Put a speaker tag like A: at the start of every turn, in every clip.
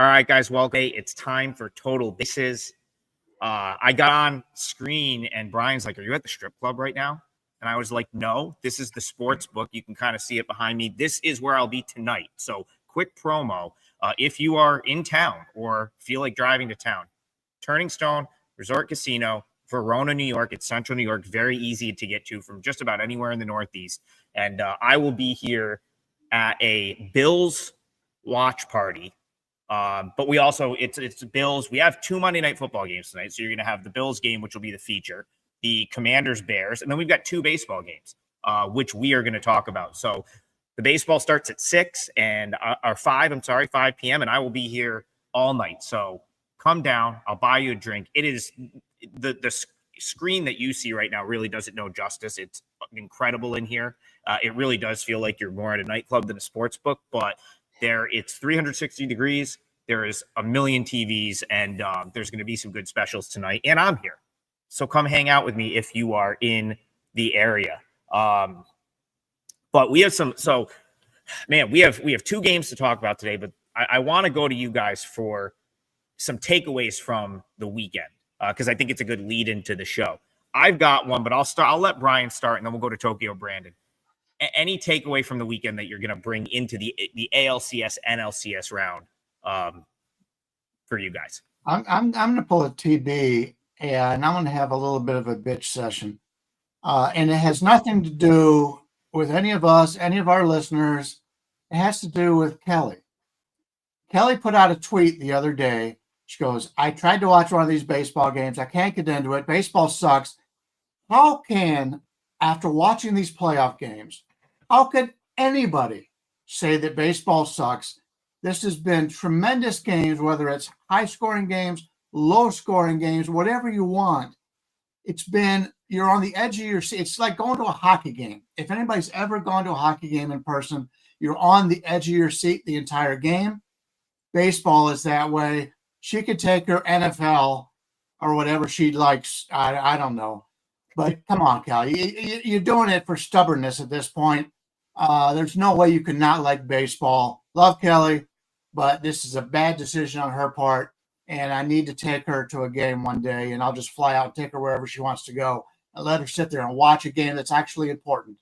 A: All right, guys, welcome. It's time for Total Bases. I got on screen and Brian's like, "Are you at the strip club right now?" And I was like, "No, this is the sports book. You can kind of see it behind me. This is where I'll be tonight." So quick promo. If you are in town or feel like driving to town, Turning Stone Resort Casino, Verona, New York. It's central New York. Very easy to get to from just about anywhere in the Northeast. And I will be here at a Bills watch party. But we also, it's Bills. We have 2 Monday Night Football games tonight. So you're going to have the Bills game, which will be the feature, the Commanders Bears, and then we've got 2 baseball games, which we are going to talk about. So the baseball starts at 6 and 5 p.m. and I will be here all night. So come down. I'll buy you a drink. It is the screen that you see right now really doesn't know justice. It's incredible in here. It really does feel like you're more at a nightclub than a sports book, but it's 360 degrees. There is a million TVs, and there's going to be some good specials tonight. And I'm here, so come hang out with me if you are in the area. But we have some. So, man, we have 2 games to talk about today. But I want to go to you guys for some takeaways from the weekend because I think it's a good lead into the show. I've got one, but I'll let Brian start, and then we'll go to Tokyo Brandon. Any takeaway from the weekend that you're going to bring into the ALCS, NLCS round for you guys?
B: I'm going to pull a TB, and I'm going to have a little bit of a bitch session. And it has nothing to do with any of us, any of our listeners. It has to do with Kelly. Kelly put out a tweet the other day. She goes, "I tried to watch one of these baseball games. I can't get into it. Baseball sucks. How can, after watching these playoff games, how could anybody say that baseball sucks? This has been tremendous games, whether it's high-scoring games, low-scoring games, whatever you want. You're on the edge of your seat. It's like going to a hockey game. If anybody's ever gone to a hockey game in person, you're on the edge of your seat the entire game. Baseball is that way. She could take her NFL or whatever she likes. I don't know. But come on, Kelly. You're doing it for stubbornness at this point. There's no way you can not like baseball. Love Kelly, but this is a bad decision on her part, and I need to take her to a game one day, and I'll just fly out and take her wherever she wants to go and let her sit there and watch a game that's actually important."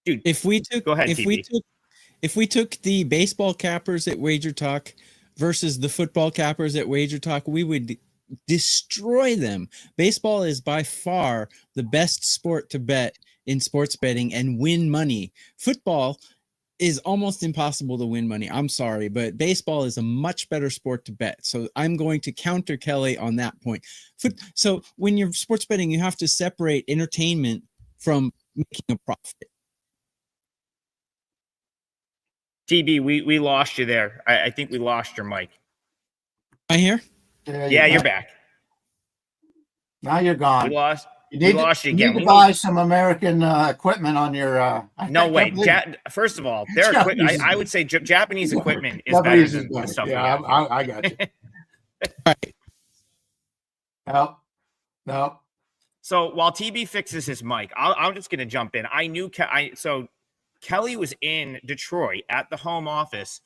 A: Dude,
C: go ahead, if we took the baseball cappers at WagerTalk versus the football cappers at WagerTalk, we would destroy them. Baseball is by far the best sport to bet in sports betting and win money. Football is almost impossible to win money. I'm sorry, but baseball is a much better sport to bet. So I'm going to counter Kelly on that point. So when you're sports betting, you have to separate entertainment from making a profit.
A: TB, we lost you there. I think we lost your mic.
C: Am I here?
A: Yeah, you're back.
B: Now you're gone.
A: We lost you again.
B: You need to buy some American equipment on your.
A: No way. First of all, their equipment. I would say Japanese equipment is better than the stuff.
B: Yeah, I got you. Right. No.
A: So while TB fixes his mic, I'm just going to jump in. I knew Kelly was in Detroit at the home office,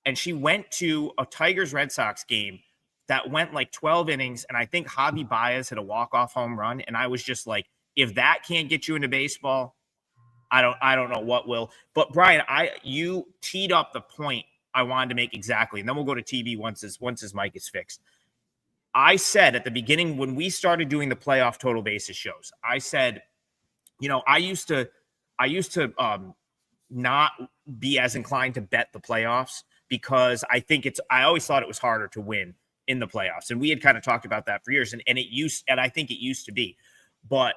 A: and she went to a Tigers-Red Sox game that went like 12 innings, and I think Javi Baez hit a walk-off home run, and I was just like, if that can't get you into baseball, I don't know what will. But Brian, you teed up the point I wanted to make exactly, and then we'll go to TB once his mic is fixed. I said at the beginning when we started doing the playoff total basis shows, I said, I used to not be as inclined to bet the playoffs because I always thought it was harder to win in the playoffs. And we had kind of talked about that for years, and I think it used to be. But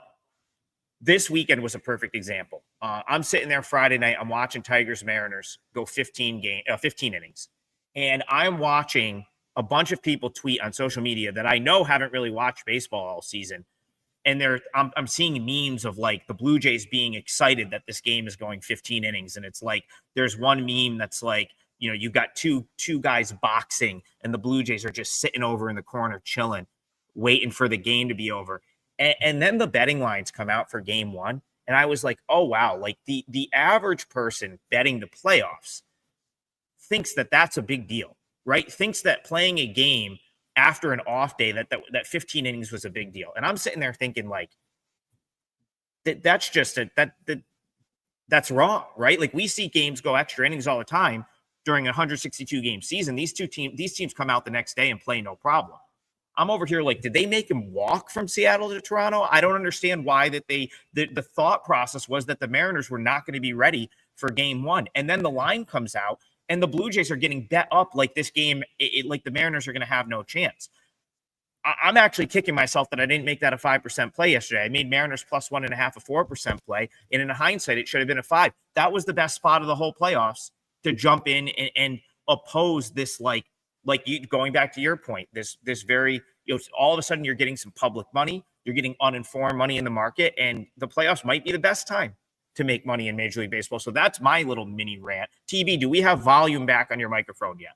A: this weekend was a perfect example. I'm sitting there Friday night, I'm watching Tigers Mariners go 15 innings. And I'm watching a bunch of people tweet on social media that I know haven't really watched baseball all season. And I'm seeing memes of like the Blue Jays being excited that this game is going 15 innings. And it's like, there's one meme that's like, you've got two guys boxing and the Blue Jays are just sitting over in the corner chilling, waiting for the game to be over. And then the betting lines come out for game one. And I was like, oh, wow. Like the average person betting the playoffs thinks that that's a big deal. right, thinks that playing a game after an off day, that 15 innings was a big deal. And I'm sitting there thinking like, that's just that's wrong, right? Like we see games go extra innings all the time during a 162 game season. These teams come out the next day and play no problem. I'm over here like, did they make him walk from Seattle to Toronto? I don't understand why the thought process was that the Mariners were not going to be ready for game one. And then the line comes out and the Blue Jays are getting bet up like this game, like the Mariners are going to have no chance. I'm actually kicking myself that I didn't make that a 5% play yesterday. I made Mariners plus 1.5, a 4% play. And in hindsight, it should have been a 5. That was the best spot of the whole playoffs to jump in and oppose this, like you going back to your point, this very, all of a sudden you're getting some public money, you're getting uninformed money in the market, and the playoffs might be the best time to make money in Major League Baseball. So that's my little mini rant. TB, do we have volume back on your microphone yet?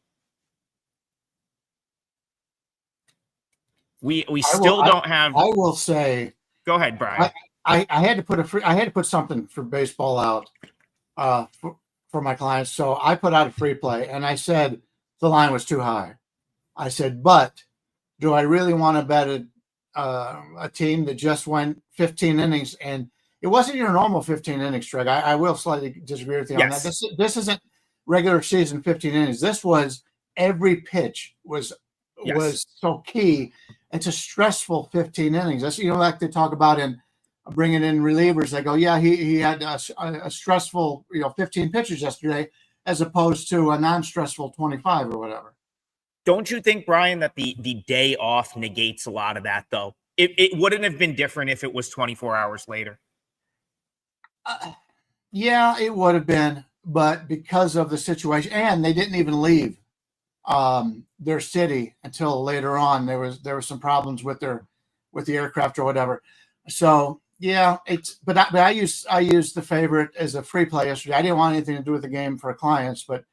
A: We still don't have.
B: I will say.
A: Go ahead, Brian.
B: I had to put something for baseball out for my clients. So I put out a free play, and I said the line was too high. I said, but do I really want to bet a team that just went 15 innings? And it wasn't your normal 15 innings, Treg. I will slightly disagree with you on that. This isn't regular season 15 innings. This was every pitch was so key. It's a stressful 15 innings. That's, like they talk about in bringing in relievers. They go, yeah, he had a stressful, 15 pitches yesterday, as opposed to a non-stressful 25 or whatever.
A: Don't you think, Brian, that the day off negates a lot of that, though? It wouldn't have been different if it was 24 hours later.
B: Yeah, it would have been, but because of the situation, and they didn't even leave their city until later on. There were some problems with the aircraft or whatever. So yeah, but I used the favorite as a free play yesterday. I didn't want anything to do with the game for clients, but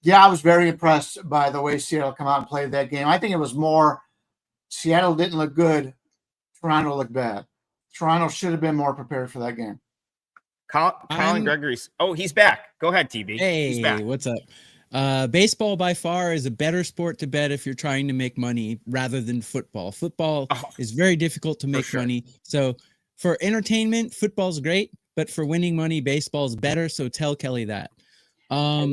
B: yeah, I was very impressed by the way Seattle come out and played that game. I think it was more Seattle didn't look good, Toronto looked bad. Toronto should have been more prepared for that game.
A: Colin Gregory's. Oh, he's back. Go ahead, TB.
C: Hey,
A: he's back.
C: What's up? Baseball by far is a better sport to bet if you're trying to make money rather than football. Football is very difficult to make money. So for entertainment, football's great, but for winning money, baseball's better. So tell Kelly that.
B: I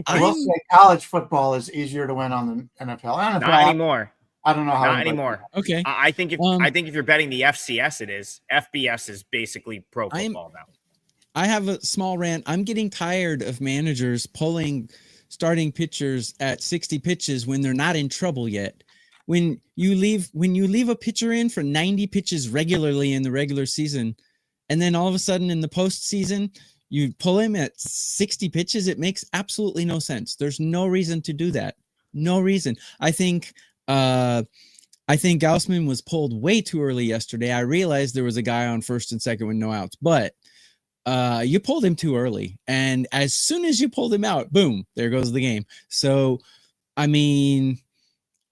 B: will say college football is easier to win on the NFL.
A: Not anymore.
B: I don't know how.
A: Not anymore.
C: Okay.
A: I think if you're betting the FCS, it is. FBS is basically pro football now.
C: I have a small rant. I'm getting tired of managers pulling starting pitchers at 60 pitches when they're not in trouble yet. When you leave a pitcher in for 90 pitches regularly in the regular season, and then all of a sudden in the postseason, you pull him at 60 pitches, it makes absolutely no sense. There's no reason to do that. No reason. I think Gaussman was pulled way too early yesterday. I realized there was a guy on first and second with no outs, but you pulled him too early. And as soon as you pulled him out, boom, there goes the game. So, I mean,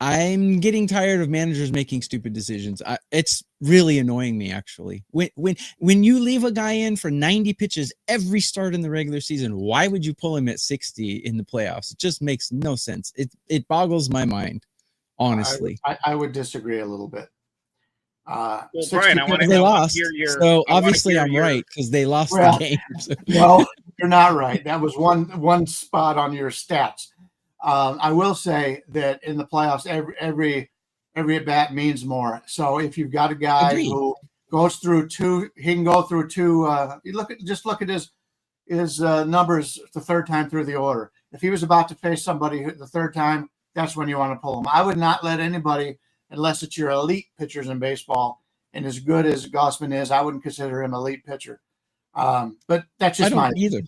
C: I'm getting tired of managers making stupid decisions. It's really annoying me, actually. When you leave a guy in for 90 pitches every start in the regular season, why would you pull him at 60 in the playoffs? It just makes no sense. It boggles my mind, honestly.
B: I would disagree a little bit.
A: Well, Brian, I want to
C: they lost. So obviously I'm right because they lost the game. So.
B: No, you're not right. That was one spot on your stats. I will say that in the playoffs, every at bat means more. So if you've got a guy who goes through two, he can go through two. Look at his numbers the third time through the order. If he was about to face somebody the third time, that's when you want to pull him. I would not let anybody, unless it's your elite pitchers in baseball, and as good as Gaussman is, I wouldn't consider him an elite pitcher. But that's just my opinion.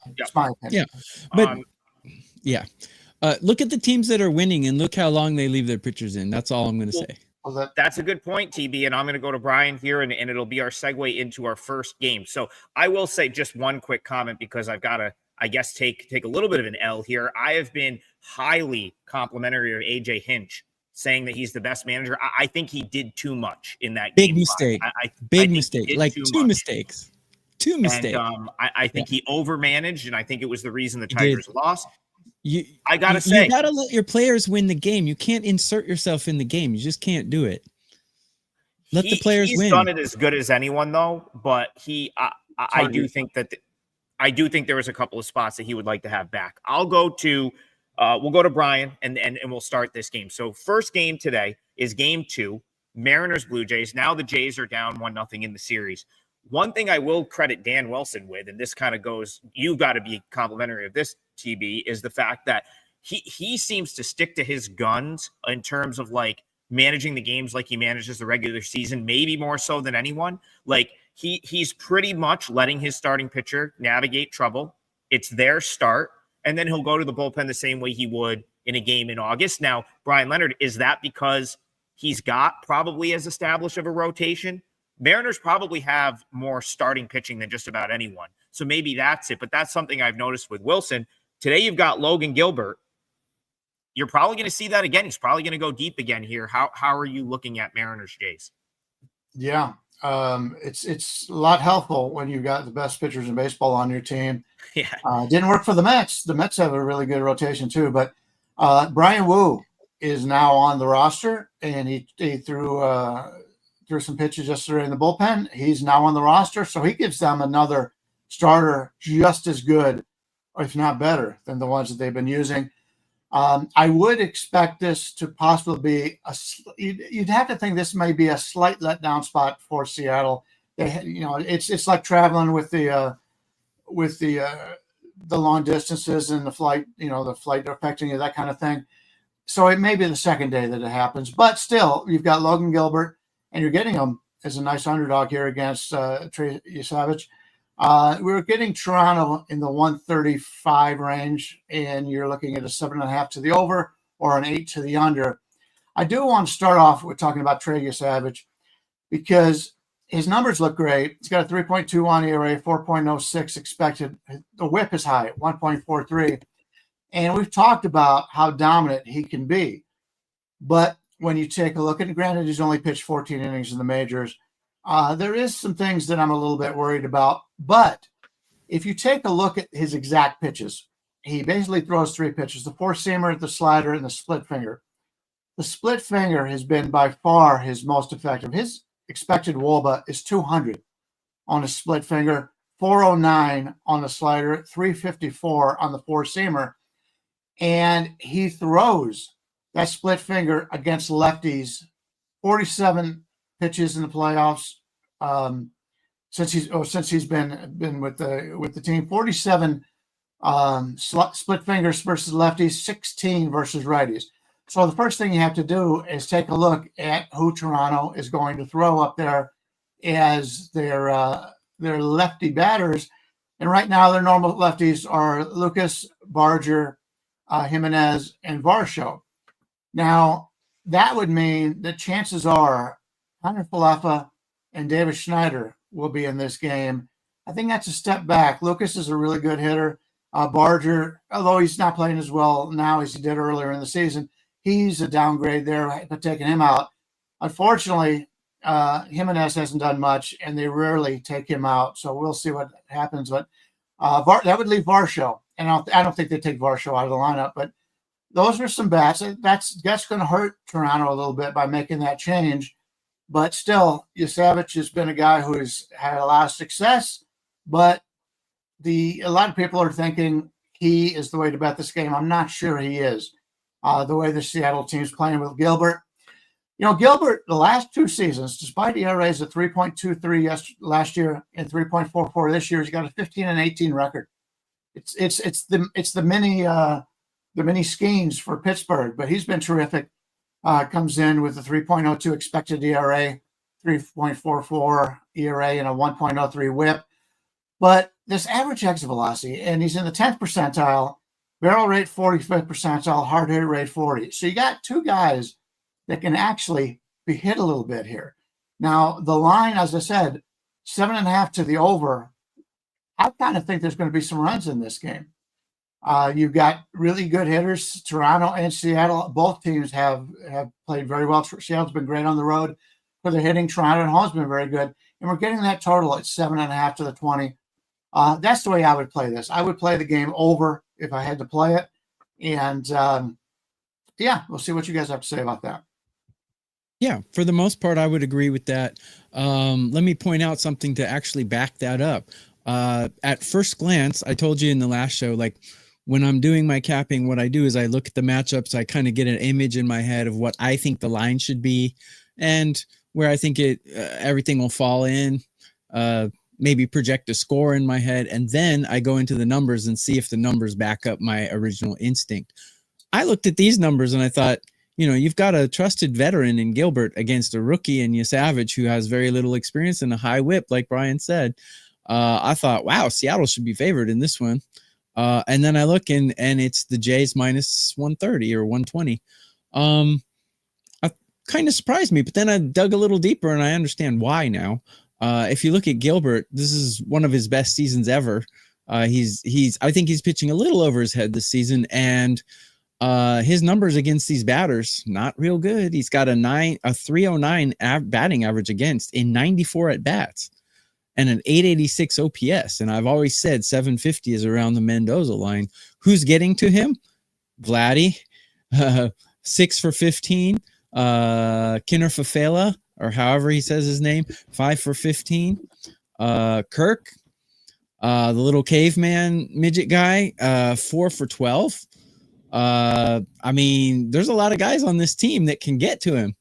C: Yeah, but yeah. Look at the teams that are winning and look how long they leave their pitchers in. That's all I'm going to say.
A: Well, that's a good point, TB. And I'm going to go to Brian here, and it'll be our segue into our first game. So I will say just one quick comment because I've got to, I guess, take a little bit of an L here. I have been highly complimentary of AJ Hinch, saying that he's the best manager. I think he did too much in that
C: big
A: game.
C: Mistake. Big mistake. Like two mistakes. Two mistakes.
A: And I think he overmanaged, and I think it was the reason the Tigers lost. I gotta
C: you
A: say,
C: gotta let your players win the game. You can't insert yourself in the game. You just can't do it. Let the players
A: he's
C: win.
A: done it as good as anyone, though. But I do think that I do think there was a couple of spots that he would like to have back. We'll go to Brian and we'll start this game. So first game today is game 2, Mariners Blue Jays. Now the Jays are down 1-0 in the series. One thing I will credit Dan Wilson with, and this kind of goes, you've got to be complimentary of this, TB, is the fact that he seems to stick to his guns in terms of like managing the games like he manages the regular season, maybe more so than anyone. Like he's pretty much letting his starting pitcher navigate trouble. It's their start, and then he'll go to the bullpen the same way he would in a game in August. Now, Brian Leonard, is that because he's got probably as established of a rotation? Mariners probably have more starting pitching than just about anyone. So maybe that's it. But that's something I've noticed with Wilson. Today you've got Logan Gilbert. You're probably going to see that again. He's probably going to go deep again here. How are you looking at Mariners Jays?
B: Yeah, it's a lot helpful when you've got the best pitchers in baseball on your team.
A: Yeah.
B: Didn't work for the Mets. The Mets have a really good rotation too. But Brian Wu is now on the roster, and he threw some pitches yesterday in the bullpen. He's now on the roster, so he gives them another starter just as good, if not better, than the ones that they've been using. I would expect this to possibly be you'd have to think this may be a slight letdown spot for Seattle. It's like traveling with the long distances and the flight affecting you, that kind of thing. So it may be the second day that it happens, but still, you've got Logan Gilbert, and you're getting him as a nice underdog here against Trey Savage. We're getting Toronto in the 135 range, and you're looking at a 7.5 to the over or an 8 to the under. I do want to start off with talking about Trey Savage because his numbers look great. He's got a 3.21 ERA, 4.06 expected. The whip is high at 1.43. And we've talked about how dominant he can be. But when you take a look at it, granted, he's only pitched 14 innings in the majors. There is some things that I'm a little bit worried about. But if you take a look at his exact pitches, he basically throws 3 pitches: the four-seamer, the slider, and the split finger. The split finger has been by far his most effective. His expected WOBA is 200 on a split finger, 409 on the slider, 354 on the four-seamer. And he throws that split finger against lefties 47 pitches in the playoffs since he's been with the team. 47 split fingers versus lefties, 16 versus righties. So the first thing you have to do is take a look at who Toronto is going to throw up there as their lefty batters. And right now their normal lefties are Lucas, Barger, Jimenez, and Varsho. Now, that would mean that chances are Hunter Falefa and David Schneider will be in this game. I think that's a step back. Lucas is a really good hitter. Barger, although he's not playing as well now as he did earlier in the season, he's a downgrade there, but taking him out. Unfortunately, Jimenez hasn't done much, and they rarely take him out. So we'll see what happens. But that would leave Varsho. And I don't think they take Varsho out of the lineup, but those are some bats. That's going to hurt Toronto a little bit by making that change. But still, Savage has been a guy who has had a lot of success, but a lot of people are thinking he is the way to bet this game. I'm not sure he is. The way the Seattle team's playing with Gilbert. Gilbert, the last 2 seasons, despite ERAs of 3.23 last year and 3.44 this year, he's got a 15-18 record. It's the mini Skeens for Pittsburgh, but he's been terrific. Comes in with a 3.02 expected ERA, 3.44 ERA, and a 1.03 WHIP. But this average exit velocity, and he's in the 10th percentile, barrel rate 45th percentile, hard hit rate 40. So you got 2 guys that can actually be hit a little bit here. Now, the line, as I said, 7.5 to the over. I kind of think there's going to be some runs in this game. You've got really good hitters. Toronto and Seattle, both teams have played very well. Seattle's been great on the road for their hitting. Toronto at home's been very good. And we're getting that total at 7.5 to the 20. That's the way I would play this. I would play the game over if I had to play it. And yeah, we'll see what you guys have to say about that.
C: Yeah, for the most part, I would agree with that. Let me point out something to actually back that up. At first glance, I told you in the last show, like when I'm doing my capping, what I do is I look at the matchups. I kind of get an image in my head of what I think the line should be and where I think everything will fall in. Maybe project a score in my head. And then I go into the numbers and see if the numbers back up my original instinct. I looked at these numbers and I thought, you've got a trusted veteran in Gilbert against a rookie in Yasavage who has very little experience and a high whip, like Brian said. I thought, wow, Seattle should be favored in this one. And then I look and it's the Jays minus 130 or 120. It kind of surprised me, but then I dug a little deeper and I understand why now. If you look at Gilbert, this is one of his best seasons ever. I think he's pitching a little over his head this season, and his numbers against these batters, not real good. He's got a 309 batting average against in 94 at bats and an 886 OPS. And I've always said 750 is around the Mendoza line. Who's getting to him? Vladdy, 6 for 15. Kinner Fafela, or however he says his name, 5 for 15. Kirk, the little caveman midget guy, 4 for 12. I mean, there's a lot of guys on this team that can get to him.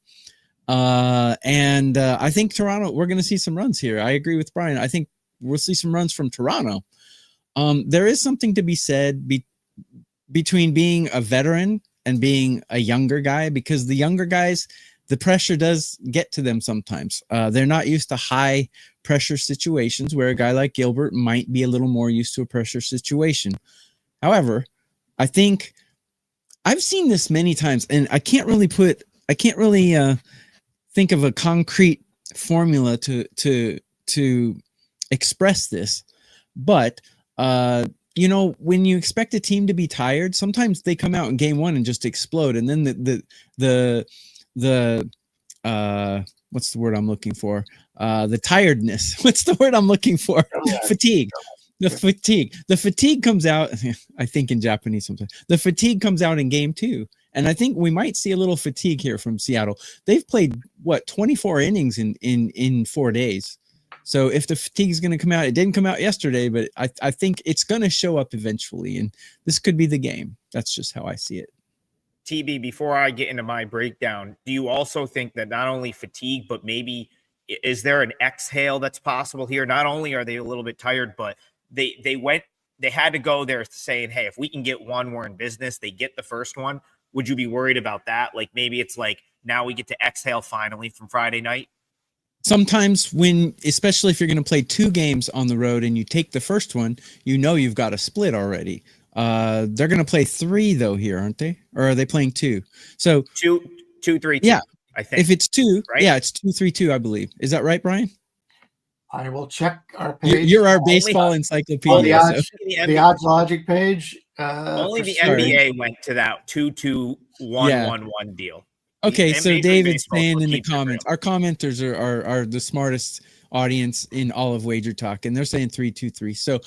C: And I think Toronto, we're going to see some runs here. I agree with Brian. I think we'll see some runs from Toronto. There is something to be said between being a veteran and being a younger guy, because the younger guys, the pressure does get to them sometimes. They're not used to high pressure situations, where a guy like Gilbert might be a little more used to a pressure situation. However, I think I've seen this many times, and I can't really think of a concrete formula to express this. But when you expect a team to be tired, sometimes they come out in game one and just explode, and then the what's the word I'm looking for? The tiredness. What's the word I'm looking for? Fatigue. The fatigue comes out, I think in Japanese sometimes. The fatigue comes out in game two. And I think we might see a little fatigue here from Seattle. They've played 24 innings in 4 days. So if the fatigue is going to come out, it didn't come out yesterday, but I think it's going to show up eventually. And this could be the game. That's just how I see it.
A: TB, before I get into my breakdown, do you also think that not only fatigue, but maybe is there an exhale that's possible here? Not only are they a little bit tired, but they had to go there saying, hey, if we can get one, we're in business. They get the first one. Would you be worried about that? Like maybe it's like now we get to exhale finally from Friday night.
C: Sometimes especially if you're going to play 2 games on the road and you take the first one, you've got a split already. They're going to play 3 though here, aren't they? Or are they playing 2? So
A: 2-3-2.
C: Yeah,
A: I think
C: if it's 2,
A: right?
C: Yeah, it's 2-3-2, I believe. Is that right, Brian?
B: I will check our page.
C: You're our baseball encyclopedia.
B: The odds logic page.
A: Only the NBA went to that 2-2-1-1-1 deal.
C: Okay, so David's saying in the
A: keeps it
C: comments,
A: real.
C: our commenters are the smartest audience in all of WagerTalk, and they're saying 3-2-3. So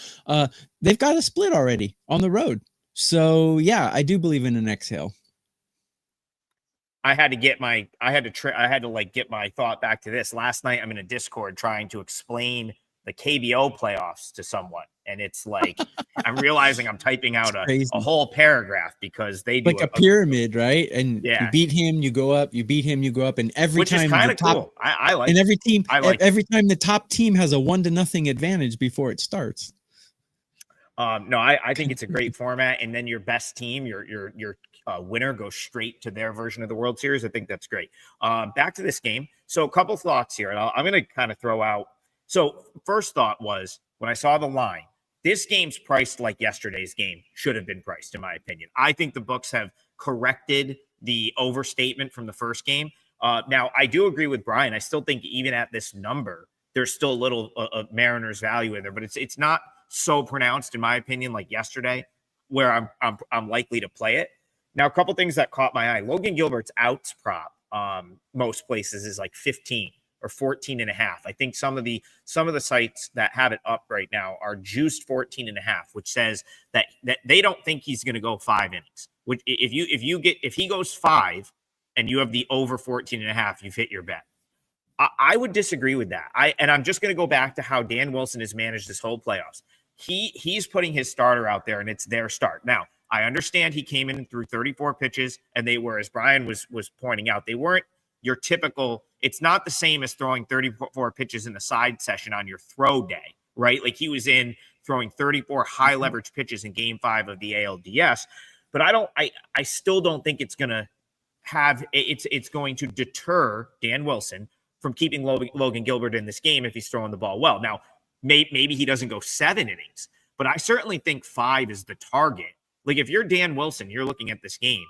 C: they've got a split already on the road. So yeah, I do believe in an exhale.
A: I had to get my thought back to this. Last night I'm in a Discord trying to explain the KBO playoffs to someone, and it's like I'm realizing I'm typing out a whole paragraph because they do
C: like a pyramid, right? And you beat him, you go up, you beat him, you go up, and every time
A: is kind of cool. I like,
C: and every team, every
A: it.
C: time the top team has a 1-0 advantage before it starts.
A: No, I think it's a great format, and then your best team, your winner goes straight to their version of the World Series. I think that's great. Back to this game. So a couple thoughts here, and I'm going to kind of throw out. So first thought was when I saw the line, this game's priced like yesterday's game should have been priced, in my opinion. I think the books have corrected the overstatement from the first game. Now, I do agree with Brian. I still think even at this number, there's still a little Mariners value in there, but it's not so pronounced, in my opinion, like yesterday, where I'm likely to play it. Now, a couple things that caught my eye. Logan Gilbert's outs prop, most places is like 15, or 14.5. I think some of the sites that have it up right now are juiced 14.5, which says that they don't think he's going to go 5 innings. Which if he goes 5 and you have the over 14.5, you've hit your bet. I would disagree with that. I'm just going to go back to how Dan Wilson has managed this whole playoffs. He's putting his starter out there, and it's their start. Now, I understand he came in and threw 34 pitches, and they were, as Brian was pointing out, they weren't your typical. It's not the same as throwing 34 pitches in the side session on your throw day, right? Like he was in throwing 34 high leverage pitches in Game 5 of the ALDS. But I still don't think it's going to it's going to deter Dan Wilson from keeping Logan Gilbert in this game if he's throwing the ball well. Now, maybe he doesn't go 7 innings, but I certainly think 5 is the target. Like if you're Dan Wilson, you're looking at this game.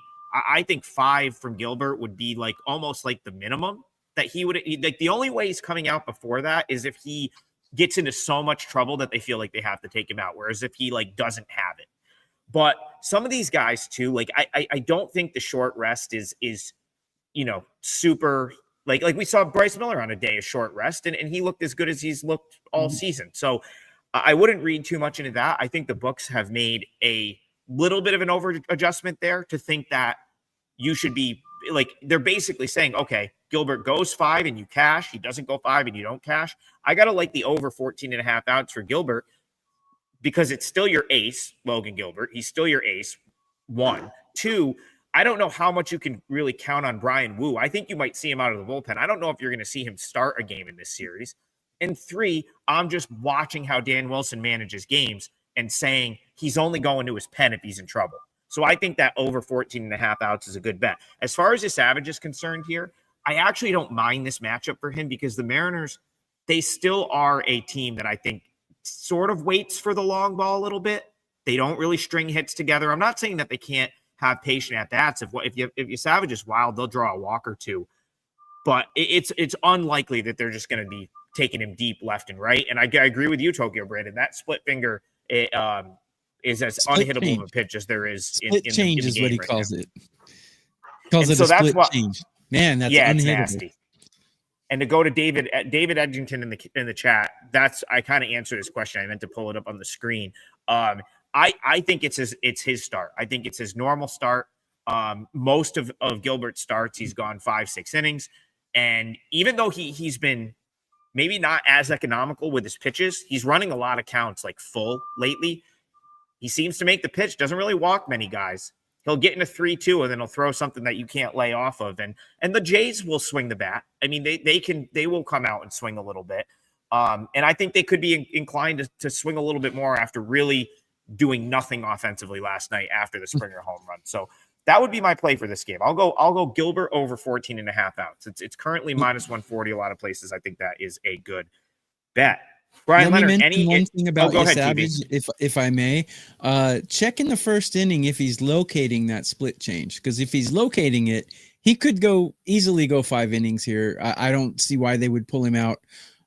A: I think 5 from Gilbert would be like almost like the minimum that he would like. The only way he's coming out before that is if he gets into so much trouble that they feel like they have to take him out. Whereas if he like doesn't have it, but some of these guys too, like I don't think the short rest is super like we saw Bryce Miller on a day of short rest and he looked as good as he's looked all season. So I wouldn't read too much into that. I think the books have made a little bit of an over adjustment there to think that you should be like, they're basically saying, okay, Gilbert goes 5 and you cash. He doesn't go 5 and you don't cash. I got to like the over 14.5 outs for Gilbert because it's still your ace, Logan Gilbert. He's still your ace. 1, 2, I don't know how much you can really count on Brian Wu. I think you might see him out of the bullpen. I don't know if you're going to see him start a game in this series. And 3, I'm just watching how Dan Wilson manages games and saying he's only going to his pen if he's in trouble. So I think that over 14.5 outs is a good bet. As far as the Savage is concerned here, I actually don't mind this matchup for him because the Mariners, they still are a team that I think sort of waits for the long ball a little bit. They don't really string hits together. I'm not saying that they can't have patient at bats. If you Savage is wild, they'll draw a walk or two. But it's unlikely that they're just going to be taking him deep left and right. And I agree with you, Tokyo Brandon. That split finger is as unhittable of a pitch as there is in the
C: change is what he calls it.
A: Calls it a split
C: change. Man, that's unhittable.
A: It's nasty. And to go to David Edgington in the chat, I kind of answered his question. I meant to pull it up on the screen. I think it's his start. I think it's his normal start. Most of Gilbert's starts, he's gone 5-6 innings. And even though he's been maybe not as economical with his pitches, he's running a lot of counts like full lately. He seems to make the pitch, doesn't really walk many guys. He'll get in a 3-2 and then he'll throw something that you can't lay off of. And the Jays will swing the bat. I mean, they will come out and swing a little bit. And I think they could be inclined to swing a little bit more after really doing nothing offensively last night after the Springer home run. So that would be my play for this game. I'll go Gilbert over 14.5 outs. It's currently minus 140 a lot of places. I think that is a good bet. Brian Leonard,
C: one thing about
A: ahead,
C: Savage, if I may, check in the first inning if he's locating that split change. Because if he's locating it, he could easily go 5 innings here. I don't see why they would pull him out.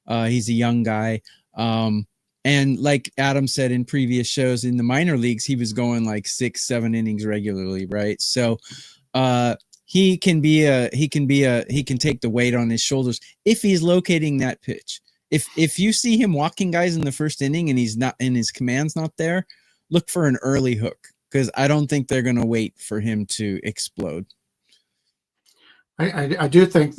C: He's a young guy. And like Adam said in previous shows in the minor leagues, he was going like 6-7 innings regularly, right? So he can take the weight on his shoulders if he's locating that pitch. If you see him walking guys in the first inning and he's not, and his command's not there, look for an early hook because I don't think they're going to wait for him to explode.
B: I do think,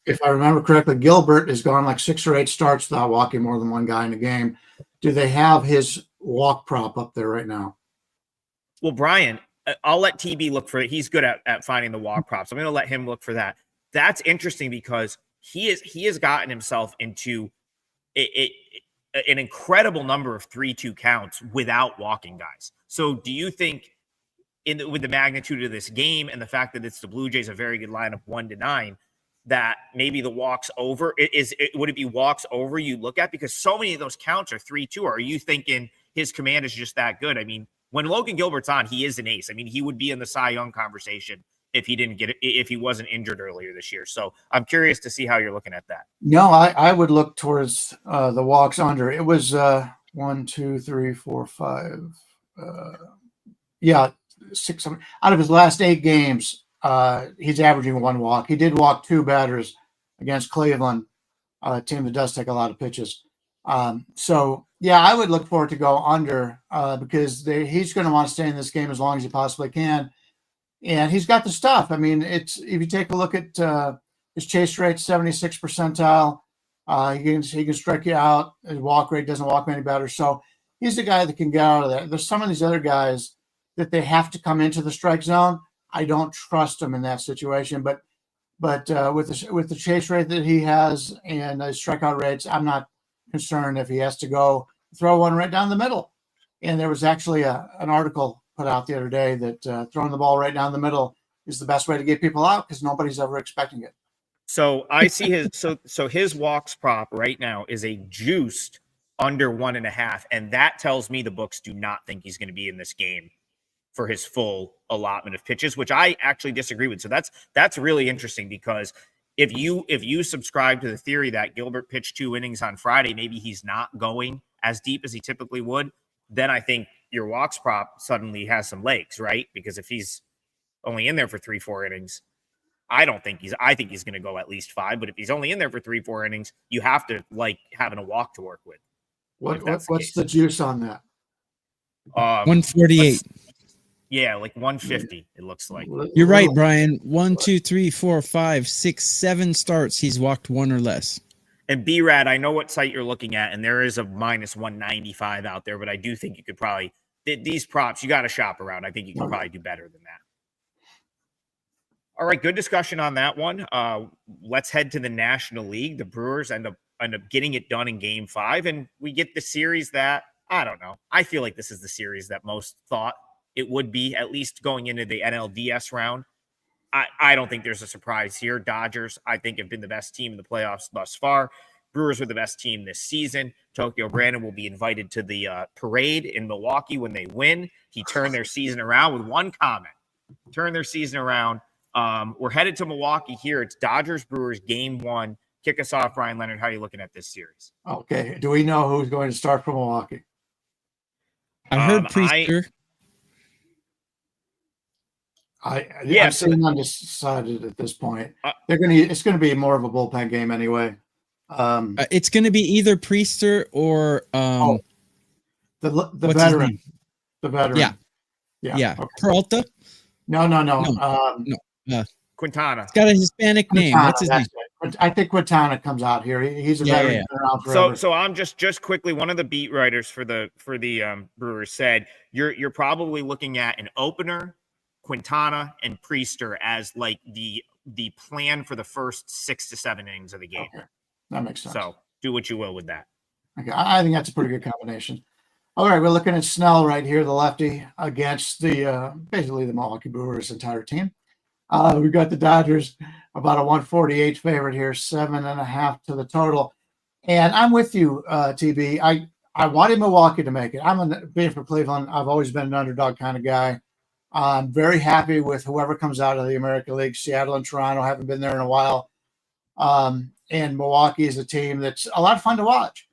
B: if I remember correctly, Gilbert has gone like 6 or 8 starts without walking more than one guy in a game. Do they have his walk prop up there right now?
A: Well, Brian, I'll let TB look for it. He's good at finding the walk props. I'm going to let him look for that. That's interesting because he has gotten himself into an incredible number of 3-2 counts without walking guys. So do you think with the magnitude of this game and the fact that it's the Blue Jays, a very good lineup 1-9, that maybe the walks over would it be walks over you look at? Because so many of those counts are 3-2. Are you thinking his command is just that good? I mean, when Logan Gilbert's on, he is an ace. I mean, he would be in the Cy Young conversation if he wasn't injured earlier this year. So I'm curious to see how you're looking at that.
B: No, I would look towards the walks under. It was 1, 2, 3, 4, 5. 6, 7. Out of his last 8 games, he's averaging 1 walk. He did walk 2 batters against Cleveland. a team that does take a lot of pitches. So yeah, I would look for it to go under because he's going to want to stay in this game as long as he possibly can. And he's got the stuff. I mean, if you take a look at his chase rate, 76 percentile. He can strike you out. His walk rate doesn't walk any better. So he's the guy that can get out of there. There's some of these other guys that they have to come into the strike zone. I don't trust him in that situation. But with the chase rate that he has and his strikeout rates, I'm not concerned if he has to go throw one right down the middle. And there was actually an article put out the other day that throwing the ball right down the middle is the best way to get people out because nobody's ever expecting it.
A: So I see his so his walks prop right now is a juiced under 1.5, and that tells me the books do not think he's going to be in this game for his full allotment of pitches, which I actually disagree with. So that's really interesting because if you subscribe to the theory that Gilbert pitched 2 innings on Friday, maybe he's not going as deep as he typically would, then I think your walks prop suddenly has some legs, right? Because if he's only in there for 3-4 innings, I think he's going to go at least 5, but if he's only in there for 3-4 innings, you have to like having a walk to work with.
B: What's the juice on that?
C: 148.
A: Yeah, like 150, it looks like.
C: You're right, Brian. 1, 2, 3, 4, 5, 6, 7 starts. He's walked 1 or less.
A: And B-Rad, I know what site you're looking at, and there is a minus 195 out there, but I do think you could probably these props, you got to shop around. I think you can probably do better than that. All right, good discussion on that one. Let's head to the National League. The Brewers end up getting it done in Game 5, and we get the series that, I don't know. I feel like this is the series that most thought it would be, at least going into the NLDS round. I don't think there's a surprise here. Dodgers, I think, have been the best team in the playoffs thus far. Brewers were the best team this season. Tokyo Brandon will be invited to the parade in Milwaukee when they win. He turned their season around with one comment. Turn their season around. We're headed to Milwaukee here. It's Dodgers-Brewers Game 1. Kick us off, Brian Leonard. How are you looking at this series?
B: Okay. Do we know who's going to start for Milwaukee?
C: I heard Priester.
B: I'm sitting undecided at this point. It's going to be more of a bullpen game anyway.
C: It's going to be either Priester or
B: the veteran. The veteran.
C: Yeah.
B: Okay.
C: Peralta.
B: No.
A: Quintana.
C: It's got a Hispanic name. What's his name?
B: I think Quintana comes out here. He's a veteran.
A: Yeah. So I'm just quickly, one of the beat writers for the Brewers said you're probably looking at an opener, Quintana, and Priester as like the plan for the first 6 to 7 innings of the game.
B: Okay. That makes sense.
A: So do what you will with that.
B: Okay, I think that's a pretty good combination. All right, we're looking at Snell right here, the lefty, against basically the Milwaukee Brewers' entire team. We've got the Dodgers about a 148 favorite here, 7.5 to the total. And I'm with you, TB. I wanted Milwaukee to make it. Being from Cleveland, I've always been an underdog kind of guy. I'm very happy with whoever comes out of the American League. Seattle and Toronto haven't been there in a while. And Milwaukee is a team that's a lot of fun to watch.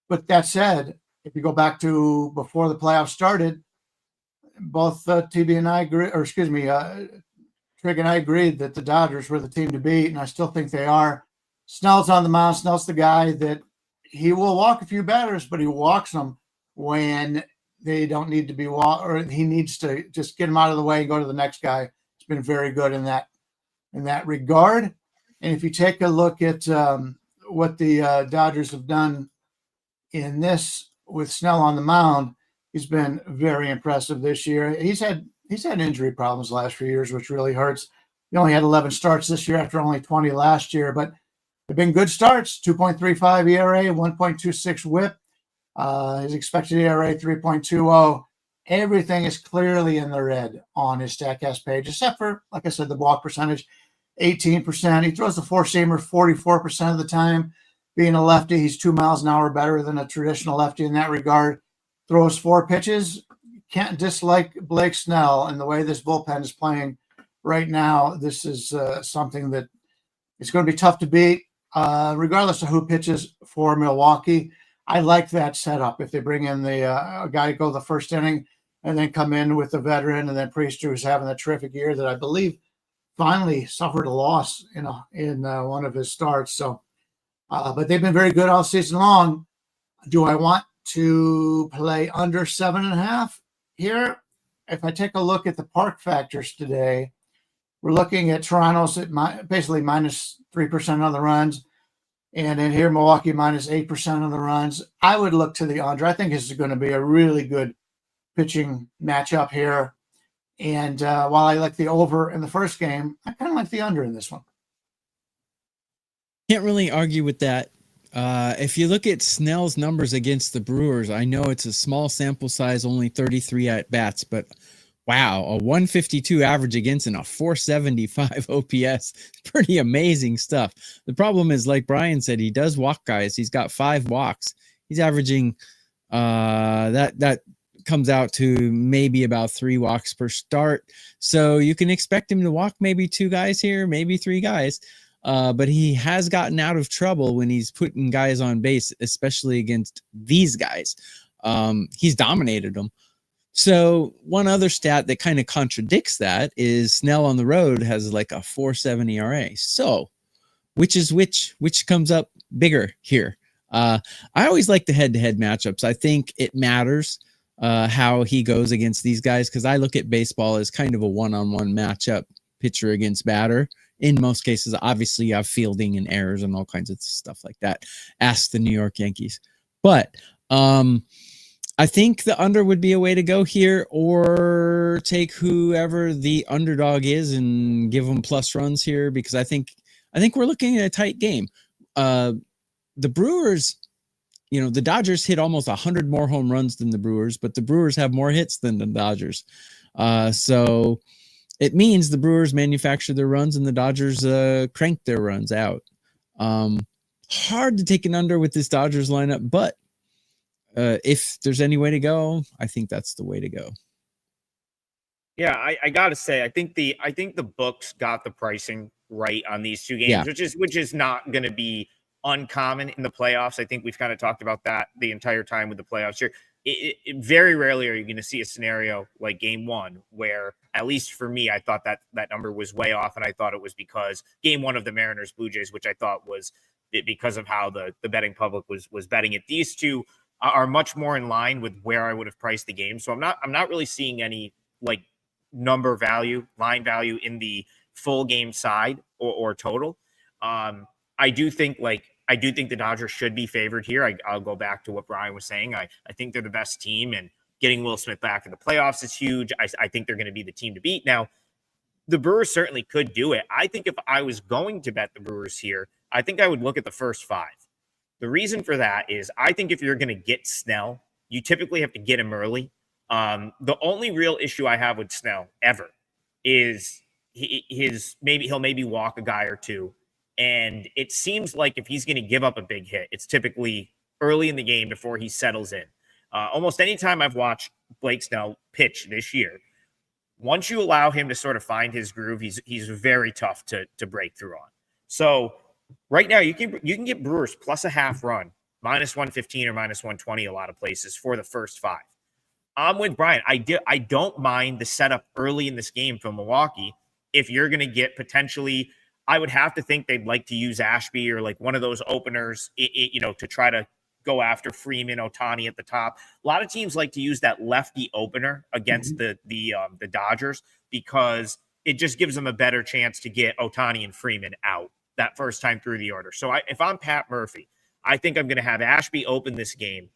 B: But that said, if you go back to before the playoffs started, both TB and I agree, or excuse me, Trig and I agreed that the Dodgers were the team to beat, and I still think they are. Snell's on the mound. Snell's the guy that he will walk a few batters, but he walks them when they don't need to be walked, or he needs to just get them out of the way and go to the next guy. It's been very good in that regard. And if you take a look at what the Dodgers have done in this with Snell on the mound, he's been very impressive this year. He's had injury problems the last few years, which really hurts. He only had 11 starts this year after only 20 last year, but they've been good starts. 2.35 ERA, 1.26 WHIP. His expected ERA 3.20. Everything is clearly in the red on his StatCast page, except for, like I said, the walk percentage, 18%. He throws the four-seamer 44% of the time. Being a lefty, he's 2 miles an hour better than a traditional lefty in that regard. Throws 4 pitches. Can't dislike Blake Snell, and the way this bullpen is playing right now, this is something that it's going to be tough to beat, regardless of who pitches for Milwaukee. I like that setup. If they bring in the guy to go the first inning and then come in with the veteran, and then Priester, who's having a terrific year that I believe finally suffered a loss in one of his starts. So But they've been very good all season long. Do I want to play under 7.5 here? If I take a look at the park factors today, we're looking at Toronto's at basically minus 3% of the runs. And then here, Milwaukee minus 8% of the runs. I would look to the under. I think this is going to be a really good pitching matchup here. And while I like the over in the first game, I kind of like the under in this one.
C: Can't really argue with that. If you look at Snell's numbers against the Brewers, I know it's a small sample size, only 33 at bats, but wow, a 152 average against and a 475 OPS. Pretty amazing stuff. The problem is, like Brian said, he does walk guys. He's got 5 walks. He's averaging that comes out to maybe about 3 walks per start. So you can expect him to walk maybe 2 guys here, maybe 3 guys. But he has gotten out of trouble when he's putting guys on base, especially against these guys. He's dominated them. So one other stat that kind of contradicts that is Snell on the road has like a 4.7 ERA. So which comes up bigger here? I always like the head-to-head matchups. I think it matters how he goes against these guys, because I look at baseball as kind of a one-on-one matchup, pitcher against batter. In most cases, obviously, you have fielding and errors and all kinds of stuff like that. Ask the New York Yankees. But I think the under would be a way to go here, or take whoever the underdog is and give them plus runs here, because I think we're looking at a tight game. The Brewers, the Dodgers hit almost 100 more home runs than the Brewers, but the Brewers have more hits than the Dodgers. So it means the Brewers manufacture their runs and the Dodgers crank their runs out. Hard to take an under with this Dodgers lineup, but if there's any way to go, I think that's the way to go.
A: Yeah, I gotta say, I think the books got the pricing right on these 2 games, which is not going to be uncommon in the playoffs. I think we've kind of talked about that the entire time with the playoffs here. It very rarely are you going to see a scenario like game 1 where, at least for me, I thought that number was way off, and I thought it was because game 1 of the Mariners Blue Jays, which I thought was because of how the betting public was betting it. These 2 are much more in line with where I would have priced the game. So I'm not really seeing any like number value, line value in the full game side or total. I do think the Dodgers should be favored here. I'll go back to what Brian was saying. I think they're the best team, and getting Will Smith back in the playoffs is huge. I think they're going to be the team to beat. Now, the Brewers certainly could do it. I think if I was going to bet the Brewers here, I think I would look at the first 5. The reason for that is I think if you're going to get Snell, you typically have to get him early. The only real issue I have with Snell ever is he'll maybe walk a guy or 2. And it seems like if he's going to give up a big hit, it's typically early in the game before he settles in. Almost any time I've watched Blake Snell pitch this year, once you allow him to sort of find his groove, he's very tough to break through on. So right now you can get Brewers plus a half run, minus 115 or minus 120 a lot of places for the first 5. I'm with Brian. I don't mind the setup early in this game from Milwaukee. If you're going to get potentially, I would have to think they'd like to use Ashby or like one of those openers, to try to go after Freeman, Ohtani at the top. A lot of teams like to use that lefty opener against the Dodgers because it just gives them a better chance to get Ohtani and Freeman out that first time through the order. So if I'm Pat Murphy, I think I'm going to have Ashby open this game,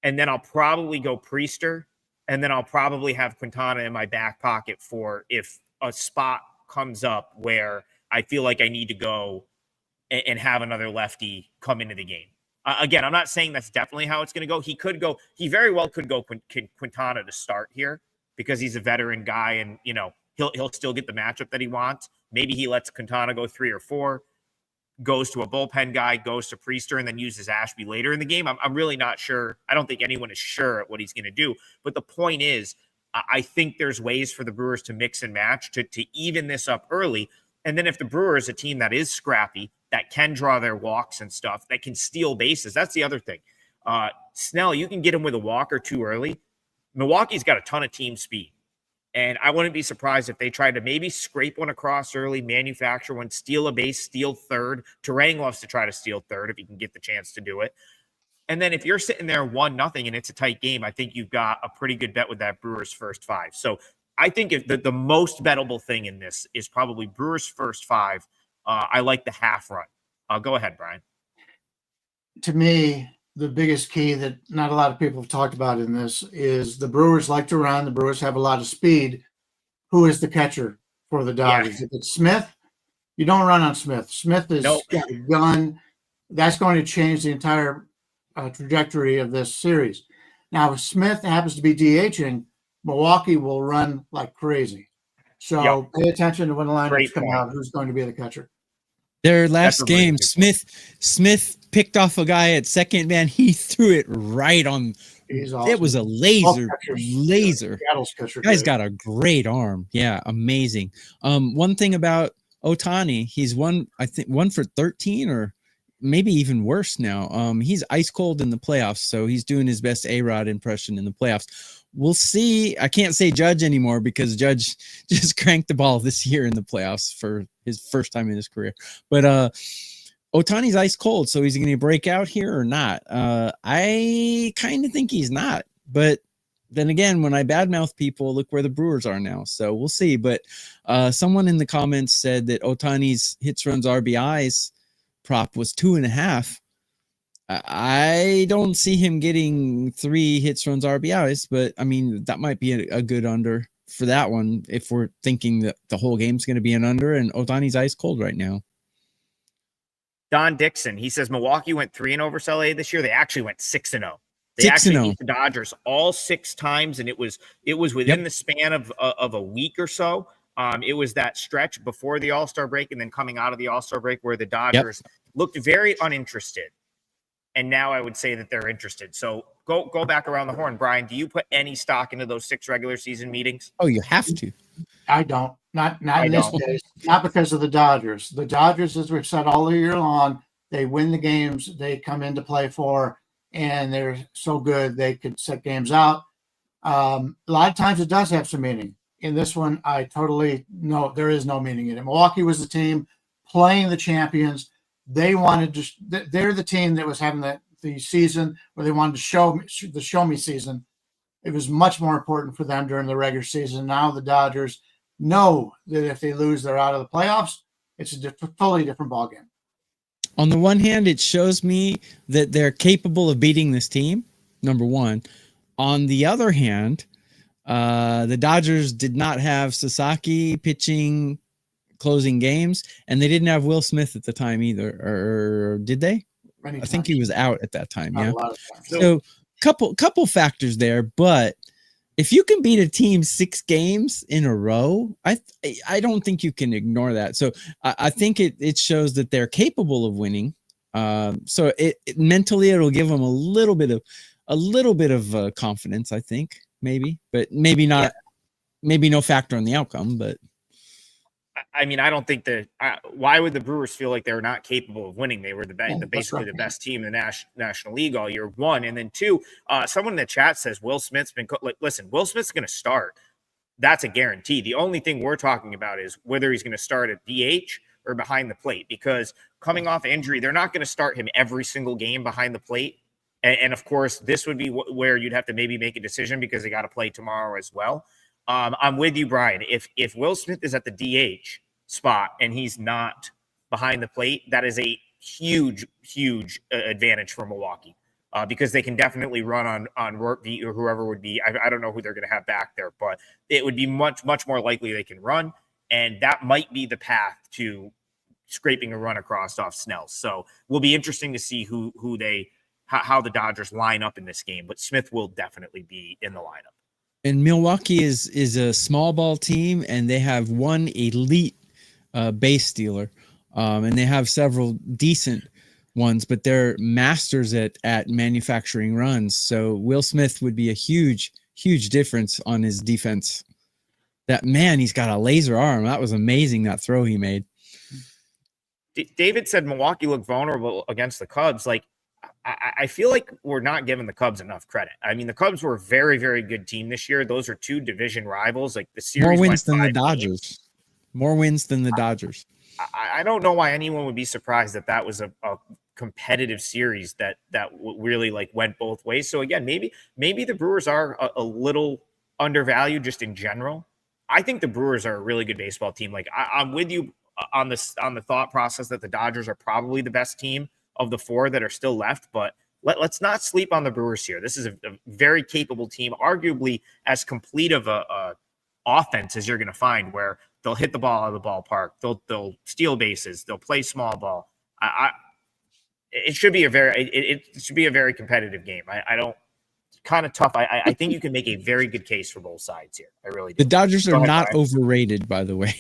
A: and then I'll probably go Priester, and then I'll probably have Quintana in my back pocket for if a spot comes up where I feel like I need to go and have another lefty come into the game. Again, I'm not saying that's definitely how it's going to go. He very well could go Quintana to start here because he's a veteran guy, and he'll still get the matchup that he wants. Maybe he lets Quintana go 3 or 4, goes to a bullpen guy, goes to Priester, and then uses Ashby later in the game. I'm really not sure. I don't think anyone is sure at what he's going to do. But the point is, I think there's ways for the Brewers to mix and match to even this up early. And then if the Brewers, a team that is scrappy, that can draw their walks and stuff, that can steal bases, that's the other thing. Snell, you can get him with a walk or 2 early. Milwaukee's got a ton of team speed. And I wouldn't be surprised if they tried to maybe scrape one across early, manufacture one, steal a base, steal third. Terang loves to try to steal third if he can get the chance to do it. And then if you're sitting there 1-0 and it's a tight game, I think you've got a pretty good bet with that Brewers first five. So I think if the most bettable thing in this is probably Brewers first five. I like the half run. Go ahead, Brian.
B: To me, the biggest key that not a lot of people have talked about in this is the Brewers like to run. The Brewers have a lot of speed. Who is the catcher for the Dodgers?
A: Yeah.
B: If it's Smith, you don't run on Smith. Smith is got a gun. That's going to change the entire trajectory of this series. Now, if Smith happens to be DHing, Milwaukee will run like crazy. So pay attention to when the lineups come out. Who's going to be the catcher?
C: Their last game, Smith picked off a guy at second. Man, he threw it right on. Awesome. It was a laser. Guy's got a great arm. Yeah, amazing. One thing about Ohtani, he's one for 13 or maybe even worse now. He's ice cold in the playoffs, so he's doing his best A-Rod impression in the playoffs. We'll see. I can't say Judge anymore because Judge just cranked the ball this year in the playoffs for his first time in his career. But Ohtani's ice cold, so he's going to break out here or not? I kind of think he's not. But then again, when I badmouth people, look where the Brewers are now. So we'll see. But someone in the comments said that Ohtani's hits, runs, RBIs prop was 2.5. I don't see him getting 3 hits, runs, RBIs, but I mean, that might be a good under for that one if we're thinking that the whole game's going to be an under, and Ohtani's ice cold right now.
A: Don Dixon, he says Milwaukee went 3-0 versus LA this year. They actually went 6-0. They actually beat the Dodgers all 6 times, and it was within the span of a week or so. It was that stretch before the All-Star break and then coming out of the All-Star break where the Dodgers looked very uninterested. And now I would say that they're interested. So go back around the horn. Brian, do you put any stock into those 6 regular season meetings?
C: Oh, you have to.
B: I don't. Not in this case. Not because of the Dodgers. The Dodgers, as we've said all year long, they win the games they come into play for, and they're so good they could set games out. A lot of times it does have some meaning. In this one, I totally know there is no meaning in it. Milwaukee was the team playing the champions. They wanted to. They're the team that was having the season where they wanted to show me season. It was much more important for them during the regular season. Now the Dodgers know that if they lose, they're out of the playoffs. It's a totally different ballgame.
C: On the one hand, it shows me that they're capable of beating this team, number one. On the other hand, the Dodgers did not have Sasaki pitching, closing games, and they didn't have Will Smith at the time either. Or did they? I think he was out at that time. Yeah. So couple factors there, but if you can beat a team 6 games in a row, I don't think you can ignore that. So I think it shows that they're capable of winning. So it mentally it'll give them a little bit of confidence, I think, but maybe not. Maybe no factor on the outcome, but.
A: I mean, I don't think why would the Brewers feel like they're not capable of winning? They were basically the best team in the National League all year, 1. And then 2, someone in the chat says Will Smith's been listen, Will Smith's going to start. That's a guarantee. The only thing we're talking about is whether he's going to start at DH or behind the plate, because coming off injury, they're not going to start him every single game behind the plate. And of course, this would be where you'd have to maybe make a decision because they got to play tomorrow as well. I'm with you, Brian. If Will Smith is at the DH spot and he's not behind the plate, that is a huge advantage for Milwaukee because they can definitely run on Rortvedt or whoever would be. I don't know who they're going to have back there, but it would be much more likely they can run, and that might be the path to scraping a run across off Snell. So will be interesting to see how the Dodgers line up in this game, but Smith will definitely be in the lineup.
C: And Milwaukee is a small ball team, and they have one elite base stealer, and they have several decent ones, but they're masters at manufacturing runs. So Will Smith would be a huge difference on his defense. That man, he's got a laser arm. That was amazing, that throw he made.
A: David said Milwaukee looked vulnerable against the Cubs. Like, I feel like we're not giving the Cubs enough credit. I mean, the Cubs were a very, very good team this year. Those are two division rivals. Like the series
C: More wins than the
A: 5
C: Dodgers.
A: games.
C: More wins than the Dodgers.
A: I don't know why anyone would be surprised that was a competitive series that really like went both ways. So again, maybe the Brewers are a little undervalued just in general. I think the Brewers are a really good baseball team. Like I'm with you on the thought process that the Dodgers are probably the best team of the 4 that are still left, but let's not sleep on the Brewers here. This is a very capable team, arguably as complete of a offense as you're going to find, where they'll hit the ball out of the ballpark, they'll steal bases, they'll play small ball. It should be a very competitive game. I don't kind of tough. I think you can make a very good case for both sides here. I really do.
C: The Dodgers are not overrated, by the way.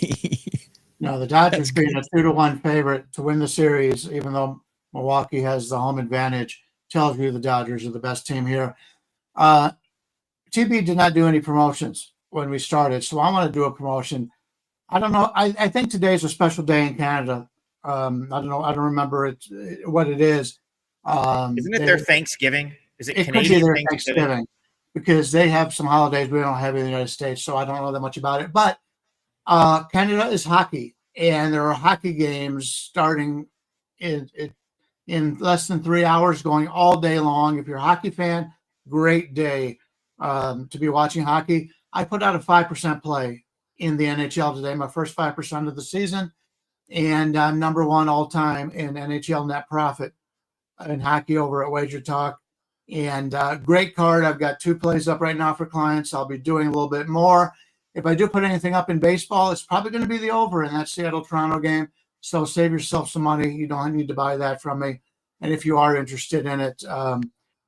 B: No, the Dodgers being a 2-1 favorite to win the series, even though Milwaukee has the home advantage, tells you the Dodgers are the best team here. TB did not do any promotions when we started, so I want to do a promotion. I don't know. I think today's a special day in Canada. I don't know. I don't remember what it is.
A: Isn't it their Thanksgiving? Is it Canadian
B: could be their
A: Thanksgiving?
B: Because they have some holidays we don't have in the United States, so I don't know that much about it. But Canada is hockey, and there are hockey games starting in less than 3 hours, going all day long. If you're a hockey fan, great day to be watching hockey. I put out a 5% play in the NHL today, my first 5% of the season, and I'm number 1 all time in NHL net profit in hockey over at WagerTalk. And great card. I've got 2 plays up right now for clients. I'll be doing a little bit more. If I do put anything up in baseball, it's probably going to be the over in that Seattle-Toronto game. So save yourself some money. You don't need to buy that from me. And if you are interested in it, the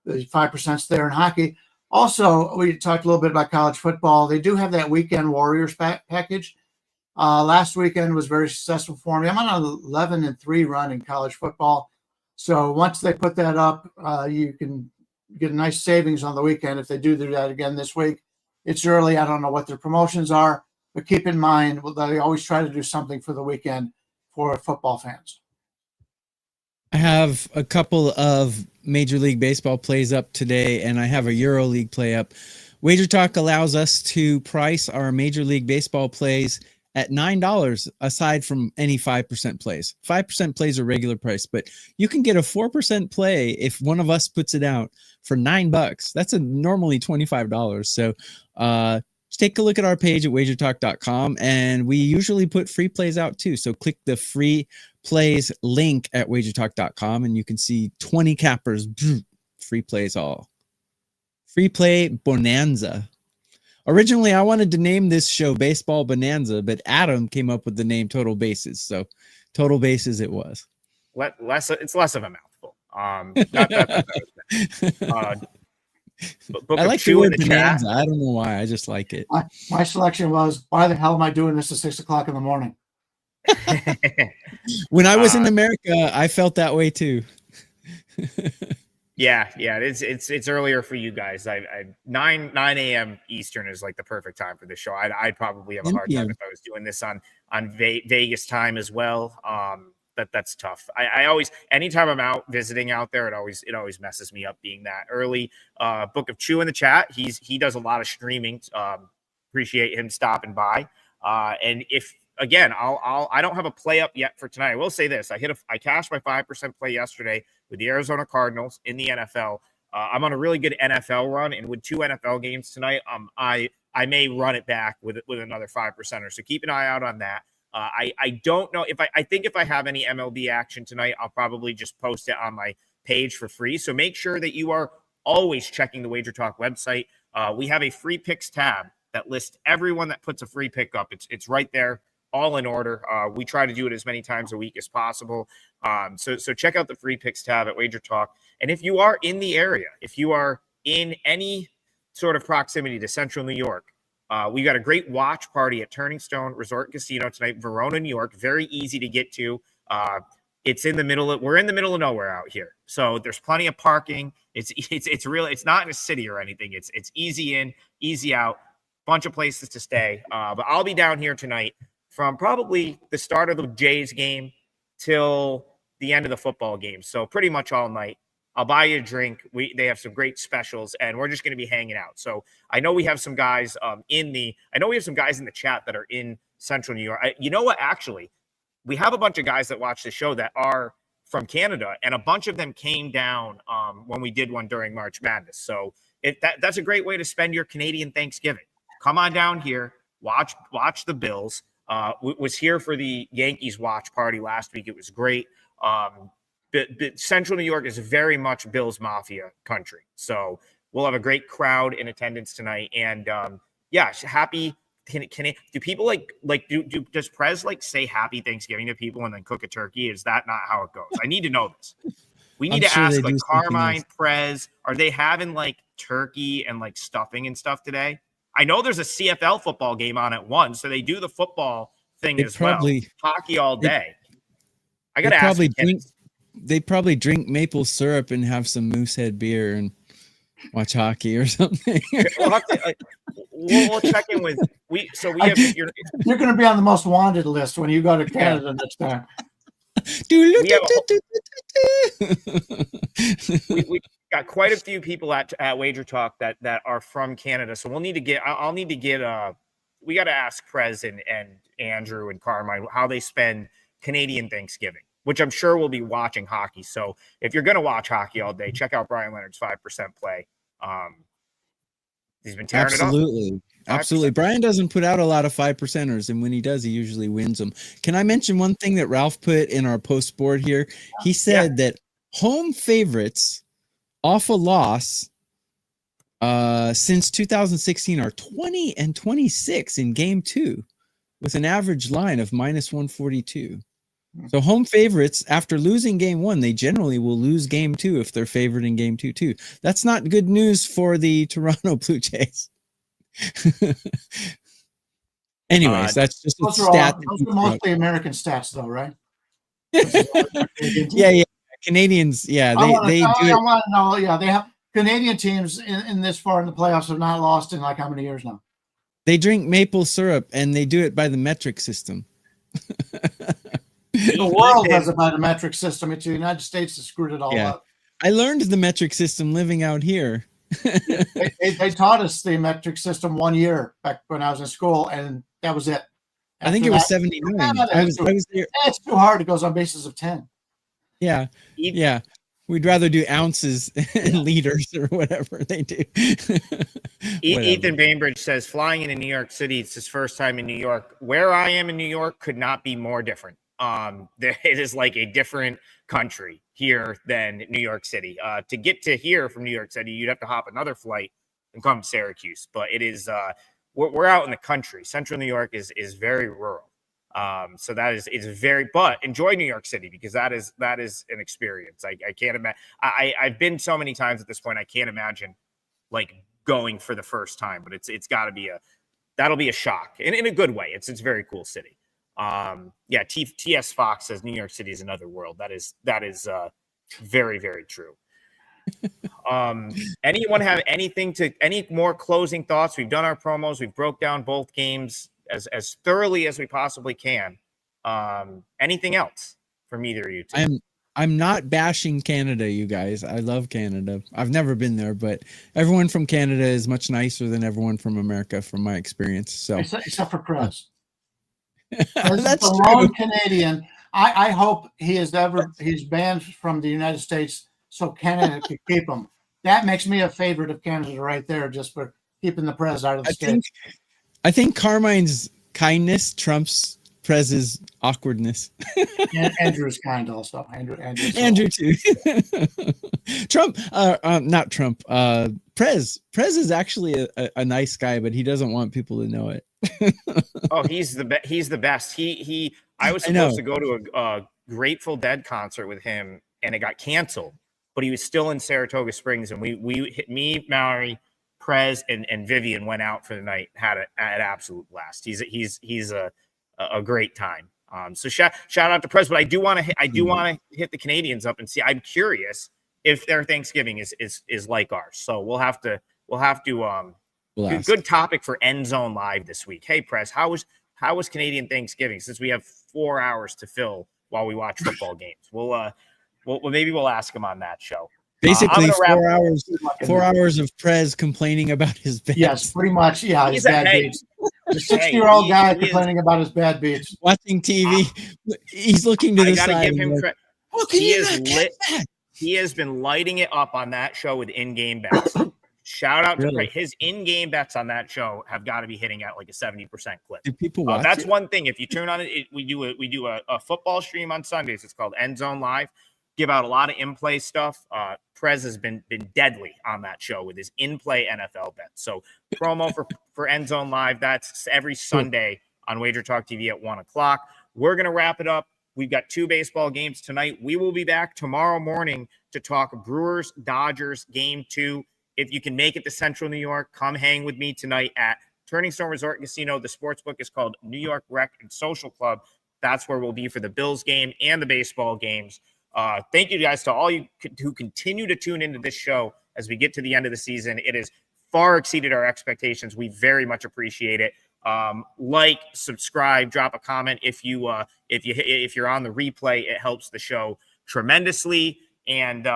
B: 5%'s there in hockey. Also, we talked a little bit about college football. They do have that weekend Warriors package. Last weekend was very successful for me. I'm on an 11-3 run in college football. So once they put that up, you can get a nice savings on the weekend if they do that again this week. It's early. I don't know what their promotions are, but keep in mind they always try to do something for the weekend for football fans.
C: I have a couple of Major League Baseball plays up today, and I have a Euro League play up. WagerTalk allows us to price our Major League Baseball plays at $9 aside from any 5% plays. 5% plays are regular price, but you can get a 4% play if one of us puts it out for $9. That's normally $25. So just take a look at our page at WagerTalk.com, and we usually put free plays out too. So click the free plays link at WagerTalk.com, and you can see 20 cappers, free plays all. Free play bonanza. Originally, I wanted to name this show Baseball Bonanza, but Adam came up with the name Total Bases. So Total Bases it was.
A: It's less of a mouthful. I
C: like the word bonanza. I don't know why. I just like it.
B: My selection was, why the hell am I doing this at 6 o'clock in the morning?
C: When I was in America, I felt that way too.
A: Yeah, it's earlier for you guys. 9 a.m. Eastern is like the perfect time for this show. I'd probably have a hard time if I was doing this on Vegas time as well. That's tough. I always, anytime I'm out visiting out there, it always messes me up being that early. Book of Chew in the chat. He does a lot of streaming. Appreciate him stopping by. And if again, I don't have a play up yet for tonight. I will say this: I cashed my 5% play yesterday with the Arizona Cardinals in the NFL. I'm on a really good NFL run, and with 2 NFL games tonight, I may run it back with another 5%er. So keep an eye out on that. I don't know I think if I have any MLB action tonight, I'll probably just post it on my page for free. So make sure that you are always checking the WagerTalk website. We have a free picks tab that lists everyone that puts a free pick up. It's right there, all in order. We try to do it as many times a week as possible. So check out the free picks tab at WagerTalk. And if you are in the area, if you are in any sort of proximity to Central New York, we got a great watch party at Turning Stone Resort Casino tonight, Verona, New York. Very easy to get to. We're in the middle of nowhere out here, so there's plenty of parking. It's really, it's not in a city or anything. It's easy in, easy out. Bunch of places to stay. But I'll be down here tonight from probably the start of the Jays game till the end of the football game. So pretty much all night. I'll buy you a drink. They have some great specials, and we're just going to be hanging out. So I know we have some guys in the chat that are in Central New York. You know what? Actually, we have a bunch of guys that watch the show that are from Canada, and a bunch of them came down when we did one during March Madness. So that's a great way to spend your Canadian Thanksgiving. Come on down here, watch the Bills. Was here for the Yankees watch party last week. It was great. But Central New York is very much Bills Mafia country. So we'll have a great crowd in attendance tonight. And happy. Do people does Prez say happy Thanksgiving to people and then cook a turkey? Is that not how it goes? I need to know this. We need to ask Carmine, Prez, are they having turkey and stuffing and stuff today? I know there's a CFL football game on at 1, so they do the football thing as well. Hockey all day. I got to ask.
C: They probably drink maple syrup and have some Moosehead beer and watch hockey or something.
A: We'll check in with you're
B: going to be on the most wanted list when you go to Canada next time.
A: We got quite a few people at WagerTalk that are from Canada, so we'll need to get. I'll need to get. We got to ask Prez and Andrew and Carmine how they spend Canadian Thanksgiving, which I'm sure will be watching hockey. So if you're going to watch hockey all day, check out Brian Leonard's 5% play. He's been tearing it up.
C: Absolutely. Brian doesn't put out a lot of 5%ers, and when he does, he usually wins them. Can I mention one thing that Ralph put in our post board here? He said that home favorites off a loss since 2016 are 20-26 in game 2 with an average line of -142. So home favorites, after losing game 1, they generally will lose game 2 if they're favored in game 2 too. That's not good news for the Toronto Blue Jays. Anyways, that's just a stat.
B: Those are mostly American stats, though, right?
C: Yeah. Canadians, they do.
B: I want to know. Yeah, they have Canadian teams in this far in the playoffs have not lost in how many years now?
C: They drink maple syrup, and they do it by the metric system.
B: The world does it by the metric system. It's the United States that screwed it all up.
C: I learned the metric system living out here.
B: they taught us the metric system 1 year back when I was in school, and that was it.
C: I think it was 79. I was there.
B: It's too hard. It goes on basis of 10.
C: Yeah. We'd rather do ounces and liters or whatever they do.
A: Ethan Bainbridge says, flying into New York City, it's his first time in New York. Where I am in New York could not be more different. It is like a different country here than New York City. To get to here from New York City, you'd have to hop another flight and come to Syracuse. But it is we're out in the country. Central New York is very rural. So that is very, but enjoy New York City because that is an experience. I can't imagine. I've been so many times at this point. I can't imagine going for the first time, but it's got to be that'll be a shock in a good way. It's a very cool city. TS Fox says New York City is another world. That is very, very true. Anyone have any more closing thoughts? We've done our promos. We've broke down both games as thoroughly as we possibly can. Anything else from either of you two?
C: I'm not bashing Canada, you guys. I love Canada. I've never been there, but everyone from Canada is much nicer than everyone from America, from my experience. So
B: except for Chris.
C: That's
B: the
C: true.
B: lone Canadian. I hope he's banned from the United States so Canada could keep him. That makes me a favorite of Canada right there, just for keeping the Prez out of the States.
C: I think Carmine's kindness trumps Prez's awkwardness.
B: And Andrew's kind also.
C: Andrew too. Not Trump. Prez is actually a nice guy, but he doesn't want people to know it.
A: Oh, he's the best. I was supposed to go to a Grateful Dead concert with him, and it got canceled. But he was still in Saratoga Springs, and me, Mallory, Prez, and Vivian went out for the night. Had an absolute blast. He's a great time. So shout out to Prez. But I do want to hit the Canadians up and see. I'm curious if their Thanksgiving is like ours. So we'll have to. Good topic for End Zone Live this week. Hey, Prez, how was Canadian Thanksgiving? Since we have 4 hours to fill while we watch football games, we'll maybe we'll ask him on that show.
C: Basically,
A: gonna wrap-
C: 4 hours of Prez complaining about his bets.
B: Yes, pretty much. Yeah, his bad beats. The 60-year-old guy complaining about his bad beats.
C: Watching TV, he's looking to the side.
A: I gotta give him credit.
C: How can you not
A: get that? He has been lighting it up on that show with in-game bets. Shout out to his in-game bets on that show have got to be hitting at like a 70% clip.
C: Do people watch
A: That's
C: it?
A: one thing. If you turn on it, we do a football stream on Sundays. It's called End Zone Live. Give out a lot of in-play stuff. Prez has been deadly on that show with his in-play NFL bets. So promo for End Zone Live. That's every Sunday on WagerTalk TV at 1:00. We're gonna wrap it up. We've got 2 baseball games tonight. We will be back tomorrow morning to talk Brewers Dodgers Game 2. If you can make it to Central New York, come hang with me tonight at Turning Stone Resort and Casino. The sports book is called New York Rec and Social Club. That's where we'll be for the Bills game and the baseball games. Thank you guys to all you who continue to tune into this show as we get to the end of the season. It has far exceeded our expectations. We very much appreciate it. Like, subscribe, drop a comment if you're on the replay. It helps the show tremendously. And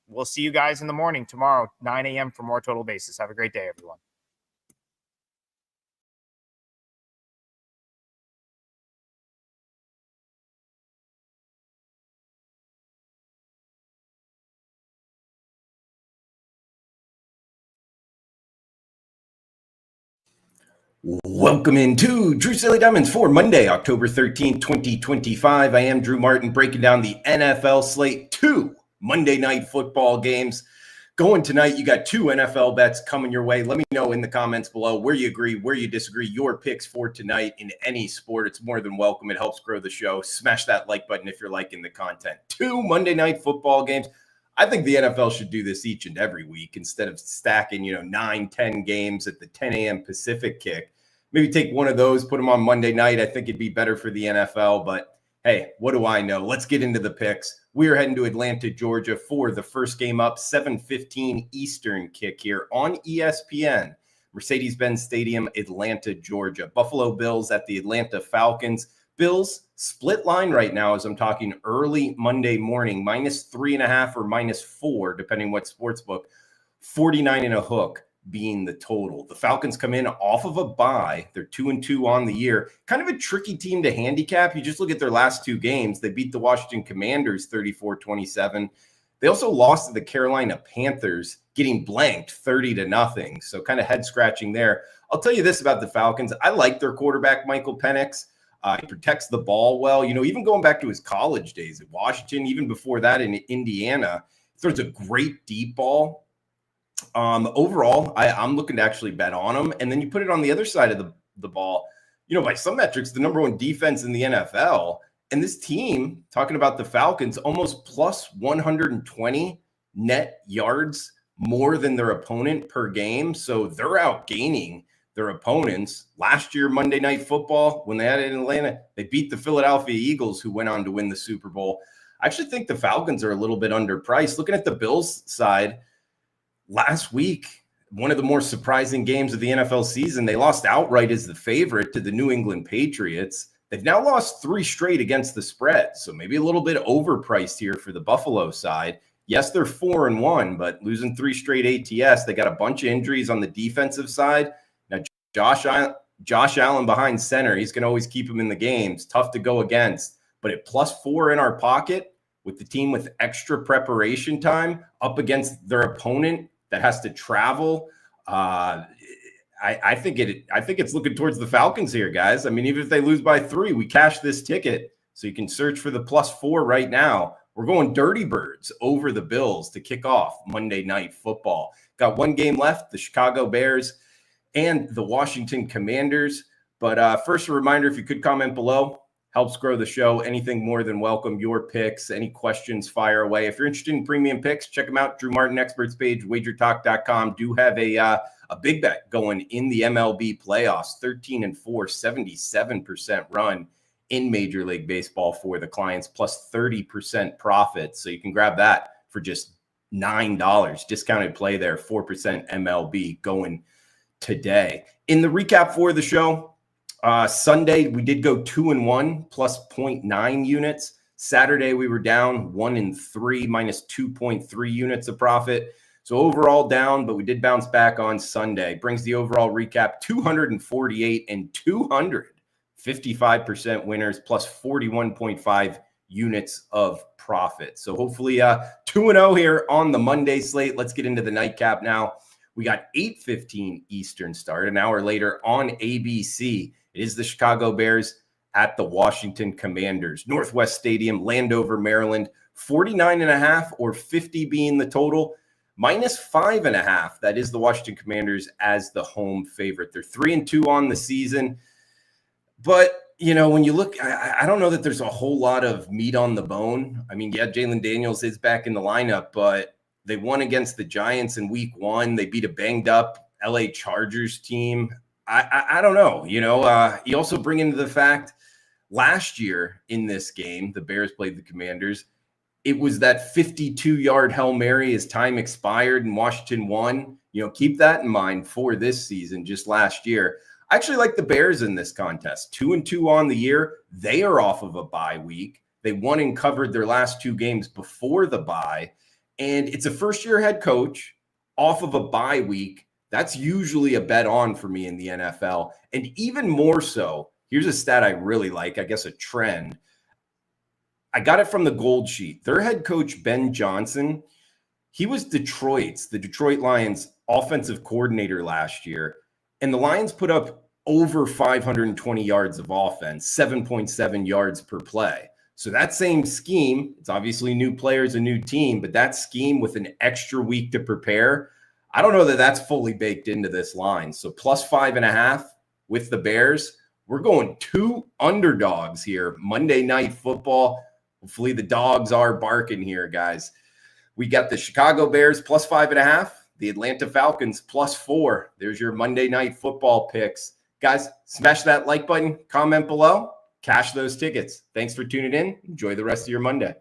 A: we'll see you guys in the morning tomorrow, 9 a.m. for more Total Bases. Have a great day, everyone.
D: Welcome into Drew Silly Diamonds for Monday, October 13th, 2025. I am Drew Martin, breaking down the NFL slate. 2 Monday night football games going tonight. You got 2 NFL bets coming your way. Let me know in the comments below where you agree, where you disagree, your picks for tonight in any sport. It's more than welcome. It helps grow the show. Smash that like button if you're liking the content. 2 Monday night football games. I think the NFL should do this each and every week instead of stacking, 9-10 games at the 10 a.m. Pacific kick. Maybe take one of those, put them on Monday night. I think it'd be better for the NFL, but hey, what do I know? Let's get into the picks. We are heading to Atlanta, Georgia for the first game up, 7:15 Eastern kick here on ESPN, Mercedes-Benz Stadium, Atlanta, Georgia. Buffalo Bills at the Atlanta Falcons. Bills split line right now as I'm talking early Monday morning, -3.5 or -4, depending what sportsbook, 49 and a hook being the total. The Falcons come in off of a bye. They're 2-2 on the year. Kind of a tricky team to handicap. You just look at their last 2 games. They beat the Washington Commanders 34-27. They also lost to the Carolina Panthers, getting blanked 30-0. So kind of head scratching there. I'll tell you this about the Falcons. I like their quarterback, Michael Penix. He protects the ball well. Even going back to his college days at Washington, even before that in Indiana, he throws a great deep ball. Overall, I'm looking to actually bet on him. And then you put it on the other side of the ball, by some metrics, the number 1 defense in the NFL. And this team, talking about the Falcons, almost plus 120 net yards more than their opponent per game. So they're outgaining their opponents. Last year, Monday Night Football, when they had it in Atlanta, they beat the Philadelphia Eagles, who went on to win the Super Bowl. I actually think the Falcons are a little bit underpriced. Looking at the Bills side, last week, one of the more surprising games of the NFL season, they lost outright as the favorite to the New England Patriots. They've now lost 3 straight against the spread, so maybe a little bit overpriced here for the Buffalo side. Yes, they're 4-1, but losing 3 straight ATS. They got a bunch of injuries on the defensive side. Now, Josh Allen behind center, he's going to always keep him in the games. Tough to go against, but at +4 in our pocket with the team with extra preparation time up against their opponent that has to travel. I think it's looking towards the Falcons here, guys. I mean, even if they lose by 3, we cash this ticket. So you can search for the +4 right now. We're going Dirty Birds over the Bills to kick off Monday Night Football. Got 1 game left, the Chicago Bears and the Washington Commanders. But first, a reminder, if you could comment below, helps grow the show. Anything more than welcome. Your picks, any questions, fire away. If you're interested in premium picks, check them out. Drew Martin Experts page, WagerTalk.com. Do have a big bet going in the MLB playoffs. 13-4, 77% run in Major League Baseball for the clients, plus 30% profit. So you can grab that for just $9. Discounted play there, 4% MLB going today. In the recap for the show, Sunday, we did go 2-1 plus 0.9 units. Saturday, we were down 1-3, minus 2.3 units of profit. So overall down, but we did bounce back on Sunday. Brings the overall recap 248 and 255% winners, plus 41.5 units of profit. So hopefully 2-0 here on the Monday slate. Let's get into the nightcap now. We got 8:15 Eastern start, an hour later on ABC. It is the Chicago Bears at the Washington Commanders. Northwest Stadium, Landover, Maryland. 49.5 or 50 being the total. Minus 5.5. That is the Washington Commanders as the home favorite. They're 3-2 on the season. But, you know, when you look, I don't know that there's a whole lot of meat on the bone. I mean, yeah, Jalen Daniels is back in the lineup, but they won against the Giants in week 1. They beat a banged up LA Chargers team. I don't know. You know, you also bring into the fact last year in this game, the Bears played the Commanders. It was that 52-yard Hail Mary as time expired and Washington won. You know, keep that in mind for this season, just last year. I actually like the Bears in this contest. 2-2 on the year. They are off of a bye week. They won and covered their last 2 games before the bye. And it's a first-year head coach off of a bye week. That's usually a bet on for me in the NFL. And even more so, here's a stat I really like, I guess a trend. I got it from the GoldSheet. Their head coach, Ben Johnson, he was the Detroit Lions offensive coordinator last year. And the Lions put up over 520 yards of offense, 7.7 yards per play. So that same scheme, it's obviously new players, a new team, but that scheme with an extra week to prepare, I don't know that that's fully baked into this line. So plus 5.5 with the Bears. We're going 2 underdogs here. Monday Night Football. Hopefully the dogs are barking here, guys. We got the Chicago Bears plus 5.5, the Atlanta Falcons plus 4. There's your Monday Night Football picks. Guys, smash that like button, comment below, cash those tickets. Thanks for tuning in. Enjoy the rest of your Monday.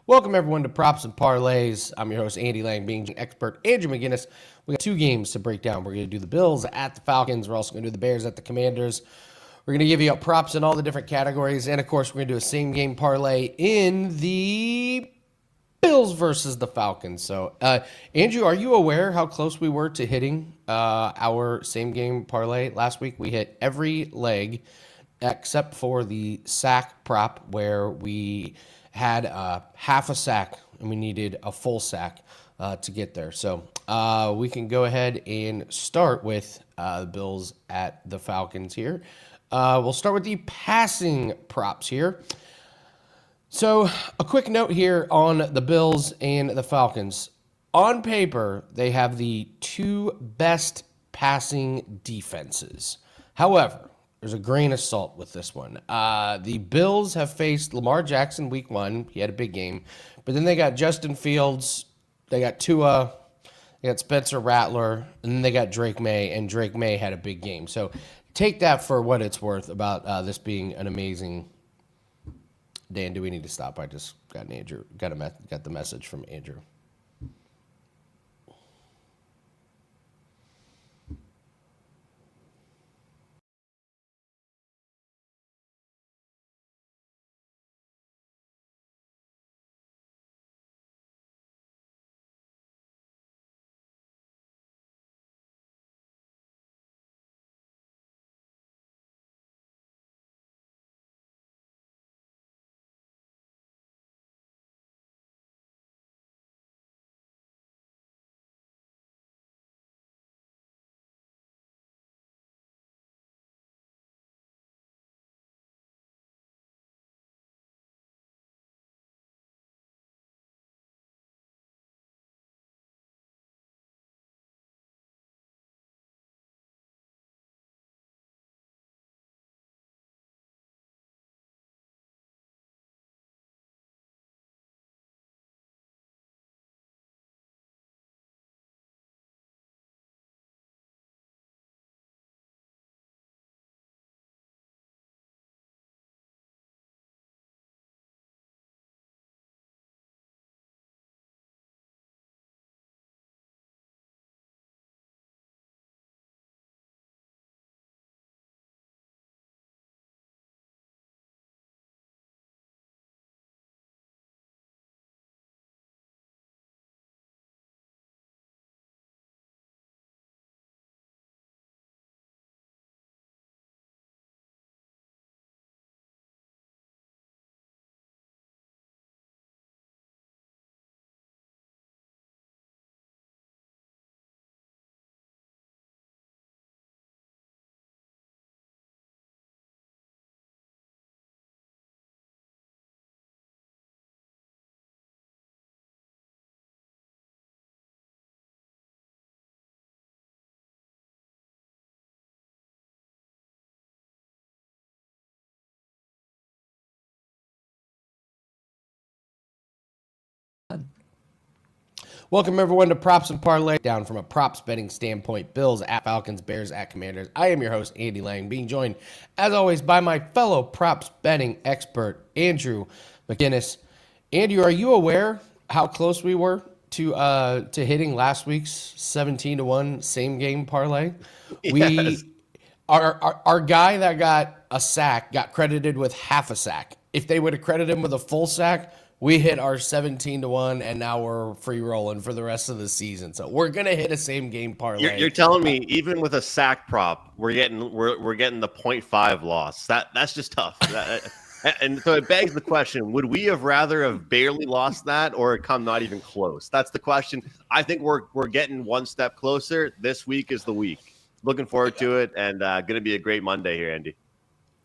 E: Welcome, everyone, to Props and Parlays. I'm your host, Andy Lang, being expert, Andrew McGinnis. We got two games to break down. We're going to do the Bills at the Falcons. We're also going to do the Bears at the Commanders. We're going to give you props in all the different categories. And, of course, we're going to do a same-game parlay in the Bills versus the Falcons. So, Andrew, are you aware how close we were to hitting our same-game parlay last week? We hit every leg except for the sack prop, where we had half a sack and we needed a full sack to get there. So we can go ahead and start with the Bills at the Falcons here. We'll start with the passing props here. So a quick note here on the Bills and the Falcons. On paper, they have the two best passing defenses. However, there's a grain of salt with this one. The Bills have faced Lamar Jackson week 1. He had a big game. But then they got Justin Fields. They got Tua. They got Spencer Rattler. And then they got Drake May. And Drake May had a big game. So take that for what it's worth about this being an amazing. Dan, do we need to stop? I just got an Andrew. Got the message from Andrew. Welcome, everyone, to Props and Parlay. Down from a props betting standpoint, Bills at Falcons, Bears at Commanders. I am your host, Andy Lang, being joined, as always, by my fellow props betting expert, Andrew McGinnis. Andrew, are you aware how close we were to hitting last week's 17-1 same game parlay?
F: Yes.
E: Our guy that got a sack got credited with half a sack. If they would have credited him with a full sack, we hit our 17-1, and now we're free rolling for the rest of the season. So we're gonna hit a same game parlay.
F: You're telling me even with a sack prop, we're getting the 0.5 loss. That's just tough. And so it begs the question: would we have rather have barely lost that, or come not even close? That's the question. I think we're getting one step closer. This week is the week. Looking forward to it, and going to be a great Monday here, Andy.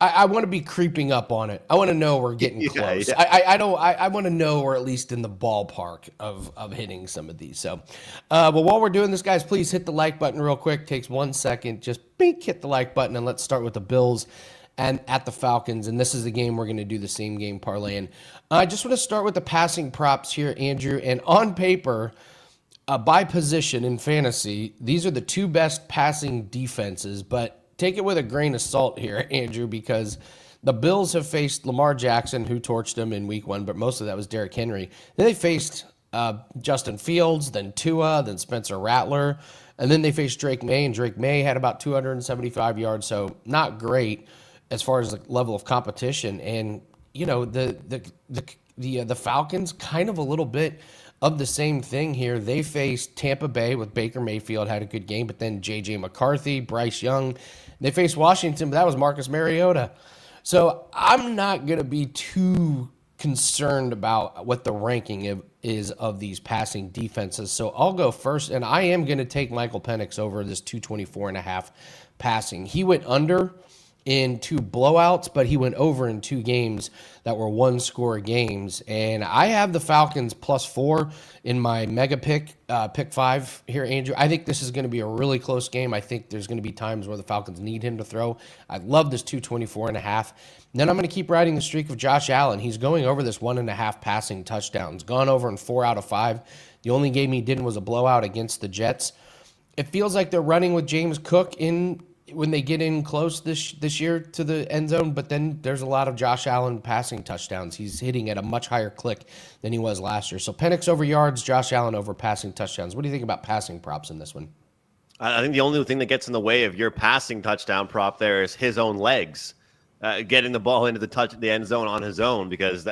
E: I want to be creeping up on it. I want to know we're getting close.
F: Yeah.
E: I want to know we're at least in the ballpark of hitting some of these. So, well, while we're doing this, guys, please hit the like button real quick. Takes 1 second. Just hit the like button, and let's start with the Bills and at the Falcons. And this is the game we're going to do the same game parlay in. I just want to start with the passing props here, Andrew. And on paper, by position in fantasy, these are the two best passing defenses, but take it with a grain of salt here, Andrew, because The Bills have faced Lamar Jackson, who torched them in week 1, but most of that was Derrick Henry. Then they faced Justin Fields, then Tua, then Spencer Rattler, and then they faced Drake May, and Drake May had about 275 yards, so not great as far as the level of competition. And the Falcons, kind of a little bit of the same thing here. They faced Tampa Bay with Baker Mayfield, had a good game, but then J.J. McCarthy, Bryce Young. They faced Washington, but that was Marcus Mariota. So I'm not going to be too concerned about what the ranking is of these passing defenses. So I'll go first, and I am going to take Michael Penix over this 224.5 passing. He went under in 2 blowouts, but he went over in 2 games that were 1-score games. And I have the Falcons +4 in my mega pick 5 here, Andrew. I think this is going to be a really close game. I think there's going to be times where the Falcons need him to throw. I love this 224.5. Then I'm going to keep riding the streak of Josh Allen. He's going over this 1.5 passing touchdowns. Gone over in 4 out of 5. The only game he didn't was a blowout against the Jets. It feels like they're running with James Cook when they get in close this year to the end zone, but then there's a lot of Josh Allen passing touchdowns. He's hitting at a much higher click than he was last year. So Penix over yards, Josh Allen over passing touchdowns. What do you think about passing props in this one?
F: I think the only thing that gets in the way of your passing touchdown prop there is his own legs, getting the ball into the end zone on his own, because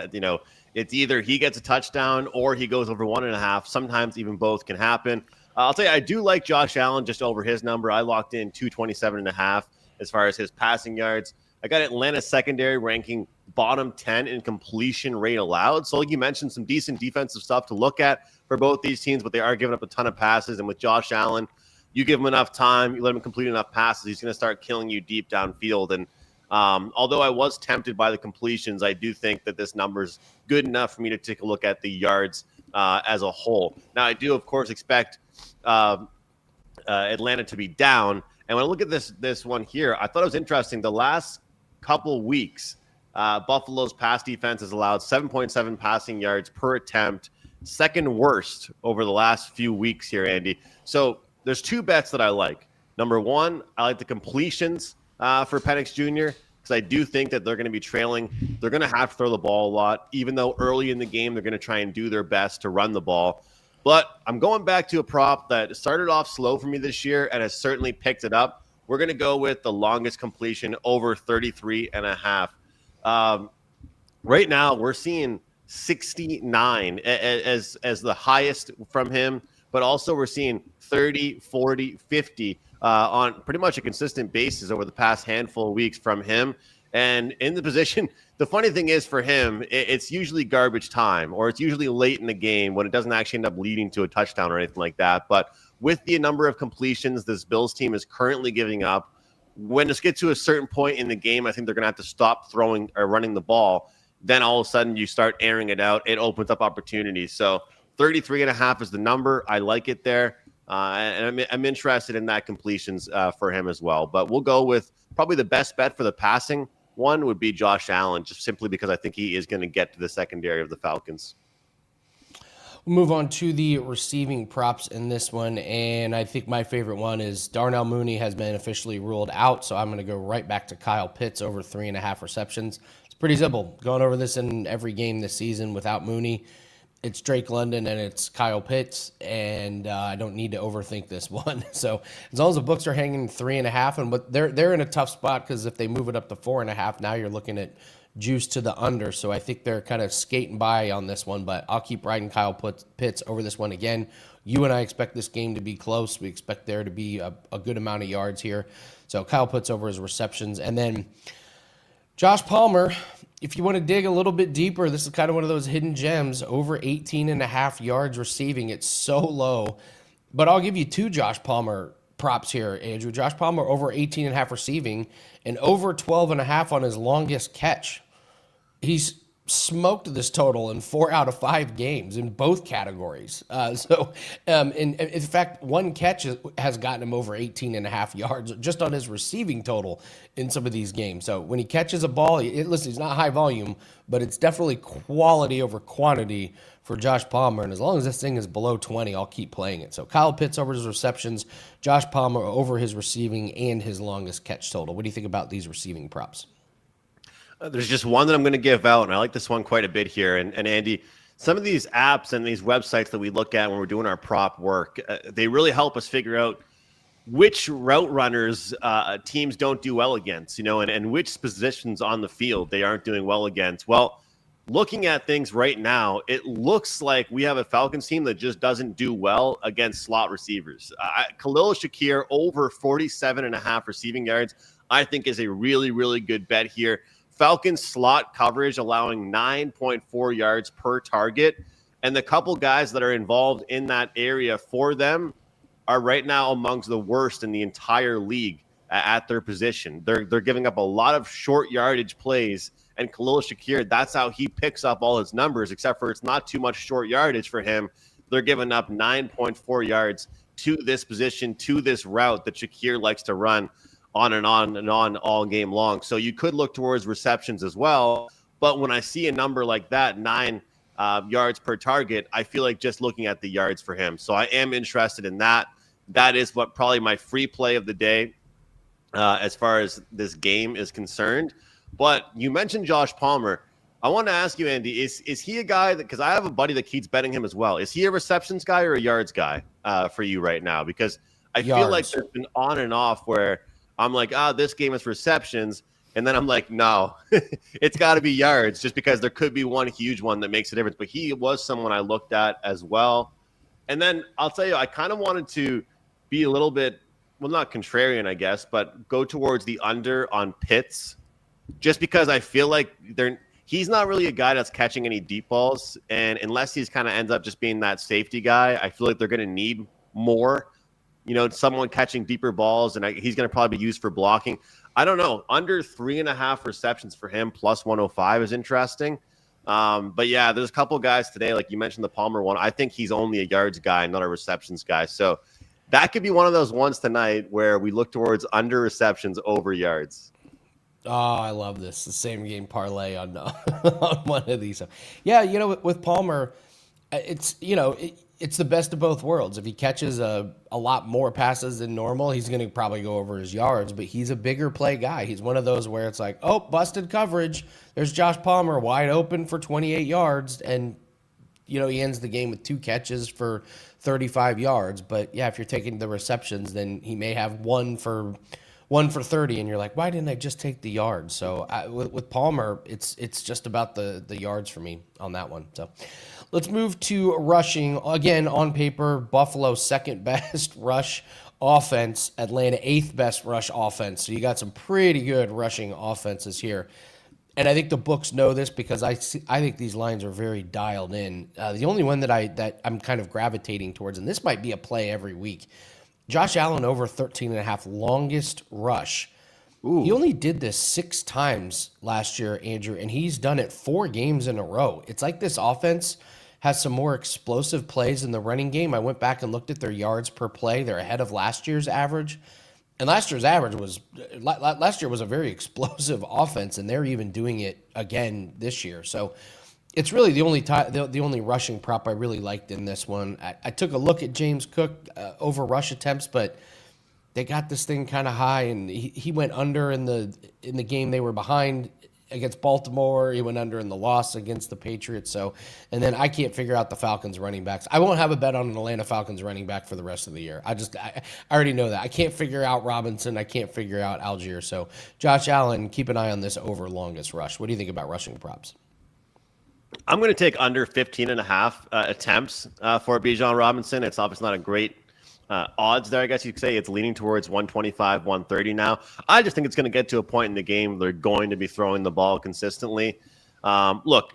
F: it's either he gets a touchdown or he goes over 1.5. Sometimes even both can happen. I'll tell you, I do like Josh Allen just over his number. I locked in 227.5 as far as his passing yards. I got Atlanta's secondary ranking bottom 10 in completion rate allowed. So like you mentioned, some decent defensive stuff to look at for both these teams, but they are giving up a ton of passes. And with Josh Allen, you give him enough time, you let him complete enough passes, he's going to start killing you deep downfield. And although I was tempted by the completions, I do think that this number is good enough for me to take a look at the yards as a whole. Now, I do, of course, expect Atlanta to be down. And when I look at this one here, I thought it was interesting. The last couple weeks, Buffalo's pass defense has allowed 7.7 passing yards per attempt, second worst over the last few weeks here, Andy. So there's 2 bets that I like. Number 1, I like the completions for Penix Jr., because I do think that they're going to be trailing. They're going to have to throw the ball a lot, even though early in the game they're going to try and do their best to run the ball. But I'm going back to a prop that started off slow for me this year and has certainly picked it up. We're going to go with the longest completion over 33.5. Right now, we're seeing 69 as the highest from him, but also we're seeing 30, 40, 50 on pretty much a consistent basis over the past handful of weeks from him. And in the position, the funny thing is for him, it's usually garbage time, or it's usually late in the game when it doesn't actually end up leading to a touchdown or anything like that. But with the number of completions this Bills team is currently giving up, when it gets to a certain point in the game, I think they're going to have to stop throwing or running the ball. Then all of a sudden you start airing it out. It opens up opportunities. So 33.5 is the number. I like it there. And I'm interested in that completions for him as well. But we'll go with probably the best bet for the passing one would be Josh Allen, just simply because I think he is going to get to the secondary of the Falcons.
E: We'll move on to the receiving props in this one, and I think my favorite one is Darnell Mooney has been officially ruled out, so I'm going to go right back to Kyle Pitts over 3.5 receptions. It's pretty simple. Going over this in every game this season without Mooney. It's Drake London and it's Kyle Pitts, and I don't need to overthink this one. So as long as the books are hanging 3.5, but they're in a tough spot because if they move it up to 4.5, now you're looking at juice to the under. So I think they're kind of skating by on this one, but I'll keep riding Kyle Pitts over this one again. You and I expect this game to be close. We expect there to be a good amount of yards here. So Kyle Pitts over his receptions, and then Josh Palmer. If you want to dig a little bit deeper, this is kind of one of those hidden gems, over 18.5 yards receiving. It's so low. But I'll give you 2 Josh Palmer props here, Andrew. Josh Palmer over 18.5 receiving and over 12.5 on his longest catch. He's smoked this total in 4 out of 5 games in both categories. In fact, one catch has gotten him over 18.5 yards just on his receiving total in some of these games. So when he catches a ball, listen, he's not high volume, but it's definitely quality over quantity for Josh Palmer. And as long as this thing is below 20, I'll keep playing it. So Kyle Pitts over his receptions, Josh Palmer over his receiving and his longest catch total. What do you think about these receiving props?
F: There's just one that I'm going to give out, and I like this one quite a bit here. And Andy, some of these apps and these websites that we look at when we're doing our prop work, they really help us figure out which route runners teams don't do well against, and which positions on the field they aren't doing well against. Well, looking at things right now, it looks like we have a Falcons team that just doesn't do well against slot receivers. Khalil Shakir over 47.5 receiving yards, I think is a really, really good bet here. Falcons slot coverage allowing 9.4 yards per target. And the couple guys that are involved in that area for them are right now amongst the worst in the entire league at their position. They're giving up a lot of short yardage plays. And Khalil Shakir, that's how he picks up all his numbers, except for it's not too much short yardage for him. They're giving up 9.4 yards to this position, to this route that Shakir likes to run on and on all game long. So you could look towards receptions as well. But when I see a number like that, 9 yards per target, I feel like just looking at the yards for him. So I am interested in that. That is what probably my free play of the day as far as this game is concerned. But you mentioned Josh Palmer. I want to ask you, Andy, is he a guy that, because I have a buddy that keeps betting him as well. Is he a receptions guy or a yards guy for you right now? Because I feel like there's been on and off where I'm like, this game is receptions. And then I'm like, no, it's got to be yards, just because there could be one huge one that makes a difference. But he was someone I looked at as well. And then I'll tell you, I kind of wanted to be a little bit, well, not contrarian, I guess, but go towards the under on Pitts, just because I feel like he's not really a guy that's catching any deep balls. And unless he's kind of ends up just being that safety guy, I feel like they're going to need more, someone catching deeper balls, and he's going to probably be used for blocking. I don't know. Under 3.5 receptions for him, plus 105 is interesting. But yeah, there's a couple guys today, like you mentioned the Palmer one. I think he's only a yards guy, not a receptions guy. So that could be one of those ones tonight where we look towards under receptions over yards.
E: Oh, I love this. The same game parlay on on one of these. Yeah, with Palmer, it's it's the best of both worlds. If he catches a lot more passes than normal, he's going to probably go over his yards, but he's a bigger play guy. He's one of those where it's like, oh, busted coverage. There's Josh Palmer wide open for 28 yards, and he ends the game with 2 catches for 35 yards. But yeah, if you're taking the receptions, then he may have one for 30, and you're like, why didn't I just take the yards? So with Palmer, it's just about the yards for me on that one. So let's move to rushing. Again, on paper, Buffalo second best rush offense, Atlanta 8th best rush offense. So you got some pretty good rushing offenses here. And I think the books know this because I think these lines are very dialed in. The only one that I'm kind of gravitating towards, and this might be a play every week, Josh Allen over 13.5 longest rush. Ooh. He only did this 6 times last year, Andrew, and he's done it 4 games in a row. It's like this offense has some more explosive plays in the running game. I went back and looked at their yards per play. They're ahead of last year's average. And last year was a very explosive offense, and they're even doing it again this year. So it's really the only rushing prop I really liked in this one. I took a look at James Cook over rush attempts, but they got this thing kind of high, and he went under in the game they were behind against Baltimore. He went under in the loss against the Patriots. So, and then I can't figure out the Falcons running backs. I won't have a bet on an Atlanta Falcons running back for the rest of the year. I already know that. I can't figure out Robinson. I can't figure out Algier. So Josh Allen, keep an eye on this over longest rush. What do you think about rushing props?
F: I'm going to take under 15.5 attempts for Bijan Robinson. It's obviously not a great odds there, I guess you could say. It's leaning towards 125, 130 now. I just think it's going to get to a point in the game they're going to be throwing the ball consistently. Look,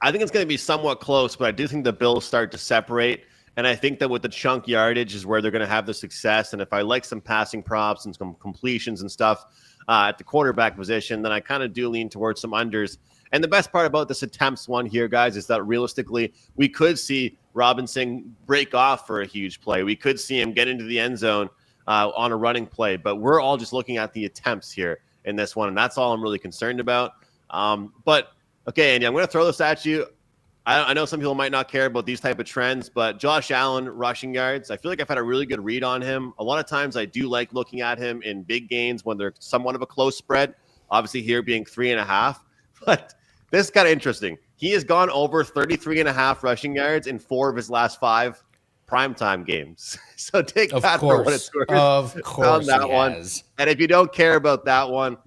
F: I think it's going to be somewhat close, but I do think the Bills start to separate. And I think that with the chunk yardage is where they're going to have the success. And if I like some passing props and some completions and stuff at the quarterback position, then I kind of do lean towards some unders. And the best part about this attempts one here, guys, is that realistically, we could see Robinson break off for a huge play. We could see him get into the end zone on a running play. But we're all just looking at the attempts here in this one, and that's all I'm really concerned about. But, okay, Andy, I'm going to throw this at you. I know some people might not care about these type of trends, but Josh Allen rushing yards, I feel like I've had a really good read on him. A lot of times I do like looking at him in big games when they're somewhat of a close spread. Obviously here being 3.5, but this is kind of interesting. He has gone over 33.5 rushing yards in 4 of his last 5 primetime games. So take that for what it's worth.
E: Of course,
F: that one. And if you don't care about that one,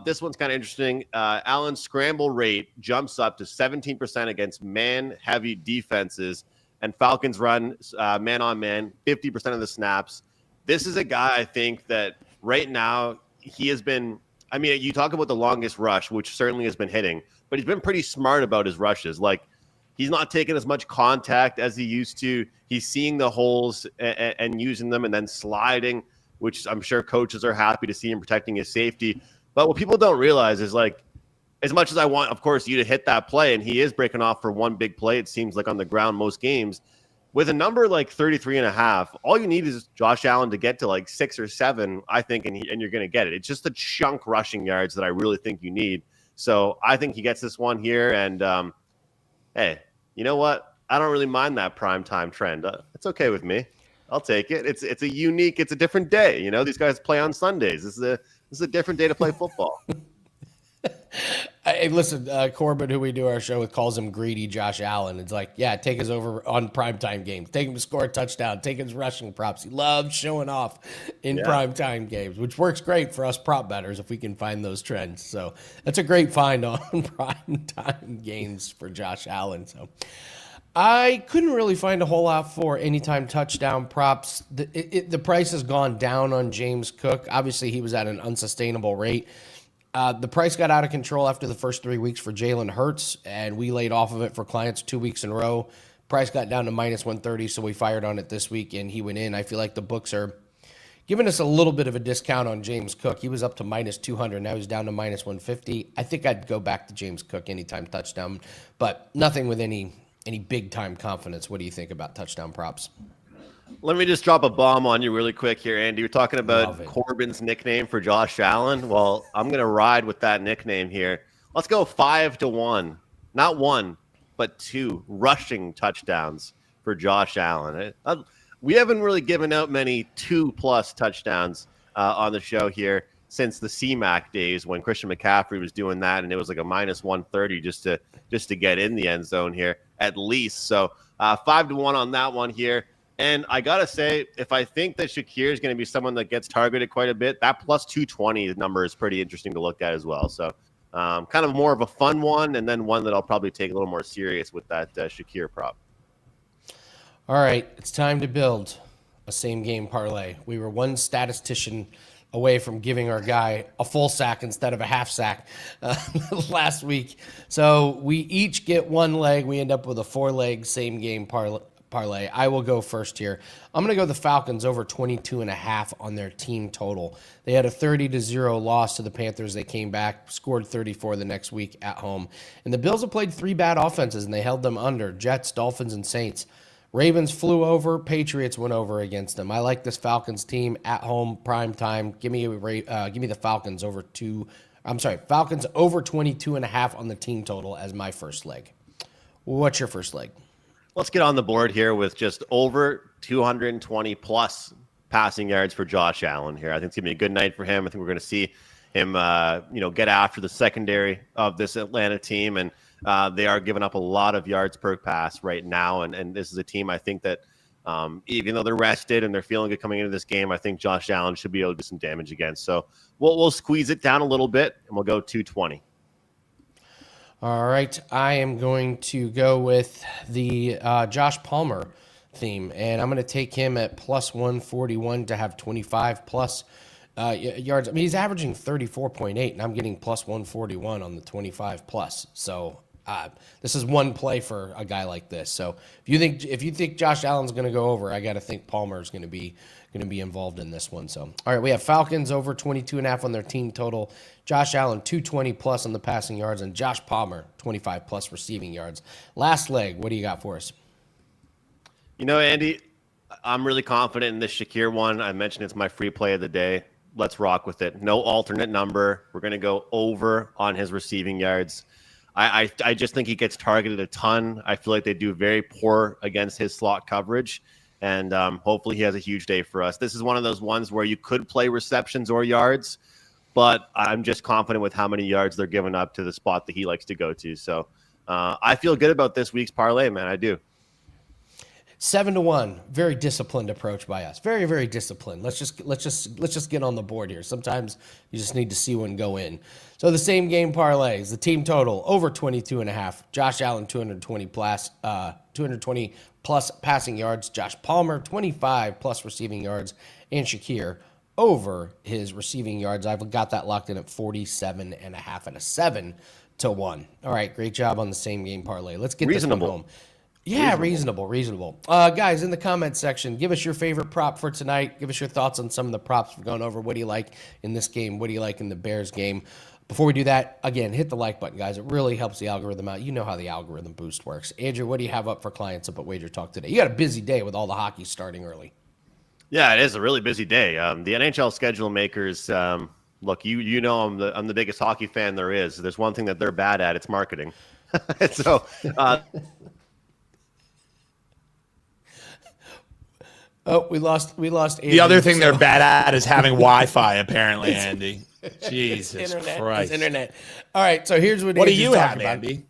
F: this one's kind of interesting. Allen's scramble rate jumps up to 17% against man-heavy defenses, and Falcons run man-on-man 50% of the snaps. This is a guy I think that right now he has been – I mean, you talk about the longest rush, which certainly has been hitting, but he's been pretty smart about his rushes. Like, he's not taking as much contact as he used to. He's seeing the holes and using them and then sliding, which I'm sure coaches are happy to see him protecting his safety. But what people don't realize is, like, as much as I want, of course, you to hit that play, and he is breaking off for one big play, it seems like, on the ground most games, with a number like 33.5, all you need is Josh Allen to get to like 6 or 7, I think, and you're going to get it. It's just the chunk rushing yards that I really think you need. So I think he gets this one here. And hey, you know what? I don't really mind that primetime trend. It's okay with me. I'll take it. It's a different day. You know, these guys play on Sundays. This is a different day to play football.
E: Hey, listen, Corbin, who we do our show with, calls him greedy Josh Allen. It's like, yeah, take us over on primetime games. Take him to score a touchdown. Take his rushing props. He loves showing off in primetime games, which works great for us prop bettors if we can find those trends. So that's a great find on primetime games for Josh Allen. So I couldn't really find a whole lot for anytime touchdown props. The price has gone down on James Cook. Obviously, he was at an unsustainable rate. The price got out of control after the first 3 weeks for Jalen Hurts, and we laid off of it for clients 2 weeks in a row. Price got down to minus 130, so we fired on it this week, and he went in. I feel like the books are giving us a little bit of a discount on James Cook. He was up to minus 200. Now he's down to minus 150. I think I'd go back to James Cook anytime touchdown, but nothing with any big-time confidence. What do you think about touchdown props?
F: Let me just drop a bomb on you really quick here, Andy. You're talking about Corbin's nickname for Josh Allen. Well, I'm going to ride with that nickname here. Let's go 5-1. Not 1, but 2 rushing touchdowns for Josh Allen. We haven't really given out many 2+ touchdowns on the show here since the CMAC days when Christian McCaffrey was doing that, and it was like a minus 130 just to get in the end zone here at least. So 5-1 on that one here. And I got to say, if I think that Shakir is going to be someone that gets targeted quite a bit, that plus 220 number is pretty interesting to look at as well. So kind of more of a fun one, and then one that I'll probably take a little more serious with that Shakir prop.
E: All right, it's time to build a same-game parlay. We were one statistician away from giving our guy a full sack instead of a half sack last week. So we each get one leg. We end up with a 4-leg same-game parlay. I will go first here. I'm going to go the Falcons over 22.5 on their team total. They had a 30-0 loss to the Panthers. They came back, scored 34 the next week at home. And the Bills have played 3 bad offenses, and they held them under: Jets, Dolphins, and Saints. Ravens flew over. Patriots went over against them. I like this Falcons team at home, prime time. Give me the Falcons over Falcons over 22.5 on the team total as my first leg. What's your first leg?
F: Let's get on the board here with just over 220 plus passing yards for Josh Allen here. I think it's going to be a good night for him. I think we're going to see him, get after the secondary of this Atlanta team. And they are giving up a lot of yards per pass right now. And this is a team I think that even though they're rested and they're feeling good coming into this game, I think Josh Allen should be able to do some damage against. So we'll squeeze it down a little bit, and we'll go 220.
E: All right, I am going to go with the Josh Palmer theme, and I'm going to take him at plus 141 to have 25 plus yards. I mean, he's averaging 34.8, and I'm getting plus 141 on the 25 plus. So this is one play for a guy like this. So if you think Josh Allen's going to go over, I got to think Palmer is going to be involved in this one. So all right, we have Falcons over 22.5 on their team total. Josh Allen 220 plus on the passing yards, and Josh Palmer 25 plus receiving yards. Last leg, what do you got for us?
F: You know, Andy, I'm really confident in this Shakir one. I mentioned it's my free play of the day. Let's rock with it. No alternate number. We're going to go over on his receiving yards. I just think he gets targeted a ton. I feel like they do very poor against his slot coverage, and hopefully he has a huge day for us. This is one of those ones where you could play receptions or yards, but I'm just confident with how many yards they're giving up to the spot that he likes to go to. So I feel good about this week's parlay, man. I do.
E: 7-1, very disciplined approach by us. Very, very disciplined. Let's just get on the board here. Sometimes you just need to see one go in. So the same game parlays, the team total over 22.5. Josh Allen 220 plus passing yards. Josh Palmer 25 plus receiving yards, and Shakir over his receiving yards. I've got that locked in at 47.5 and a 7-1. All right, great job on the same game parlay. Let's get this one home. Yeah, reasonable. Guys, in the comments section, give us your favorite prop for tonight. Give us your thoughts on some of the props we're going over. What do you like in this game? What do you like in the Bears game? Before we do that, again, hit the like button, guys. It really helps the algorithm out. You know how the algorithm boost works. Andrew, what do you have up for clients up at WagerTalk today? You got a busy day with all the hockey starting early.
F: Yeah, it is a really busy day. The NHL schedule makers, look, you know I'm the biggest hockey fan there is. There's one thing that they're bad at, it's marketing. So
E: oh, we lost Andy.
G: The other thing they're bad at is having Wi-Fi, apparently, Andy. Jesus Christ.
E: Internet. All right, so here's what
G: What do
E: Andrew's
G: you
E: talking
G: have,
E: about.
G: Andy?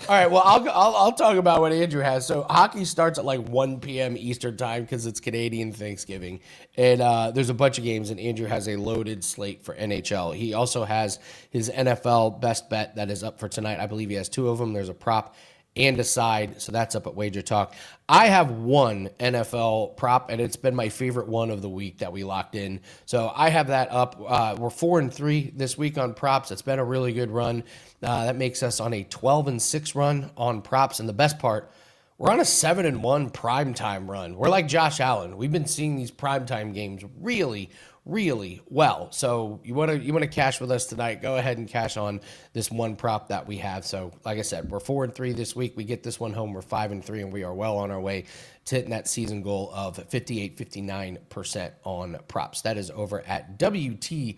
E: All right, well, I'll talk about what Andrew has. So hockey starts at like 1 p.m. Eastern time because it's Canadian Thanksgiving. And there's a bunch of games, and Andrew has a loaded slate for NHL. He also has his NFL best bet that is up for tonight. I believe he has 2 of them. There's a prop and a side, so that's up at WagerTalk. I have one NFL prop, and it's been my favorite one of the week that we locked in. So I have that up. We're 4-3 this week on props. It's been a really good run. That makes us on a 12-6 run on props, and the best part, we're on a 7-1 primetime run. We're like Josh Allen. We've been seeing these primetime games really well. So you want to cash with us tonight, go ahead and cash on this one prop that we have. So like I said, we're 4-3 this week. We get this one home, we're 5-3, and we are well on our way to hitting that season goal of 59% on props. That is over at wt.buzz/AL.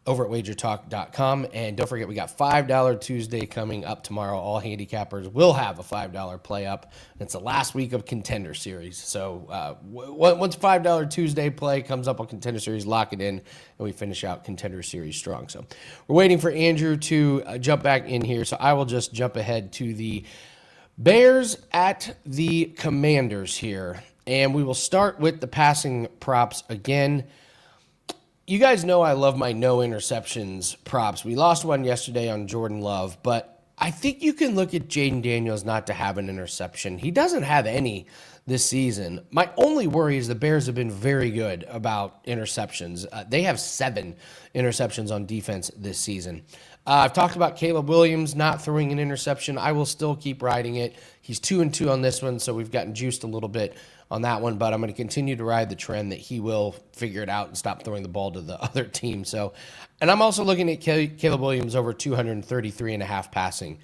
E: over at WagerTalk.com. And don't forget, we got $5 Tuesday coming up tomorrow. All handicappers will have a $5 play up. It's the last week of Contender Series. So once $5 Tuesday play comes up on Contender Series, lock it in, and we finish out Contender Series strong. So we're waiting for Andrew to jump back in here. So I will just jump ahead to the Bears at the Commanders here. And we will start with the passing props again. You guys know I love my no interceptions props. We lost one yesterday on Jordan Love, but I think you can look at Jaden Daniels not to have an interception. He doesn't have any this season. My only worry is the Bears have been very good about interceptions. They have 7 interceptions on defense this season. I've talked about Caleb Williams not throwing an interception. I will still keep riding it. He's 2-2 on this one, so we've gotten juiced a little bit on that one, but I'm going to continue to ride the trend that he will figure it out and stop throwing the ball to the other team. So, and I'm also looking at Caleb Williams over 233.5 passing.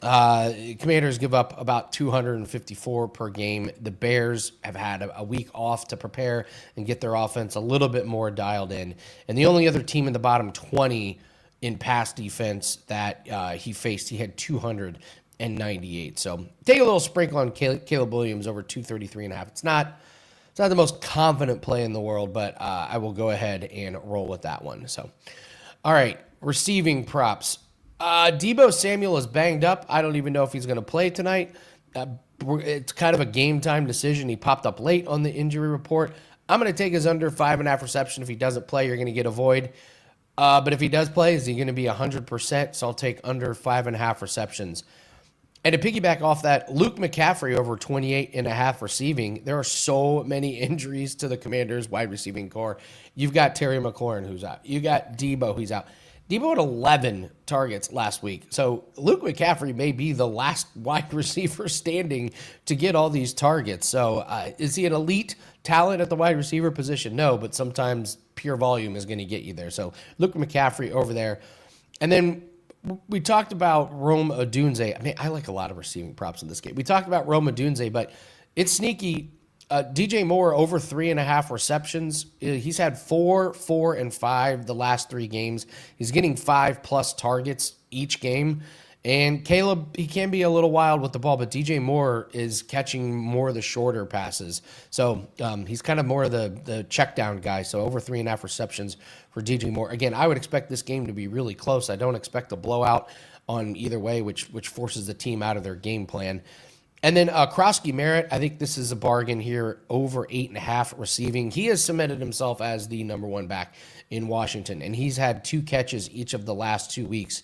E: Commanders give up about 254 per game. The Bears have had a week off to prepare and get their offense a little bit more dialed in. And the only other team in the bottom 20 in pass defense that he faced, he had 298. So take a little sprinkle on Caleb Williams over 233.5. It's not the most confident play in the world, but I will go ahead and roll with that one. So, all right, receiving props. Deebo Samuel is banged up. I don't even know if he's going to play tonight. It's kind of a game time decision. He popped up late on the injury report. I'm going to take his under 5.5 reception. If he doesn't play, you're going to get a void. But if he does play, is he going to be 100%? So I'll take under 5.5 receptions. And to piggyback off that, Luke McCaffrey over 28.5 receiving. There are so many injuries to the Commanders' wide receiving core. You've got Terry McLaurin who's out. You got Deebo who's out. Deebo had 11 targets last week. So Luke McCaffrey may be the last wide receiver standing to get all these targets. So is he an elite talent at the wide receiver position? No, but sometimes pure volume is going to get you there. So Luke McCaffrey over there. And then we talked about Rome Odunze. I mean, I like a lot of receiving props in this game. We talked about Rome Odunze, but it's sneaky. DJ Moore over 3.5 receptions. He's had 4, 4, and 5 the last 3 games. He's getting 5+ targets each game. And Caleb, he can be a little wild with the ball, but DJ Moore is catching more of the shorter passes. So he's kind of more of the check down guy. So over 3.5 receptions for DJ Moore. Again, I would expect this game to be really close. I don't expect a blowout on either way, which forces the team out of their game plan. And then Krosky Merritt, I think this is a bargain here, over 8.5 receiving. He has cemented himself as the number one back in Washington, and he's had 2 catches each of the last 2 weeks,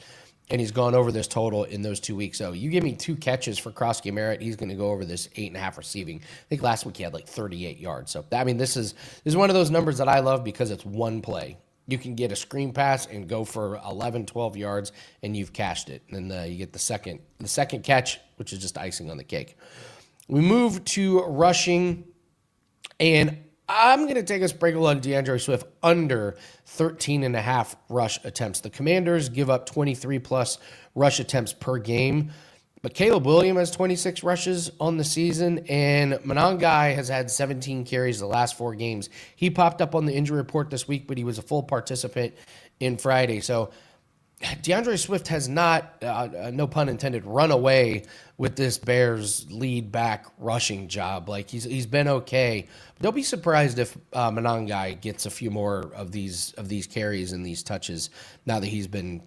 E: and he's gone over this total in those 2 weeks. So you give me 2 catches for Krosky Merritt, he's going to go over this 8.5 receiving. I think last week he had like 38 yards. So, I mean, this is one of those numbers that I love because it's one play. You can get a screen pass and go for 11, 12 yards, and you've cashed it. And then you get the second catch, which is just icing on the cake. We move to rushing, and I'm going to take a sprinkle on DeAndre Swift under 13.5 rush attempts. The Commanders give up 23-plus rush attempts per game. But Caleb Williams has 26 rushes on the season, and Monangai has had 17 carries the last 4 games. He popped up on the injury report this week, but he was a full participant in Friday. So DeAndre Swift has not, no pun intended, run away with this Bears lead back rushing job. Like he's been okay. But don't be surprised if Monangai gets a few more of these carries and these touches now that he's been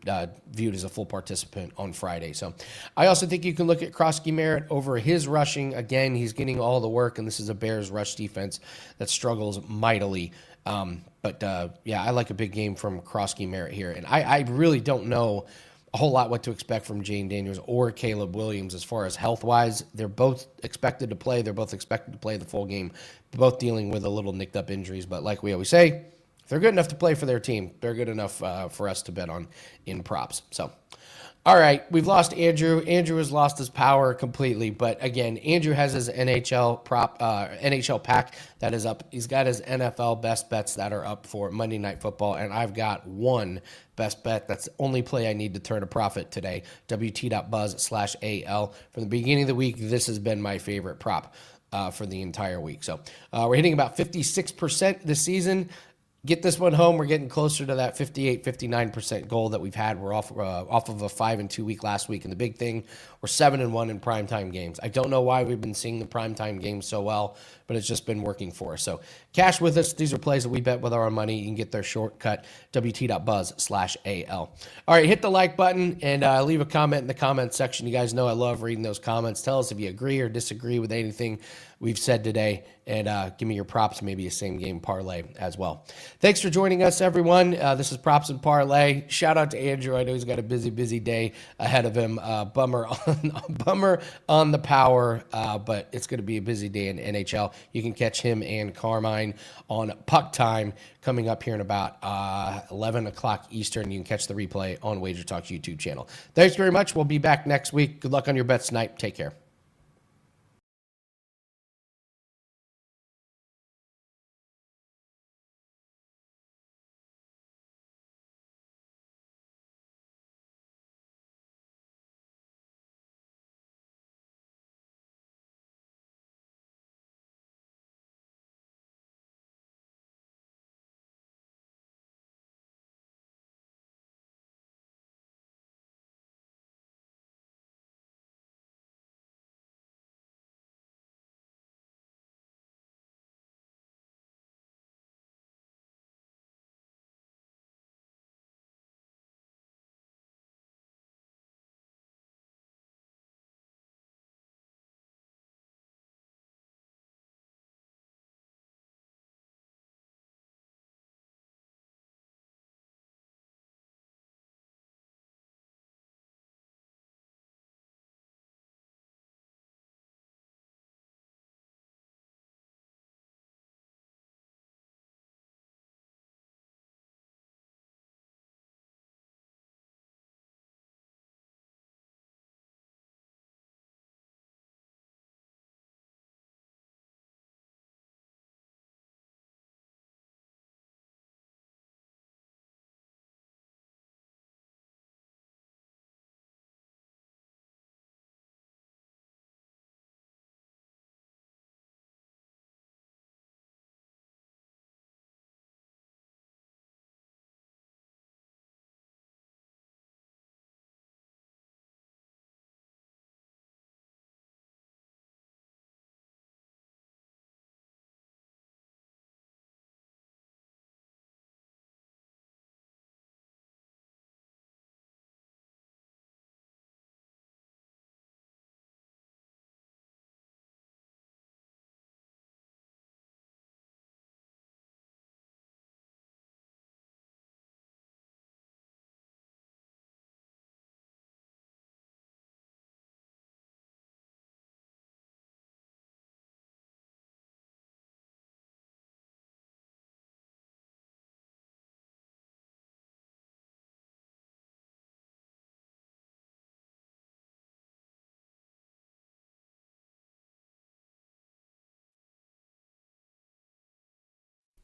E: viewed as a full participant on Friday. So I also think you can look at Krosky Merritt over his rushing. Again, he's getting all the work, and this is a Bears rush defense that struggles mightily. But I like a big game from Krosky Merritt here. And I really don't know a whole lot what to expect from Jane Daniels or Caleb Williams as far as health-wise. They're both expected to play. They're both expected to play the full game, both dealing with a little nicked-up injuries. But like we always say, if they're good enough to play for their team, they're good enough for us to bet on in props. So, all right, we've lost Andrew. Andrew has lost his power completely. But again, Andrew has his NHL NHL pack that is up. He's got his NFL best bets that are up for Monday Night Football, and I've got one best bet. That's the only play I need to turn a profit today. WT.buzz/AL. From the beginning of the week, this has been my favorite prop for the entire week. So we're hitting about 56% this season. Get this one home. We're getting closer to that 58, 59% goal that we've had. We're off of a 5-2 week last week. And the big thing, we're 7-1 in primetime games. I don't know why we've been seeing the primetime games so well, but it's just been working for us. So cash with us. These are plays that we bet with our own money. You can get their shortcut, WT.buzz/AL. All right, hit the like button and leave a comment in the comment section. You guys know I love reading those comments. Tell us if you agree or disagree with anything we've said today, and give me your props, maybe a same game parlay as well. Thanks for joining us, everyone. This is Props and Parlay. Shout out to Andrew. I know he's got a busy day ahead of him. Bummer on the power, but it's going to be a busy day in NHL. You can catch him and Carmine on Puck Time coming up here in about 11 o'clock Eastern. You can catch the replay on WagerTalk's YouTube channel. Thanks very much. We'll be back next week. Good luck on your bets tonight. Take care.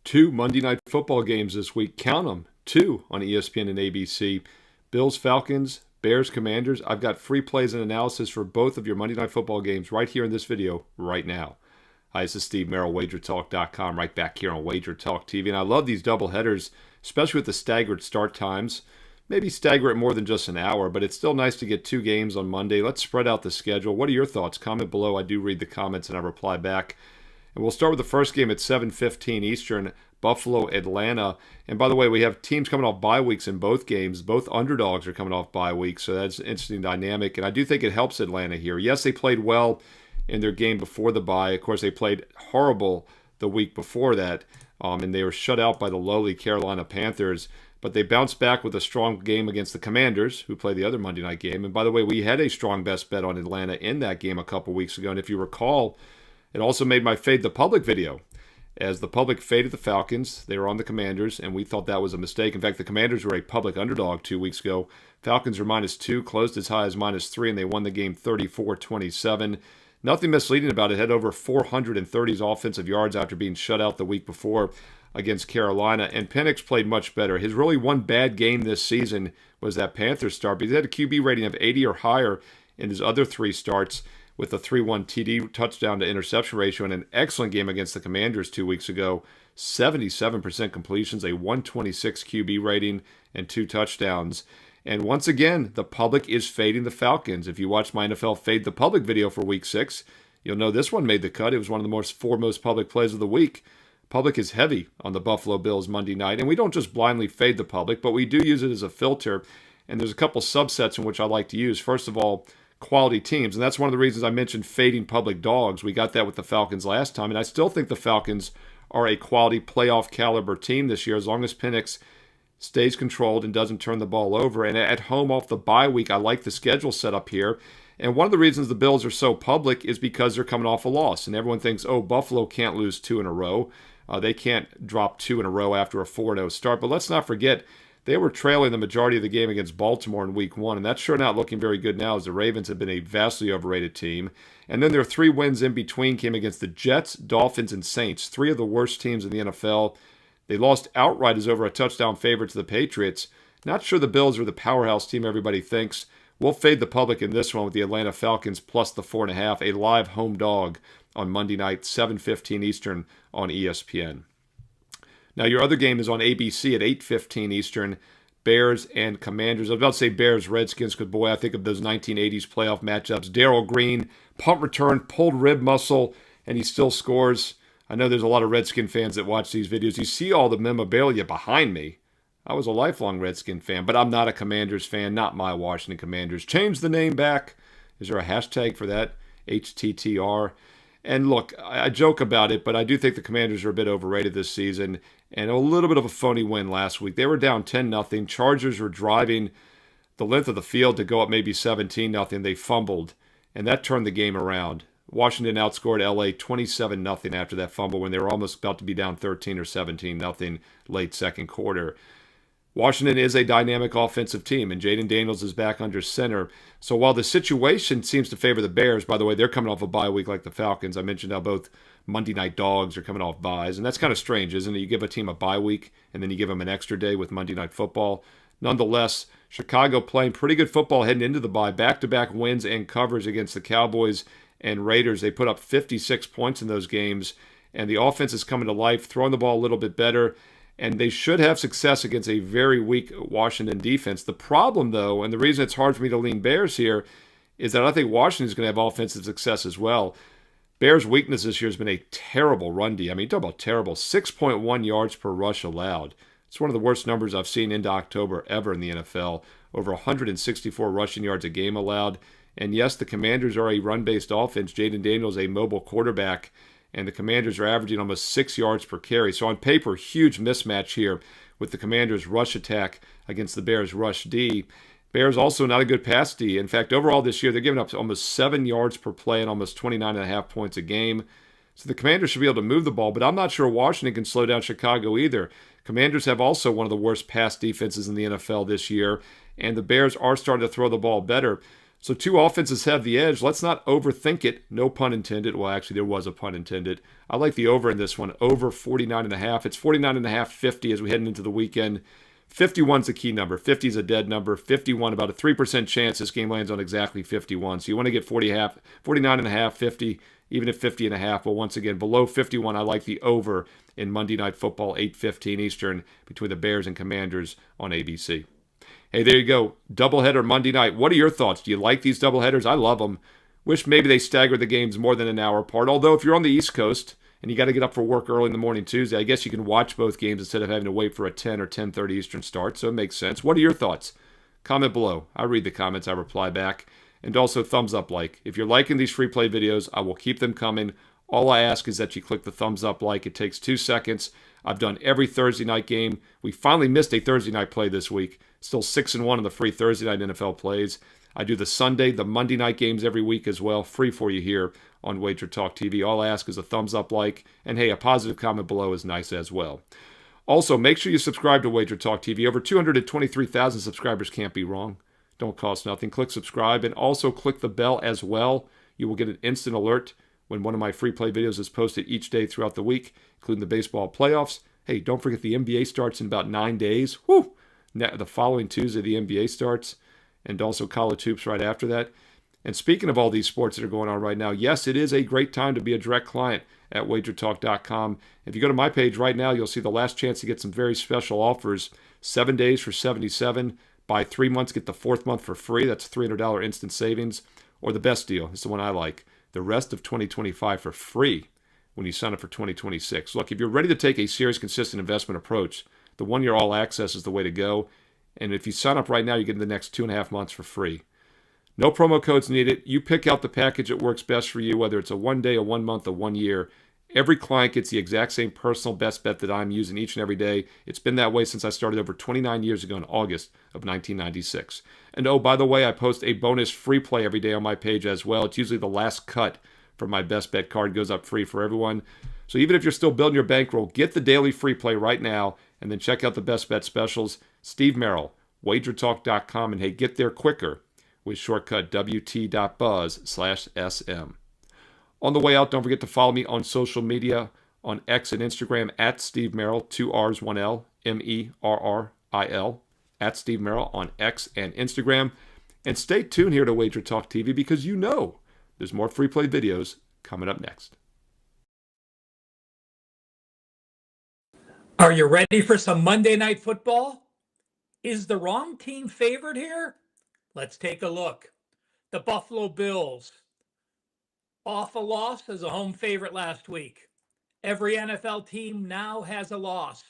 H: 2 Monday Night Football games this week. Count them, 2 on ESPN and ABC. Bills, Falcons, Bears, Commanders. I've got free plays and analysis for both of your Monday Night Football games right here in this video right now. Hi, this is Steve Merrill, WagerTalk.com, right back here on WagerTalk TV. And I love these double headers, especially with the staggered start times. Maybe stagger it more than just an hour, but it's still nice to get 2 games on Monday. Let's spread out the schedule. What are your thoughts? Comment below. I do read the comments and I reply back. And we'll start with the first game at 7:15 Eastern, Buffalo, Atlanta. And by the way, we have teams coming off bye weeks in both games. Both underdogs are coming off bye weeks, so that's an interesting dynamic. And I do think it helps Atlanta here. Yes, they played well in their game before the bye. Of course, they played horrible the week before that, and they were shut out by the lowly Carolina Panthers. But they bounced back with a strong game against the Commanders, who played the other Monday night game. And by the way, we had a strong best bet on Atlanta in that game a couple weeks ago. And if you recall, it also made my Fade the Public video, as the public faded the Falcons. They were on the Commanders, and we thought that was a mistake. In fact, the Commanders were a public underdog 2 weeks ago. Falcons were -2, closed as high as -3, and they won the game 34-27. Nothing misleading about it. Had over 430 offensive yards after being shut out the week before against Carolina. And Penix played much better. His really one bad game this season was that Panthers start, but he had a QB rating of 80 or higher in his other 3 starts, with a 3-1 TD touchdown to interception ratio, and an excellent game against the Commanders 2 weeks ago. 77% completions, a 126 QB rating, and 2 touchdowns. And once again, the public is fading the Falcons. If you watch my NFL Fade the Public video for Week 6, you'll know this one made the cut. It was one of the foremost public plays of the week. Public is heavy on the Buffalo Bills Monday night, and we don't just blindly fade the public, but we do use it as a filter. And there's a couple subsets in which I like to use. First of all, quality teams, and that's one of the reasons I mentioned fading public dogs. We got that with the Falcons last time, and I still think the Falcons are a quality playoff caliber team this year, as long as Penix stays controlled and doesn't turn the ball over. And at home off the bye week, I like the schedule set up here. And one of the reasons the Bills are so public is because they're coming off a loss, and everyone thinks, oh, Buffalo can't lose 2 in a row. They can't drop 2 in a row after a 4-0 start. But let's not forget, they were trailing the majority of the game against Baltimore in Week 1, and that's sure not looking very good now, as the Ravens have been a vastly overrated team. And then their 3 wins in between came against the Jets, Dolphins, and Saints, 3 of the worst teams in the NFL. They lost outright as over a touchdown favorite to the Patriots. Not sure the Bills are the powerhouse team everybody thinks. We'll fade the public in this one with the Atlanta Falcons plus the 4.5, a live home dog on Monday night, 7:15 Eastern on ESPN. Now, your other game is on ABC at 8:15 Eastern, Bears and Commanders. I was about to say Bears, Redskins, because, boy, I think of those 1980s playoff matchups. Darrell Green, punt return, pulled rib muscle, and he still scores. I know there's a lot of Redskin fans that watch these videos. You see all the memorabilia behind me. I was a lifelong Redskin fan, but I'm not a Commanders fan, not my Washington Commanders. Change the name back. Is there a hashtag for that? HTTR. And look, I joke about it, but I do think the Commanders are a bit overrated this season, and a little bit of a phony win last week. They were down 10-0. Chargers were driving the length of the field to go up maybe 17-0. They fumbled, and that turned the game around. Washington outscored LA 27-0 after that fumble when they were almost about to be down 13 or 17-0 late second quarter. Washington is a dynamic offensive team, and Jaden Daniels is back under center. So while the situation seems to favor the Bears, by the way, they're coming off a bye week like the Falcons. I mentioned how both Monday night dogs are coming off byes, and that's kind of strange, isn't it? You give a team a bye week, and then you give them an extra day with Monday Night Football. Nonetheless, Chicago playing pretty good football heading into the bye, back-to-back wins and covers against the Cowboys and Raiders. They put up 56 points in those games, and the offense is coming to life, throwing the ball a little bit better. And they should have success against a very weak Washington defense. The problem, though, and the reason it's hard for me to lean Bears here, is that I think Washington is going to have offensive success as well. Bears' weakness this year has been a terrible run D. I mean, talk about terrible. 6.1 yards per rush allowed. It's one of the worst numbers I've seen into October ever in the NFL. Over 164 rushing yards a game allowed. And yes, the Commanders are a run-based offense. Jaden Daniels a mobile quarterback, and the Commanders are averaging almost 6 yards per carry. So on paper, huge mismatch here with the Commanders' rush attack against the Bears' rush D. Bears also not a good pass D. In fact, overall this year, they're giving up almost 7 yards per play and almost 29.5 points a game. So the Commanders should be able to move the ball, but I'm not sure Washington can slow down Chicago either. Commanders have also one of the worst pass defenses in the NFL this year, and the Bears are starting to throw the ball better. So two offenses have the edge. Let's not overthink it. No pun intended. Well, actually, there was a pun intended. I like the over in this one. Over 49.5. It's 49.5, 50 as we head into the weekend. 51's a key number. 50 is a dead number. 51, about a 3% chance this game lands on exactly 51. So you want to get 49.5, 50, even at 50.5. But once again, below 51, I like the over in Monday Night Football, 8:15 Eastern, between the Bears and Commanders on ABC. Hey, there you go. Doubleheader Monday night. What are your thoughts? Do you like these doubleheaders? I love them. Wish maybe they staggered the games more than an hour apart. Although if you're on the East Coast and you got to get up for work early in the morning Tuesday, I guess you can watch both games instead of having to wait for a 10 or 10:30 Eastern start. So it makes sense. What are your thoughts? Comment below. I read the comments. I reply back. And also thumbs up like. If you're liking these free play videos, I will keep them coming. All I ask is that you click the thumbs up like. It takes 2 seconds. I've done every Thursday night game. We finally missed a Thursday night play this week. Still 6-1 on the free Thursday night NFL plays. I do the Sunday, the Monday night games every week as well. Free for you here on WagerTalk TV. All I ask is a thumbs up like. And hey, a positive comment below is nice as well. Also, make sure you subscribe to WagerTalk TV. Over 223,000 subscribers can't be wrong. Don't cost nothing. Click subscribe and also click the bell as well. You will get an instant alert when one of my free play videos is posted each day throughout the week, including the baseball playoffs. Hey, don't forget the NBA starts in about 9 days. Woo! The following Tuesday, the NBA starts, and also college hoops right after that. And speaking of all these sports that are going on right now, yes, it is a great time to be a direct client at WagerTalk.com. If you go to my page right now, you'll see the last chance to get some very special offers. 7 days for $77. Buy 3 months, get the 4th month for free. That's $300 instant savings. Or the best deal, it's the one I like, the rest of 2025 for free when you sign up for 2026. Look, if you're ready to take a serious, consistent investment approach, the 1-year all access is the way to go. And if you sign up right now, you get the next 2.5 months for free. No promo codes needed. You pick out the package that works best for you, whether it's a 1 day, a 1 month, a 1 year. Every client gets the exact same personal best bet that I'm using each and every day. It's been that way since I started over 29 years ago in August of 1996. And oh, by the way, I post a bonus free play every day on my page as well. It's usually the last cut from my best bet card. It goes up free for everyone. So even if you're still building your bankroll, get the daily free play right now and then check out the best bet specials. Steve Merrill, WagerTalk.com, and hey, get there quicker with shortcut WT.buzz/SM. On the way out, don't forget to follow me on social media on X and Instagram at Steve Merrill, 2 R's, 1 L, MERRIL, at Steve Merrill on X and Instagram. And stay tuned here to WagerTalk TV because you know there's more free play videos coming up next.
I: Are you ready for some Monday Night Football? Is the wrong team favored here? Let's take a look. The Buffalo Bills, off a loss as a home favorite last week. Every NFL team now has a loss.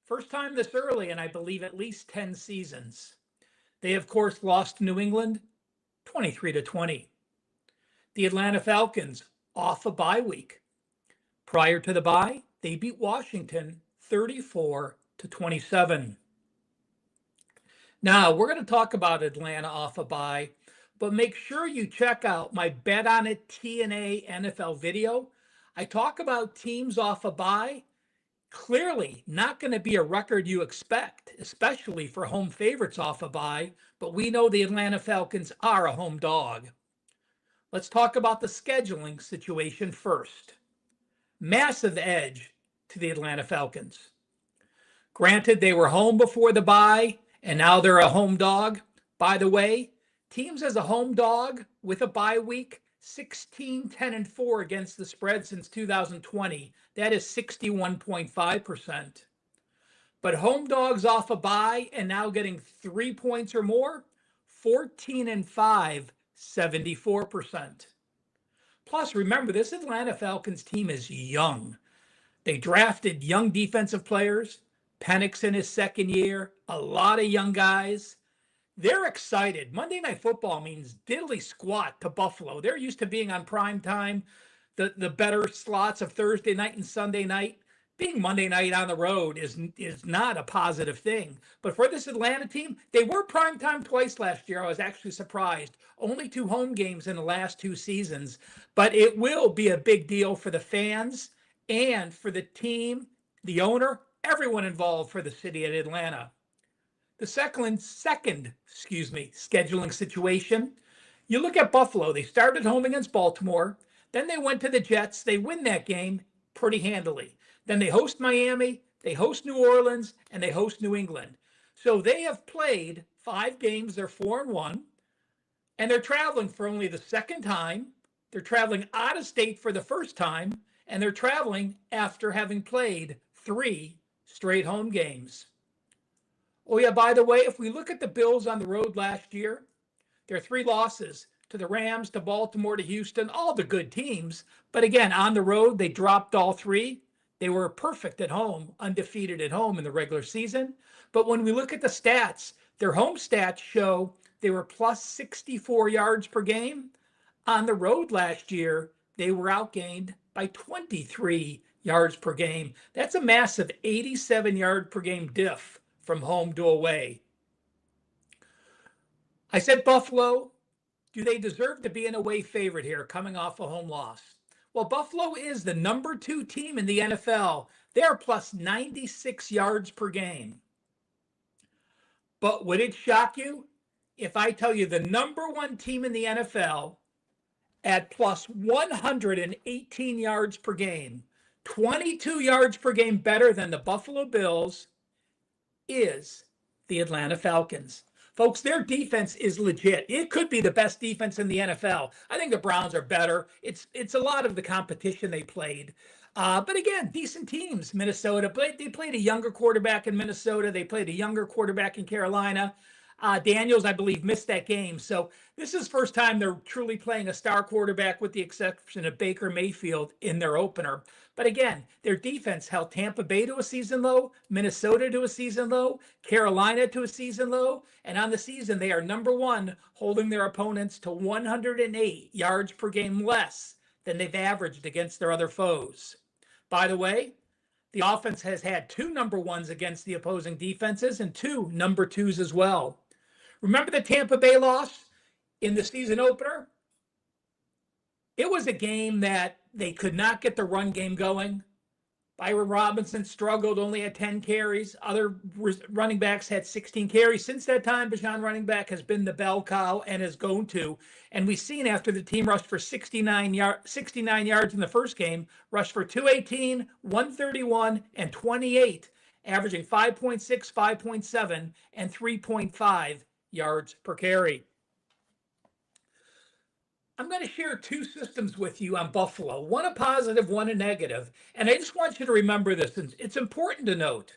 I: First time this early in, I believe, at least 10 seasons. They, of course, lost to New England 23-20. The Atlanta Falcons, off a bye week. Prior to the bye, they beat Washington 34-27. Now, we're going to talk about Atlanta off a bye, but make sure you check out my Bet On It TNA NFL video. I talk about teams off a bye. Clearly not going to be a record you expect, especially for home favorites off a bye, but we know the Atlanta Falcons are a home dog. Let's talk about the scheduling situation first. Massive edge to the Atlanta Falcons. Granted, they were home before the bye, and now they're a home dog. By the way, teams as a home dog with a bye week, 16-10-4 against the spread since 2020. That is 61.5%. But home dogs off a bye and now getting 3 points or more, 14-5, 74%. Plus, remember, this Atlanta Falcons team is young. They drafted young defensive players, Penix in his second year, a lot of young guys. They're excited. Monday Night Football means diddly squat to Buffalo. They're used to being on prime time, the better slots of Thursday night and Sunday night. Being Monday night on the road is not a positive thing. But for this Atlanta team, they were prime time twice last year. I was actually surprised. Only 2 home games in the last 2 seasons. But it will be a big deal for the fans and for the team, the owner, everyone involved for the city of Atlanta. The second scheduling situation, You look at Buffalo, they started home against Baltimore. Then they went to the Jets. They win that game pretty handily. Then they host Miami, they host New Orleans, and they host New England. So they have played 5 games. They're 4-1, and they're traveling for only the second time. They're traveling out of state for the first time, and they're traveling after having played 3 straight home games. Oh, yeah, by the way, if we look at the Bills on the road last year, their 3 losses to the Rams, to Baltimore, to Houston, all the good teams. But again, on the road, they dropped all 3. They were perfect at home, undefeated at home in the regular season. But when we look at the stats, their home stats show they were plus 64 yards per game. On the road last year, they were outgained by 23 yards per game. That's a massive 87 yard per game diff from home to away. I said Buffalo. Do they deserve to be an away favorite here coming off a home loss? Well, Buffalo is the number 2 team in the NFL. They're plus 96 yards per game. But would it shock you if I tell you the number 1 team in the NFL at plus 118 yards per game, 22 yards per game better than the Buffalo Bills, is the Atlanta Falcons? Folks, their defense is legit. It could be the best defense in the NFL. I think the Browns are better. It's a lot of the competition they played. But again, decent teams. Minnesota, they played a younger quarterback in Minnesota. They played a younger quarterback in Carolina. Daniels, I believe, missed that game. So this is the first time they're truly playing a star quarterback with the exception of Baker Mayfield in their opener. But again, their defense held Tampa Bay to a season low, Minnesota to a season low, Carolina to a season low. And on the season, they are number 1, holding their opponents to 108 yards per game less than they've averaged against their other foes. By the way, the offense has had 2 number 1s against the opposing defenses and 2 number 2s as well. Remember the Tampa Bay loss in the season opener? It was a game that they could not get the run game going. Byron Robinson struggled, only had 10 carries. Other running backs had 16 carries. Since that time, Bijan running back has been the bell cow and is going to. And we've seen after the team rushed for 69 yards in the first game, rushed for 218, 131, and 28, averaging 5.6, 5.7, and 3.5 yards per carry. I'm going to share 2 systems with you on Buffalo, one a positive, one a negative. And I just want you to remember this. It's important to note.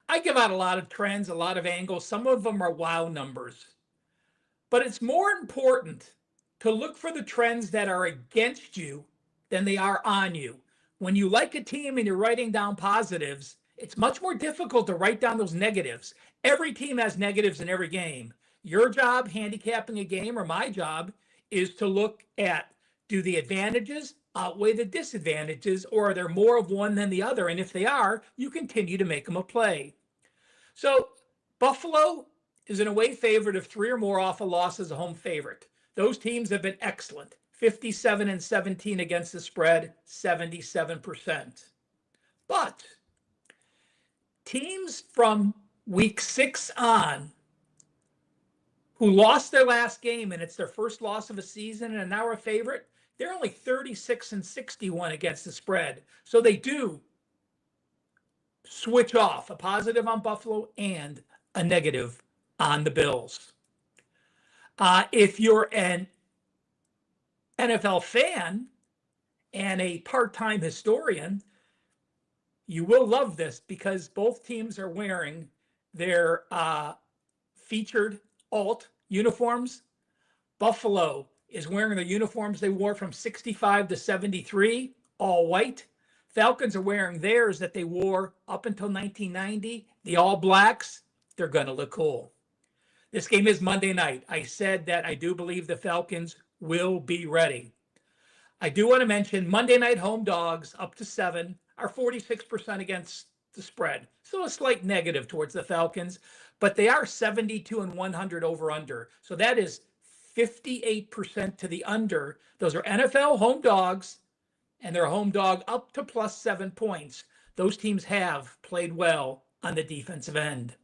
I: I give out a lot of trends, a lot of angles. Some of them are wow numbers. But it's more important to look for the trends that are against you than they are on you. When you like a team and you're writing down positives, it's much more difficult to write down those negatives. Every team has negatives in every game. Your job, handicapping a game, or my job, is to look at, do the advantages outweigh the disadvantages, or are there more of one than the other? And if they are, you continue to make them a play. So Buffalo is an away favorite of 3 or more off a loss as a home favorite. Those teams have been excellent. 57-17 against the spread, 77%. But teams from week 6 on who lost their last game and it's their first loss of a season and are now a favorite, they're only 36-61 against the spread. So they do switch off, a positive on Buffalo and a negative on the Bills. If you're an NFL fan and a part-time historian, you will love this because both teams are wearing their featured alt uniforms. Buffalo is wearing the uniforms they wore from 65 to 73, all white. Falcons are wearing theirs that they wore up until 1990, the all blacks. They're going to look cool. This game is Monday night. I said that I do believe the Falcons will be ready. I do want to mention Monday night home dogs up to 7 are 46% against the spread. So a slight negative towards the Falcons, but they are 72-100 over under. So that is 58% to the under. Those are NFL home dogs, and they're a home dog up to plus 7 points. Those teams have played well on the defensive end.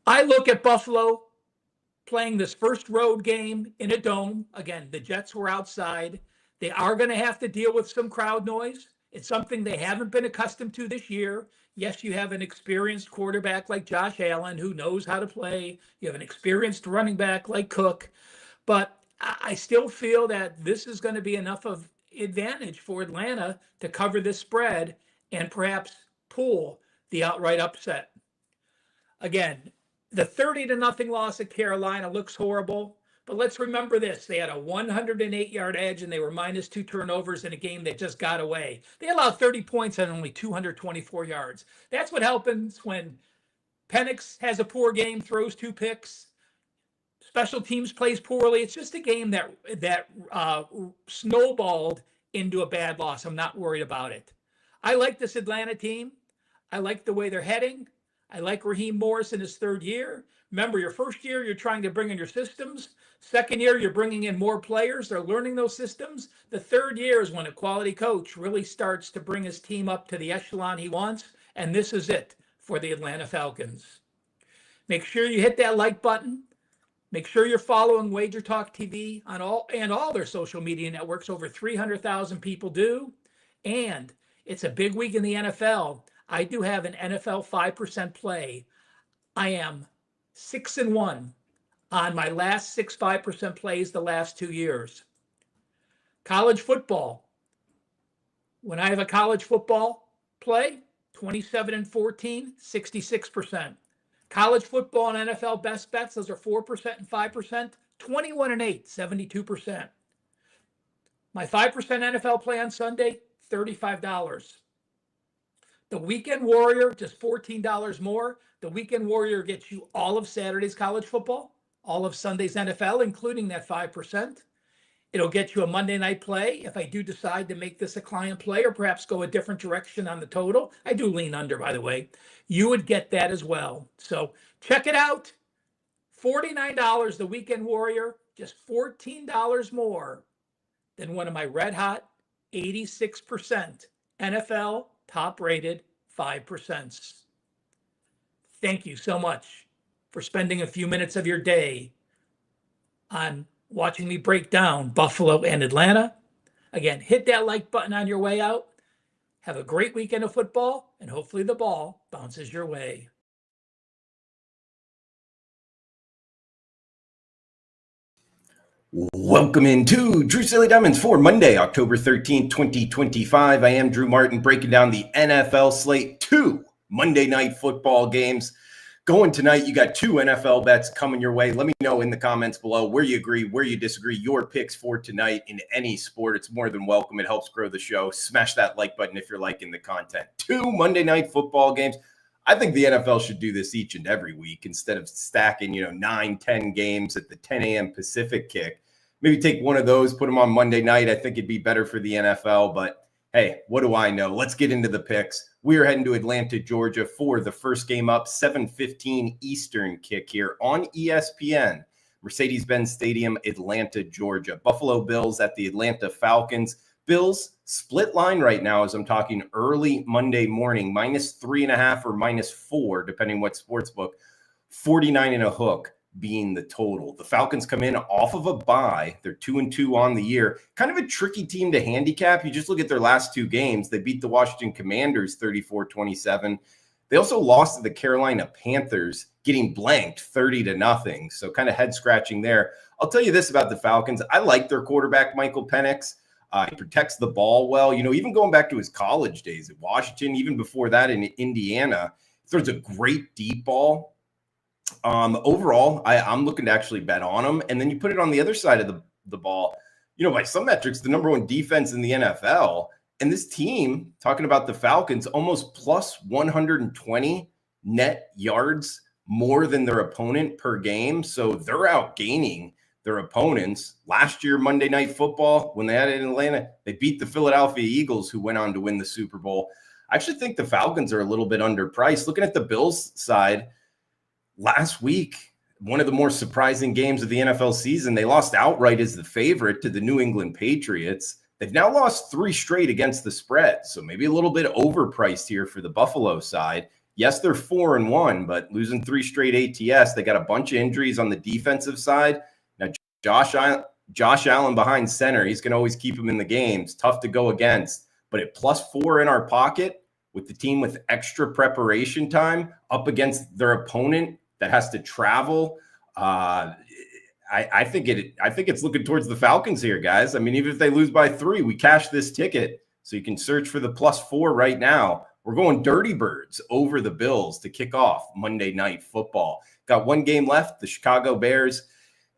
I: I look at Buffalo playing this first road game in a dome. Again, the Jets were outside. They are going to have to deal with some crowd noise. It's something they haven't been accustomed to this year. Yes, you have an experienced quarterback like Josh Allen who knows how to play. You have an experienced running back like Cook. But I still feel that this is going to be enough of advantage for Atlanta to cover this spread and perhaps pull the outright upset. Again, the 30-0 loss at Carolina looks horrible, but let's remember this. They had a 108-yard edge, and they were minus 2 turnovers in a game that just got away. They allowed 30 points on only 224 yards. That's what happens when Penix has a poor game, throws 2 picks. Special teams plays poorly. It's just a game that snowballed into a bad loss. I'm not worried about it. I like this Atlanta team. I like the way they're heading. I like Raheem Morris in his 3rd year. Remember, your first year, you're trying to bring in your systems. Second year, you're bringing in more players. They're learning those systems. The 3rd year is when a quality coach really starts to bring his team up to the echelon he wants. And this is it for the Atlanta Falcons. Make sure you hit that like button. Make sure you're following WagerTalk TV on all their social media networks. Over 300,000 people do. And it's a big week in the NFL. I do have an NFL 5% play. I am 6-1 on my last 6 5% plays the last 2 years. College football. When I have a college football play, 27-14, 66%. College football and NFL best bets, those are 4% and 5%, 21-8, 72%. My 5% NFL play on Sunday, $35. The Weekend Warrior, just $14 more. The Weekend Warrior gets you all of Saturday's college football, all of Sunday's NFL, including that 5%. It'll get you a Monday night play. If I do decide to make this a client play or perhaps go a different direction on the total, I do lean under, by the way, you would get that as well. So check it out. $49, the Weekend Warrior, just $14 more than one of my red hot 86% NFL top rated 5%. Thank you so much for spending a few minutes of your day on watching me break down Buffalo and Atlanta. Again, hit that like button on your way out. Have a great weekend of football, and hopefully the ball bounces your way.
D: Welcome into Drew Silly Diamonds for Monday, October 13th, 2025. I am Drew Martin breaking down the NFL slate, 2 Monday night football games. Going tonight, you got 2 NFL bets coming your way. Let me know in the comments below where you agree, where you disagree, your picks for tonight in any sport. It's more than welcome. It helps grow the show. Smash that like button if you're liking the content. 2 Monday night football games. I think the NFL should do this each and every week instead of stacking, 9, 10 games at the 10 a.m. Pacific kick. Maybe take one of those, put them on Monday night. I think it'd be better for the NFL, but hey, what do I know? Let's get into the picks. We are heading to Atlanta, Georgia for the first game up, 7:15 Eastern kick here on ESPN, Mercedes-Benz Stadium, Atlanta, Georgia. Buffalo Bills at the Atlanta Falcons. Bills split line right now as I'm talking early Monday morning, -3.5 or -4, depending what sportsbook, 49 and a hook being the total. The Falcons come in off of a bye. They're 2-2 on the year. Kind of a tricky team to handicap. You just look at their last 2 games. They beat the Washington Commanders 34-27. They also lost to the Carolina Panthers, getting blanked 30-0. So kind of head scratching there. I'll tell you this about the Falcons. I like their quarterback, Michael Penix. He protects the ball well. Even going back to his college days at Washington, even before that in Indiana, he throws a great deep ball. Overall, I'm looking to actually bet on them. And then you put it on the other side of the ball. By some metrics, the number 1 defense in the NFL. And this team, talking about the Falcons, almost plus 120 net yards more than their opponent per game. So they're outgaining their opponents. Last year, Monday Night Football, when they had it in Atlanta, they beat the Philadelphia Eagles, who went on to win the Super Bowl. I actually think the Falcons are a little bit underpriced. Looking at the Bills side, last week, one of the more surprising games of the NFL season, they lost outright as the favorite to the New England Patriots. They've now lost 3 straight against the spread, so maybe a little bit overpriced here for the Buffalo side. Yes, they're 4-1, but losing 3 straight ATS. They got a bunch of injuries on the defensive side. Now, Josh Allen behind center, he's going to always keep him in the games. Tough to go against. But at +4 in our pocket, with the team with extra preparation time up against their opponent that has to travel, I think it's looking towards the Falcons here, guys. I mean, even if they lose by 3, we cash this ticket. So you can search for the +4 right now. We're going Dirty Birds over the Bills to kick off Monday Night Football. Got one game left, the Chicago Bears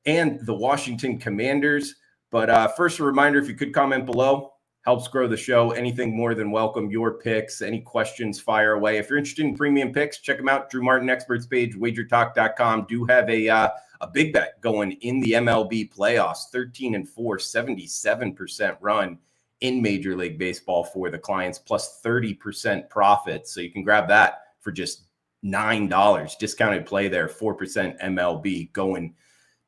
D: and the Washington Commanders. But first, a reminder, if you could comment below, helps grow the show. Anything more than welcome. Your picks, any questions, fire away. If you're interested in premium picks, check them out. Drew Martin Experts page, WagerTalk.com. Do have a big bet going in the MLB playoffs. 13-4, 77% run in Major League Baseball for the clients, plus 30% profit. So you can grab that for just $9. Discounted play there, 4% MLB going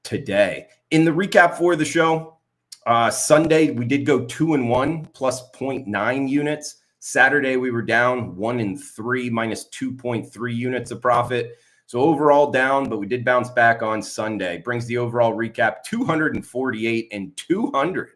D: today. In the recap for the show, Sunday we did go 2-1 plus 0.9 units. Saturday we were down 1-3 minus 2.3 units of profit. So overall down, but we did bounce back on Sunday. Brings the overall recap 248 and 200.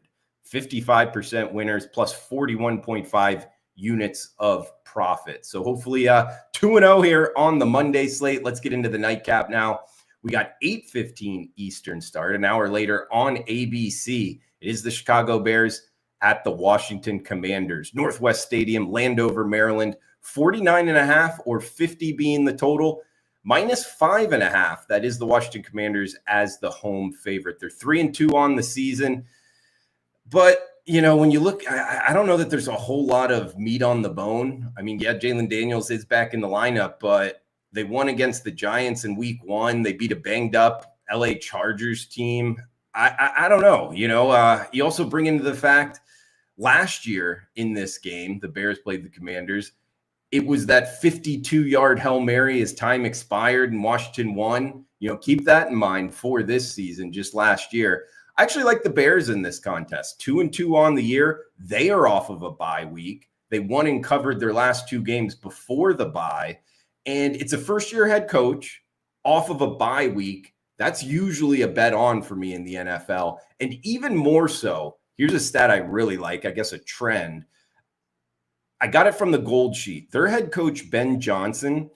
D: 55% winners plus 41.5 units of profit. So hopefully 2-0 here on the Monday slate. Let's get into the nightcap now. We got 8:15 Eastern start. An hour later on ABC, it is the Chicago Bears at the Washington Commanders. Northwest Stadium, Landover, Maryland. 49.5 or 50 being the total. -5.5. That is the Washington Commanders as the home favorite. They're 3-2 on the season. But, you know, when you look, I don't know that there's a whole lot of meat on the bone. I mean, yeah, Jalen Daniels is back in the lineup, but they won against the Giants in week 1. They beat a banged up LA Chargers team. I don't know. You know, you also bring into the fact last year in this game, the Bears played the Commanders. It was that 52-yard Hail Mary as time expired and Washington won. You know, keep that in mind for this season, just last year. I actually like the Bears in this contest. 2-2 on the year. They are off of a bye week. They won and covered their last 2 games before the bye. And it's a first-year head coach off of a bye week. That's usually a bet on for me in the NFL. And even more so, here's a stat I really like, I guess a trend. I got it from the GoldSheet. Their head coach, Ben Johnson,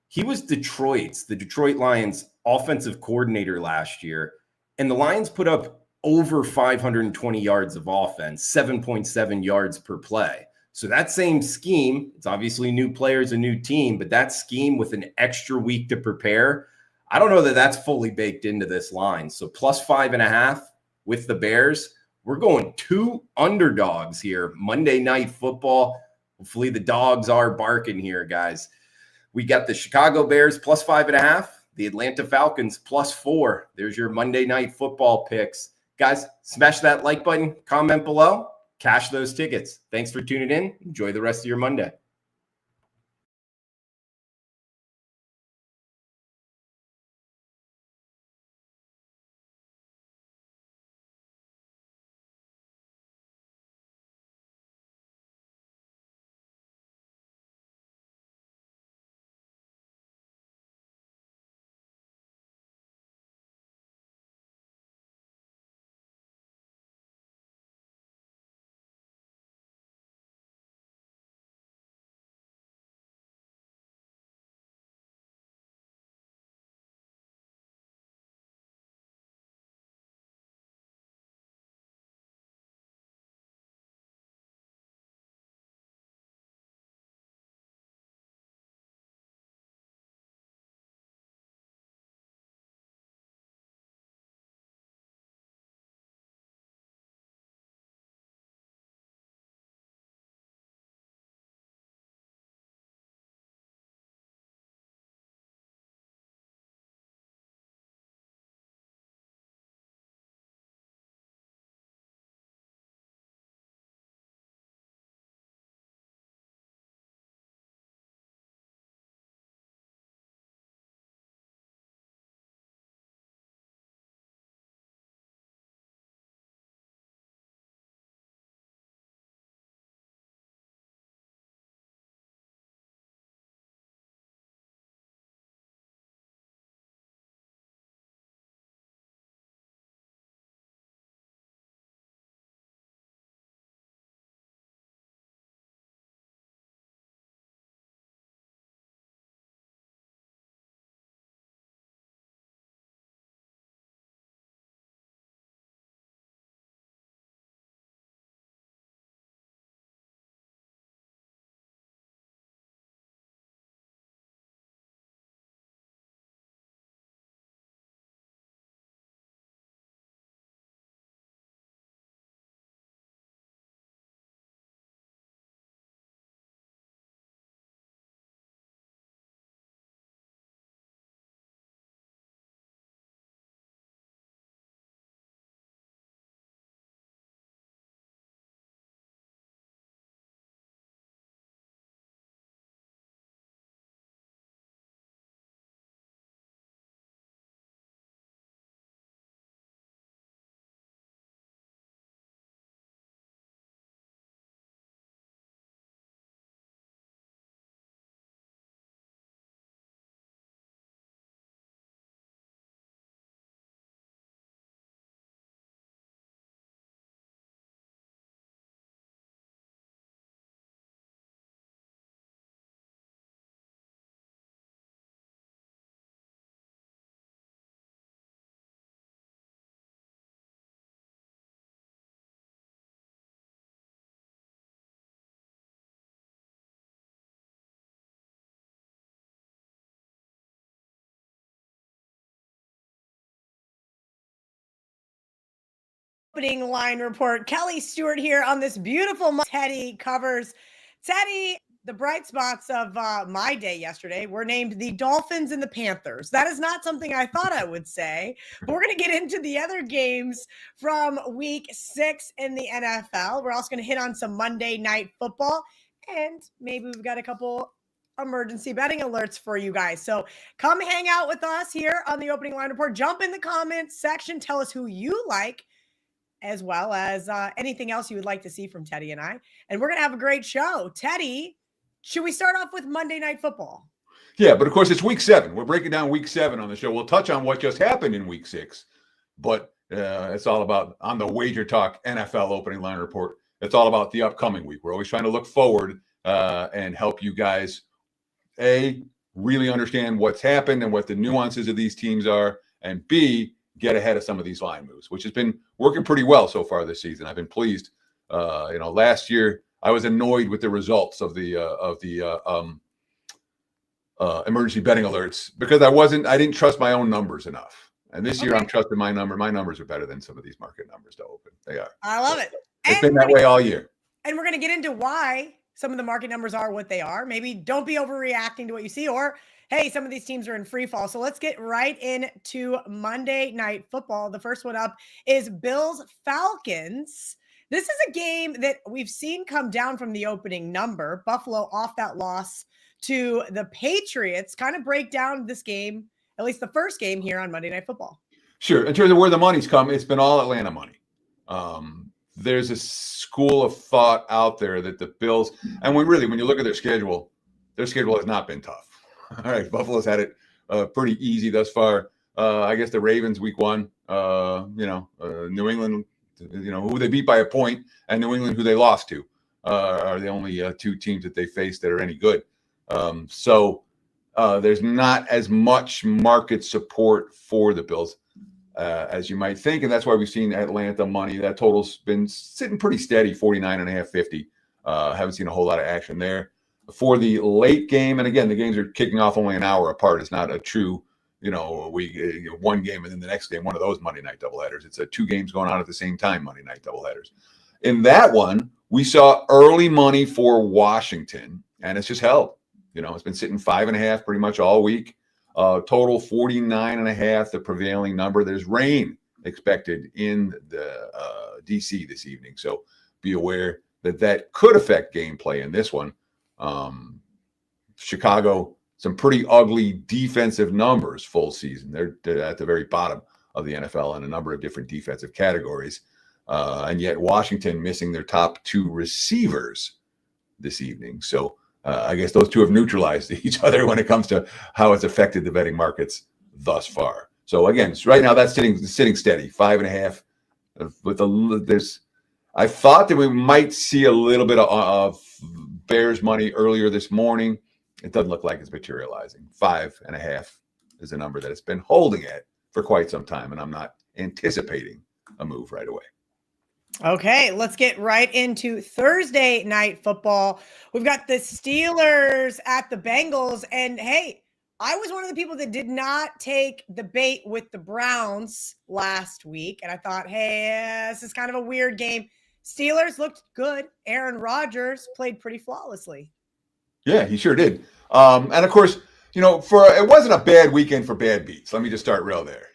D: he was the Detroit Lions offensive coordinator last year. And the Lions put up over 520 yards of offense, 7.7 yards per play. So that same scheme, it's obviously new players, a new team, but that scheme with an extra week to prepare, I don't know that that's fully baked into this line. So +5.5 with the Bears. We're going 2 underdogs here. Monday Night Football. Hopefully the dogs are barking here, guys. We got the Chicago Bears +5.5. The Atlanta Falcons +4. There's your Monday Night Football picks. Guys, smash that like button, comment below, cash those tickets. Thanks for tuning in. Enjoy the rest of your Monday.
J: Opening line report. Kelly Stewart here on this beautiful Teddy covers. Teddy, the bright spots of my day yesterday were named the Dolphins and the Panthers. That is not something I thought I would say, but we're going to get into the other games from week 6 in the NFL. We're also going to hit on some Monday Night Football, and maybe we've got a couple emergency betting alerts for you guys. So come hang out with us here on the Opening Line Report. Jump in the comments section. Tell us who you like, as well as anything else you would like to see from Teddy and I. And we're going to have a great show. Teddy, should we start off with Monday Night Football?
K: Yeah, but of course it's week 7. We're breaking down week 7 on the show. We'll touch on what just happened in week 6, but it's all about on the WagerTalk NFL Opening Line Report. It's all about the upcoming week. We're always trying to look forward and help you guys, A, really understand what's happened and what the nuances of these teams are, and B, get ahead of some of these line moves, which has been working pretty well so far this season. I've been pleased. Last year I was annoyed with the results of the emergency betting alerts because I didn't trust my own numbers enough. And this year I'm trusting my number. My numbers are better than some of these market numbers to open. They are.
J: I love it.
K: It's been that way all year.
J: And we're going to get into why some of the market numbers are what they are. Maybe don't be overreacting to what you see, or hey, some of these teams are in free fall. So let's get right into Monday Night Football. The first one up is Bills-Falcons. This is a game that we've seen come down from the opening number. Buffalo off that loss to the Patriots. Kind of break down this game, at least the first game here on Monday Night Football.
K: Sure. In terms of where the money's come, it's been all Atlanta money. There's a school of thought out there that the Bills, and when you look at their schedule has not been tough. All right, Buffalo's had it pretty easy thus far. I guess the Ravens week 1, New England, who they beat by a point, and New England who they lost to are the only 2 teams that they face that are any good. So there's not as much market support for the Bills as you might think, and that's why we've seen Atlanta money. That total's been sitting pretty steady, 49.5, 50. Haven't seen a whole lot of action there. For the late game, and again, the games are kicking off only an hour apart. It's not a true, one game and then the next game, one of those Monday night doubleheaders. It's 2 games going on at the same time, Monday night doubleheaders. In that one, we saw early money for Washington, and it's just held. It's been sitting 5.5 pretty much all week. Total 49.5, the prevailing number. There's rain expected in the DC this evening, so be aware that could affect gameplay in this one. Chicago, some pretty ugly defensive numbers full season. They're at the very bottom of the NFL in a number of different defensive categories. And yet Washington missing their top 2 receivers this evening. So I guess those 2 have neutralized each other when it comes to how it's affected the betting markets thus far. So again, right now that's sitting steady, 5.5. I thought that we might see a little bit of Bears money earlier this morning. It doesn't look like it's materializing. 5.5 is a number that it's been holding at for quite some time, and I'm not anticipating a move right away.
J: Okay, let's get right into Thursday Night Football. We've got the Steelers at the Bengals, and hey, I was one of the people that did not take the bait with the Browns last week, and I thought, hey, this is kind of a weird game. Steelers looked good. Aaron Rodgers played pretty flawlessly.
K: Yeah, he sure did. And of course, it wasn't a bad weekend for bad beats. Let me just start real there.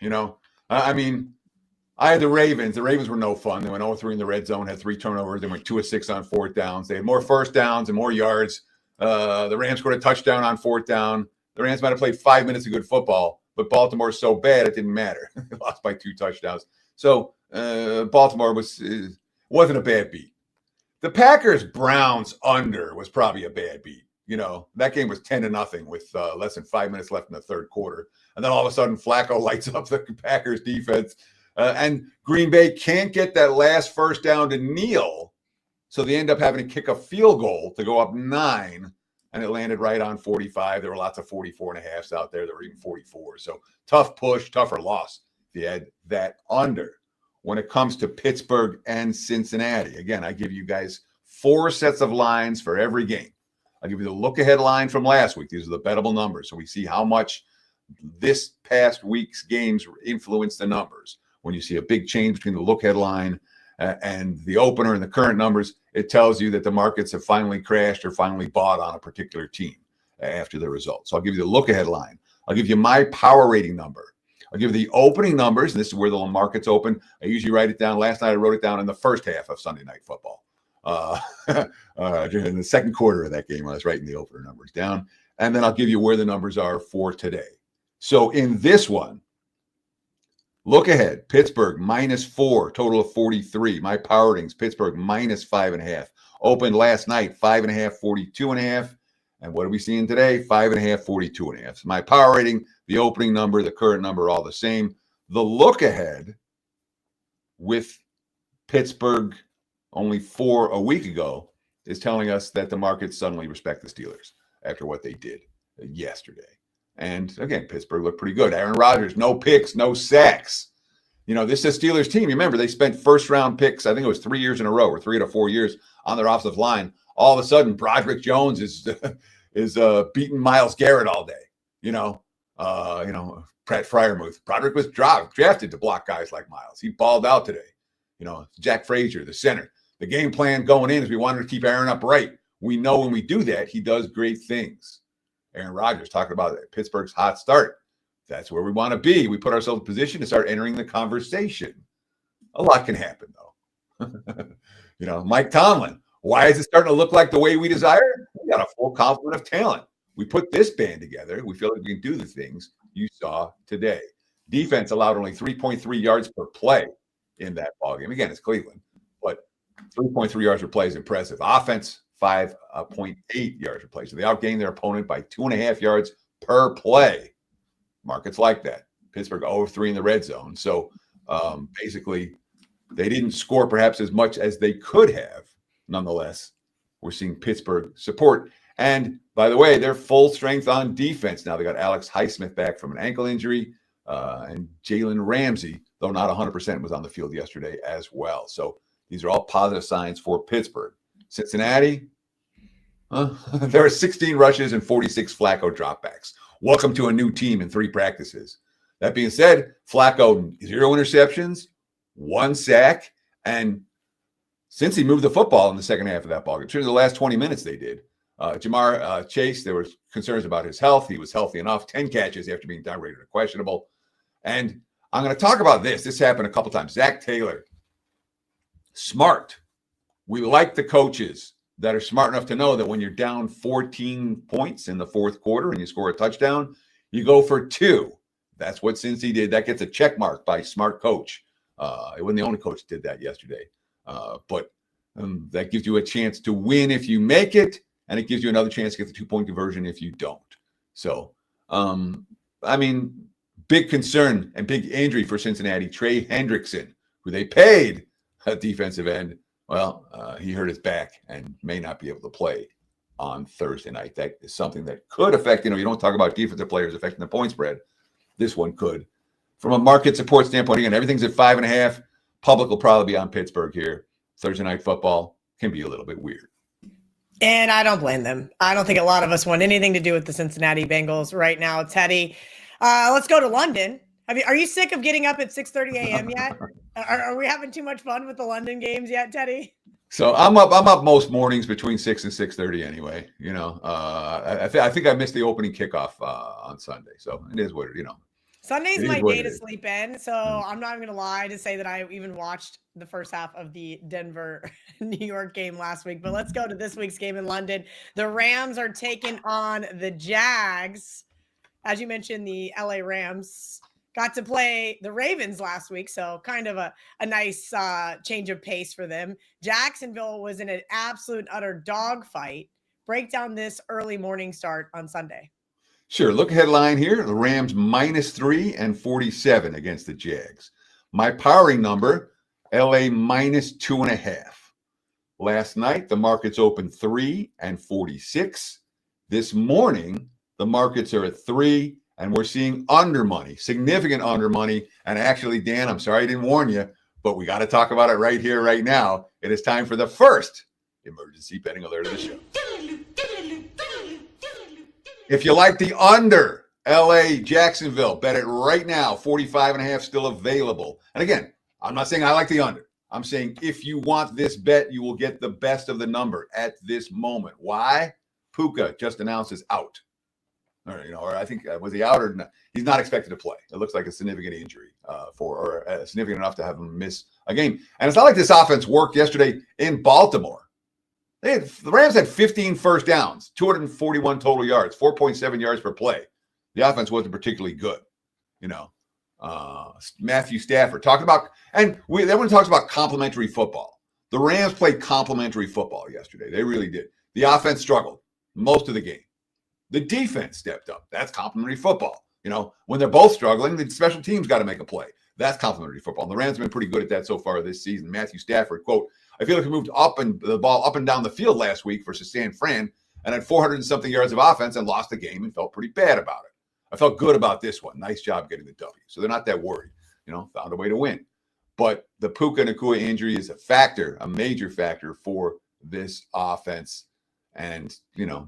K: I had the Ravens. The Ravens were no fun. They went 0-3 in the red zone, had 3 turnovers. They went 2 of 6 on 4th downs. They had more first downs and more yards. The Rams scored a touchdown on 4th down. The Rams might have played 5 minutes of good football, but Baltimore's so bad it didn't matter. They lost by 2 touchdowns. So Baltimore wasn't a bad beat. The Packers-Browns under was probably a bad beat. That game was 10-0 with less than 5 minutes left in the third quarter. And then all of a sudden, Flacco lights up the Packers defense. And Green Bay can't get that last first down to kneel. So they end up having to kick a field goal to go up 9. And it landed right on 45. There were lots of 44.5s out there. There were even 44. So tough push, tougher loss if you had that under. When it comes to Pittsburgh and Cincinnati, again, I give you guys 4 sets of lines for every game. I'll give you the look-ahead line from last week. These are the bettable numbers. So we see how much this past week's games influence the numbers. When you see a big change between the look-ahead line and the opener and the current numbers, it tells you that the markets have finally crashed or finally bought on a particular team after the results. So I'll give you the look-ahead line. I'll give you my power rating number. I'll give you the opening numbers, and this is where the markets open. I usually write it down. Last night I wrote it down in the first half of Sunday Night Football. In the second quarter of that game, I was writing the opener numbers down. And then I'll give you where the numbers are for today. So in this one, look ahead, Pittsburgh -4, total of 43. My power ratings, Pittsburgh -5.5. Opened last night, 5.5, 42.5. And what are we seeing today? 5.5, 42.5. So my power rating, the opening number, the current number, all the same. The look ahead with Pittsburgh only a week ago is telling us that the markets suddenly respect the Steelers after what they did yesterday. And again, Pittsburgh looked pretty good. Aaron Rodgers, no picks, no sacks. You know, this is a Steelers team. Remember, they spent first-round picks, I think it was 3 years in a row, or 3 to 4 years on their offensive line. All of a sudden, Broderick Jones is beating Myles Garrett all day. Pratt Freiermuth. Broderick was drafted to block guys like Myles. He balled out today. Jack Frazier, the center. The game plan going in is we wanted to keep Aaron upright. We know when we do that, he does great things. Aaron Rodgers talking about it. Pittsburgh's hot start. That's where we want to be. We put ourselves in position to start entering the conversation. A lot can happen, though. Mike Tomlin. Why is it starting to look like the way we desire? We got a full complement of talent. We put this band together. We feel like we can do the things you saw today. Defense allowed only 3.3 yards per play in that ballgame. Again, it's Cleveland, but 3.3 yards per play is impressive. Offense, 5.8 yards per play. So they outgained their opponent by 2.5 yards per play. Markets like that. Pittsburgh 0-3 in the red zone. So basically, they didn't score perhaps as much as they could have. Nonetheless, we're seeing Pittsburgh support. And by the way, they're full strength on defense. Now they got Alex Highsmith back from an ankle injury, and Jalen Ramsey, though not 100%, was on the field yesterday as well. So these are all positive signs for Pittsburgh. Cincinnati, there are 16 rushes and 46 Flacco dropbacks. Welcome to a new team in 3 practices. That being said, Flacco, 0 interceptions, 1 sack, and since he moved the football in the second half of that ball game, in the last 20 minutes they did. Jamar Chase, there was concerns about his health. He was healthy enough, 10 catches after being downgraded to questionable. And I'm going to talk about this. This happened a couple times. Zach Taylor, smart. We like the coaches that are smart enough to know that when you're down 14 points in the fourth quarter and you score a touchdown, you go for 2. That's what Cincy did. That gets a check mark by smart coach. It wasn't the only coach that did that yesterday. But that gives you a chance to win if you make it, and it gives you another chance to get the 2-point conversion if you don't. So, big concern and big injury for Cincinnati. Trey Hendrickson, who they paid a defensive end. Well, he hurt his back and may not be able to play on Thursday night. That is something that could affect, you don't talk about defensive players affecting the point spread. This one could. From a market support standpoint, again, everything's at 5.5. Public will probably be on Pittsburgh here. Thursday night football can be a little bit weird.
J: And I don't blame them. I don't think a lot of us want anything to do with the Cincinnati Bengals right now, Teddy. Let's go to London. Are you sick of getting up at 6:30 a.m. yet? Are we having too much fun with the London games yet, Teddy?
K: So I'm up most mornings between 6 and 6:30 anyway. I think I missed the opening kickoff on Sunday. So it is what it.
J: Sunday's my day to sleep in, so I'm not even going to lie to say that I even watched the first half of the Denver-New York game last week. But let's go to this week's game in London. The Rams are taking on the Jags. As you mentioned, the LA Rams got to play the Ravens last week, so kind of a nice change of pace for them. Jacksonville was in an absolute utter dogfight. Break down this early morning start on Sunday.
K: Sure. Look headline here. The Rams -3 and 47 against the Jags. My powering number, LA -2.5. Last night, the markets opened 3 and 46. This morning, the markets are at 3, and we're seeing under money, significant under money. And actually, Dan, I'm sorry I didn't warn you, but we got to talk about it right here, right now. It is time for the first emergency betting alert of the show. If you like the under, LA, Jacksonville, bet it right now. 45.5 still available. And again, I'm not saying I like the under. I'm saying if you want this bet, you will get the best of the number at this moment. Why? Puka just announced is out. Or I think was he out or not? He's not expected to play. It looks like a significant injury significant enough to have him miss a game. And it's not like this offense worked yesterday in Baltimore. The Rams had 15 first downs, 241 total yards, 4.7 yards per play. The offense wasn't particularly good. Matthew Stafford talking about, and everyone talks about complimentary football. The Rams played complimentary football yesterday. They really did. The offense struggled most of the game. The defense stepped up. That's complimentary football. When they're both struggling, the special teams got to make a play. That's complimentary football. And the Rams have been pretty good at that so far this season. Matthew Stafford, quote, I feel like we moved the ball up and down the field last week versus San Fran and had 400 and something yards of offense and lost the game and felt pretty bad about it. I felt good about this one. Nice job getting the W. So they're not that worried. Found a way to win. But the Puka Nacua injury is a factor, a major factor for this offense. And,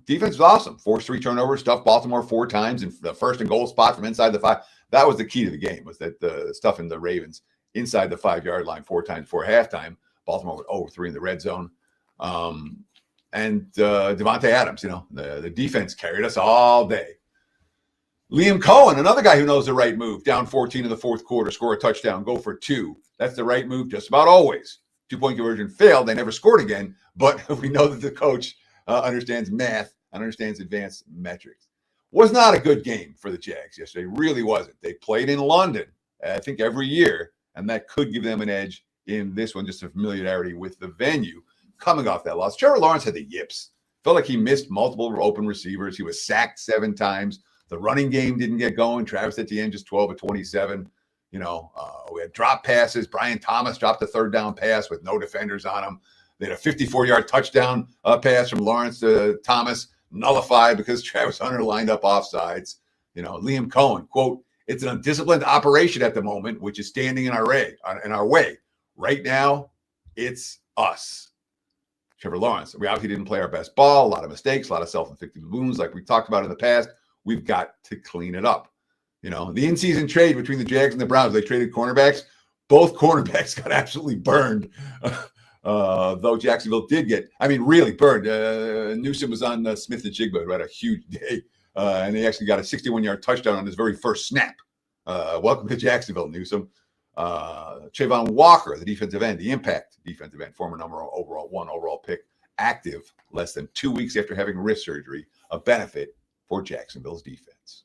K: defense was awesome. Forced 3 turnovers, stuffed Baltimore 4 times in the first and goal spot from inside the 5. That was the key to the game, was that the stuff in the Ravens inside the 5-yard line 4 times before halftime. Baltimore was 0-3 in the red zone. And Devontae Adams, the defense carried us all day. Liam Cohen, another guy who knows the right move, down 14 in the fourth quarter, score a touchdown, go for 2. That's the right move just about always. 2-point conversion failed. They never scored again, but we know that the coach understands math and understands advanced metrics. Was not a good game for the Jags yesterday. Really wasn't. They played in London, I think, every year, and that could give them an edge in this one, just a familiarity with the venue coming off that loss. Trevor Lawrence had the yips. Felt like he missed multiple open receivers. He was sacked 7 times. The running game didn't get going. Travis Etienne just 12 of 27. We had drop passes. Brian Thomas dropped a 3rd down pass with no defenders on him. They had a 54-yard touchdown pass from Lawrence to Thomas, nullified because Travis Hunter lined up offsides. Liam Cohen, quote, it's an undisciplined operation at the moment, which is standing in our way. Right now, it's us. Trevor Lawrence, we obviously didn't play our best ball, a lot of mistakes, a lot of self-inflicted wounds like we talked about in the past. We've got to clean it up. The in-season trade between the Jags and the Browns, they traded cornerbacks. Both cornerbacks got absolutely burned. Though Jacksonville did really burned. Newsom was on Smith and Jigba, who had a huge day. And they actually got a 61-yard touchdown on his very first snap. Welcome to Jacksonville, Newsom. Trayvon Walker, the defensive end, the impact defensive end, former #1 overall pick, active less than 2 weeks after having wrist surgery, a benefit for Jacksonville's defense.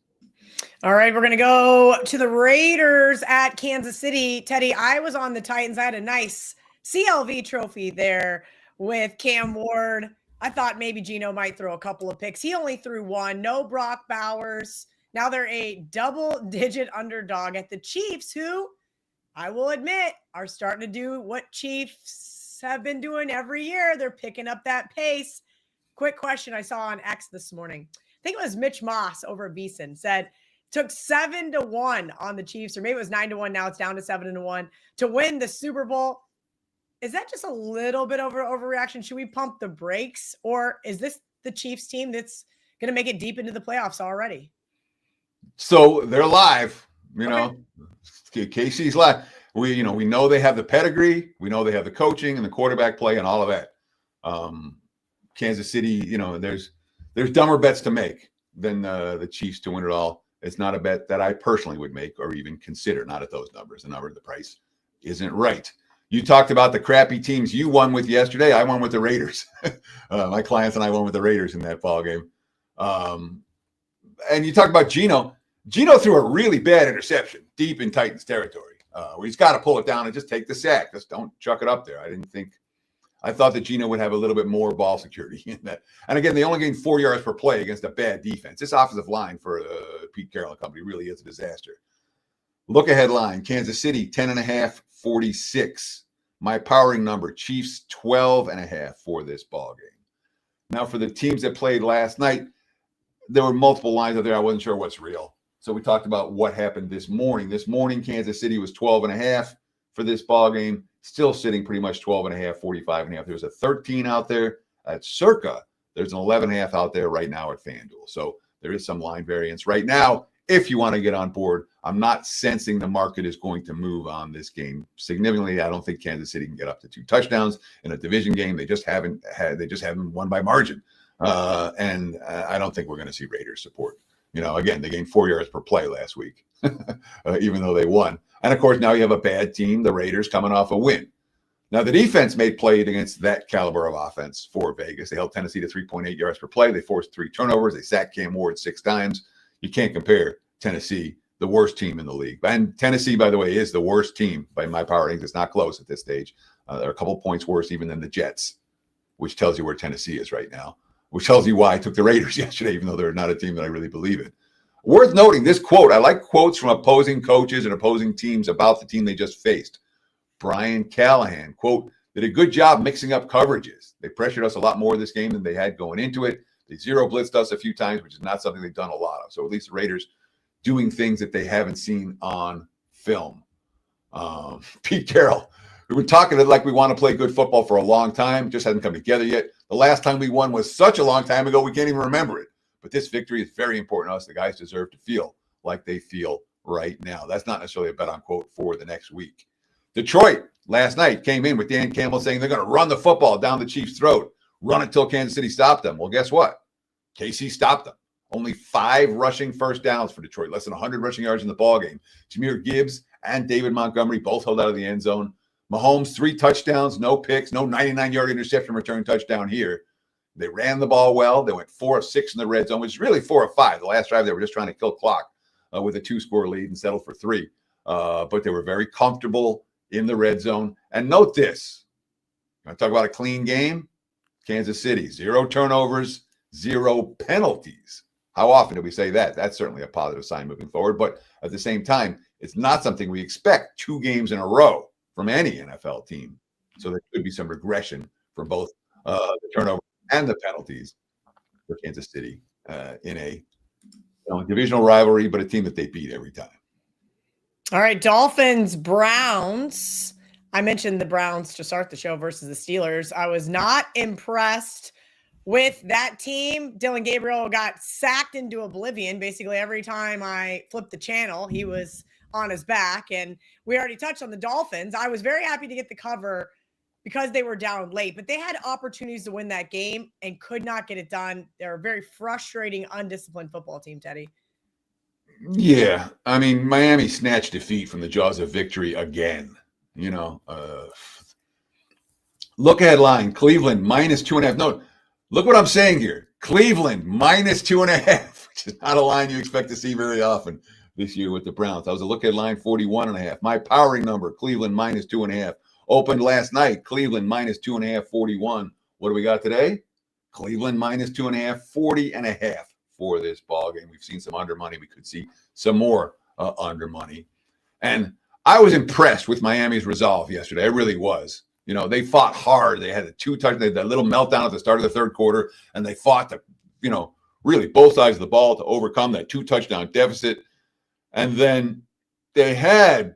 J: All right, we're going to go to the Raiders at Kansas City. Teddy, I was on the Titans. I had a nice CLV trophy there with Cam Ward. I thought maybe Geno might throw a couple of picks. He only threw 1. No Brock Bowers. Now they're a double-digit underdog at the Chiefs, who I will admit are starting to do what Chiefs have been doing every year. They're picking up that pace. Quick question I saw on X this morning. I think it was Mitch Moss over at Beeson said took 7-1 on the Chiefs, or maybe it was 9-1. Now it's down to 7-1 to win the Super Bowl. Is that just a little bit overreaction? Should we pump the brakes, or is this the Chiefs team that's going to make it deep into the playoffs already?
K: So they're live, KC's live. We know they have the pedigree. We know they have the coaching and the quarterback play and all of that. Kansas City, there's dumber bets to make than the Chiefs to win it all. It's not a bet that I personally would make or even consider, not at those numbers. The price isn't right. You talked about the crappy teams you won with yesterday. I won with the Raiders. My clients and I won with the Raiders in that ball game. And you talked about Geno. Geno threw a really bad interception deep in Titans territory where he's got to pull it down and just take the sack. Just don't chuck it up there. I thought that Geno would have a little bit more ball security in that. And again, they only gained 4 yards per play against a bad defense. This offensive line for Pete Carroll and company really is a disaster. Look ahead line, Kansas City, 10.5, 46. My powering number, Chiefs, 12.5 for this ball game. Now, for the teams that played last night, there were multiple lines out there. I wasn't sure what's real. So we talked about what happened this morning. This morning, Kansas City was 12.5 for this ball game. Still sitting pretty much 12.5, 45.5. There's a 13 out there at Circa. There's an 11.5 out there right now at FanDuel. So there is some line variance. Right now, if you want to get on board. I'm not sensing the market is going to move on this game significantly. I don't think Kansas City can get up to 2 touchdowns in a division game. They just haven't won by margin. And I don't think we're going to see Raiders support. Again, they gained 4 yards per play last week, even though they won. And of course, now you have a bad team, the Raiders, coming off a win. Now, the defense made play against that caliber of offense for Vegas. They held Tennessee to 3.8 yards per play. They forced 3 turnovers. They sacked Cam Ward 6 times. You can't compare Tennessee, the worst team in the league. And Tennessee, by the way, is the worst team by my power rankings. It's not close at this stage. They're a couple points worse even than the Jets, which tells you where Tennessee is right now, which tells you why I took the Raiders yesterday, even though they're not a team that I really believe in. Worth noting, this quote, I like quotes from opposing coaches and opposing teams about the team they just faced. Brian Callahan, quote, did a good job mixing up coverages. They pressured us a lot more this game than they had going into it. They zero blitzed us a few times, which is not something they've done a lot of. So at least the Raiders doing things that they haven't seen on film. Pete Carroll, we've been talking like we want to play good football for a long time. Just hasn't come together yet. The last time we won was such a long time ago, we can't even remember it. But this victory is very important to us. The guys deserve to feel like they feel right now. That's not necessarily a bet on quote for the next week. Detroit last night came in with Dan Campbell saying they're going to run the football down the Chiefs' throat, run it till Kansas City stopped them. Well, guess what? KC stopped them. Only 5 rushing first downs for Detroit, less than 100 rushing yards in the ballgame. Jahmyr Gibbs and David Montgomery both held out of the end zone. Mahomes, 3 touchdowns, no picks, no 99-yard interception return touchdown here. They ran the ball well. They went 4 of 6 in the red zone, which is really 4 of 5. The last drive, they were just trying to kill clock with a 2-score lead and settled for 3. But they were very comfortable in the red zone. And note this. I talk about a clean game. Kansas City, 0 turnovers, 0 penalties. How often do we say that? That's certainly a positive sign moving forward. But at the same time, it's not something we expect 2 games in a row from any NFL team. So there could be some regression for both the turnover and the penalties for Kansas City in a divisional rivalry, but a team that they beat every time.
J: All right, Dolphins, Browns. I mentioned the Browns to start the show versus the Steelers. I was not impressed with that team. Dylan Gabriel got sacked into oblivion. Basically, every time I flipped the channel, he was on his back. And we already touched on the Dolphins. I was very happy to get the cover because they were down late, but they had opportunities to win that game and could not get it done. They're a very frustrating, undisciplined football team, Teddy.
K: Yeah. I mean, Miami snatched defeat from the jaws of victory again. Look ahead line, Cleveland minus 2.5. No, look what I'm saying here. Cleveland minus 2.5, which is not a line you expect to see very often this year with the Browns. That was a look ahead line, 41.5. My powering number, Cleveland minus 2.5. Opened last night, Cleveland minus 2.5, 41. What do we got today? Cleveland minus 2.5, 40.5 for this ball game. We've seen some under money. We could see some more under money. And I was impressed with Miami's resolve yesterday. I really was. They fought hard. They had a 2 touchdowns. They had that little meltdown at the start of the third quarter, and they fought to, really both sides of the ball to overcome that 2 touchdown deficit. And then they had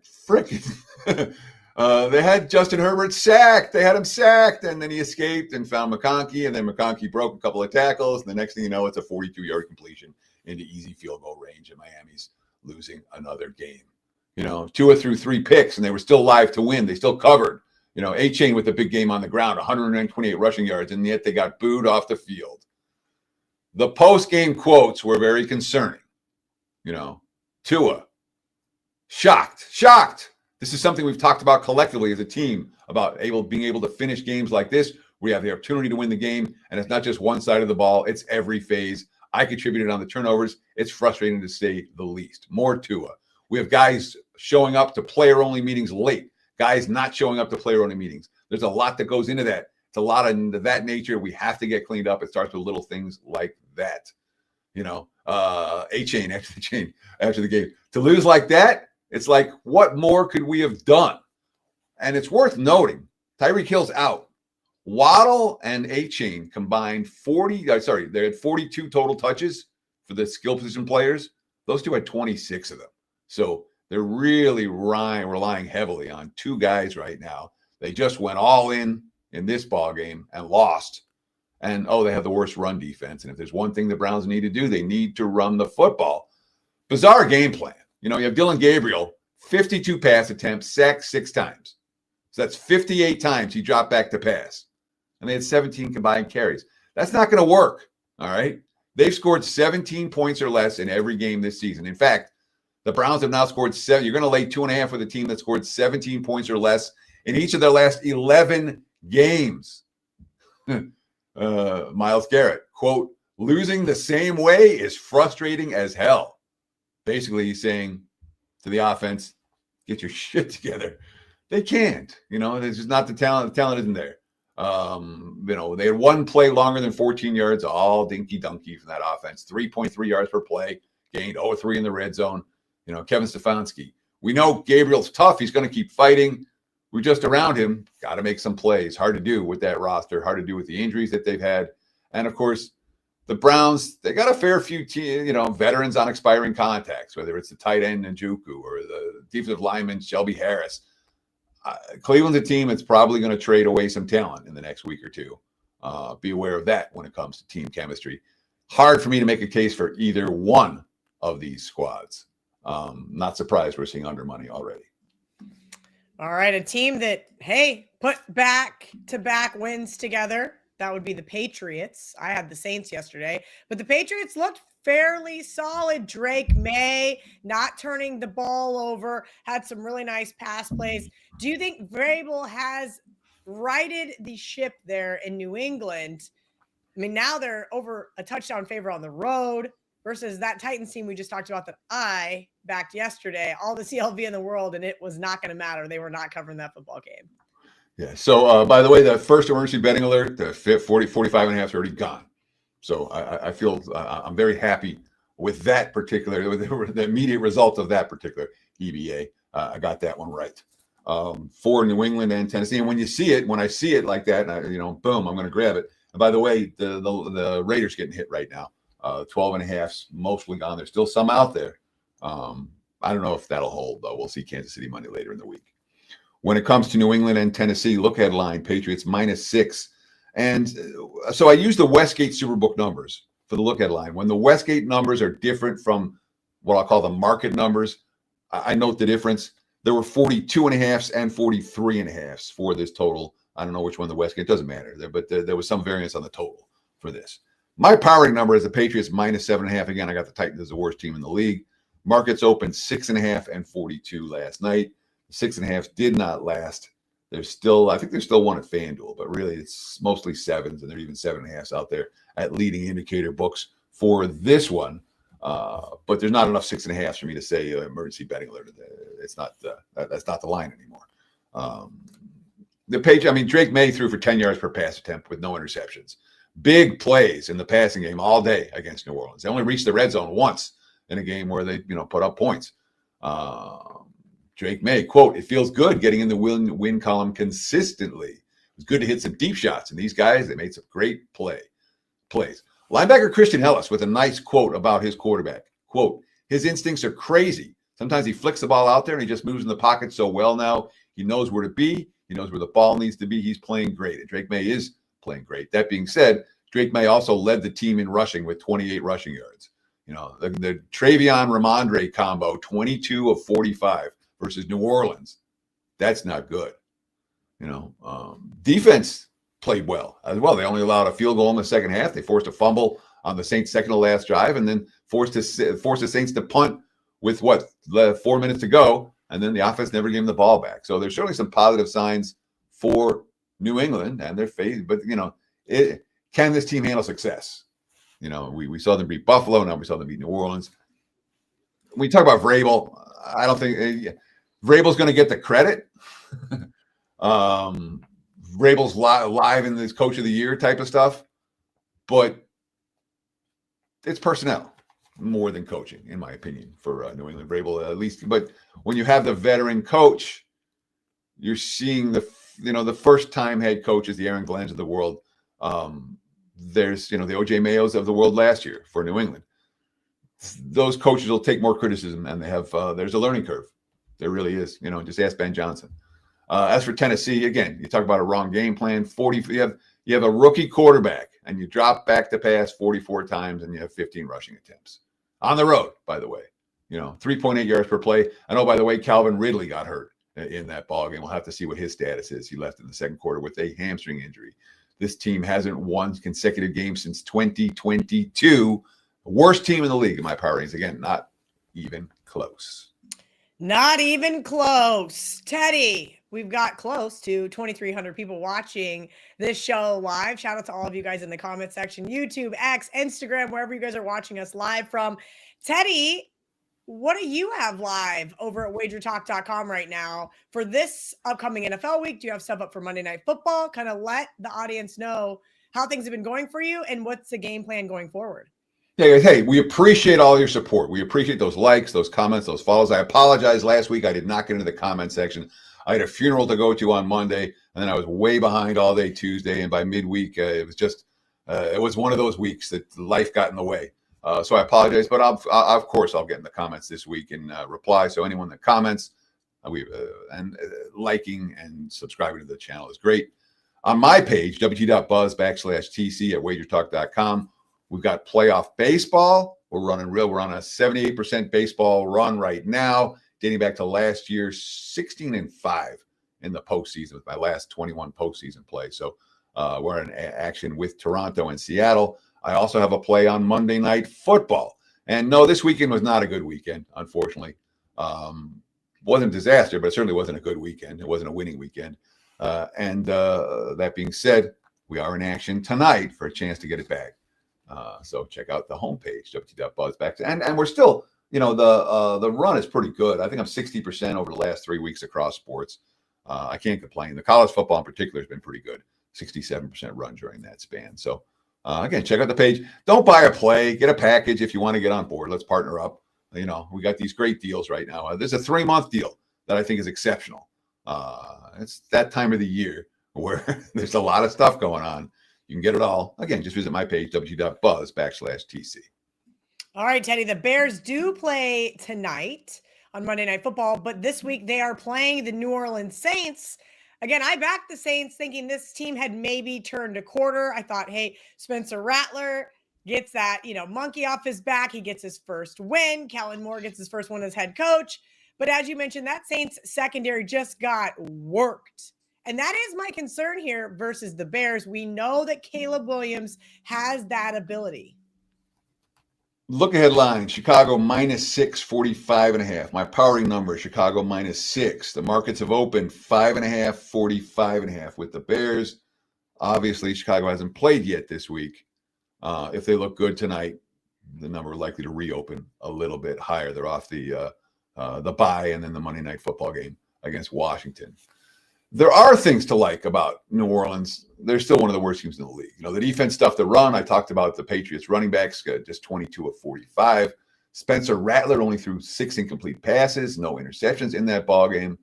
K: they had Justin Herbert sacked. They had him sacked, and then he escaped and found McConkey, and then McConkey broke a couple of tackles. And the next thing you know, it's a 42-yard completion into easy field goal range, and Miami's losing another game. Tua threw 3 picks, and they were still live to win. They still covered. A-Chain with the big game on the ground, 128 rushing yards, and yet they got booed off the field. The post-game quotes were very concerning. Tua, shocked. This is something we've talked about collectively as a team, about being able to finish games like this. We have the opportunity to win the game, and it's not just one side of the ball. It's every phase. I contributed on the turnovers. It's frustrating to say the least. More Tua. We have guys showing up to player-only meetings late, guys not showing up to player-only meetings. There's a lot that goes into that. It's a lot of that nature. We have to get cleaned up. It starts with little things like that. A-Chain after the game. To lose like that, it's like, what more could we have done? And it's worth noting, Tyreek Hill's out. Waddle and A-Chain combined they had 42 total touches for the skill position players. Those two had 26 of them. So they're really relying heavily on 2 guys right now. They just went all in this ball game and lost. And, they have the worst run defense. And if there's one thing the Browns need to do, they need to run the football. Bizarre game plan. You have Dylan Gabriel, 52 pass attempts, sacked 6 times. So that's 58 times he dropped back to pass. And they had 17 combined carries. That's not going to work, all right? They've scored 17 points or less in every game this season. In fact, the Browns have now scored 7. You're going to lay 2.5 with a team that scored 17 points or less in each of their last 11 games. Myles Garrett, quote, losing the same way is frustrating as hell. Basically, he's saying to the offense, get your shit together. They can't. There's just not the talent. The talent isn't there. They had one play longer than 14 yards, all dinky-dunky from that offense. 3.3 yards per play, gained 0-3 in the red zone. Kevin Stefanski. We know Gabriel's tough. He's going to keep fighting. We're just around him. Got to make some plays. Hard to do with that roster. Hard to do with the injuries that they've had. And, of course, the Browns, they got a fair few, veterans on expiring contracts, whether it's the tight end Njoku or the defensive lineman Shelby Harris. Cleveland's a team that's probably going to trade away some talent in the next week or two. Be aware of that when it comes to team chemistry. Hard for me to make a case for either one of these squads. Not surprised we're seeing under money already.
J: All right, a team that, put back-to-back wins together. That would be the Patriots. I had the Saints yesterday, but the Patriots looked fairly solid. Drake May not turning the ball over, had some really nice pass plays. Do you think Vrabel has righted the ship there in New England? I mean, now they're over a touchdown favor on the road versus that Titans team we just talked about that I backed yesterday, all the CLV in the world, and it was not going to matter. They were not covering that football game.
K: Yeah. So, by the way, the first emergency betting alert, the 45 and a half is already gone. So I feel I'm very happy with that particular, with the immediate result of that particular EBA. I got that one right. For New England and Tennessee. And when I see it like that, boom, I'm going to grab it. And by the way, the Raiders getting hit right now. 12 and a half's mostly gone. There's still some out there. I don't know if that'll hold, though. We'll see Kansas City Monday later in the week. When it comes to New England and Tennessee, look ahead line, Patriots -6. And so I use the Westgate Superbook numbers for the look ahead line. When the Westgate numbers are different from what I'll call the market numbers, I note the difference. There were 42 and a halves and 43 and a halves for this total. I don't know which one the Westgate, doesn't matter. But there was some variance on the total for this. My powering number is the Patriots -7.5. Again, I got the Titans as the worst team in the league. Markets opened 6.5 and 42 last night. 6.5 did not last. I think there's still one at FanDuel, but really it's mostly 7s, and there are even 7.5s out there at leading indicator books for this one. But there's not enough 6.5s for me to say emergency betting alert. It's not that's not the line anymore. Drake May threw for 10 yards per pass attempt with no interceptions. Big plays in the passing game all day against New Orleans. They only reached the red zone once in a game where they put up points. Drake May, quote, it feels good getting in the win column consistently. It was good to hit some deep shots. And these guys, they made some great plays. Linebacker Christian Ellis with a nice quote about his quarterback. Quote, his instincts are crazy. Sometimes he flicks the ball out there and he just moves in the pocket so well now. He knows where to be. He knows where the ball needs to be. He's playing great. And Drake May is playing great. That being said, Drake May also led the team in rushing with 28 rushing yards. The Travion-Ramondre combo, 22 of 45 versus New Orleans. That's not good. Defense played well as well. They only allowed a field goal in the second half. They forced a fumble on the Saints' second to last drive, and then forced the Saints to punt with 4 minutes to go, and then the offense never gave them the ball back. So there's certainly some positive signs for New England and their faith. But can this team handle success? We saw them beat Buffalo. Now we saw them beat New Orleans. When we talk about Vrabel, I don't think Vrabel's going to get the credit. Vrabel's live in this Coach of the Year type of stuff, but it's personnel more than coaching, in my opinion, for New England. Vrabel, at least. But when you have the veteran coach, you're seeing the first-time head coaches, the Aaron Glenn's of the world. There's the O.J. Mayos of the world last year for New England. Those coaches will take more criticism, and they have. There's a learning curve. There really is. Just ask Ben Johnson. As for Tennessee, again, you talk about a wrong game plan. You have a rookie quarterback, and you drop back to pass 44 times, and you have 15 rushing attempts on the road. By the way, 3.8 yards per play. I know, by the way, Calvin Ridley got hurt in that ball game. We'll have to see what his status is. He left in the second quarter with a hamstring injury. This team hasn't won consecutive games since 2022. Worst team in the league in my power ratings. Again, not even close.
J: Not even close. Teddy, we've got close to 2,300 people watching this show live. Shout out to all of you guys in the comment section, YouTube, X, Instagram, wherever you guys are watching us live from. Teddy, what do you have live over at WagerTalk.com right now for this upcoming NFL week? Do you have stuff up for Monday Night Football? Kind of let the audience know how things have been going for you and what's the game plan going forward.
K: Yeah, hey, we appreciate all your support. We appreciate those likes, those comments, those follows. I apologize. Last week I did not get into the comment section. I had a funeral to go to on Monday, and then I was way behind all day Tuesday. And by midweek, it was one of those weeks that life got in the way. So I apologize, but of course I'll get in the comments this week and reply. So anyone that comments and liking and subscribing to the channel is great. On my page, wt.buzz/TC at WagerTalk.com. We've got playoff baseball. We're on a 78% baseball run right now, dating back to last year, 16-5 in the postseason with my last 21 postseason play. So we're in action with Toronto and Seattle. I also have a play on Monday Night Football. And no, this weekend was not a good weekend, unfortunately. Wasn't a disaster, but it certainly wasn't a good weekend. It wasn't a winning weekend. That being said, we are in action tonight for a chance to get it back. So check out the homepage, wt.buzz back. And we're still, the run is pretty good. I think I'm 60% over the last 3 weeks across sports. I can't complain. The college football in particular has been pretty good. 67% run during that span. So again, check out the page. Don't buy a play. Get a package if you want to get on board. Let's partner up. We got these great deals right now. There's a 3-month deal that I think is exceptional. It's that time of the year where there's a lot of stuff going on. You can get it all. Again, just visit my page, wt.buzz/TC.
J: All right, Teddy, the Bears do play tonight on Monday Night Football, but this week they are playing the New Orleans Saints. Again, I backed the Saints thinking this team had maybe turned a quarter. I thought, hey, Spencer Rattler gets that, monkey off his back. He gets his first win. Kellen Moore gets his first one as head coach. But as you mentioned, that Saints secondary just got worked. And that is my concern here versus the Bears. We know that Caleb Williams has that ability.
K: Look ahead line, Chicago -6, 45.5. My powering number, Chicago -6. The markets have opened 5.5, 45.5 with the Bears. Obviously, Chicago hasn't played yet this week. If they look good tonight, the number is likely to reopen a little bit higher. They're off the bye and then the Monday Night Football game against Washington. There are things to like about New Orleans. They're still one of the worst teams in the league. The defense stuff to run. I talked about the Patriots running backs, just 22 of 45. Spencer Rattler only threw 6 incomplete passes, no interceptions in that ball game.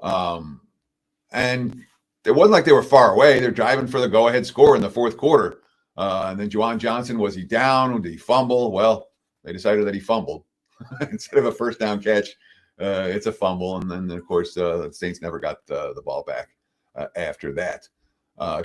K: And it wasn't like they were far away. They're driving for the go-ahead score in the fourth quarter. And then Juwan Johnson, was he down? Did he fumble? Well, they decided that he fumbled. Instead of a first down catch, it's a fumble. And then, of course, the Saints never got the ball back after that.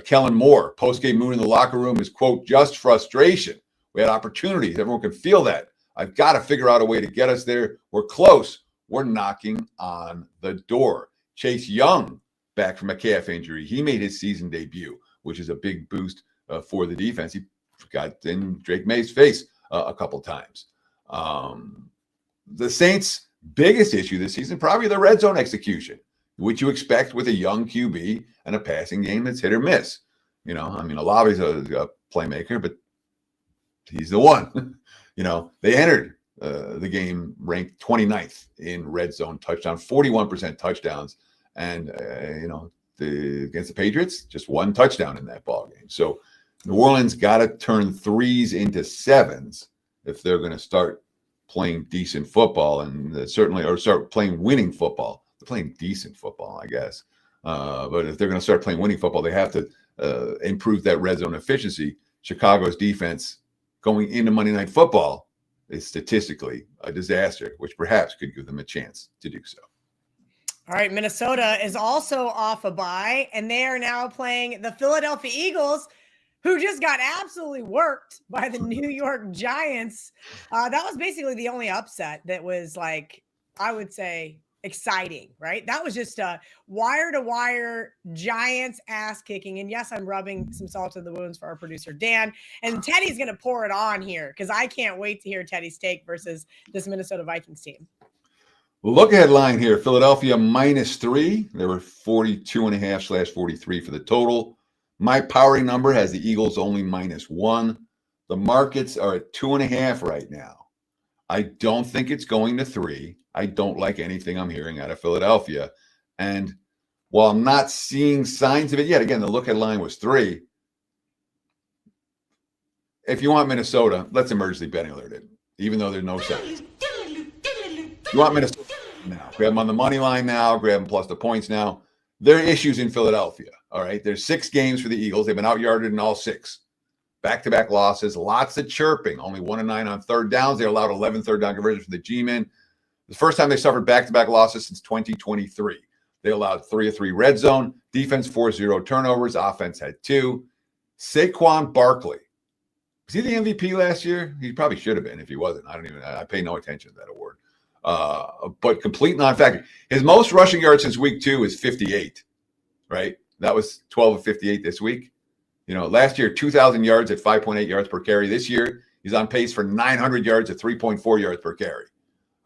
K: Kellen Moore, post-game mood in the locker room is, quote, just frustration. We had opportunities. Everyone can feel that. I've got to figure out a way to get us there. We're close. We're knocking on the door. Chase Young, back from a calf injury. He made his season debut, which is a big boost for the defense. He got in Drake May's face a couple times. The Saints' biggest issue this season, probably the red zone execution, which you expect with a young QB and a passing game that's hit or miss. Olave's a playmaker, but he's the one. They entered the game ranked 29th in red zone touchdown, 41% touchdowns. And, against the Patriots, just 1 touchdown in that ball game. So New Orleans got to turn 3s into 7s if they're going to start playing decent football and start playing winning football. They're playing decent football, I guess. But if they're going to start playing winning football, they have to improve that red zone efficiency. Chicago's defense going into Monday Night Football is statistically a disaster, which perhaps could give them a chance to do so.
J: All right, Minnesota is also off a bye, and they are now playing the Philadelphia Eagles. who just got absolutely worked by the New York Giants. That was basically the only upset that was like, I would say, exciting, right? That was just a wire-to-wire Giants ass kicking. And yes, I'm rubbing some salt in the wounds for our producer, Dan. And Teddy's going to pour it on here because I can't wait to hear Teddy's take versus this Minnesota Vikings team.
K: Look ahead line here. Philadelphia -3. They were 42.5/43 for the total. My powering number has the Eagles only -1. The markets are at 2.5 right now. I don't think it's going to 3. I don't like anything I'm hearing out of Philadelphia. And while I'm not seeing signs of it yet, again, the look ahead line was 3. If you want Minnesota, let's emergency betting alert it, even though there's no signs. You want Minnesota now. Grab them on the money line now. Grab them plus the points now. There are issues in Philadelphia, all right? There's 6 games for the Eagles. They've been out-yarded in all 6. Back-to-back losses, lots of chirping. Only 1-9 on third downs. They allowed 11 third-down conversions for the G-men. The first time they suffered back-to-back losses since 2023. They allowed 3 of 3 red zone. Defense forced 0 turnovers. Offense had 2. Saquon Barkley. Was he the MVP last year? He probably should have been if he wasn't. I pay no attention to that award. But complete non-factor. His most rushing yards since week 2 is 58, right? That was 12 of 58 this week. You know, last year, 2,000 yards at 5.8 yards per carry. This year, he's on pace for 900 yards at 3.4 yards per carry.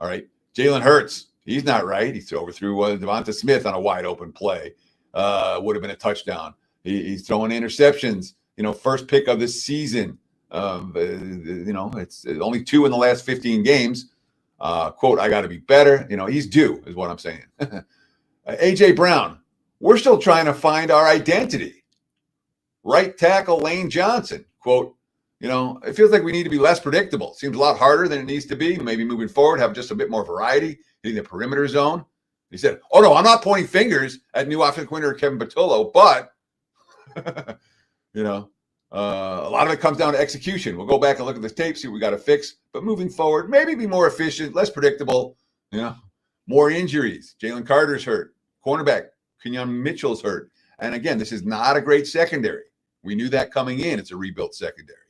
K: All right. Jalen Hurts, he's not right. He overthrew Devonta Smith on a wide open play. Would have been a touchdown. He's throwing interceptions. You know, first pick of the season. You know, it's only 2 in the last 15 games. Quote, I got to be better. You know, he's due is what I'm saying. A.J. Brown, we're still trying to find our identity. Right tackle Lane Johnson, quote, you know, it feels like we need to be less predictable. Seems a lot harder than it needs to be. Maybe moving forward, have just a bit more variety in the perimeter zone. He said, oh, no, I'm not pointing fingers at new offensive coordinator Kevin Patullo, but, you know, a lot of it comes down to execution. We'll go back and look at this tape, see what we got to fix. But moving forward, maybe be more efficient, less predictable, you know, more injuries. Jalen Carter's hurt. Cornerback Kenyon Mitchell's hurt. And again, this is not a great secondary. We knew that coming in. It's a rebuilt secondary.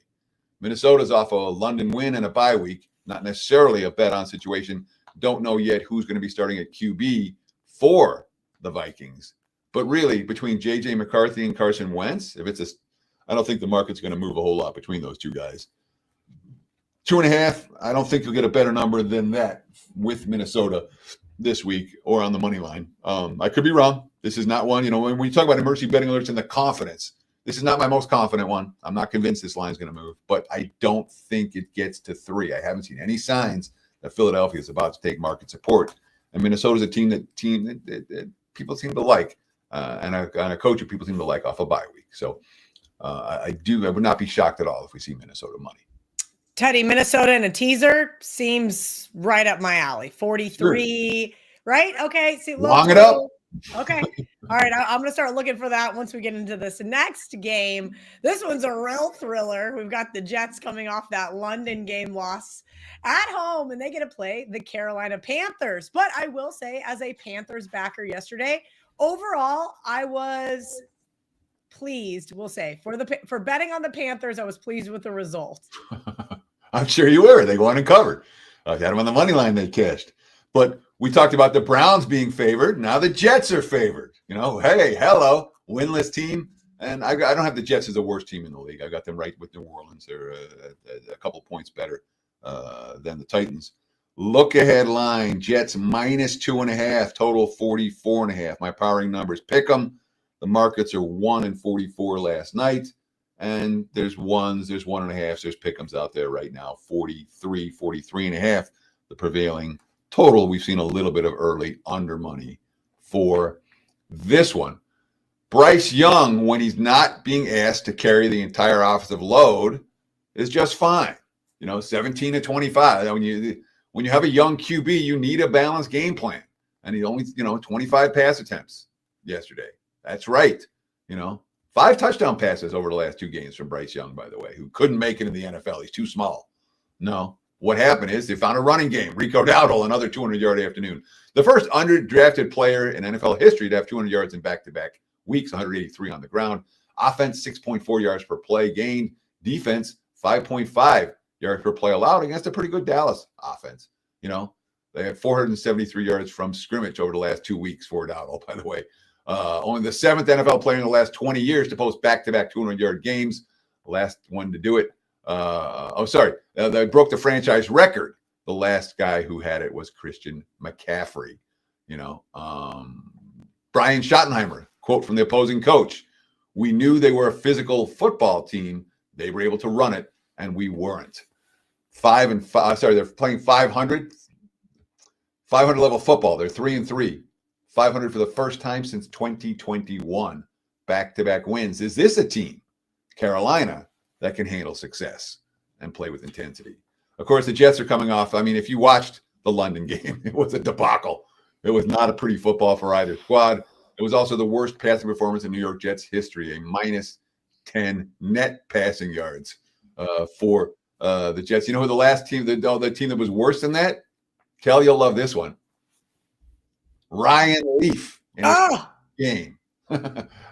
K: Minnesota's off a London win and a bye week, not necessarily a bet-on situation. Don't know yet who's going to be starting at QB for the Vikings. But really, between J.J. McCarthy and Carson Wentz, I don't think the market's going to move a whole lot between those two guys. 2.5, I don't think you'll get a better number than that with Minnesota this week or on the money line. I could be wrong. This is not one, you know, when you talk about emergency betting alerts and the confidence, this is not my most confident one. I'm not convinced this line's going to move, but I don't think it gets to 3. I haven't seen any signs that Philadelphia is about to take market support. And Minnesota's a team that people seem to like, and a coach that people seem to like off a bye week. So I would not be shocked at all if we see Minnesota money.
J: Teddy, Minnesota in a teaser seems right up my alley. 43, sure. Right? Okay. See,
K: long it up.
J: Okay. All right. I'm going to start looking for that once we get into this next game. This one's a real thriller. We've got the Jets coming off that London game loss at home, and they get to play the Carolina Panthers. But I will say, as a Panthers backer yesterday, overall, I was pleased. We'll say for betting on the Panthers, I was pleased with the result.
K: I'm sure you were. They won and covered. I had them on the money line. They cashed. But we talked about the Browns being favored. Now the Jets are favored. You know, hey, hello, winless team. And I don't have the Jets as the worst team in the league. I got them right with New Orleans. They're a couple points better than the Titans. Look ahead line, Jets -2.5, total 44.5. My powering numbers, pick them. The markets are 1 and 44 last night. And there's 1s, there's 1.5s, there's pick'ems out there right now, 43, 43.5. The prevailing total. We've seen a little bit of early under money for this one. Bryce Young, when he's not being asked to carry the entire offensive load, is just fine. You know, 17 to 25. When you have a young QB, you need a balanced game plan. And he only, 25 pass attempts yesterday. That's right. 5 touchdown passes over the last 2 games from Bryce Young, by the way, who couldn't make it in the NFL. He's too small. No. What happened is they found a running game. Rico Dowdle, another 200-yard afternoon. The first underdrafted player in NFL history to have 200 yards in back-to-back weeks, 183 on the ground. Offense, 6.4 yards per play gained. Defense, 5.5 yards per play allowed against a pretty good Dallas offense. They had 473 yards from scrimmage over the last 2 weeks for Dowdle, by the way. Only the 7th NFL player in the last 20 years to post back-to-back 200-yard games. The last one to do it. They broke the franchise record. The last guy who had it was Christian McCaffrey. Brian Schottenheimer, quote from the opposing coach, "We knew they were a physical football team. They were able to run it, and we weren't." 5-5. They're playing 500 level football. They're 3-3. 500 for the first time since 2021. Back-to-back wins. Is this a team, Carolina, that can handle success and play with intensity? Of course, the Jets are coming off. I mean, if you watched the London game, it was a debacle. It was not a pretty football for either squad. It was also the worst passing performance in New York Jets history, a -10 net passing yards for the Jets. You know who the last team, the team that was worse than that? Kel, you'll love this one. Ryan Leaf in his game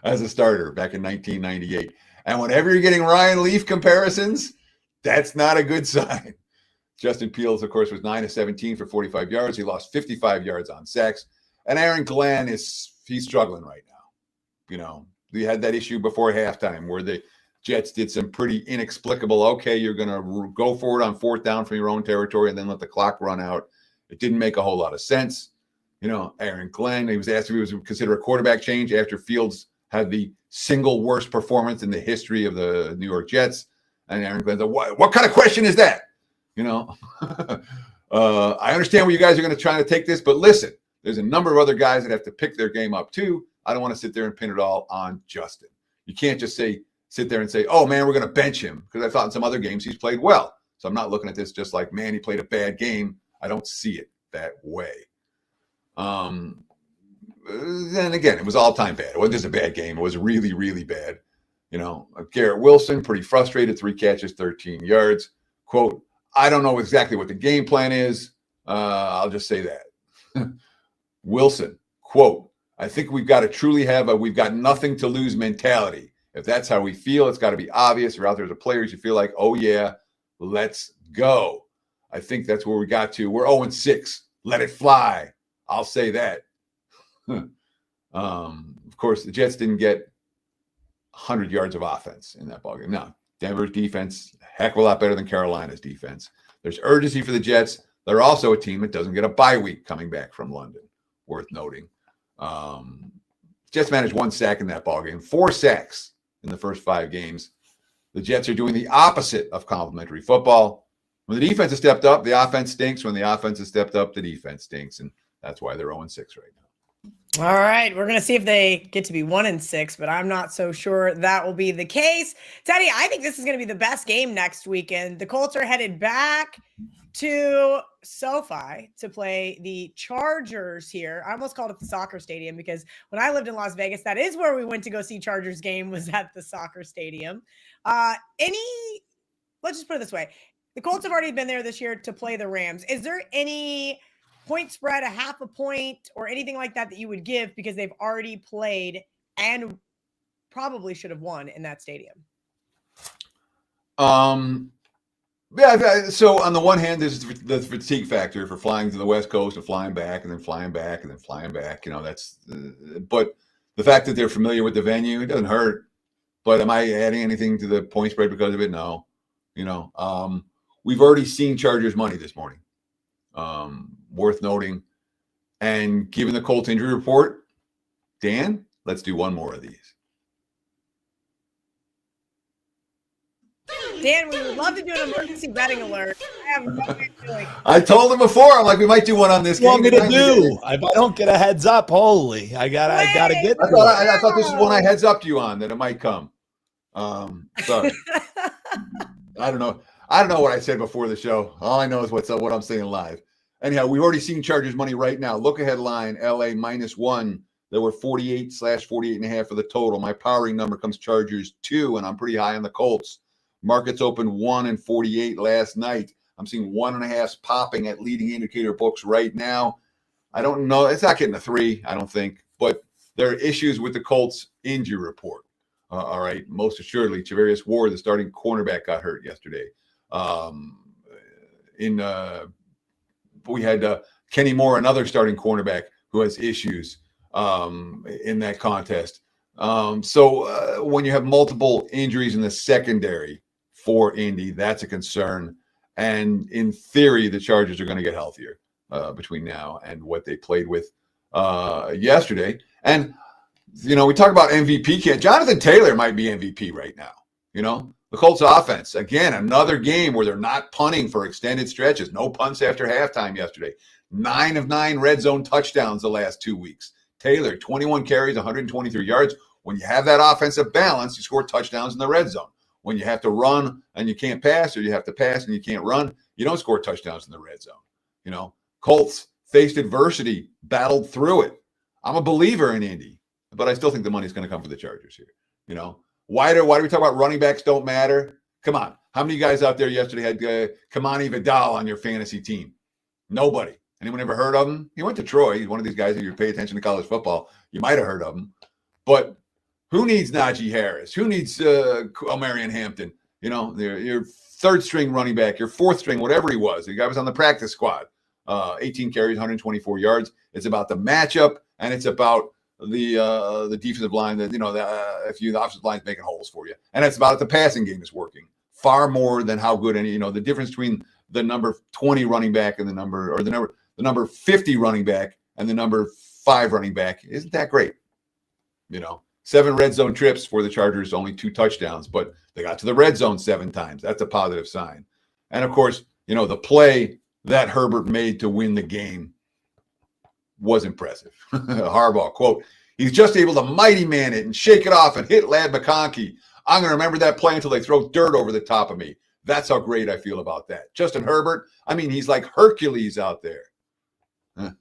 K: as a starter back in 1998. And whenever you're getting Ryan Leaf comparisons, that's not a good sign. Justin Fields, of course, was 9-17 for 45 yards. He lost 55 yards on sacks. And Aaron Glenn he's struggling right now. We had that issue before halftime where the Jets did some pretty inexplicable, okay, you're going to go forward on 4th down from your own territory and then let the clock run out. It didn't make a whole lot of sense. Aaron Glenn, he was asked if he was considered a quarterback change after Fields had the single worst performance in the history of the New York Jets. And Aaron Glenn said, what kind of question is that? I understand where you guys are going to try to take this, but listen, there's a number of other guys that have to pick their game up too. I don't want to sit there and pin it all on Justin. You can't just sit there and say, oh man, we're going to bench him, because I thought in some other games he's played well. So I'm not looking at this just like, man, he played a bad game. I don't see it that way. Then again, it was all-time bad. It wasn't just a bad game. It was really, really bad. Garrett Wilson, pretty frustrated, 3 catches, 13 yards. Quote, I don't know exactly what the game plan is. I'll just say that. Wilson, quote, I think we've got to truly have we've got nothing to lose mentality. If that's how we feel, it's got to be obvious. Or out there as a players, you feel like, oh yeah, let's go. I think that's where we got to. We're 0-6. Let it fly. I'll say that. Of course, the Jets didn't get 100 yards of offense in that ballgame. No, Denver's defense, heck of a lot better than Carolina's defense. There's urgency for the Jets. They're also a team that doesn't get a bye week coming back from London, worth noting. Jets managed 1 sack in that ballgame, 4 sacks in the first 5 games. The Jets are doing the opposite of complimentary football. When the defense has stepped up, the offense stinks. When the offense has stepped up, the defense stinks. And that's why they're 0-6 right now.
J: All right. We're going to see if they get to be 1-6, but I'm not so sure that will be the case. Teddy, I think this is going to be the best game next weekend. The Colts are headed back to SoFi to play the Chargers here. I almost called it the soccer stadium because when I lived in Las Vegas, that is where we went to go see Chargers game, was at the soccer stadium. Let's just put it this way. The Colts have already been there this year to play the Rams. Is there any point spread, a half a point, or anything like that you would give because they've already played and probably should have won in that stadium?
K: Yeah, so on the one hand, there's the fatigue factor for flying to the West Coast and flying back and then flying back and then flying back. But the fact that they're familiar with the venue, it doesn't hurt. But am I adding anything to the point spread because of it? No. We've already seen Chargers money this morning. Worth noting. And given the Colts injury report, Dan, let's do one more of these.
J: Dan, we would love to do an emergency betting alert. I have no feeling.
K: I told him before, I'm like, we might do one on this.
G: What do you want me to do? If I don't get a heads up, holy, I gotta get.
K: I thought this is one I heads up to you on that it might come. Sorry. I don't know. I don't know what I said before the show. All I know is what I'm saying live. Anyhow, we've already seen Chargers money right now. Look ahead line, LA -1. There were 48/48.5 for the total. My powering number comes Chargers 2, and I'm pretty high on the Colts. Markets opened 1-48 last night. I'm seeing 1.5s popping at leading indicator books right now. I don't know. It's not getting a 3, I don't think. But there are issues with the Colts injury report. All right. Most assuredly, Javarius Ward, the starting cornerback, got hurt yesterday. We had Kenny Moore, another starting cornerback, who has issues in that contest. So when you have multiple injuries in the secondary for Indy, that's a concern. And in theory, the Chargers are going to get healthier between now and what they played with yesterday. And, we talk about MVP. Jonathan Taylor might be MVP right now. The Colts offense, again, another game where they're not punting for extended stretches. No punts after halftime yesterday. 9 of 9 red zone touchdowns the last 2 weeks. Taylor, 21 carries, 123 yards. When you have that offensive balance, you score touchdowns in the red zone. When you have to run and you can't pass, or you have to pass and you can't run, you don't score touchdowns in the red zone. Colts faced adversity, battled through it. I'm a believer in Indy, but I still think the money's going to come for the Chargers here. Why do we talk about running backs don't matter? Come on. How many guys out there yesterday had Kamani Vidal on your fantasy team? Nobody. Anyone ever heard of him? He went to Troy. He's one of these guys, if you pay attention to college football, you might have heard of him. But who needs Najee Harris? Who needs Marion Hampton? Your third string running back, your fourth string, whatever he was. The guy was on the practice squad. 18 carries, 124 yards. It's about the matchup, and it's about the defensive line that, if the offensive line is making holes for you. And it's about the passing game is working far more than how good the difference between the number 20 running back and the number 50 running back and the number 5 running back isn't that great. 7 red zone trips for the Chargers, only 2 touchdowns, but they got to the red zone 7 times. That's a positive sign. And of course, the play that Herbert made to win the game was impressive. Harbaugh, quote, "He's just able to mighty man it and shake it off and hit Lad McConkey. I'm going to remember that play until they throw dirt over the top of me. That's how great I feel about that." Justin Herbert, he's like Hercules out there.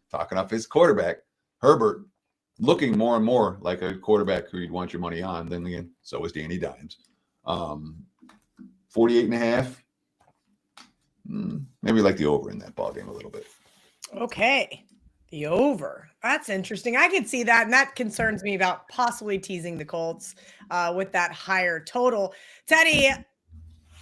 K: Talking up his quarterback, Herbert, looking more and more like a quarterback who you'd want your money on. Then again, so is Danny Dimes. 48.5. Maybe like the over in that ball game a little bit.
J: Okay. The over. That's interesting. I can see that. And that concerns me about possibly teasing the Colts with that higher total. Teddy,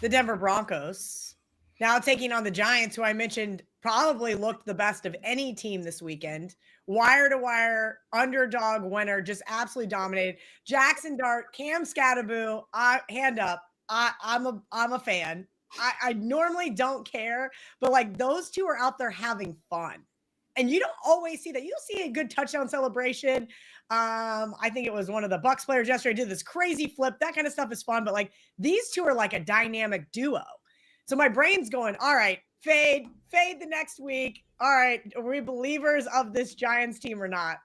J: the Denver Broncos now taking on the Giants, who I mentioned probably looked the best of any team this weekend. Wire to wire, underdog winner, just absolutely dominated. Jackson Dart, Cam Scatterboo, hand up. I'm a fan. I normally don't care, but like those two are out there having fun. And you don't always see that. You see a good touchdown celebration. I think it was one of the Bucs players yesterday did this crazy flip. That kind of stuff is fun. But like these two are like a dynamic duo. So my brain's going, all right, fade the next week. All right, are we believers of this Giants team or not?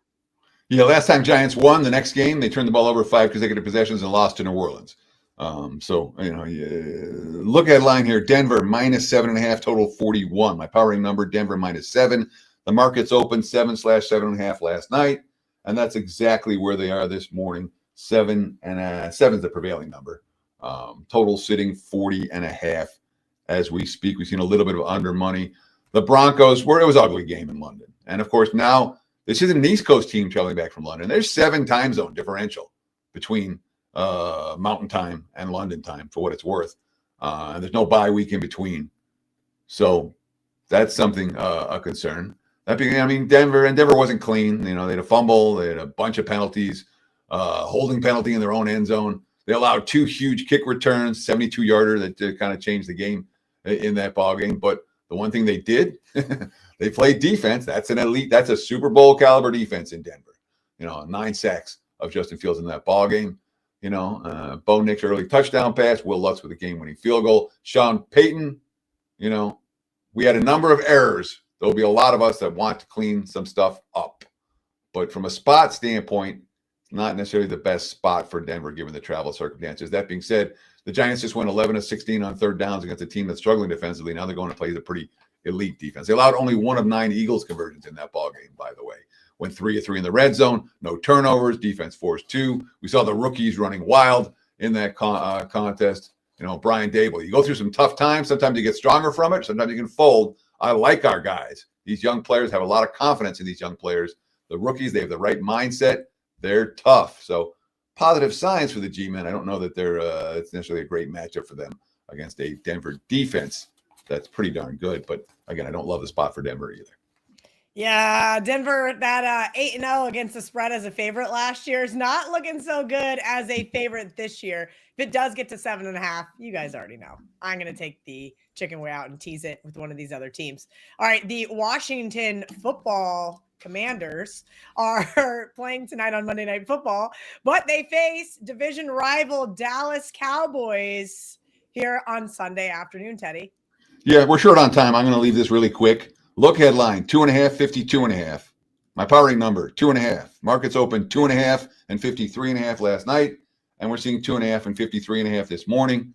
K: Yeah, last time Giants won, the next game, they turned the ball over 5 consecutive possessions and lost to New Orleans. Look at line here. Denver -7.5, total 41. My powering number, Denver -7. The market's open 7/7.5 last night, and that's exactly where they are this morning. 7 and 7 is the prevailing number. Total sitting 40.5 as we speak. We've seen a little bit of under money. The Broncos it was an ugly game in London, and of course now this isn't an East Coast team traveling back from London. There's 7 time zone differential between Mountain Time and London time, for what it's worth, and there's no bye week in between, so that's something a concern. That being, Denver wasn't clean. They had a fumble, they had a bunch of penalties, holding penalty in their own end zone. They allowed 2 huge kick returns, 72-yarder that kind of changed the game in that ball game. But the one thing they did, they played defense. That's an elite. That's a Super Bowl caliber defense in Denver. 9 sacks of Justin Fields in that ball game. Bo Nix early touchdown pass. Will Lutz with a game-winning field goal. Sean Payton. We had a number of errors. There'll be a lot of us that want to clean some stuff up. But from a spot standpoint, it's not necessarily the best spot for Denver given the travel circumstances. That being said, the Giants just went 11 of 16 on third downs against a team that's struggling defensively. Now they're going to play the pretty elite defense. They allowed only 1 of 9 Eagles conversions in that ball game, by the way. Went 3 of 3 in the red zone. No turnovers. Defense forced 2. We saw the rookies running wild in that contest. Brian Dable. You go through some tough times. Sometimes you get stronger from it. Sometimes you can fold. I like our guys. These young players have a lot of confidence in these young players. The rookies, they have the right mindset. They're tough. So positive signs for the G-men. I don't know that it's necessarily a great matchup for them against a Denver defense that's pretty darn good. But again, I don't love the spot for Denver either.
J: Yeah, Denver, that 8-0 against the spread as a favorite last year is not looking so good as a favorite this year. If it does get to 7.5, you guys already know. I'm going to take the chicken way out and tease it with one of these other teams. All right, the Washington Football Commanders are playing tonight on Monday Night Football, but they face division rival Dallas Cowboys here on Sunday afternoon, Teddy.
K: Yeah, we're short on time. I'm going to leave this really quick. Look headline, 2.5, 52.5. My powering number, 2.5. Markets open 2.5 and 53.5 last night, and we're seeing 2.5 and 53.5 this morning.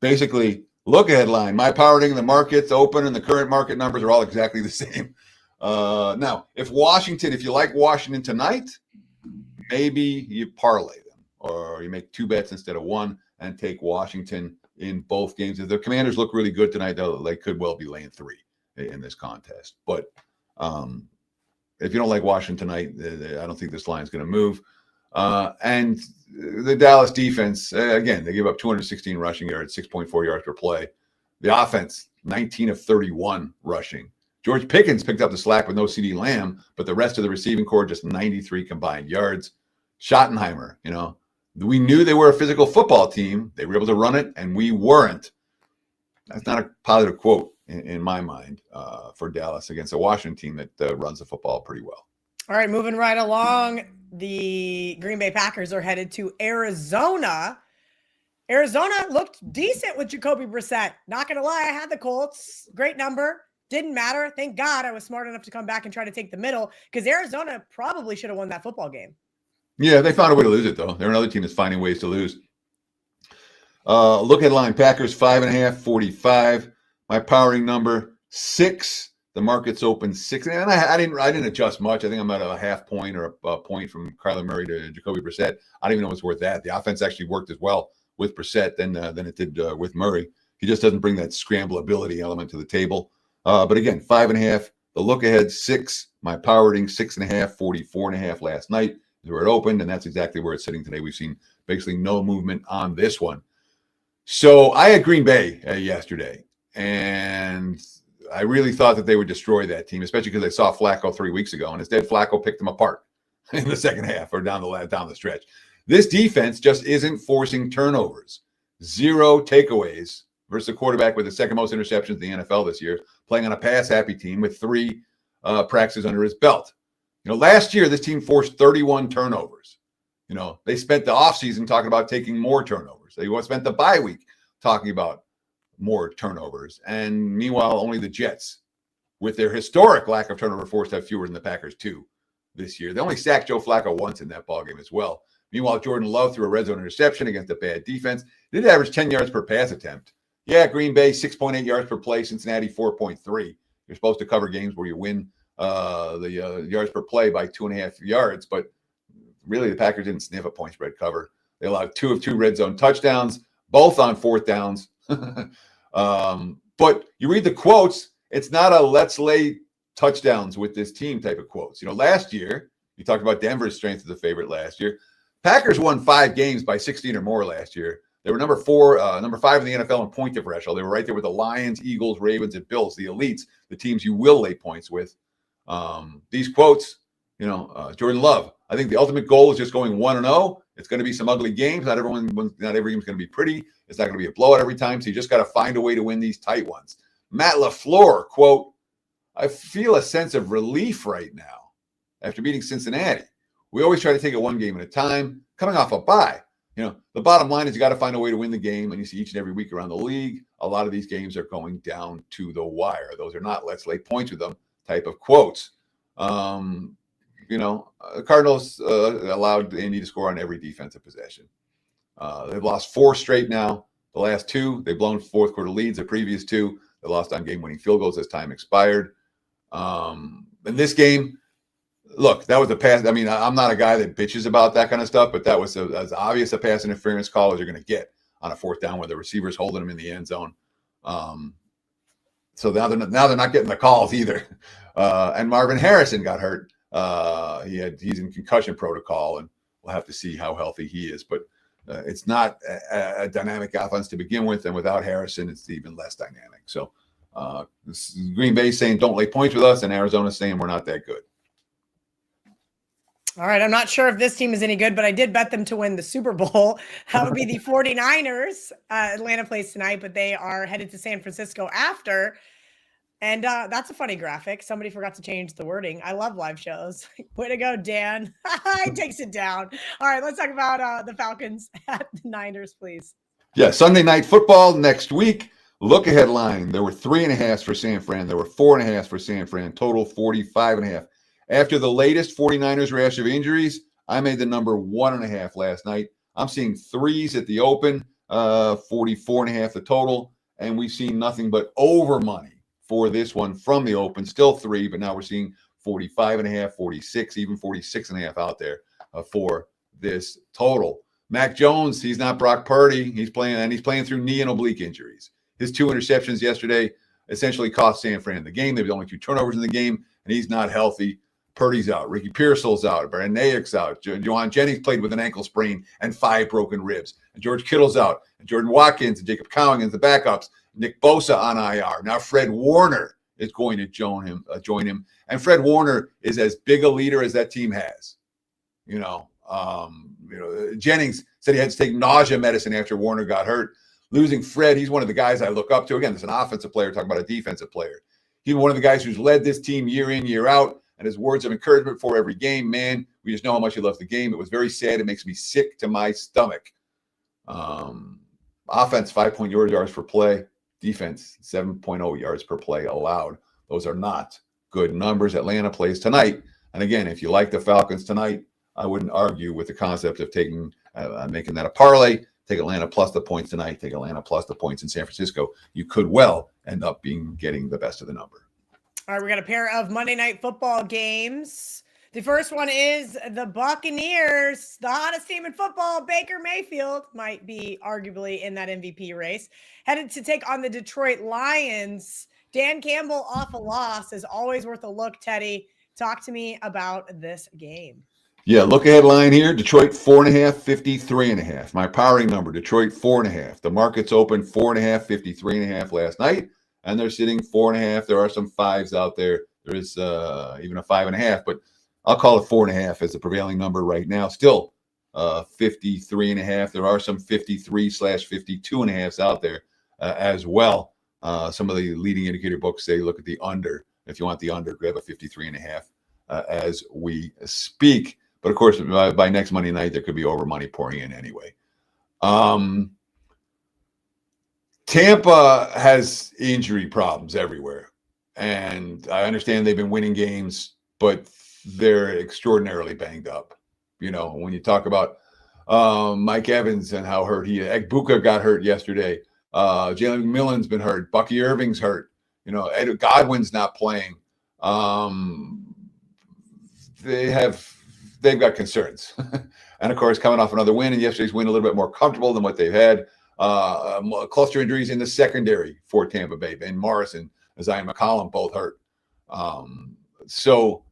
K: Basically, look headline, my powering, the markets open, and the current market numbers are all exactly the same. Now, if you like Washington tonight, maybe you parlay them, or you make 2 bets instead of 1 and take Washington in both games. If the Commanders look really good tonight, though, they could well be laying 3 in this contest. But if you don't like Washington tonight, I don't think this line is going to move. And the Dallas defense, again, they give up 216 rushing yards, 6.4 yards per play. The offense, 19 of 31 rushing. George Pickens picked up the slack with no CeeDee Lamb, but the rest of the receiving core, just 93 combined yards. Schottenheimer, we knew they were a physical football team. They were able to run it, and we weren't. That's not a positive quote in my mind for Dallas against a Washington team that runs the football pretty well.
J: All right, moving right along, the Green Bay Packers are headed to Arizona. Arizona looked decent with Jacoby Brissett. Not going to lie, I had the Colts. Great number. Didn't matter. Thank God I was smart enough to come back and try to take the middle, because Arizona probably should have won that football game.
K: Yeah, they found a way to lose it, though. They're another team that's finding ways to lose. Look at line, Packers 5.5, 45. My powering number 6. The market's open 6. And I didn't adjust much. I think I'm at a half point or a point from Kyler Murray to Jacoby Brissett. I don't even know what's worth that. The offense actually worked as well with Brissett than it did with Murray. He just doesn't bring that scramblability element to the table. But again, 5.5. The look ahead 6. My powering 6.5, 44.5 last night is where it opened, and that's exactly where it's sitting today. We've seen basically no movement on this one. So I had Green Bay yesterday, and I really thought that they would destroy that team, especially because I saw Flacco 3 weeks ago, and instead Flacco picked them apart in the second half or down the stretch. This defense just isn't forcing turnovers. 0 takeaways versus a quarterback with the second most interceptions in the NFL this year, playing on a pass-happy team with 3 practices under his belt. Last year, this team forced 31 turnovers. They spent the offseason talking about taking more turnovers. They spent the bye week talking about more turnovers. And meanwhile, only the Jets, with their historic lack of turnover force, have fewer than the Packers, too, this year. They only sacked Joe Flacco once in that ballgame as well. Meanwhile, Jordan Love threw a red zone interception against a bad defense. He did average 10 yards per pass attempt. Yeah, Green Bay, 6.8 yards per play. Cincinnati, 4.3. You're supposed to cover games where you win the yards per play by 2.5 yards, but really the Packers didn't sniff a point spread cover. They allowed 2 of 2 red zone touchdowns, both on 4th downs. But you read the quotes, it's not a let's lay touchdowns with this team type of quotes. Last year, you talked about Denver's strength as a favorite last year. Packers won 5 games by 16 or more last year. They were number 5 in the NFL in point differential. They were right there with the Lions, Eagles, Ravens, and Bills, the elites, the teams you will lay points with. These quotes, Jordan Love, I think the ultimate goal is just going 1-0. It's going to be some ugly games. Not every game is going to be pretty. It's not going to be a blowout every time. So you just got to find a way to win these tight ones. Matt LaFleur, quote, I feel a sense of relief right now after beating Cincinnati. We always try to take it one game at a time, coming off a bye. The bottom line is you got to find a way to win the game. And you see each and every week around the league, a lot of these games are going down to the wire. Those are not let's lay points with them type of quotes. The Cardinals allowed Indy to score on every defensive possession. They've lost 4 straight now. The last 2, they've blown fourth quarter leads. The previous 2, they lost on game-winning field goals as time expired. In this game, look, that was a pass. I mean, I'm not a guy that bitches about that kind of stuff, but that was as obvious a pass interference call as you're going to get on a 4th down where the receiver's holding them in the end zone. So now they're not getting the calls either. And Marvin Harrison got hurt. He's in concussion protocol and we'll have to see how healthy he is. But it's not a dynamic offense to begin with, and without Harrison, it's even less dynamic. So Green Bay saying don't lay points with us, and Arizona saying we're not that good.
J: All right, I'm not sure if this team is any good, but I did bet them to win the Super Bowl. That would be the 49ers. Atlanta plays tonight, but they are headed to San Francisco after. And that's a funny graphic. Somebody forgot to change the wording. I love live shows. Way to go, Dan. He takes it down. All right, let's talk about the Falcons at the Niners, please.
K: Yeah, Sunday Night Football next week. Look ahead line. There were 3.5 for San Fran. There were 4.5 for San Fran. Total 45.5. After the latest 49ers rash of injuries, I made the number 1.5 last night. I'm seeing 3s at the open, 44.5 the total, and we've seen nothing but over money for this one from the open. Still 3, but now we're seeing 45.5, 46, even 46.5 out there for this total. Mac Jones, he's not Brock Purdy. He's playing through knee and oblique injuries. His 2 interceptions yesterday essentially cost San Fran the game. There were only 2 turnovers in the game, and he's not healthy. Purdy's out. Ricky Pearsall's out. Brandon Ayuk's out. Juwan Jennings played with an ankle sprain and 5 broken ribs. And George Kittle's out. And Jordan Watkins and Jacob Cowing the backups. Nick Bosa on IR. Now Fred Warner is going to join him. And Fred Warner is as big a leader as that team has. Jennings said he had to take nausea medicine after Warner got hurt. Losing Fred, he's one of the guys I look up to. Again, there's an offensive player talking about a defensive player. He's one of the guys who's led this team year in, year out. And his words of encouragement for every game, man, we just know how much he loves the game. It was very sad. It makes me sick to my stomach. Offense, 5.0 yards per play. Defense, 7.0 yards per play allowed. Those are not good numbers. Atlanta plays tonight. And again, if you like the Falcons tonight, I wouldn't argue with the concept of making that a parlay. Take Atlanta plus the points tonight. Take Atlanta plus the points in San Francisco. You could well end up getting the best of the number.
J: All right, we got a pair of Monday Night Football games. The first one is the Buccaneers, the hottest team in football. Baker Mayfield might be arguably in that MVP race. Headed to take on the Detroit Lions. Dan Campbell off a loss is always worth a look, Teddy. Talk to me about this game.
K: Yeah, look ahead line here. Detroit 4.5, 53.5. My powering number, Detroit 4.5. The market's open 4.5, 53.5 last night. And they're sitting 4.5. There are some 5s out there. There is even a 5.5, but I'll call it 4.5 as the prevailing number right now. Still 53.5. There are some 53/52.5s out there as well. Some of the leading indicator books say look at the under. If you want the under, grab a 53.5 as we speak. But of course, by next Monday night, there could be over money pouring in anyway. Tampa has injury problems everywhere. And I understand they've been winning games, but they're extraordinarily banged up. When you talk about Mike Evans and how hurt he is. Egbuka got hurt yesterday. Jalen McMillan's been hurt. Bucky Irving's hurt. Ed Godwin's not playing. They've got concerns. And of course, coming off another win, and yesterday's win a little bit more comfortable than what they've had. Cluster injuries in the secondary for Tampa Bay. Ben Morrison, Isaiah McCollum, both hurt. So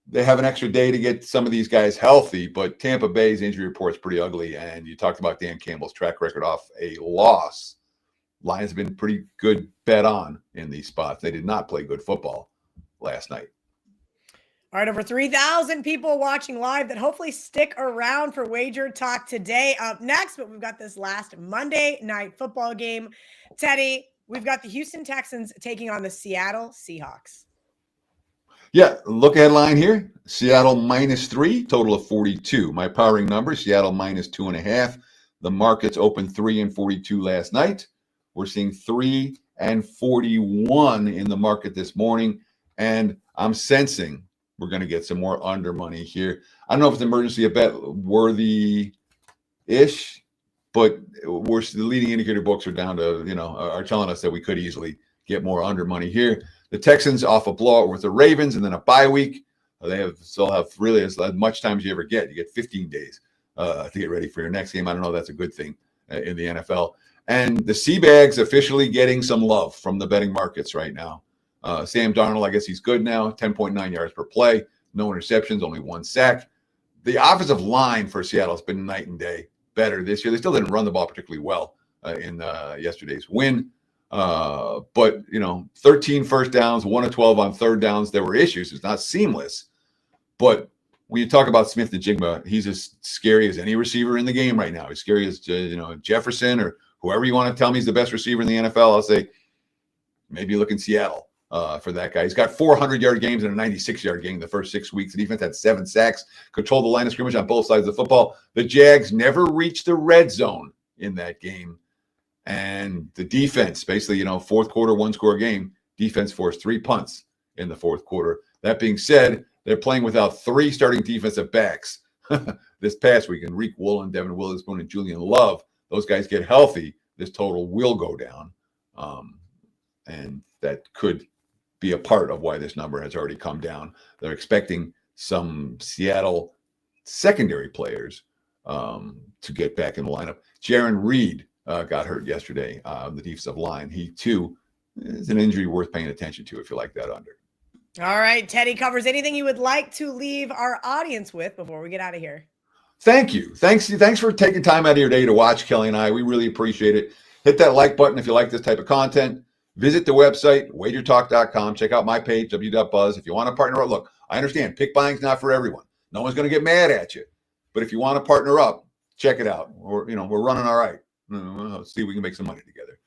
K: they have an extra day to get some of these guys healthy, but Tampa Bay's injury report is pretty ugly. And you talked about Dan Campbell's track record off a loss. Lions have been pretty good bet on in these spots. They did not play good football last night.
J: All right, over 3,000 people watching live that hopefully stick around for Wager Talk today. Up next, but we've got this last Monday Night Football game. Teddy, we've got the Houston Texans taking on the Seattle Seahawks.
K: Yeah, look at line here. Seattle -3, total of 42. My powering number, Seattle -2.5. The markets opened 3 and 42 last night. We're seeing 3 and 41 in the market this morning, and I'm sensing we're going to get some more under money here. I don't know if it's emergency a bet worthy-ish, but the leading indicator books are down to, are telling us that we could easily get more under money here. The Texans off a blowout with the Ravens and then a bye week. They still have really as much time as you ever get. You get 15 days to get ready for your next game. I don't know if that's a good thing in the NFL. And the Seabags officially getting some love from the betting markets right now. Sam Darnold, I guess he's good now, 10.9 yards per play, no interceptions, only 1 sack. the offensive line for Seattle has been night and day better this year. They still didn't run the ball particularly well in yesterday's win. But, 13 first downs, 1 of 12 on third downs. There were issues. It's not seamless. But when you talk about Smith and Jigma, he's as scary as any receiver in the game right now. He's scary as, Jefferson or whoever you want to tell me is the best receiver in the NFL. I'll say maybe look in Seattle for that guy. He's got 400-yard games and a 96-yard game the first 6 weeks. The defense had 7 sacks, controlled the line of scrimmage on both sides of the football. The Jags never reached the red zone in that game. And the defense, basically, fourth quarter, 1-score game, defense forced 3 punts in the fourth quarter. That being said, they're playing without 3 starting defensive backs this past week. Enrique Woolen, Devin Witherspoon, and Julian Love. Those guys get healthy, this total will go down. And that could be a part of why this number has already come down. They're expecting some Seattle secondary players to get back in the lineup. Jaron Reed got hurt yesterday, the defensive line. He, too, is an injury worth paying attention to if you like that under.
J: All right, Teddy covers anything you would like to leave our audience with before we get out of here.
K: Thank you. Thanks for taking time out of your day to watch Kelly and I. We really appreciate it. Hit that like button if you like this type of content. Visit the website, WagerTalk.com. Check out my page, w.buzz. If you want to partner up, look, I understand pick buying's not for everyone. No one's going to get mad at you. But if you want to partner up, check it out. We're running all right. Let's see if we can make some money together.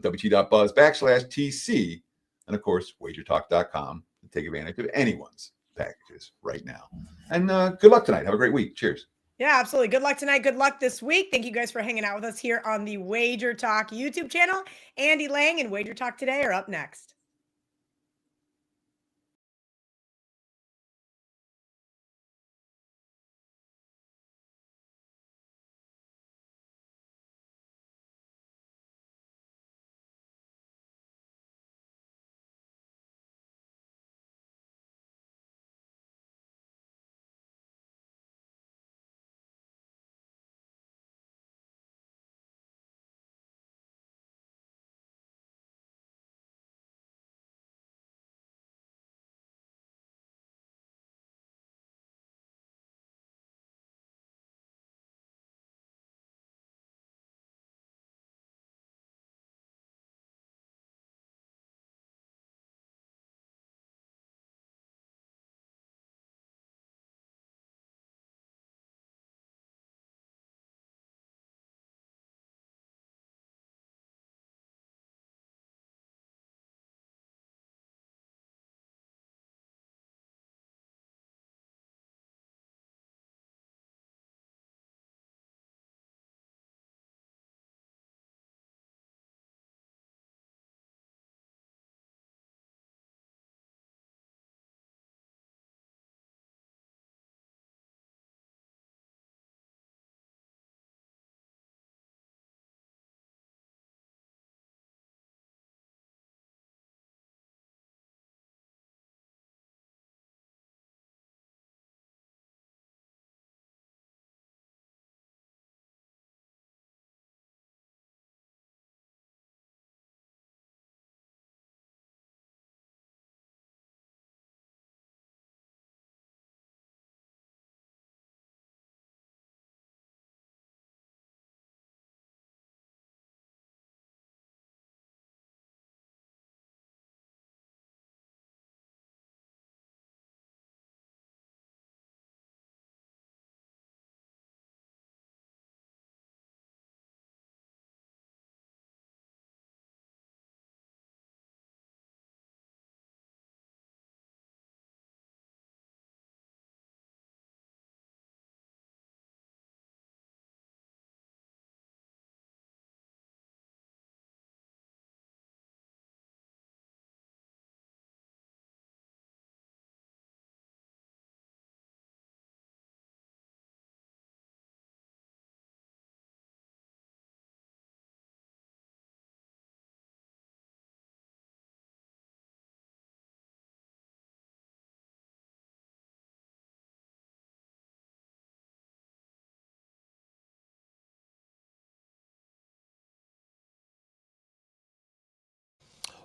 K: WT.buzz/TC. And, of course, WagerTalk.com to take advantage of anyone's packages right now. And good luck tonight. Have a great week. Cheers.
J: Yeah, absolutely. Good luck tonight. Good luck this week. Thank you guys for hanging out with us here on the Wager Talk YouTube channel. Andy Lang and Wager Talk Today are up next.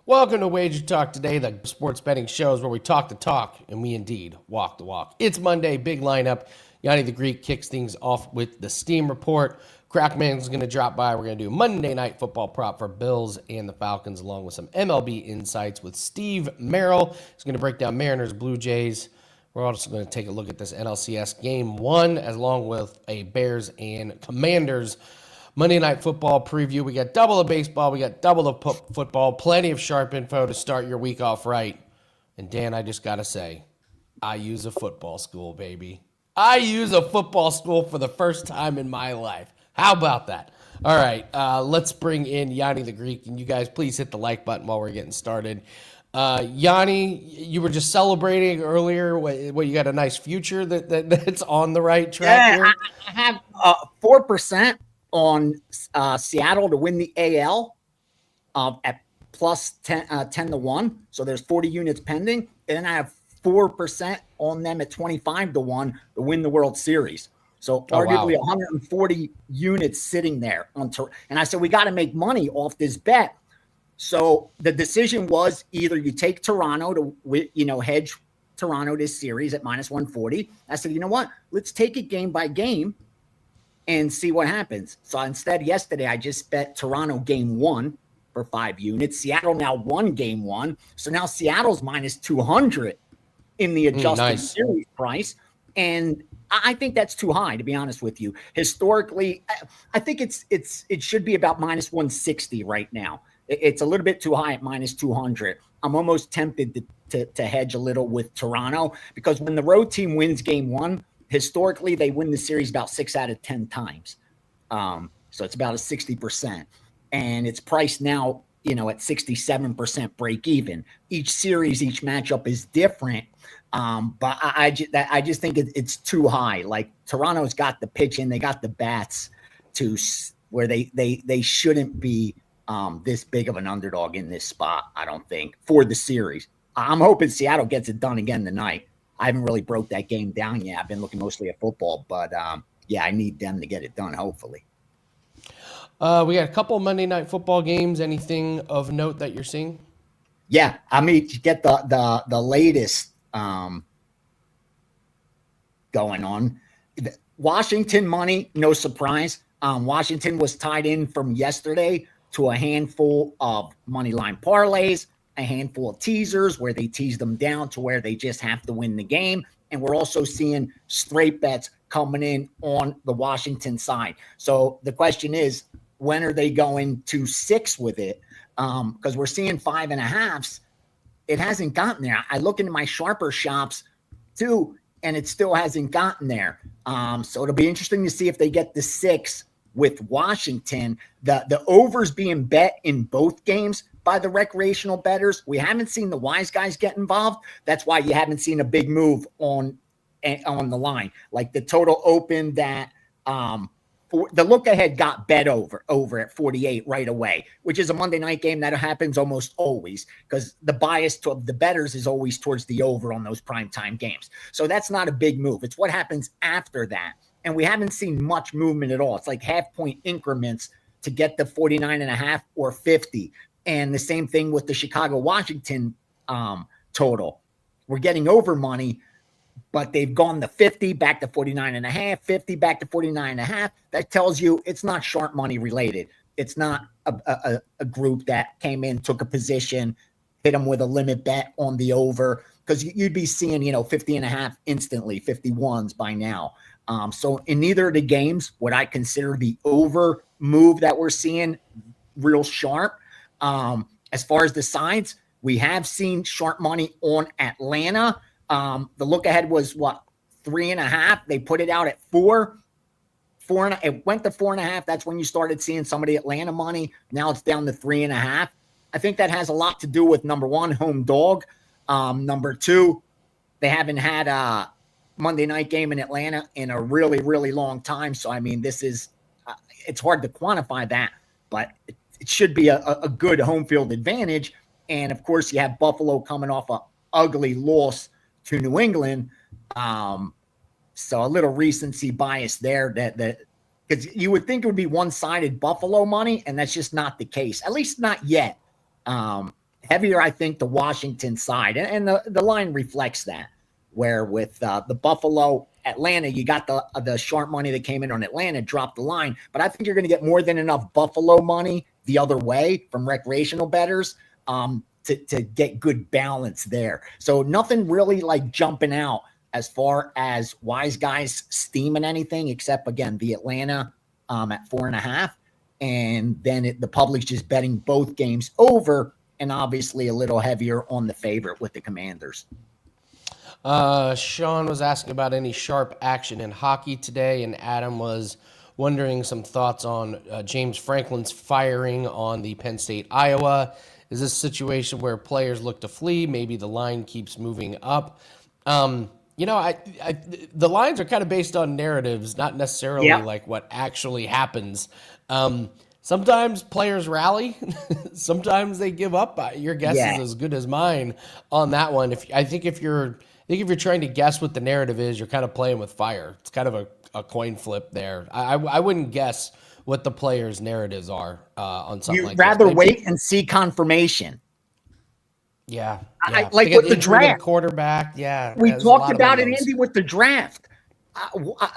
E: Welcome to Wager Talk Today, the sports betting shows where we talk the talk and we indeed walk the walk. It's Monday, big lineup. Gianni The Greek kicks things off with the Steam report. Crackman's going to drop by. We're going to do Monday Night Football prop for Bills and the Falcons, along with some MLB insights with Steve Merrill. He's going to break down Mariners, Blue Jays. We're also going to take a look at this NLCS Game 1, along with a Bears and Commanders Monday Night Football preview. We got double the baseball. We got double the football. Plenty of sharp info to start your week off right. And Dan, I just got to say, I use a football school, baby. I use a football school for the first time in my life. How about that? All right, let's bring in Gianni The Greek, and you guys please hit the like button while we're getting started. Gianni, you were just celebrating earlier. What you got a nice future that's on the right track here?
L: I have 4% on Seattle to win the AL at plus 10 to 1. So there's 40 units pending. And then I have 4% on them at 25 to 1 to win the World Series. So arguably 140 units sitting there and I said, we got to make money off this bet. So the decision was either you take Toronto to, hedge Toronto this series at minus 140. I said, you know what? Let's take it game by game and see what happens. So instead, yesterday, I just bet Toronto game 1 for 5 units. Seattle now won game 1. So now Seattle's minus 200 in the adjusted series price. And I think that's too high, to be honest with you. Historically, I think it should be about minus 160 right now. It's a little bit too high at minus 200. I'm almost tempted to hedge a little with Toronto because when the road team wins game 1, historically they win the series about 6 out of 10 times. So it's about a 60%. And it's priced now, at 67% break even. Each series, each matchup is different. But I just think it's too high. Like Toronto's got the pitching, they got the bats to where they shouldn't be this big of an underdog in this spot, I don't think, for the series. I'm hoping Seattle gets it done again tonight. I haven't really broke that game down yet. I've been looking mostly at football, but I need them to get it done, hopefully.
E: We got a couple Monday Night Football games. Anything of note that you're seeing?
L: Yeah, I mean, to get the latest going on. Washington money, no surprise. Washington was tied in from yesterday to a handful of money line parlays, a handful of teasers where they teased them down to where they just have to win the game. And we're also seeing straight bets coming in on the Washington side. So the question is, when are they going to 6 with it? Because we're seeing 5.5s. It hasn't gotten there. I look into my sharper shops too, and it still hasn't gotten there. So it'll be interesting to see if they get the 6 with Washington. The overs being bet in both games by the recreational bettors. We haven't seen the wise guys get involved. That's why you haven't seen a big move on the line. Like the total opened that the look ahead got bet over at 48 right away, which is a Monday night game that happens almost always because the bias to the bettors is always towards the over on those primetime games. So that's not a big move. It's what happens after that. And we haven't seen much movement at all. It's like half-point increments to get the 49.5 or 50. And the same thing with the Chicago-Washington total. We're getting over money, but they've gone to 50, back to 49.5, 50, back to 49.5. That tells you it's not sharp money related. It's not a group that came in, took a position, hit them with a limit bet on the over, because you'd be seeing, 50.5 instantly, 51s by now. So in neither of the games would I consider the over move that we're seeing real sharp. As far as the sides, we have seen sharp money on Atlanta. The look ahead was 3.5. They put it out at 4. It went to 4.5. That's when you started seeing some of the Atlanta money. Now it's down to 3.5. I think that has a lot to do with number one, home dog. Number two, they haven't had a Monday night game in Atlanta in a really, really long time. So, I mean, this is, it's hard to quantify that, but it should be a good home field advantage. And of course you have Buffalo coming off a ugly loss to New England. So a little recency bias there that because you would think it would be one-sided Buffalo money, and that's just not the case, at least not yet. Heavier, I think, the Washington side, and the line reflects that, where with the Buffalo Atlanta, you got the sharp money that came in on Atlanta, dropped the line. But I think you're going to get more than enough Buffalo money the other way from recreational bettors to get good balance there. So nothing really like jumping out as far as wise guys steaming anything, except, again, the Atlanta at 4.5. And then the public's just betting both games over, and obviously a little heavier on the favorite with the Commanders.
E: Sean was asking about any sharp action in hockey today, and Adam was wondering some thoughts on James Franklin's firing on the Penn State, Iowa. Is this a situation where players look to flee? Maybe the line keeps moving up. The lines are kind of based on narratives, not necessarily like what actually happens. Sometimes players rally, sometimes they give up. Your guess is as good as mine on that one. If you're trying to guess what the narrative is, you're kind of playing with fire. It's kind of a coin flip there. I wouldn't guess what the players' narratives are on something like that.
L: You'd rather wait and see confirmation.
E: Yeah.
L: Like with the draft.
E: Quarterback,
L: We talked about it, Andy, with the draft.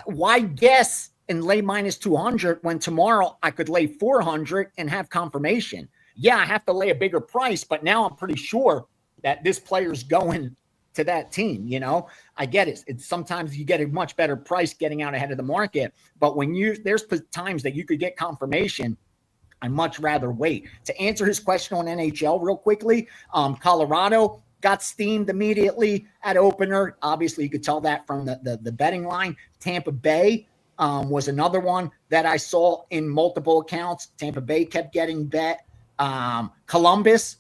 L: Why guess and lay minus 200 when tomorrow I could lay 400 and have confirmation? Yeah, I have to lay a bigger price, but now I'm pretty sure that this player's going to that team. I get it. It's sometimes you get a much better price getting out ahead of the market, but there's times that you could get confirmation. I much rather wait. To answer his question on NHL real quickly, Colorado got steamed immediately at opener. Obviously, you could tell that from the betting line. Tampa Bay was another one that I saw in multiple accounts. Tampa Bay kept getting bet. Columbus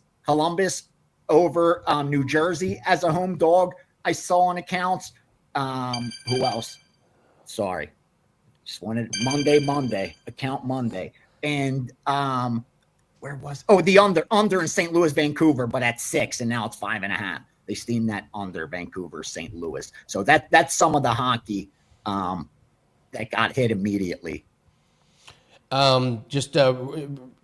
L: over New Jersey as a home dog, I saw on accounts. Who else? Sorry. Just wanted Monday, account Monday. And where was the under in St. Louis, Vancouver, but at 6, and now it's 5.5. They steamed that under Vancouver, St. Louis. So that's some of the hockey that got hit immediately.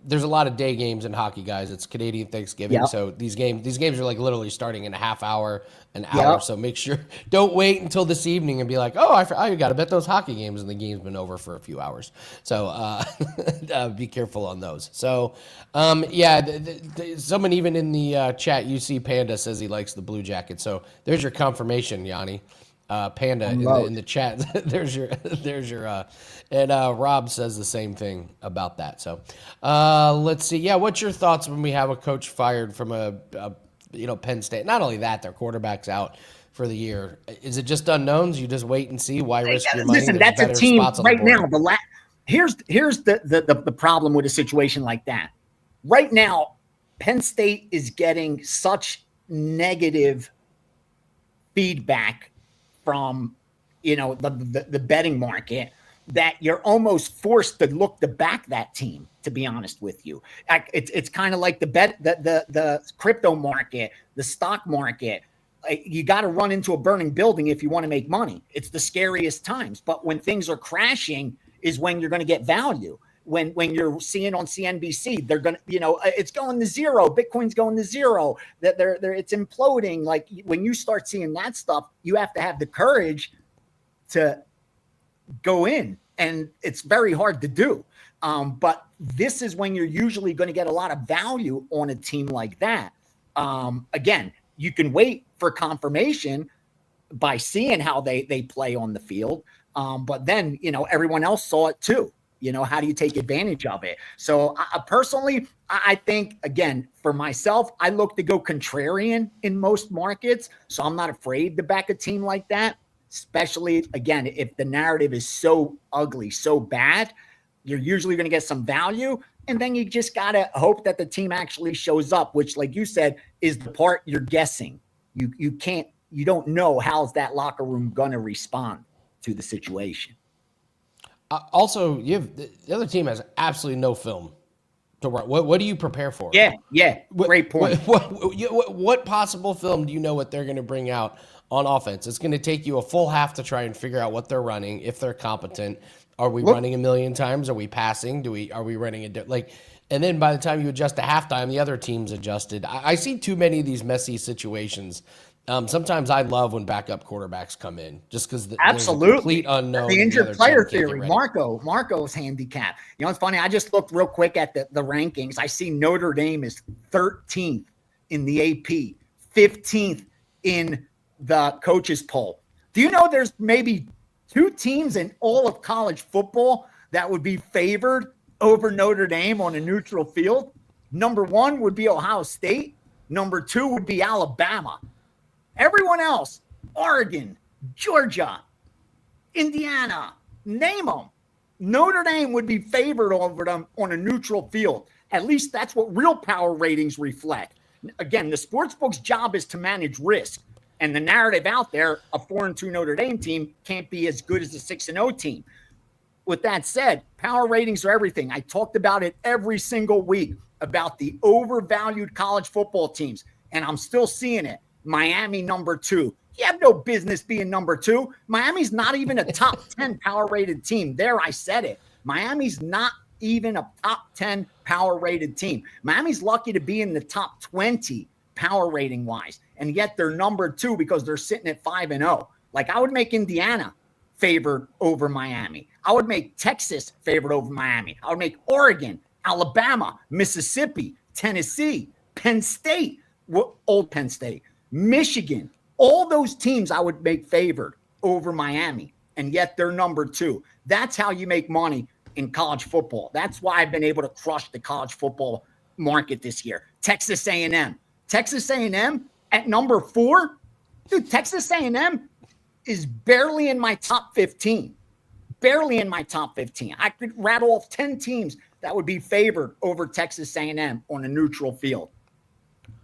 E: There's a lot of day games in hockey, guys. It's Canadian Thanksgiving, so these games are like literally starting in a half hour, an hour. So make sure, don't wait until this evening and be like, oh, I got to bet those hockey games, and the game's been over for a few hours. So be careful on those. So someone even in the chat, UC Panda, says he likes the Blue Jackets. So there's your confirmation, Gianni. Panda in the chat. there's your and Rob says the same thing about that. So let's see. Yeah, what's your thoughts when we have a coach fired from a Penn State? Not only that, their quarterback's out for the year. Is it just unknowns? You just wait and see. Why risk your money?
L: Listen, that's a team right now. Here's the problem with a situation like that. Right now, Penn State is getting such negative feedback from the betting market that you're almost forced to look to back that team, to be honest with you. It's kind of like the crypto market, the stock market. You got to run into a burning building if you want to make money. It's the scariest times. But when things are crashing is when you're going to get value. When you're seeing on CNBC, they're going to, it's going to zero. Bitcoin's going to zero. That it's imploding. Like when you start seeing that stuff, you have to have the courage to go in, and it's very hard to do. But this is when you're usually going to get a lot of value on a team like that. Again, you can wait for confirmation by seeing how they play on the field. But then, everyone else saw it too. How do you take advantage of it? So personally, I think, again, for myself, I look to go contrarian in most markets. So I'm not afraid to back a team like that, especially, again, if the narrative is so ugly, so bad, you're usually going to get some value. And then you just got to hope that the team actually shows up, which, like you said, is the part you're guessing. You don't know how's that locker room going to respond to the situation.
E: Also, the other team has absolutely no film to run. What do you prepare for?
L: Yeah, great point.
E: What possible film do you know what they're going to bring out on offense? It's going to take you a full half to try and figure out what they're running, if they're competent. Are we running a million times? Are we passing? Are we running and then by the time you adjust to halftime, the other team's adjusted. I see too many of these messy situations Sometimes I love when backup quarterbacks come in, just because there's a
L: Absolutely.
E: complete unknown.
L: The
E: and
L: injured
E: other
L: player
E: team can't get
L: theory,
E: ready.
L: Marco's handicap. You know, it's funny. I just looked real quick at the rankings. I see Notre Dame is 13th in the AP, 15th in the coaches poll. Do you know there's maybe 2 teams in all of college football that would be favored over Notre Dame on a neutral field? Number 1 would be Ohio State. Number 2 would be Alabama. Everyone else, Oregon, Georgia, Indiana, name them. Notre Dame would be favored over them on a neutral field. At least that's what real power ratings reflect. Again, the sportsbook's job is to manage risk. And the narrative out there, a 4-2 Notre Dame team can't be as good as a 6-0 team. With that said, power ratings are everything. I talked about it every single week about the overvalued college football teams, and I'm still seeing it. Miami, number 2. You have no business being number 2. Miami's not even a top 10 power rated team. There, I said it. Miami's not even a top 10 power rated team. Miami's lucky to be in the top 20 power rating wise, and yet they're number 2 because they're sitting at 5-0. Like, I would make Indiana favored over Miami. I would make Texas favored over Miami. I would make Oregon, Alabama, Mississippi, Tennessee, Penn State, old Penn State, Michigan, all those teams I would make favored over Miami, and yet they're number 2. That's how you make money in college football. That's why I've been able to crush the college football market this year. Texas A&M. Texas A&M at number 4. Dude, Texas A&M is barely in my top 15. Barely in my top 15. I could rattle off 10 teams that would be favored over Texas A&M on a neutral field.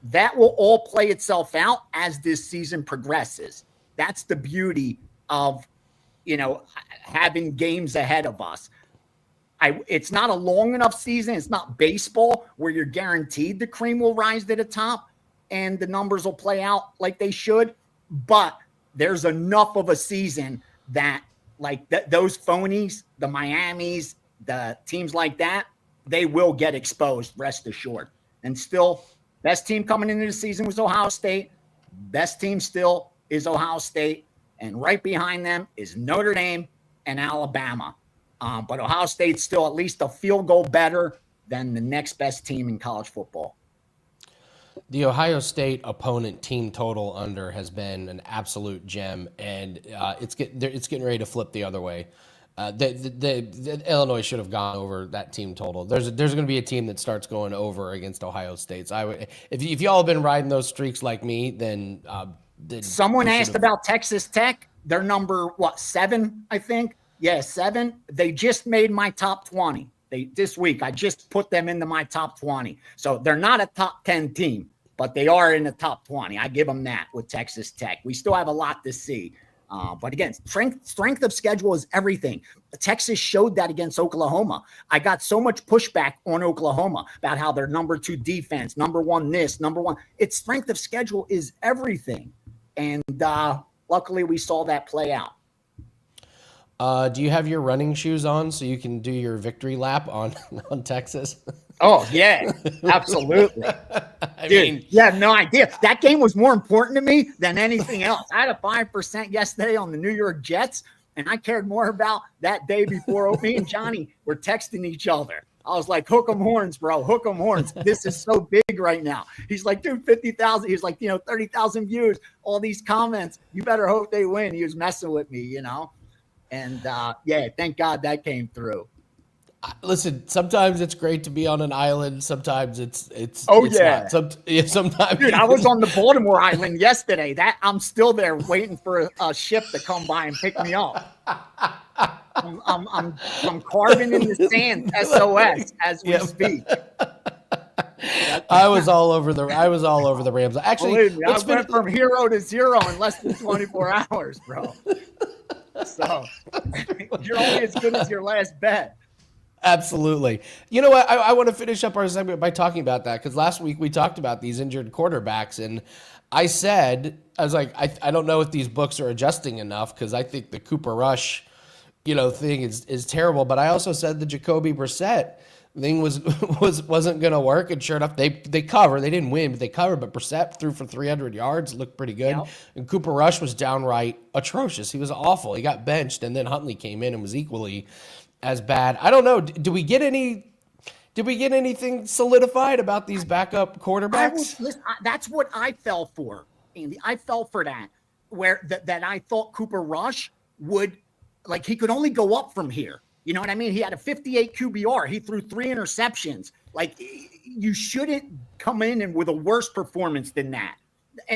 L: That will all play itself out as this season progresses. That's the beauty of, having games ahead of us. It's not a long enough season. It's not baseball where you're guaranteed the cream will rise to the top and the numbers will play out like they should. But there's enough of a season that those phonies, the Miamis, the teams like that, they will get exposed, rest assured. And still, best team coming into the season was Ohio State. Best team still is Ohio State. And right behind them is Notre Dame and Alabama. But Ohio State's still at least a field goal better than the next best team in college football.
E: The Ohio State opponent team total under has been an absolute gem, and it's getting ready to flip the other way. The Illinois should have gone over that team total. There's going to be a team that starts going over against Ohio State. So if y'all have been riding those streaks like me, then
L: someone asked about Texas Tech. They're number 7, I think. Yeah, 7. They just made my top 20. This week I just put them into my top 20. So they're not a top 10 team, but they are in the top 20. I give them that with Texas Tech. We still have a lot to see. But again, strength of schedule is everything. Texas showed that against Oklahoma. I got so much pushback on Oklahoma about how they're number 2 defense, number 1 this, number 1. Its strength of schedule is everything. And luckily we saw that play out.
E: Do you have your running shoes on so you can do your victory lap on Texas?
L: Oh, yeah, absolutely. Dude, you have no idea. That game was more important to me than anything else. I had a 5% yesterday on the New York Jets, and I cared more about that day before me and Johnny were texting each other. I was like, hook 'em horns, bro. Hook 'em horns. This is so big right now. He's like, dude, 50,000. He's like, 30,000 views, all these comments. You better hope they win. He was messing with me, And thank God that came through.
E: Listen, sometimes it's great to be on an island. Sometimes it's
L: yeah.
E: not. Sometimes,
L: dude, I was on the Baltimore Island yesterday. I'm still there waiting for a ship to come by and pick me up. I'm carving in the sand, SOS, as we speak.
E: I was all over the Rams. Actually,
L: I went from hero to zero in less than 24 hours, bro. So you're only as good as your last bet.
E: Absolutely. You know what? I want to finish up our segment by talking about that, because last week we talked about these injured quarterbacks, and I was like, I don't know if these books are adjusting enough, because I think the Cooper Rush, thing is terrible. But I also said the Jacoby Brissett thing wasn't going to work. And sure enough, they cover. They didn't win, but they covered. But Brissett threw for 300 yards, looked pretty good.
L: Yep.
E: And Cooper Rush was downright atrocious. He was awful. He got benched, and then Huntley came in and was equally as bad. I don't know. Did we get anything solidified about these backup quarterbacks?
L: That's what I fell for, Andy. I fell for that, where that I thought Cooper Rush would, like, he could only go up from here. You know what I mean? He had a 58 QBR. He threw 3 interceptions. Like, you shouldn't come in and with a worse performance than that.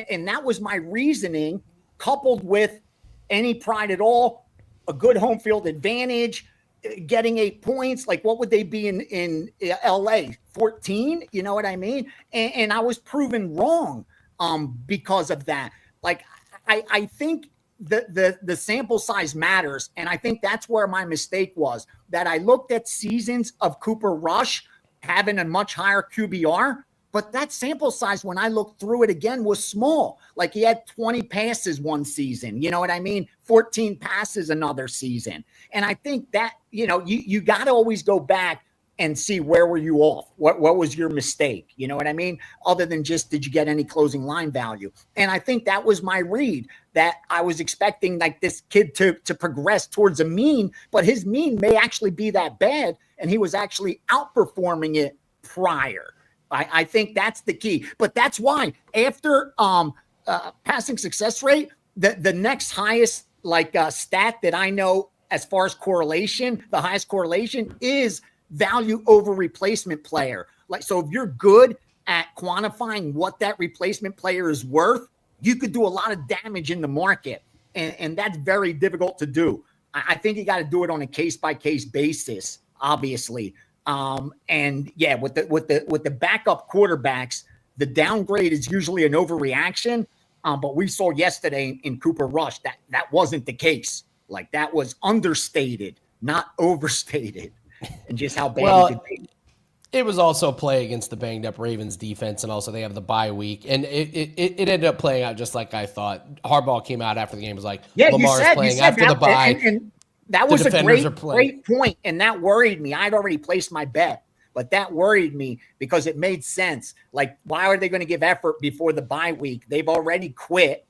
L: And that was my reasoning, coupled with any pride at all, a good home field advantage, getting 8 points. Like, what would they be in LA? 14? You know what I mean? And I was proven wrong because of that. Like, I think the sample size matters. And I think that's where my mistake was, that I looked at seasons of Cooper Rush having a much higher QBR, but that sample size, when I looked through it again, was small. Like, he had 20 passes one season, you know what I mean? 14 passes another season. And I think that, you got to always go back and see where were you off? What was your mistake? You know what I mean? Other than just, did you get any closing line value? And I think that was my read, that I was expecting like this kid to progress towards a mean, but his mean may actually be that bad. And he was actually outperforming it prior. I think that's the key. But that's why after passing success rate, the next highest stat that I know as far as correlation, the highest correlation is value over replacement player. Like, so if you're good at quantifying what that replacement player is worth, you could do a lot of damage in the market. And that's very difficult to do. I think you got to do it on a case-by-case basis, obviously. And yeah, with the backup quarterbacks, the downgrade is usually an overreaction. But we saw yesterday in Cooper Rush that wasn't the case. Like, that was understated, not overstated. And just how bad he could be.
E: It was also play against the banged up Ravens defense, and also they have the bye week, and it ended up playing out just like I thought. Harbaugh came out after the game, was like, Lamar is playing after the bye.
L: And that was a great point, and that worried me. I'd already placed my bet, but that worried me because it made sense. Like, why are they going to give effort before the bye week? They've already quit.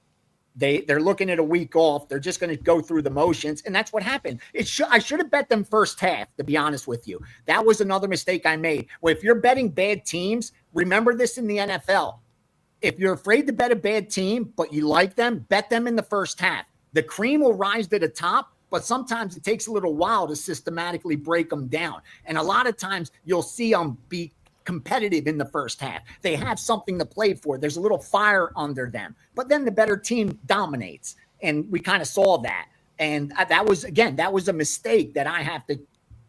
L: They're looking at a week off. They're just going to go through the motions. And that's what happened. I should have bet them first half, to be honest with you. That was another mistake I made. Well, if you're betting bad teams, remember this in the NFL. If you're afraid to bet a bad team, but you like them, bet them in the first half. The cream will rise to the top, but sometimes it takes a little while to systematically break them down. And a lot of times you'll see them be competitive in the first half. They have something to play for. There's a little fire under them, but then the better team dominates. And we kind of saw that. And that was a mistake that I have to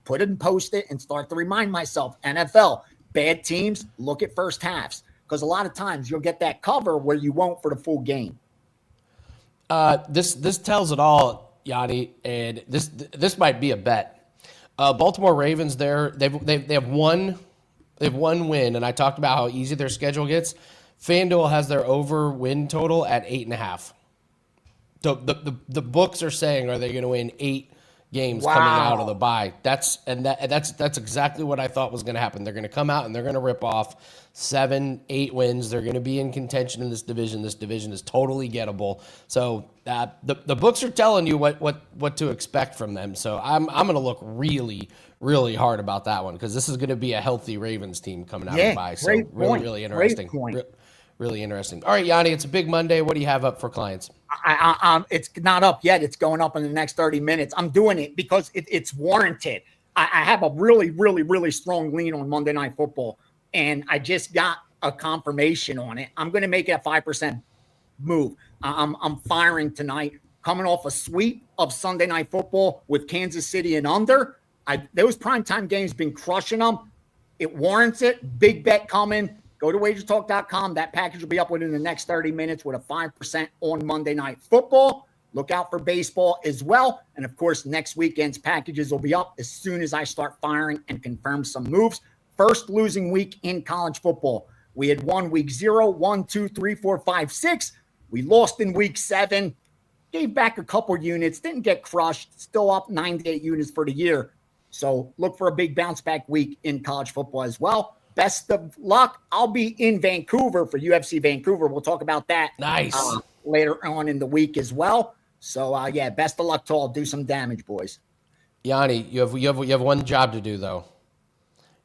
L: put it and post it and start to remind myself. NFL, bad teams, look at first halves, because a lot of times you'll get that cover where you won't for the full game.
E: This tells it all, Gianni, and this might be a bet. Baltimore Ravens, they have one win, and I talked about how easy their schedule gets. FanDuel has their over win total at 8.5. So the books are saying, are they going to win 8 games coming out of the bye? That's exactly what I thought was going to happen. They're going to come out and they're going to rip off 7-8 wins. They're going to be in contention in this division. This division is totally gettable. So the books are telling you what to expect from them. So I'm going to look really, really hard about that one, because this is going to be a healthy Ravens team coming out of the bye. So really interesting. Really interesting. All right, Gianni, it's a big Monday. What do you have up for clients?
L: It's not up yet. It's going up in the next 30 minutes. I'm doing it because it's warranted. I have a really, really, really strong lean on Monday Night Football, and I just got a confirmation on it. I'm going to make it a 5% move. I'm firing tonight, coming off a sweep of Sunday Night Football with Kansas City and under. Those primetime games been crushing them. It warrants it. Big bet coming. Go to WagerTalk.com. That package will be up within the next 30 minutes with a 5% on Monday Night Football. Look out for baseball as well. And, of course, next weekend's packages will be up as soon as I start firing and confirm some moves. First losing week in college football. We had won week 0, 1, 2, 3, 4, 5, 6. We lost in week 7. Gave back a couple units. Didn't get crushed. Still up 98 units for the year. So look for a big bounce back week in college football as well. Best of luck. I'll be in Vancouver for UFC Vancouver. We'll talk about that later on in the week as well. So yeah, best of luck to all. Do some damage, boys.
E: Gianni, you have one job to do though.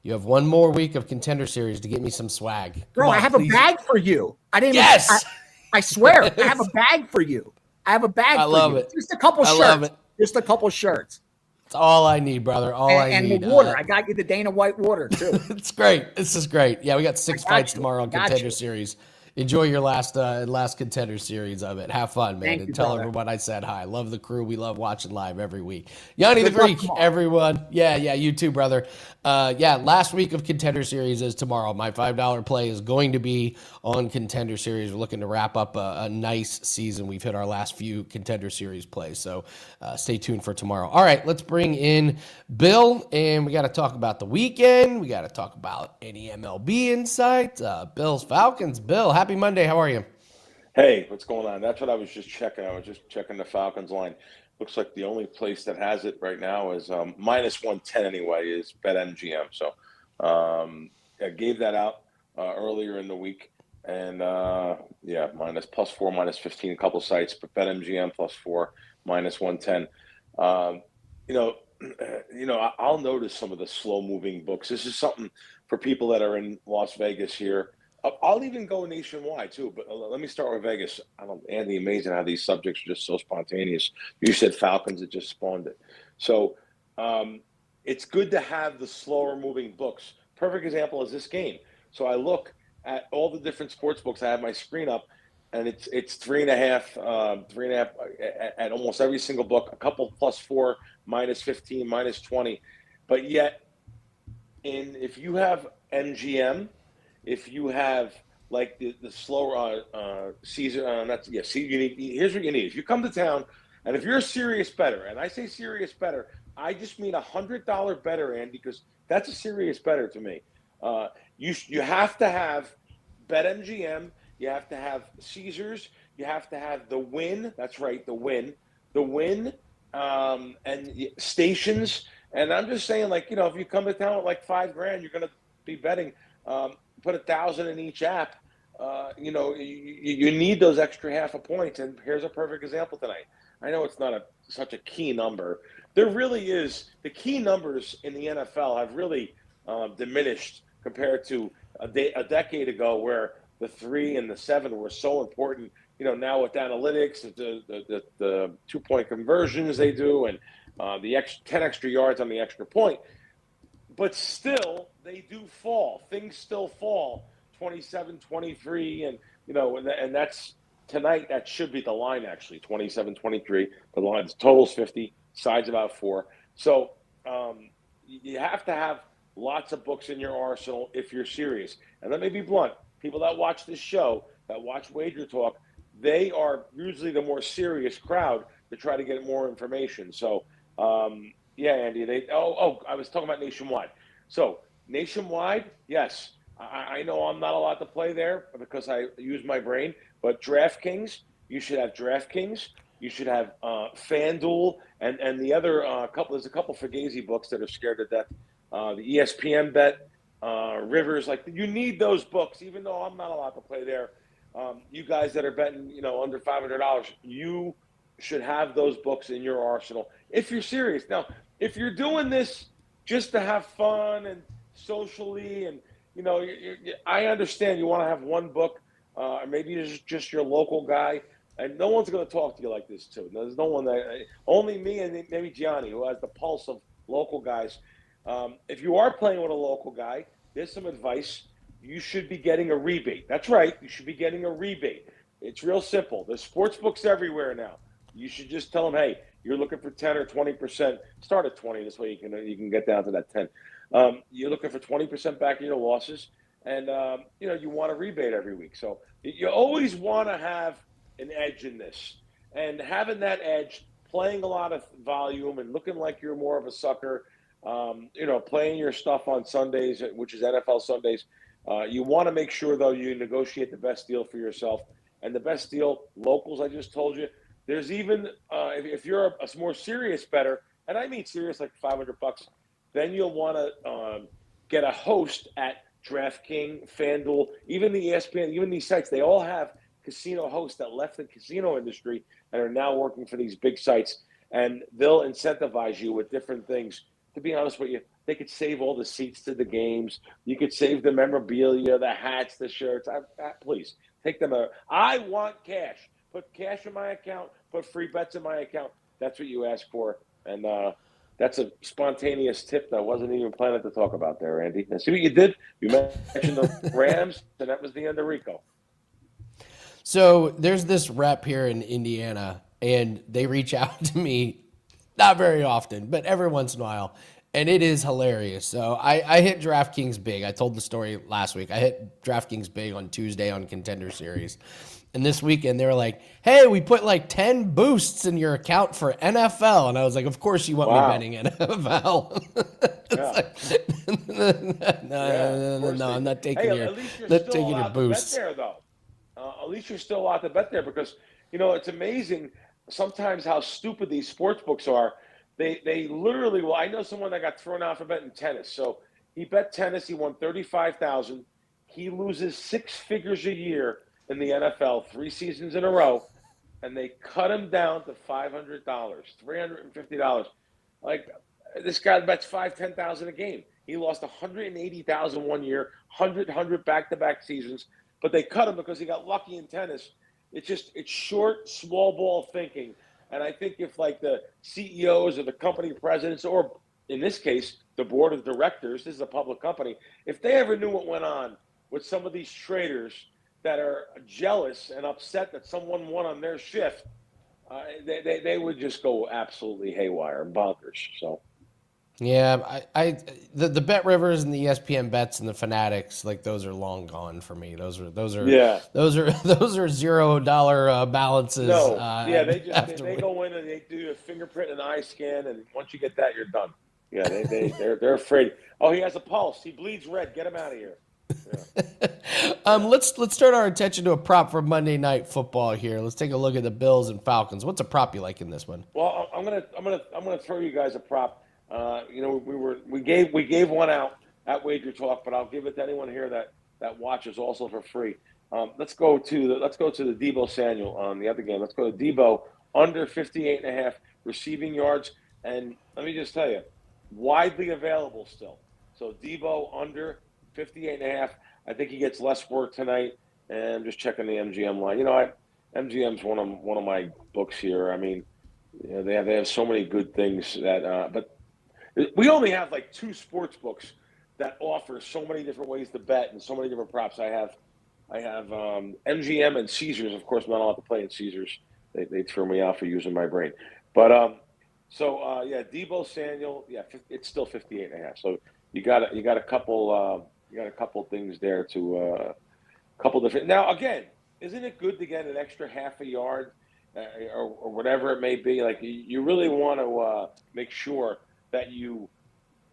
E: You have one more week of Contender Series to get me some swag.
L: Bro, I have a bag for you. I didn't.
E: Yes,
L: I swear, I have a bag for you. I have a bag. I
E: love
L: you.
E: it.
L: Just a couple shirts.
E: Love it.
L: Just a couple shirts.
E: It's all I need, brother. All I need.
L: And the water. I got you the Dana White water too.
E: It's great. This is great. Yeah, we got 6 fights tomorrow on Contender Series. Enjoy your last Contender Series of it. Have fun, man. And tell everyone I said hi. Love the crew. We love watching live every week. Gianni The Greek, everyone. Yeah, you too, brother. Last week of Contender Series is tomorrow. My $5 play is going to be on Contender Series. We're looking to wrap up a nice season. We've hit our last few Contender Series plays, so stay tuned for tomorrow. All right, let's bring in Bill, and we got to talk about the weekend. We got to talk about any MLB insight. Bills, Falcons. Bill, happy Monday. How are you?
M: Hey, what's going on? That's what I was just checking. I was just checking the Falcons line. Looks like the only place that has it right now is minus 110 anyway, is BetMGM. So I gave that out earlier in the week. And minus +4, minus 15, a couple sites, but BetMGM +4, minus 110. I'll notice some of the slow moving books. This is something for people that are in Las Vegas here. I'll even go nationwide too, but let me start with Vegas. Andy, amazing how these subjects are just so spontaneous. You said Falcons, it just spawned it. So it's good to have the slower moving books. Perfect example is this game. So I look at all the different sports books. I have my screen up, and it's 3.5 at almost every single book. A couple +4, minus 15, minus 20, but yet if you have MGM. If you have like the slower season, here's what you need. If you come to town, and if you're a serious bettor, and I say serious bettor, I just mean $100 bettor, Andy, because that's a serious bettor to me. You have to have BetMGM, you have to have Caesars, you have to have the Win. That's right, the Win, and stations. And I'm just saying, if you come to town with like $5,000, you're going to be betting. Put 1,000 in each app. You need those extra half a point. And here's a perfect example tonight. I know it's not such a key number. There really is. The key numbers in the NFL have really diminished compared to a decade ago, where the 3 and the 7 were so important. Now with analytics, the 2-point conversions they do, and the 10 extra yards on the extra point. But still, they do fall. Things still fall, 27-23, and and that's tonight. That should be the line, actually, 27-23. The line, total's 50, sides about 4. So you have to have lots of books in your arsenal if you're serious. And let me be blunt: people that watch this show, that watch WagerTalk, they are usually the more serious crowd to try to get more information. So. Yeah, Andy. I was talking about nationwide. So nationwide, yes, I know I'm not allowed to play there because I use my brain. But DraftKings, you should have DraftKings. You should have FanDuel and the other couple. There's a couple Fugazi books that are scared to death. The ESPN bet, Rivers. You need those books, even though I'm not allowed to play there. You guys that are betting, under $500, you should have those books in your arsenal if you're serious. Now, if you're doing this just to have fun and socially, and I understand you want to have one book, or maybe it's just your local guy, and no one's going to talk to you like this too. There's no one only me and maybe Gianni, who has the pulse of local guys. If you are playing with a local guy, there's some advice. You should be getting a rebate. That's right, you should be getting a rebate. It's real simple. There's sports books everywhere now. You should just tell them, hey, you're looking for 10 or 20%. Start at 20. This way you can get down to that 10. You're looking for 20% back of your losses, and you want a rebate every week. So you always want to have an edge in this, and having that edge, playing a lot of volume and looking like you're more of a sucker. Playing your stuff on Sundays, which is NFL Sundays. You want to make sure though you negotiate the best deal for yourself, and the best deal, locals. I just told you. There's even if you're a more serious bettor, and I mean serious, like $500, then you'll want to get a host at DraftKings, FanDuel, even the ESPN, even these sites. They all have casino hosts that left the casino industry and are now working for these big sites, and they'll incentivize you with different things. To be honest with you, they could save all the seats to the games. You could save the memorabilia, the hats, the shirts. Please take them out. I want cash. Put cash in my account. Put free bets in my account. That's what you ask for, and that's a spontaneous tip that I wasn't even planning to talk about there, Andy. And see what you did? You mentioned the Rams, and that was the end of Rico.
E: So there's this rep here in Indiana, and they reach out to me, not very often, but every once in a while, and it is hilarious. So I hit DraftKings big. I told the story last week. I hit DraftKings big on Tuesday on Contender Series. And this weekend, they were like, hey, we put like 10 boosts in your account for NFL. And I was like, of course you want me betting NFL. No, I'm not taking your boosts.
M: Bet there, though. At least you're still allowed to bet there because, it's amazing sometimes how stupid these sports books are. They literally, I know someone that got thrown out for betting tennis. So he bet tennis. He won $35,000. He loses six figures a year in the NFL 3 seasons in a row, and they cut him down to $500, $350. Like, this guy bets $10,000 a game. He lost $180,000 one year, 100 back-to-back seasons, but they cut him because he got lucky in tennis. It's short, small ball thinking. And I think if like the CEOs or the company presidents, or in this case, the board of directors, this is a public company, if they ever knew what went on with some of these traders that are jealous and upset that someone won on their shift, they would just go absolutely haywire and bonkers. So,
E: yeah, the Bet Rivers and the ESPN bets and the Fanatics, like those are long gone for me. Those are $0 balances.
M: No, they go in and they do a fingerprint and eye scan, and once you get that, you're done. Yeah, they're afraid. Oh, he has a pulse. He bleeds red. Get him out of here. Yeah.
E: Let's turn our attention to a prop for Monday Night Football here. Let's take a look at the Bills and Falcons. What's a prop you like in this one?
M: Well, I'm gonna throw you guys a prop. We gave one out at WagerTalk, but I'll give it to anyone here that watches also for free. Let's go to the Deebo Samuel on the other game. Let's go to Deebo under 58.5 receiving yards, and let me just tell you, widely available still. So Deebo under 58.5. I think he gets less work tonight. And I'm just checking the MGM line. MGM's one of my books here. I mean, they have so many good things that. But we only have like 2 sports books that offer so many different ways to bet and so many different props. I have MGM and Caesars. Of course, I'm not allowed to play in Caesars. They throw me out for using my brain. But Deebo Samuel. Yeah, it's still 58.5. So you got a couple. You got a couple things there to couple different. Now, again, isn't it good to get an extra half a yard or whatever it may be? Like you really want to make sure that you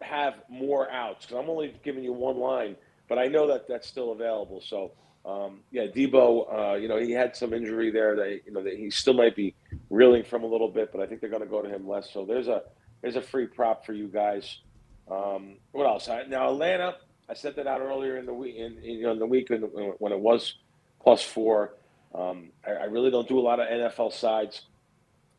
M: have more outs because I'm only giving you one line, but I know that that's still available. So, Deebo, he had some injury there that he still might be reeling from a little bit, but I think they're going to go to him less. So there's a free prop for you guys. What else? Now Atlanta. I sent that out earlier in the week, when it was +4. I really don't do a lot of NFL sides.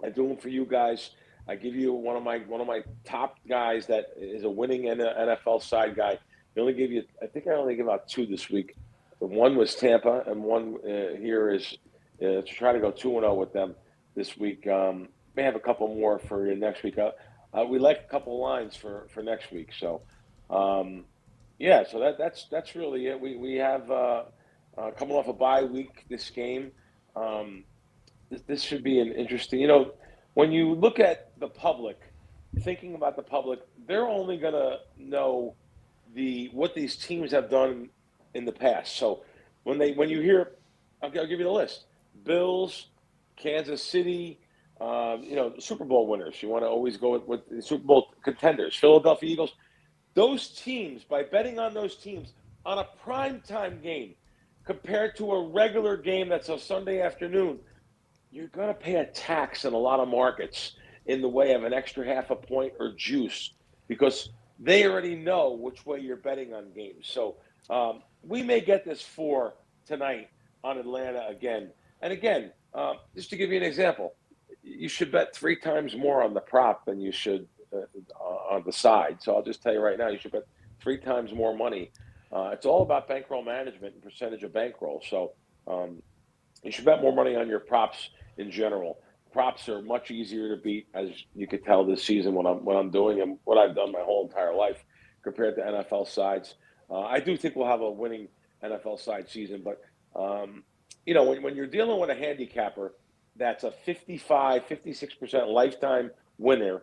M: I do them for you guys. I give you one of my top guys that is a winning NFL side guy. I think I only give out 2 this week. The one was Tampa, and one here is to try to go 2-0 with them this week. May have a couple more for next week. We like a couple lines for next week. So. So that's really it. We have coming off a bye week this game. This should be an interesting. When you look at the public, thinking about the public, they're only gonna know what these teams have done in the past. So when you hear, I'll give you the list: Bills, Kansas City, Super Bowl winners. You want to always go with the Super Bowl contenders, Philadelphia Eagles. Those teams, by betting on those teams on a primetime game compared to a regular game that's a Sunday afternoon, you're going to pay a tax in a lot of markets in the way of an extra half a point or juice because they already know which way you're betting on games. So we may get this 4 tonight on Atlanta again. And again, just to give you an example, you should bet 3 times more on the prop than you should on the side. So I'll just tell you right now, you should bet 3 times more money. It's all about bankroll management and percentage of bankroll. So you should bet more money on your props in general. Props are much easier to beat, as you could tell this season what I'm doing and what I've done my whole entire life compared to NFL sides. I do think we'll have a winning NFL side season, but you know, when you're dealing with a handicapper that's a 56% lifetime winner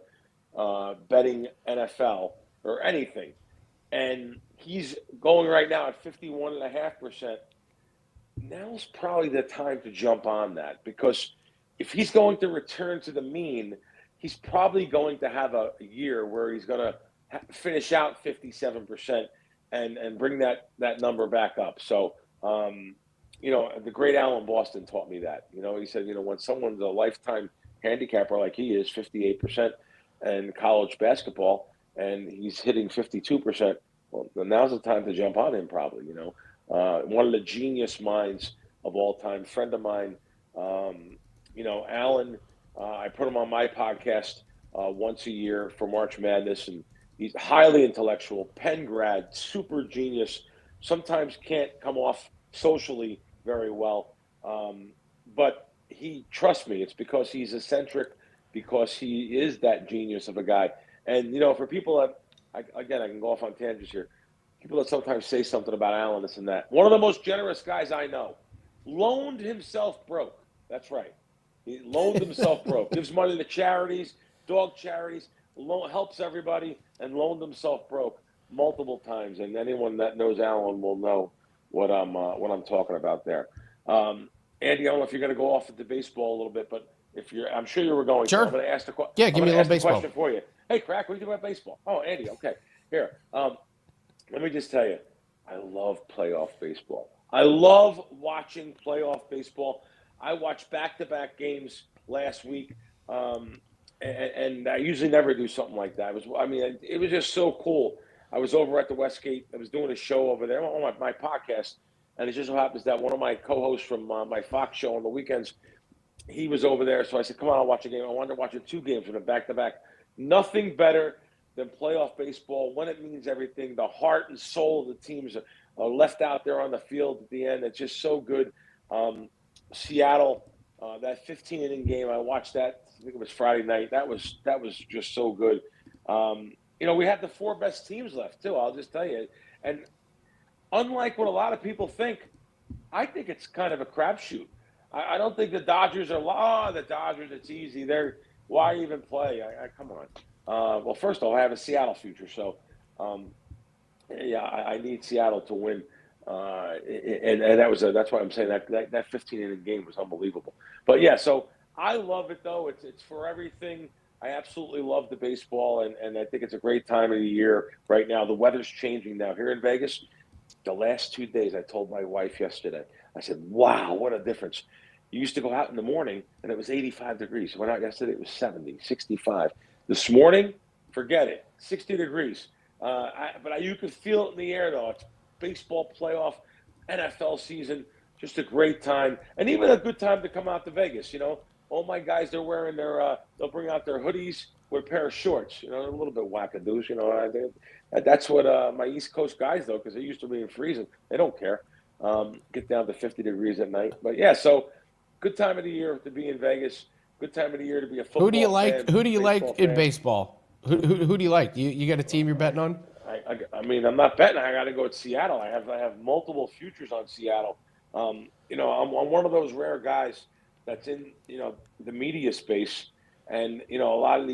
M: betting NFL or anything, and he's going right now at 51.5%, now's probably the time to jump on that, because if he's going to return to the mean, he's probably going to have a year where he's going to finish out 57% and bring that number back up. So, you know, the great Alan Boston taught me that. You know, he said, you know, when someone's a lifetime handicapper like he is, 58% in college basketball, and he's hitting 52%, well, now's the time to jump on him probably, you know. One of the genius minds of all time, friend of mine, you know, Alan, I put him on my podcast once a year for March Madness, and he's highly intellectual, Penn grad, super genius, sometimes can't come off socially very well, but he trusts me. It's because he's eccentric, because he is that genius of a guy. And, you know, for people that, I can go off on tangents here, people that sometimes say something about Alan, this and that. One of the most generous guys I know, loaned himself broke. That's right. He loaned himself broke. Gives money to charities, dog charities, helps everybody, and loaned himself broke multiple times. And anyone that knows Alan will know what I'm talking about there. Andy, I don't know if you're going to go off into baseball a little bit, but if you're, I'm sure you were going.
E: Sure.
M: To. I'm going to ask the question.
E: Yeah, give me a little baseball
M: question for you. Hey, Crack, what do you do about baseball? Oh, Andy. Okay, here. Let me just tell you, I love playoff baseball. I love watching playoff baseball. I watched back-to-back games last week, and I usually never do something like that. It was just so cool. I was over at the Westgate. I was doing a show over there on my podcast, and it just so happens that one of my co-hosts from my Fox show on the weekends, he was over there. So I said, come on, I'll watch a game. I wanted to watch 2 games from a back-to-back. Nothing better than playoff baseball when it means everything. The heart and soul of the teams are left out there on the field at the end. It's just so good. Seattle, that 15-inning game, I watched that. I think it was Friday night. That was just so good. You know, we had the 4 best teams left too. I'll just tell you. And unlike what a lot of people think, I think it's kind of a crapshoot. I don't think the Dodgers are. The Dodgers, it's easy. Why even play? Come on. Well, first of all, I have a Seattle future, so yeah, I need Seattle to win. And that's why I'm saying that 15-inning game was unbelievable. But yeah, so I love it though. It's for everything. I absolutely love the baseball, and I think it's a great time of the year right now. The weather's changing now here in Vegas. The last 2 days, I told my wife yesterday, I said, wow, what a difference. You used to go out in the morning and it was 85 degrees. Went out yesterday, it was 70, 65. This morning, forget it, 60 degrees. But you can feel it in the air though. It's baseball playoff, NFL season, just a great time, and even a good time to come out to Vegas. You know, all my guys, they're wearing they'll bring out their hoodies with a pair of shorts. You know, a little bit wackadoos. You know, that's what my East Coast guys though, because they're used to being freezing, they don't care. Get down to 50 degrees at night. But yeah, so good time of the year to be in Vegas. Good time of the year to be a football fan.
E: Who do you like in baseball? Who do you like? You got a team you're betting on?
M: I mean, I'm not betting. I got to go with Seattle. I have multiple futures on Seattle. You know, I'm one of those rare guys that's in, you know, the media space, and you know, a lot of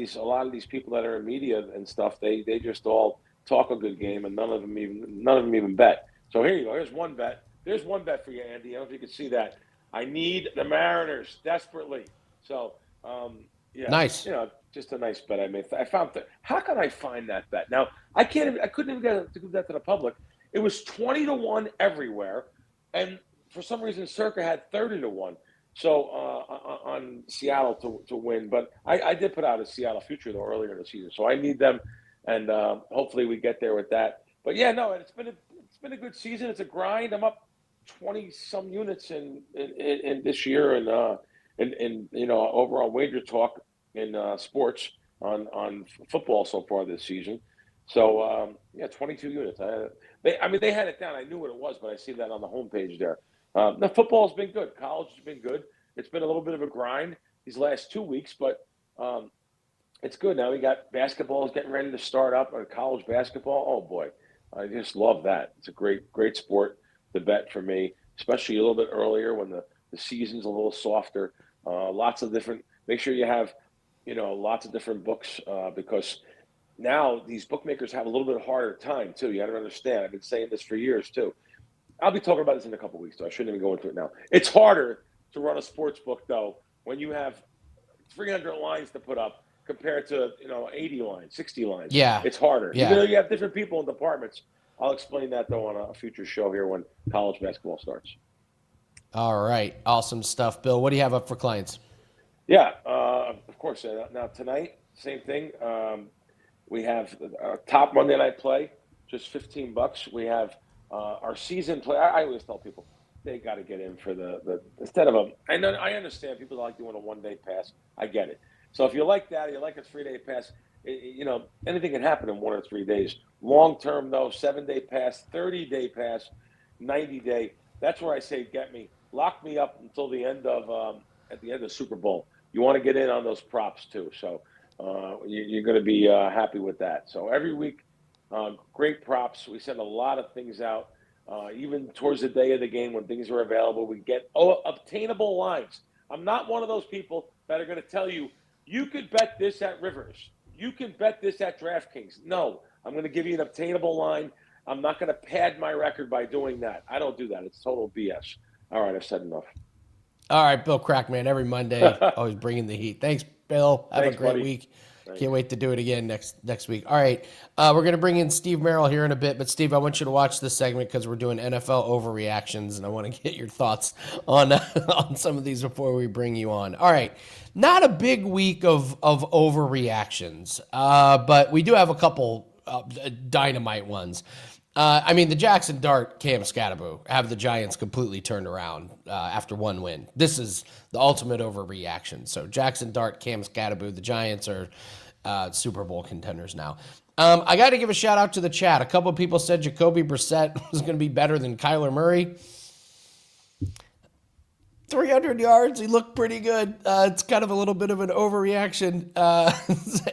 M: these people that are in media and stuff, they just all talk a good game, and none of them even bet. So here you go. Here's one bet. There's one bet for you, Andy. I don't know if you can see that. I need the Mariners desperately. So yeah,
E: nice.
M: You know, just a nice bet I made. I found that. How can I find that bet? Now I couldn't even get to give that to the public. It was 20-1 everywhere, and for some reason, Circa had 30-1. So on Seattle to win, but I did put out a Seattle future though earlier in the season. So I need them and hopefully we get there with that. But yeah, no, it's been a good season. It's a grind. I'm up 20 some units in this year, and over on WagerTalk in sports on football so far this season. So 22 units. They had it down. I knew what it was, but I see that on the homepage there. The football's been good. College has been good. It's been a little bit of a grind these last 2 weeks, but it's good. Now we got basketball is getting ready to start up. College basketball. Oh boy, I just love that. It's a great sport to bet for me, especially a little bit earlier when the season's a little softer. Lots of different. Make sure you have, lots of different books because now these bookmakers have a little bit harder time too. You got to understand. I've been saying this for years too. I'll be talking about this in a couple of weeks, so I shouldn't even go into it now. It's harder to run a sports book though when you have 300 lines to put up compared to 80 lines, 60 lines.
E: Yeah,
M: it's harder.
E: Yeah.
M: Even though you have different people in departments. I'll explain that though on a future show here when college basketball starts.
E: All right, awesome stuff, Bill. What do you have up for clients?
M: Yeah, of course. Now tonight, same thing. We have top Monday night play, just $15. We have our season play. I always tell people they got to get in for the instead of I understand people like doing a 1 day pass. I get it. So if you like that, you like a 3 day pass. Anything can happen in 1 or 3 days. Long term though, 7 day pass, 30 day pass, 90 day. That's where I say get me, lock me up until the end of at the end of Super Bowl. You want to get in on those props too. So you're going to be happy with that. So every week, great props. We send a lot of things out. Even towards the day of the game when things are available, we get obtainable lines. I'm not one of those people that are going to tell you, you could bet this at Rivers. You can bet this at DraftKings. No, I'm going to give you an obtainable line. I'm not going to pad my record by doing that. I don't do that. It's total BS. All right, I've said enough.
E: All right, Bill Crackman, every Monday, always bringing the heat. Thanks, Bill. Have a great
M: buddy.
E: week. Can't wait to do it again next week. All right, we're going to bring in Steve Merrill here in a bit. But, Steve, I want you to watch this segment because we're doing NFL overreactions, and I want to get your thoughts on some of these before we bring you on. All right, not a big week of overreactions, but we do have a couple dynamite ones. The Jackson Dart, Cam Scatterbo have the Giants completely turned around after one win. This is the ultimate overreaction. So Jackson Dart, Cam Scatterbo, the Giants are Super Bowl contenders now. I got to give a shout out to the chat. A couple of people said Jacoby Brissett was going to be better than Kyler Murray. 300 yards. He looked pretty good. It's kind of a little bit of an overreaction.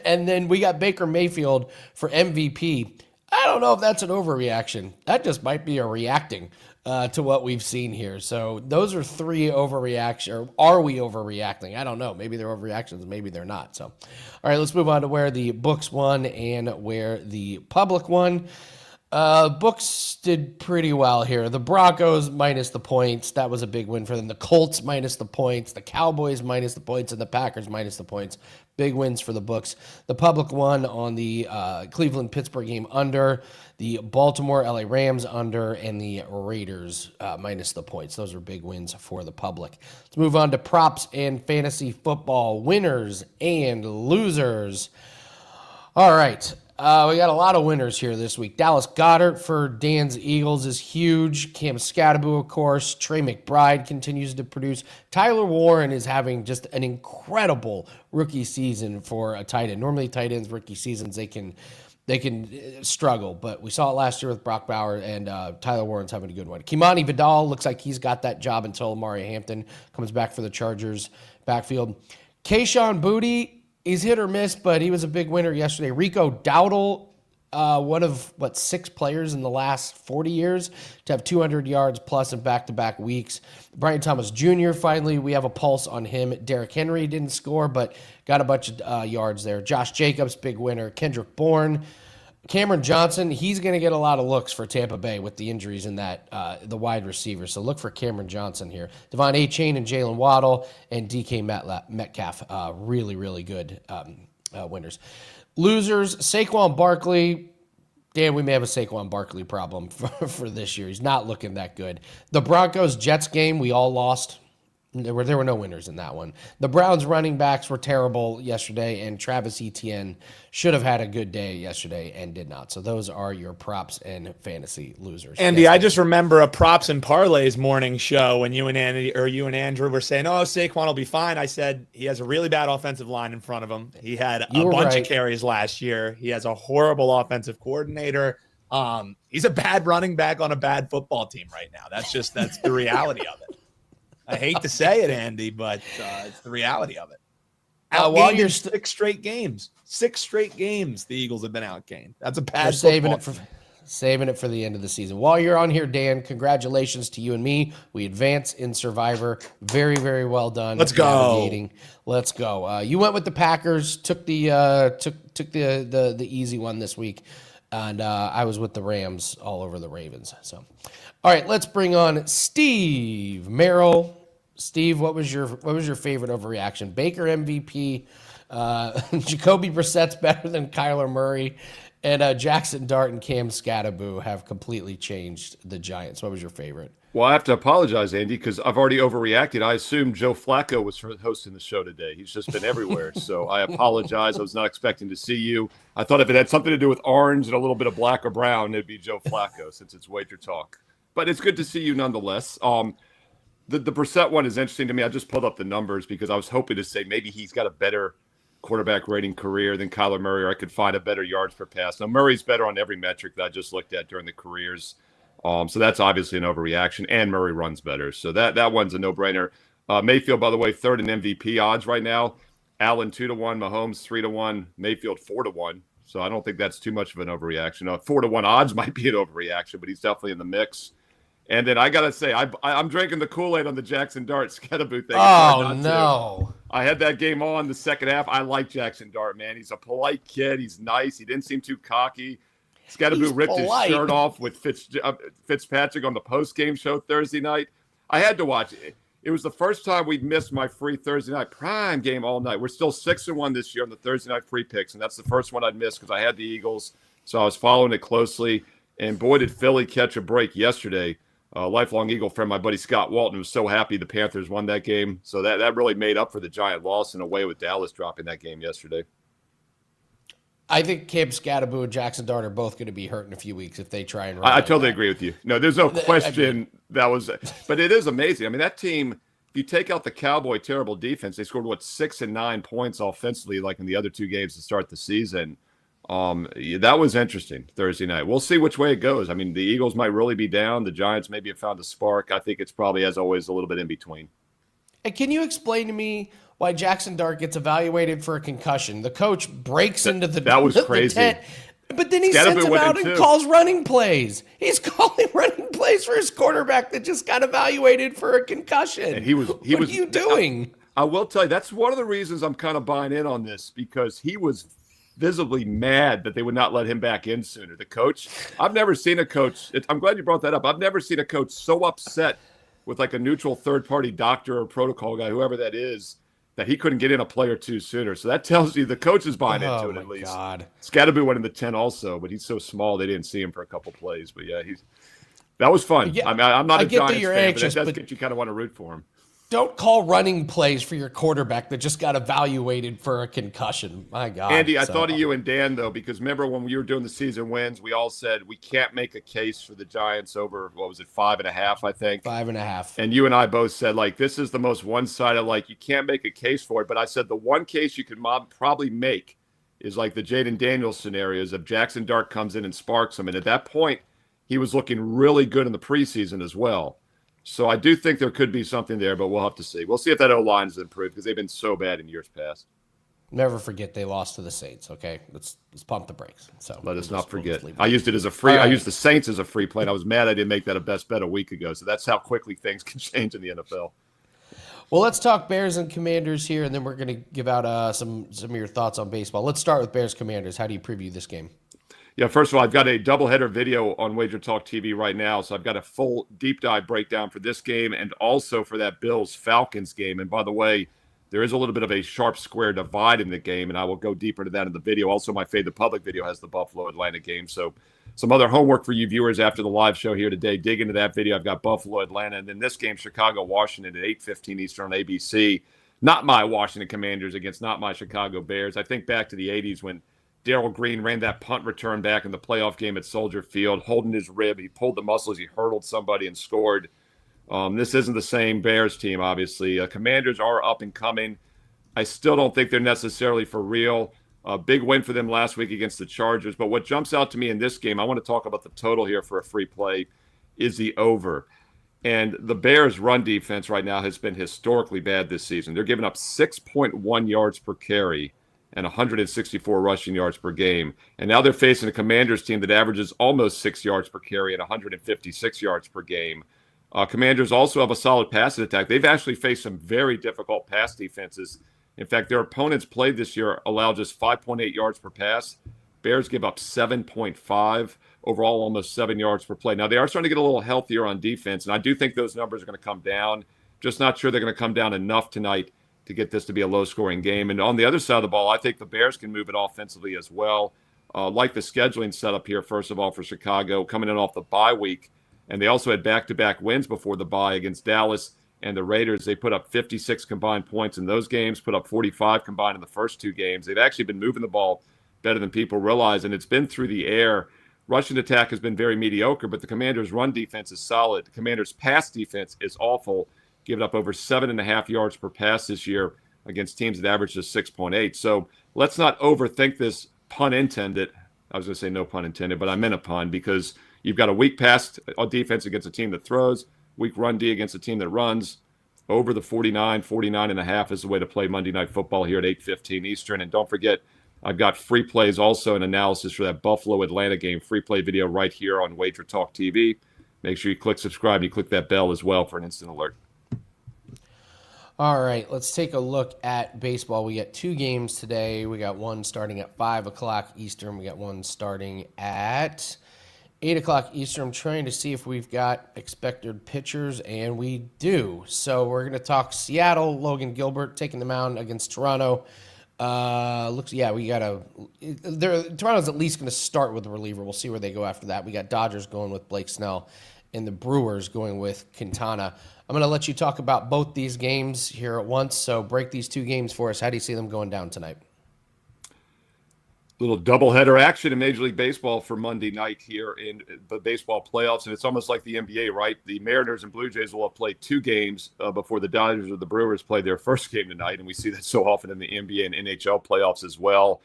E: And then we got Baker Mayfield for MVP. I don't know if that's an overreaction. That just might be a reacting to what we've seen here. So those are three overreaction. Or are we overreacting? I don't know. Maybe they're overreactions. Maybe they're not. So, all right, let's move on to where the books won and where the public won. Books did pretty well here. The Broncos minus the points. That was a big win for them. The Colts minus the points. The Cowboys minus the points. And the Packers minus the points. Big wins for the books. The public won on the Cleveland-Pittsburgh game under. The Baltimore-LA Rams under. And the Raiders minus the points. Those are big wins for the public. Let's move on to props and fantasy football winners and losers. All right. We got a lot of winners here this week. Dallas Goedert for Dan's Eagles is huge. Cam Scatterbo, of course. Trey McBride continues to produce. Tyler Warren is having just an incredible rookie season for a tight end. Normally, tight ends rookie seasons they can struggle, but we saw it last year with Brock Bauer, and Tyler Warren's having a good one. Kimani Vidal looks like he's got that job until Amari Hampton comes back for the Chargers backfield. Kayshon Boutte. He's hit or miss, but he was a big winner yesterday. Rico Dowdle, one of, 6 players in the last 40 years to have 200 yards plus in back-to-back weeks. Brian Thomas Jr., finally, we have a pulse on him. Derrick Henry didn't score, but got a bunch of yards there. Josh Jacobs, big winner. Kendrick Bourne. Cameron Johnson, he's going to get a lot of looks for Tampa Bay with the injuries in that the wide receiver. So look for Cameron Johnson here. Devon Achane and Jalen Waddle and DK Metcalf, really, really good winners. Losers, Saquon Barkley. Dan, we may have a Saquon Barkley problem for this year. He's not looking that good. The Broncos-Jets game, we all lost. There were no winners in that one. The Browns running backs were terrible yesterday, and Travis Etienne should have had a good day yesterday and did not. So those are your props and fantasy losers.
G: Andy,
E: Yes,
G: I just remember a props and parlays morning show when you and Andrew were saying, "Oh, Saquon will be fine." I said he has a really bad offensive line in front of him. He had a bunch of carries last year. He has a horrible offensive coordinator. He's a bad running back on a bad football team right now. That's the reality of it. I hate to say it, Andy, but it's the reality of it.
E: While you're
G: six straight games, the Eagles have been outgained. That's a bad
E: saving it for the end of the season. While you're on here, Dan, congratulations to you and me. We advance in Survivor. Very, very well done.
G: Let's go.
E: Let's go. You went with the Packers. Took the easy one this week, and I was with the Rams all over the Ravens. So, all right, let's bring on Steve Merrill. Steve, what was your favorite overreaction? Baker MVP, Jacoby Brissett's better than Kyler Murray, and Jackson Dart and Cam Scatterboo have completely changed the Giants. What was your favorite?
H: Well, I have to apologize, Andy, because I've already overreacted. I assumed Joe Flacco was hosting the show today. He's just been everywhere. So I apologize. I was not expecting to see you. I thought if it had something to do with orange and a little bit of black or brown, it'd be Joe Flacco since it's WagerTalk. But it's good to see you nonetheless. The Brissett one is interesting to me. I just pulled up the numbers because I was hoping to say maybe he's got a better quarterback rating career than Kyler Murray, or I could find a better yards per pass. Now, Murray's better on every metric that I just looked at during the careers. So that's obviously an overreaction, and Murray runs better. So that one's a no-brainer. Mayfield, by the way, third in MVP odds right now. Allen 2-1, Mahomes 3-1, Mayfield 4-1. So I don't think that's too much of an overreaction. 4-1 odds might be an overreaction, but he's definitely in the mix. And then I got to say, I'm drinking the Kool-Aid on the Jackson Dart Scatterboo thing.
E: Oh, no.
H: I had that game on the second half. I like Jackson Dart, man. He's a polite kid. He's nice. He didn't seem too cocky. Scatterboo ripped his shirt off with Fitzpatrick on the post-game show Thursday night. I had to watch it. It was the first time we'd missed my free Thursday night prime game all night. We're still 6-1 this year on the Thursday night free picks, and that's the first one I'd missed because I had the Eagles, so I was following it closely. And boy, did Philly catch a break yesterday. Lifelong Eagle friend, my buddy Scott Walton, was so happy the Panthers won that game. So that really made up for the giant loss in a way with Dallas dropping that game yesterday.
E: I think Cam Scatterboo and Jackson Dart are both going to be hurt in a few weeks if they try and run.
H: I totally agree with you. No, there's no question but it is amazing. I mean, that team, if you take out the Cowboy terrible defense, they scored 6 and 9 points offensively, like in the other two games to start the season. That was interesting Thursday night. We'll see which way it goes. I mean, the Eagles might really be down. The Giants maybe have found a spark. I think it's probably, as always, a little bit in between.
E: And can you explain to me why Jackson Dart gets evaluated for a concussion? The coach breaks into the
H: that was crazy.
E: The tent, but then he sends him out and calls running plays. He's calling running plays for his quarterback that just got evaluated for a concussion. And what are you doing?
H: I will tell you, that's one of the reasons I'm kind of buying in on this, because he was visibly mad that they would not let him back in sooner. The coach, I've never seen a coach. I'm glad you brought that up. I've never seen a coach so upset with like a neutral third-party doctor or protocol guy, whoever that is, that he couldn't get in a play or two sooner. So that tells you the coach is buying into it at least.
E: God.
H: Scatterboo went in the 10 also, but he's so small they didn't see him for a couple plays. But yeah, that was fun.
E: Yeah,
H: I mean, I'm not a Giants fan,
E: anxious,
H: but that does get you kind of want to root for him.
E: Don't call running plays for your quarterback that just got evaluated for a concussion. My God.
H: Andy, I thought of you and Dan, though, because remember when we were doing the season wins, we all said we can't make a case for the Giants over, 5.5, I think?
E: 5.5.
H: And you and I both said, like, this is the most one-sided, like, you can't make a case for it. But I said the one case you could probably make is like the Jaden Daniels scenarios if Jackson Dart comes in and sparks him. And at that point, he was looking really good in the preseason as well. So I do think there could be something there, but we'll have to see. We'll see if that O-line is improved because they've been so bad in years past.
E: Never forget they lost to the Saints, okay? Let's pump the brakes. So
H: let us not forget. I used it as a free.
E: Right.
H: I used the Saints as a free play, and I was mad I didn't make that a best bet a week ago. So that's how quickly things can change in the NFL.
E: Well, let's talk Bears and Commanders here, and then we're going to give out some of your thoughts on baseball. Let's start with Bears Commanders. How do you preview this game?
H: Yeah, first of all, I've got a doubleheader video on WagerTalk TV right now. So I've got a full deep dive breakdown for this game and also for that Bills-Falcons game. And by the way, there is a little bit of a sharp square divide in the game, and I will go deeper into that in the video. Also, my Fade the Public video has the Buffalo-Atlanta game. So Some other homework for you viewers after the live show here today. Dig into that video. I've got Buffalo, Atlanta, and then this game, Chicago, Washington at 8:15 Eastern on ABC. Not my Washington Commanders against not my Chicago Bears. I think back to the 80s when Darryl Green ran that punt return back in the playoff game at Soldier Field, holding his rib. He pulled the muscles. He hurdled somebody and scored. This isn't the same Bears team, obviously. Commanders are up and coming. I still don't think they're necessarily for real. A big win for them last week against the Chargers. But what jumps out to me in this game, I want to talk about the total here for a free play, is the over. And the Bears' run defense right now has been historically bad this season. They're giving up 6.1 yards per carry and 164 rushing yards per game. And now they're facing a Commanders team that averages almost 6 yards per carry and 156 yards per game. Commanders also have a solid passing attack. They've actually faced some very difficult pass defenses. In fact, their opponents played this year allow just 5.8 yards per pass. Bears give up 7.5, overall almost 7 yards per play. Now, they are starting to get a little healthier on defense, and I do think those numbers are going to come down. Just not sure they're going to come down enough tonight to get this to be a low-scoring game. And on the other side of the ball, I think the Bears can move it offensively as well. Like the scheduling setup here, first of all, for Chicago, coming in off the bye week. And they also had back-to-back wins before the bye against Dallas and the Raiders. They put up 56 combined points in those games, put up 45 combined in the first two games. They've actually been moving the ball better than people realize, and it's been through the air. Rushing attack has been very mediocre, but the Commanders' run defense is solid. The Commanders' pass defense is awful, giving up over 7.5 yards per pass this year against teams that average just 6.8. So let's not overthink this, pun intended. I was going to say no pun intended, but I meant a pun, because you've got a weak pass defense against a team that throws, weak run D against a team that runs. Over the 49.5 is the way to play Monday Night Football here at 8:15 Eastern. And don't forget, I've got free plays also and analysis for that Buffalo-Atlanta game. Free play video right here on WagerTalk TV. Make sure you click subscribe and you click that bell as well for an instant alert.
E: All right, let's take a look at baseball. We got two games today. We got one starting at 5 o'clock Eastern. We got one starting at 8 o'clock Eastern. I'm trying to see if we've got expected pitchers, and we do. So we're going to talk Seattle, Logan Gilbert taking the mound against Toronto. Toronto's at least going to start with a reliever. We'll see where they go after that. We got Dodgers going with Blake Snell and the Brewers going with Quintana. I'm going to let you talk about both these games here at once. So break these two games for us. How do you see them going down tonight?
H: Little doubleheader action in Major League Baseball for Monday night here in the baseball playoffs. And it's almost like the NBA, right? The Mariners and Blue Jays will have played two games before the Dodgers or the Brewers play their first game tonight. And we see that so often in the NBA and NHL playoffs as well.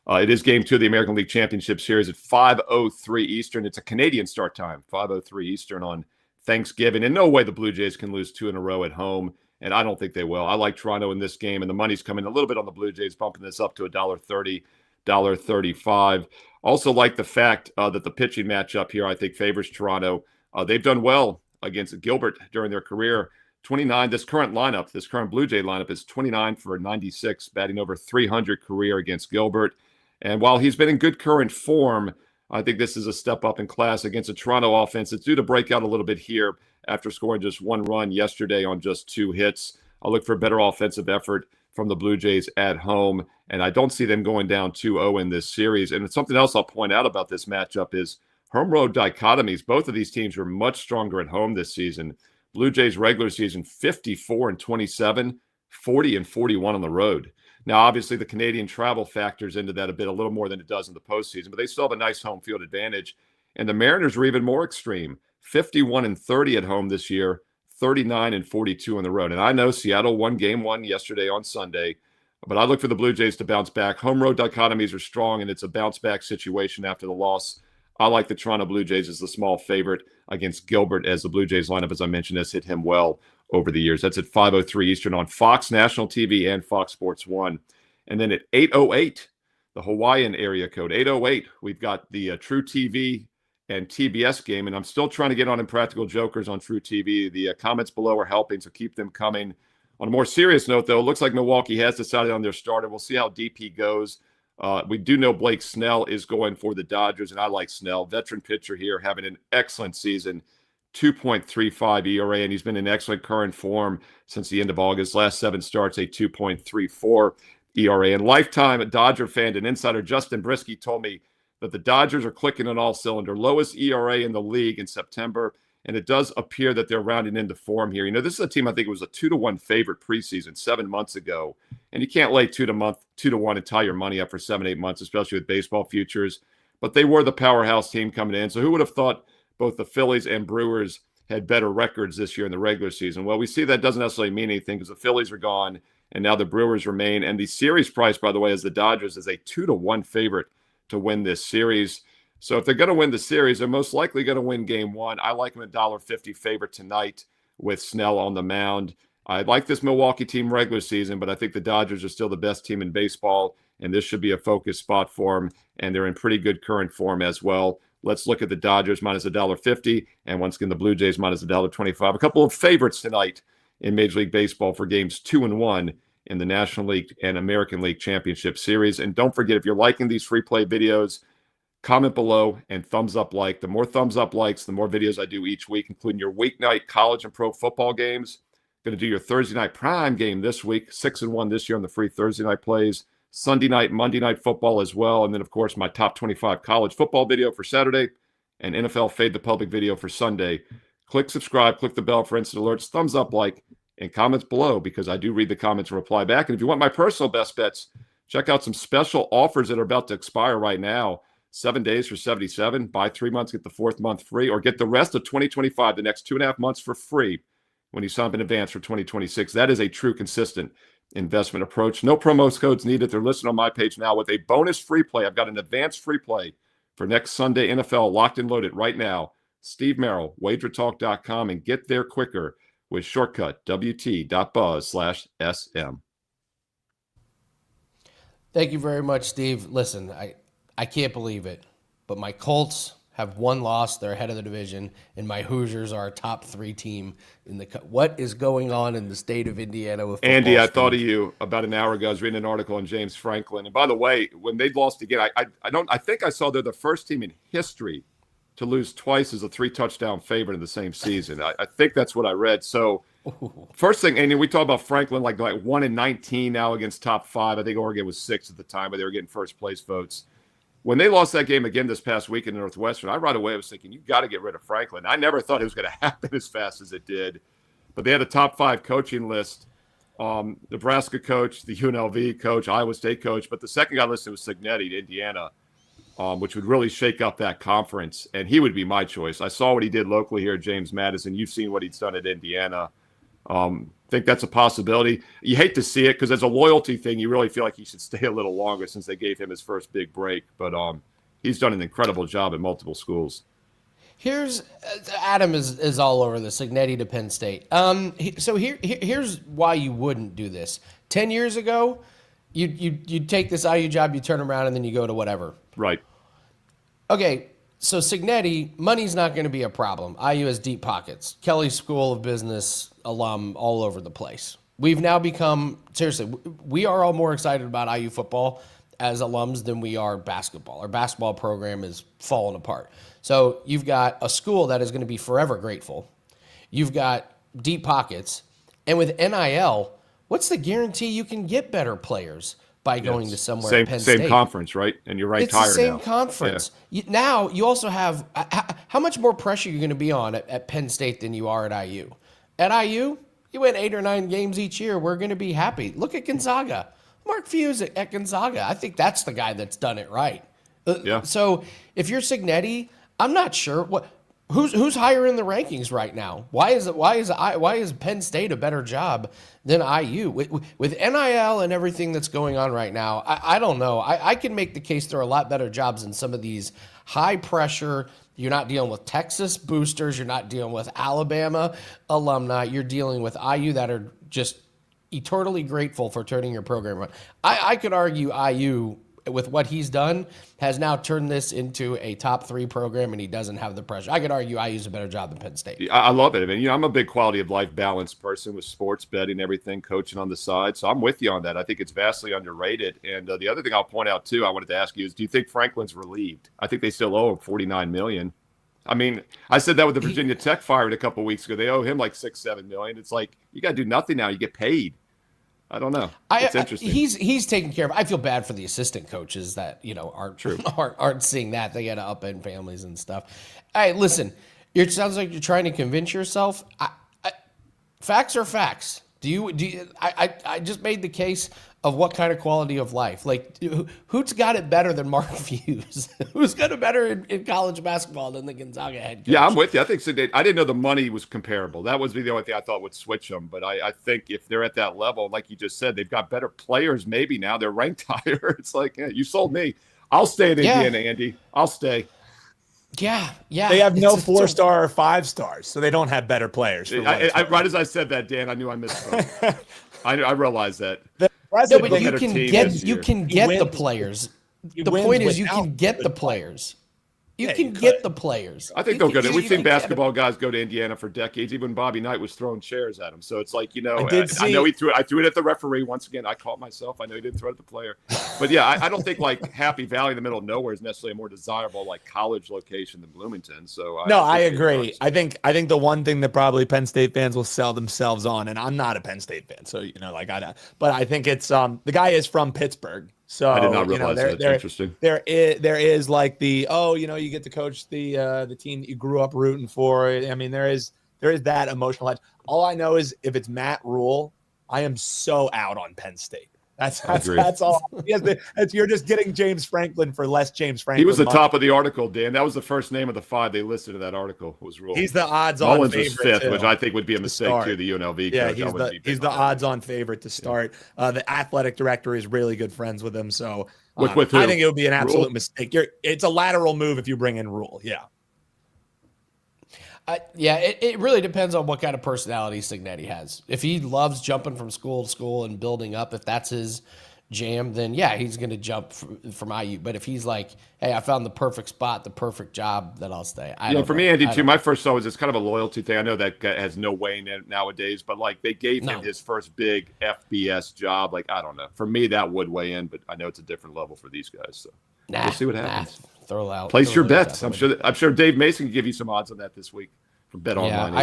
H: It is game 2 of the American League Championship Series at 5:03 Eastern. It's a Canadian start time, 5:03 Eastern on Thanksgiving. In no way the Blue Jays can lose 2 in a row at home, and I don't think they will. I like Toronto in this game, and the money's coming a little bit on the Blue Jays, bumping this up to $1.30, $1.35. Also like the fact that the pitching matchup here, I think, favors Toronto. They've done well against Gilbert during their career. 29, this current Blue Jay lineup is 29 for 96, batting over 300 career against Gilbert. And while he's been in good current form, I think this is a step up in class against a Toronto offense that's due to break out a little bit here after scoring just 1 run yesterday on just 2 hits. I'll look for better offensive effort from the Blue Jays at home, and I don't see them going down 2-0 in this series. And something else I'll point out about this matchup is home-road dichotomies. Both of these teams are much stronger at home this season. Blue Jays regular season 54-27, 40-41 on the road. Now, obviously, the Canadian travel factors into that a little more than it does in the postseason, but they still have a nice home field advantage. And the Mariners are even more extreme, 51-30 at home this year, 39-42 on the road. And I know Seattle won game 1 yesterday on Sunday, but I look for the Blue Jays to bounce back. Home road dichotomies are strong, and it's a bounce back situation after the loss. I like the Toronto Blue Jays as the small favorite against Gilbert, as the Blue Jays lineup, as I mentioned, has hit him well over the years. That's at 5:03 Eastern on Fox National TV and Fox Sports 1. And then at 8:08, the Hawaiian area code, 8:08, we've got the True TV and TBS game. And I'm still trying to get on Impractical Jokers on True TV. The comments below are helping, so keep them coming. On a more serious note, though, it looks like Milwaukee has decided on their starter. We'll see how deep he goes. We do know Blake Snell is going for the Dodgers, and I like Snell. Veteran pitcher here, having an excellent season, 2.35 ERA, and he's been in excellent current form since the end of August. Last 7 starts, a 2.34 ERA. And lifetime Dodger fan and insider Justin Brisky told me that the Dodgers are clicking on all cylinders. Lowest ERA in the league in September, and it does appear that they're rounding into form here. This is a team I think it was a 2-1 favorite preseason 7 months ago, and you can't lay 2-1 and tie your money up for 7-8 months, especially with baseball futures. But they were the powerhouse team coming in. So who would have thought both the Phillies and Brewers had better records this year in the regular season? Well, we see that doesn't necessarily mean anything because the Phillies are gone and now the Brewers remain. And the series price, by the way, as the Dodgers is a 2-1 favorite to win this series. So if they're going to win the series, they're most likely going to win game one. I like them at $1.50 favorite tonight with Snell on the mound. I like this Milwaukee team regular season, but I think the Dodgers are still the best team in baseball, and this should be a focus spot for them, and they're in pretty good current form as well. Let's look at the Dodgers minus $1.50, and once again, the Blue Jays minus $1.25. A couple of favorites tonight in Major League Baseball for games 2 and 1 in the National League and American League Championship Series. And don't forget, if you're liking these free play videos, comment below and thumbs up like. The more thumbs up likes, the more videos I do each week, including your weeknight college and pro football games. Going to do your Thursday night prime game this week, 6-1 this year on the free Thursday night plays. Sunday night, Monday night football as well. And then, of course, my top 25 college football video for Saturday and NFL Fade the Public video for Sunday. Click subscribe, click the bell for instant alerts, thumbs up like, and comments below because I do read the comments and reply back. And if you want my personal best bets, check out some special offers that are about to expire right now. 7 days for $77. Buy 3 months, get the 4th month free, or get the rest of 2025, the next 2.5 months for free when you sign up in advance for 2026. That is a true consistent investment approach. No promo codes needed. They're listed on my page now with a bonus free play. I've got an advanced free play for next Sunday NFL locked and loaded right now. Steve Merrill, WagerTalk.com, and get there quicker with shortcut wt.buzz/SM.
E: Thank you very much, Steve. Listen, I can't believe it, but my Colts have one loss. They're ahead of the division, and my Hoosiers are a top 3 team in the. What is going on in the state of Indiana with football,
H: Andy? I
E: Steve?
H: thought of you about an hour ago. I was reading an article on James Franklin, and by the way, when they lost again, I think I saw they're the first team in history to lose twice as a 3-touchdown favorite in the same season. I think that's what I read. So, first thing, Andy, we talk about Franklin like 1-19 now against top 5. I think Oregon was 6 at the time, but they were getting first place votes. When they lost that game again this past week in Northwestern, I right away was thinking, you got to get rid of Franklin. I never thought it was going to happen as fast as it did. But they had a top 5 coaching list. Nebraska coach, the UNLV coach, Iowa State coach. But the second guy listed was Cignetti to Indiana, which would really shake up that conference. And he would be my choice. I saw what he did locally here at James Madison. You've seen what he's done at Indiana. Think that's a possibility. You hate to see it because as a loyalty thing, you really feel like he should stay a little longer since they gave him his first big break. But he's done an incredible job at multiple schools.
E: Here's Adam is all over the Cignetti to Penn State. So here's why you wouldn't do this. 10 years ago, you'd take this IU job, you turn around, and then you go to whatever.
H: Right.
E: Okay. So Cignetti, money's not going to be a problem. IU has deep pockets. Kelly School of Business alum all over the place. We've now become, seriously, we are all more excited about IU football as alums than we are basketball. Our basketball program is falling apart. So you've got a school that is going to be forever grateful. You've got deep pockets. And with NIL, what's the guarantee you can get better players by going to somewhere at Penn State?
H: Same conference, right? And you're
E: It's
H: higher
E: the same
H: now.
E: conference. Now you also have how much more pressure you're going to be on at Penn State than you are at IU. At IU, you win 8 or 9 games each year. We're going to be happy. Look at Gonzaga. Mark Few's at Gonzaga. I think that's the guy that's done it right. So if you're Cignetti, I'm not sure who's higher in the rankings right now. Why is Penn State a better job than IU with NIL and everything that's going on right now? I don't know. I can make the case there are a lot better jobs than some of these high pressure. You're not dealing with Texas boosters. You're not dealing with Alabama alumni. You're dealing with IU that are just eternally grateful for turning your program around. I could argue IU, with what he's done, has now turned this into a top 3 program, and he doesn't have the pressure. I could argue IU's a better job than Penn State.
H: I love it. I mean, I'm a big quality of life balance person with sports betting, everything, coaching on the side. So I'm with you on that. I think it's vastly underrated. And the other thing I'll point out too, I wanted to ask you is, do you think Franklin's relieved? I think they still owe him $49 million. I mean, I said that with the Virginia Tech fired a couple of weeks ago. They owe him like $6-7 million. It's like, you got to do nothing now. You get paid. I don't know. It's interesting.
E: He's taking care of. I feel bad for the assistant coaches that aren't seeing that. They got to upend families and stuff. Hey, listen, it sounds like you're trying to convince yourself. Facts are facts. I just made the case of what kind of quality of life. Like, who's got it better than Mark Hughes? Who's got it better in college basketball than the Gonzaga head coach?
H: Yeah, I'm with you. I think so. I didn't know the money was comparable. That was the only thing I thought would switch them. But I think if they're at that level, like you just said, they've got better players maybe now. They're ranked higher. It's like, yeah, you sold me. I'll stay in Indiana, Andy. I'll stay.
E: Yeah.
G: They have no 4-star or 5-stars, so they don't have better players.
H: Right as I said that, Dan, I knew I missed something. I realized that.
E: No, but you can get the players. The point is you can get the players. You can get the players.
H: I think they'll go to. We've seen basketball guys go to Indiana for decades. Even Bobby Knight was throwing chairs at him. So it's like, I know he threw it. I threw it at the referee once again. I caught myself. I know he didn't throw it at the player. But yeah, I don't think like Happy Valley in the middle of nowhere is necessarily a more desirable like college location than Bloomington. So
G: I agree. I think the one thing that probably Penn State fans will sell themselves on, and I'm not a Penn State fan, so but I think it's the guy is from Pittsburgh. So
H: I did not realize that. It's interesting.
G: There is like you get to coach the team that you grew up rooting for. I mean, there is that emotional edge. All I know is if it's Matt Rule, I am so out on Penn State. That's all. You're just getting James Franklin for less James Franklin.
H: He was the
G: money.
H: top of the article, Dan. That was the first name of the 5 they listed in that article was Rule.
G: He's the odds-on
H: Mullins
G: favorite.
H: was 5th, which I think would be a mistake too. The UNLV coach.
G: He's the odds-on favorite to start. The athletic director is really good friends with him, so
H: with
G: I think it would be an absolute
H: Rule?
G: mistake. It's a lateral move if you bring in Rule. Yeah.
E: It really depends on what kind of personality Signetti has. If he loves jumping from school to school and building up, if that's his jam, then he's going to jump from IU. But if he's like, hey, I found the perfect spot, the perfect job, then I'll stay.
H: For me, Andy, too, my first thought was it's kind of a loyalty thing. I know that has no way in it nowadays, but like they gave him his first big FBS job. Like, I don't know. For me, that would weigh in, but I know it's a different level for these guys. So we'll see what happens.
E: Throw out.
H: Place your bets. I'm sure Dave Mason can give you some odds on that this week from Bet Online.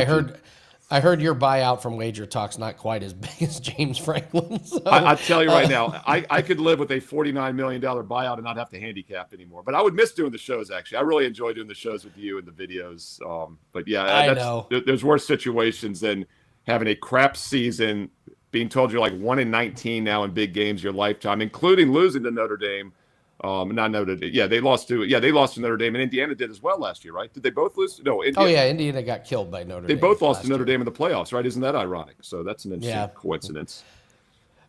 E: I heard your buyout from WagerTalk's not quite as big as James Franklin. So,
H: I'll tell you right now, I could live with a $49 million buyout and not have to handicap anymore. But I would miss doing the shows, actually. I really enjoy doing the shows with you and the videos. But yeah,
E: I know.
H: There's worse situations than having a crap season, being told you're like 1-19 now in big games your lifetime, including losing to Notre Dame. Not Notre Dame. Yeah, they lost to Notre Dame, and Indiana did as well last year, right? Did they both lose? No.
E: Indiana got killed by Notre Dame.
H: They both lost to Notre Dame in the playoffs, right? Isn't that ironic? So that's an interesting coincidence.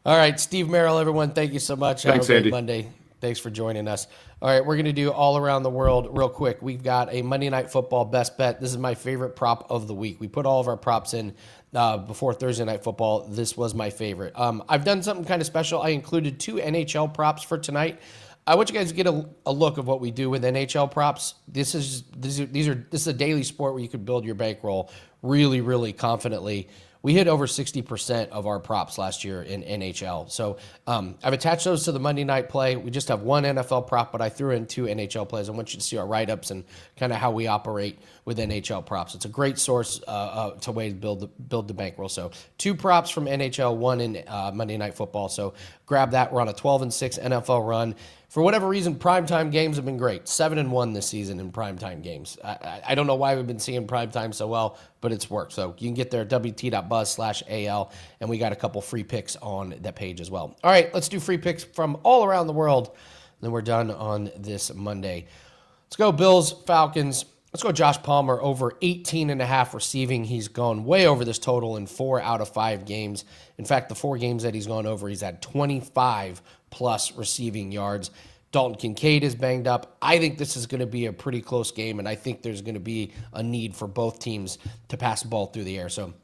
E: All right, Steve Merrill, everyone, thank you so much.
H: Thanks, Andy.
E: Monday. Thanks for joining us. All right, we're going to do all around the world real quick. We've got a Monday Night Football best bet. This is my favorite prop of the week. We put all of our props in before Thursday Night Football. This was my favorite. I've done something kind of special. I included 2 NHL props for tonight. I want you guys to get a look of what we do with NHL props. This is a daily sport where you can build your bankroll really, really confidently. We hit over 60% of our props last year in NHL. So I've attached those to the Monday night play. We just have one NFL prop, but I threw in 2 NHL plays. I want you to see our write-ups and kind of how we operate with NHL props. It's a great source to way to build the bankroll. So 2 props from NHL, 1 in Monday Night Football. So grab that. We're on a 12-6 NFL run. For whatever reason, primetime games have been great. 7-1 this season in primetime games. I don't know why we've been seeing primetime so well, but it's worked. So you can get there at wt.buzz/AL, and we got a couple free picks on that page as well. All right, let's do free picks from all around the world. Then we're done on this Monday. Let's go Bills, Falcons. Let's go Josh Palmer over 18.5 receiving. He's gone way over this total in 4 out of 5 games. In fact, the 4 games that he's gone over, he's had 25 plus receiving yards. Dalton Kincaid is banged up. I think this is going to be a pretty close game, and I think there's going to be a need for both teams to pass the ball through the air. So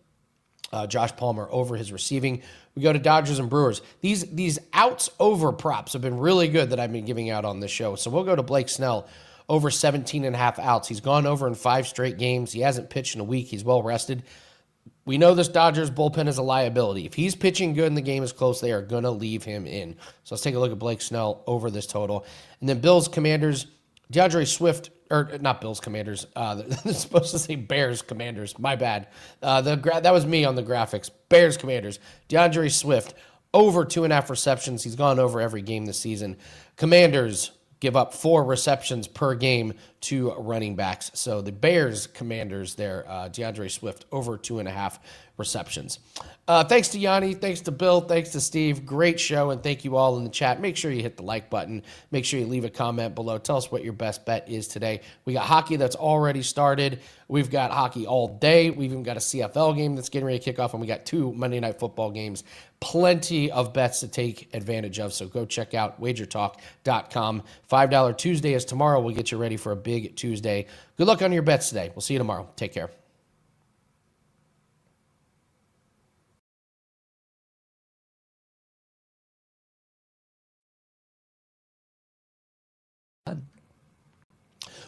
E: Josh Palmer over his receiving. We go to Dodgers and Brewers. These outs over props have been really good that I've been giving out on this show. So we'll go to Blake Snell over 17.5 outs. He's gone over in 5 straight games. He hasn't pitched in a week. He's well rested. We know this Dodgers bullpen is a liability. If he's pitching good and the game is close, they are going to leave him in. So let's take a look at Blake Snell over this total. And then Bills, Commanders, DeAndre Swift, or not Bills, Commanders. They're supposed to say Bears, Commanders. My bad. That was me on the graphics. Bears, Commanders. DeAndre Swift over 2.5 receptions. He's gone over every game this season. Commanders give up 4 receptions per game to running backs. So the Bears Commanders there, DeAndre Swift over 2.5 receptions. Thanks to Gianni, thanks to Bill, thanks to Steve. Great show, and thank you all in the chat. Make sure you hit the like button. Make sure you leave a comment below. Tell us what your best bet is today. We got hockey that's already started. We've got hockey all day. We've even got a CFL game that's getting ready to kick off, and we got 2 Monday Night Football games. Plenty of bets to take advantage of, so go check out WagerTalk.com. $5 Tuesday is tomorrow. We'll get you ready for a big Tuesday. Good luck on your bets today. We'll see you tomorrow. Take care.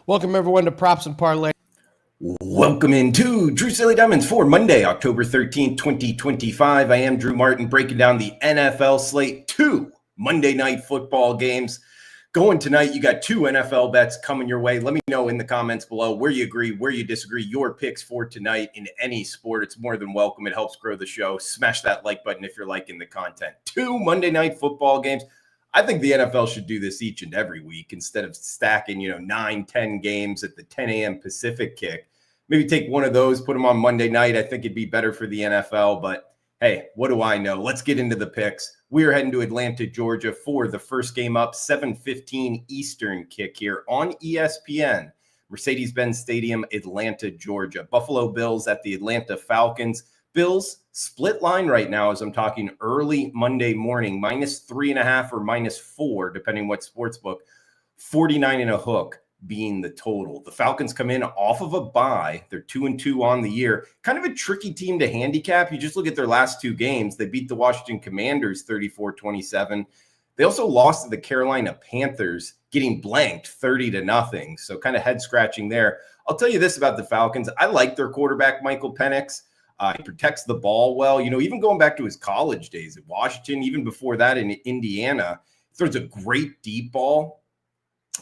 E: Welcome, everyone, to Props and Parlay.
D: Welcome into Drew Silly Diamonds for Monday, October 13th, 2025. I am Drew Martin, breaking down the NFL slate, 2 Monday Night Football games. Going tonight, you got 2 NFL bets coming your way. Let me know in the comments below where you agree, where you disagree, your picks for tonight in any sport. It's more than welcome. It helps grow the show. Smash that like button if you're liking the content. 2 Monday Night Football games. I think the NFL should do this each and every week instead of stacking, 9, 10 games at the 10 a.m. Pacific kick. Maybe take one of those, put them on Monday night. I think it'd be better for the NFL, but hey, what do I know? Let's get into the picks. We are heading to Atlanta, Georgia for the first game up, 7:15 Eastern kick here on ESPN, Mercedes-Benz Stadium, Atlanta, Georgia. Buffalo Bills at the Atlanta Falcons. Bills split line right now as I'm talking early Monday morning, -3.5 or -4, depending what sportsbook, 49 and a hook being the total. The Falcons come in off of a bye. They're 2-2 on the year. Kind of a tricky team to handicap. You just look at their last 2 games. They beat the Washington Commanders 34-27. They also lost to the Carolina Panthers, getting blanked 30-0. So kind of head scratching there. I'll tell you this about the Falcons. I like their quarterback, Michael Penix. He protects the ball well. Even going back to his college days at Washington, even before that in Indiana, throws a great deep ball.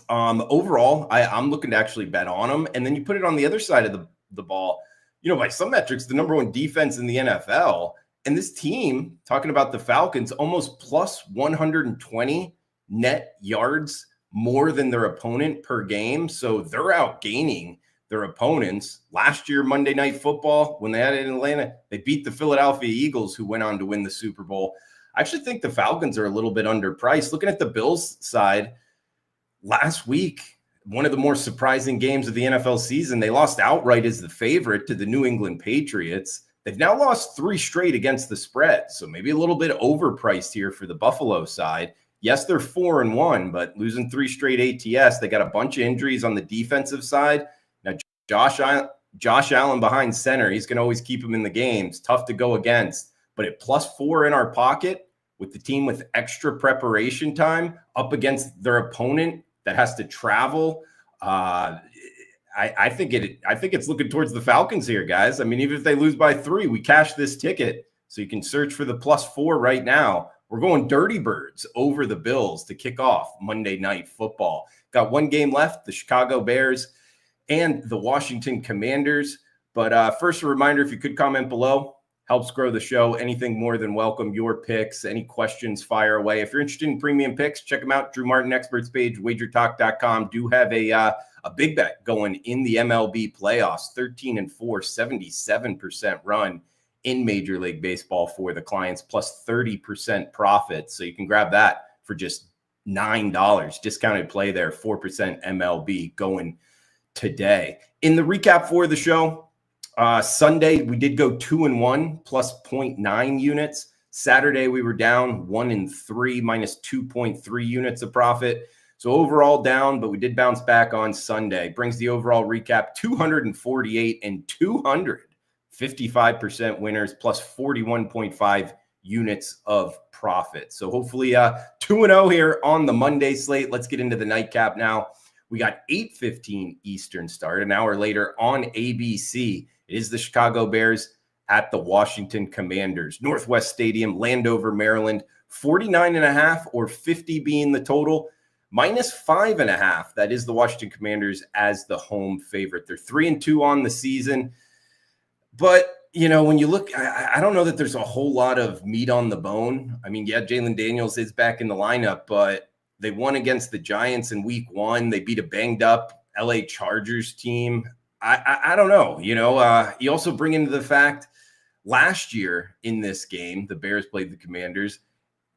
D: Overall, I'm looking to actually bet on him. And then you put it on the other side of the ball. By some metrics, the number 1 defense in the NFL. And this team, talking about the Falcons, almost plus 120 net yards more than their opponent per game. So they're outgaining their opponents. Last year, Monday Night Football, when they had it in Atlanta, they beat the Philadelphia Eagles, who went on to win the Super Bowl. I actually think the Falcons are a little bit underpriced. Looking at the Bills side, last week, one of the more surprising games of the NFL season, they lost outright as the favorite to the New England Patriots. They've now lost 3 straight against the spread, so maybe a little bit overpriced here for the Buffalo side. Yes, they're 4-1, but losing 3 straight ATS. They got a bunch of injuries on the defensive side. Now, Josh Allen behind center, he's going to always keep him in the games. Tough to go against. But at +4 in our pocket, with the team with extra preparation time up against their opponent that has to travel, I think it's looking towards the Falcons here, guys. I mean, even if they lose by 3, we cash this ticket. So you can search for the +4 right now. We're going Dirty Birds over the Bills to kick off Monday Night Football. Got 1 game left, the Chicago Bears and the Washington Commanders. But first, a reminder, if you could comment below, helps grow the show. Anything more than welcome. Your picks, any questions, fire away. If you're interested in premium picks, check them out. Drew Martin Experts page, WagerTalk.com. Do have a big bet going in the MLB playoffs. 13-4, 77% run in Major League Baseball for the clients, plus 30% profit. So you can grab that for just $9. Discounted play there, 4% MLB going today. In the recap for the show, Sunday, we did go 2-1 plus 0.9 units. Saturday, we were down 1-3 minus 2.3 units of profit. So overall down, but we did bounce back on Sunday. Brings the overall recap 248 and 200. 55% winners plus 41.5 units of profit. So hopefully 2-0 here on the Monday slate. Let's get into the nightcap now. We got 8:15 Eastern start. An hour later on ABC, it is the Chicago Bears at the Washington Commanders. Northwest Stadium, Landover, Maryland. 49.5 or 50 being the total. -5.5. That is the Washington Commanders as the home favorite. They're 3-2 on the season. But when you look, I don't know that there's a whole lot of meat on the bone. I mean, yeah, Jalen Daniels is back in the lineup, but they won against the Giants in week 1. They beat a banged up LA Chargers team. I don't know. You also bring into the fact last year in this game, the Bears played the Commanders.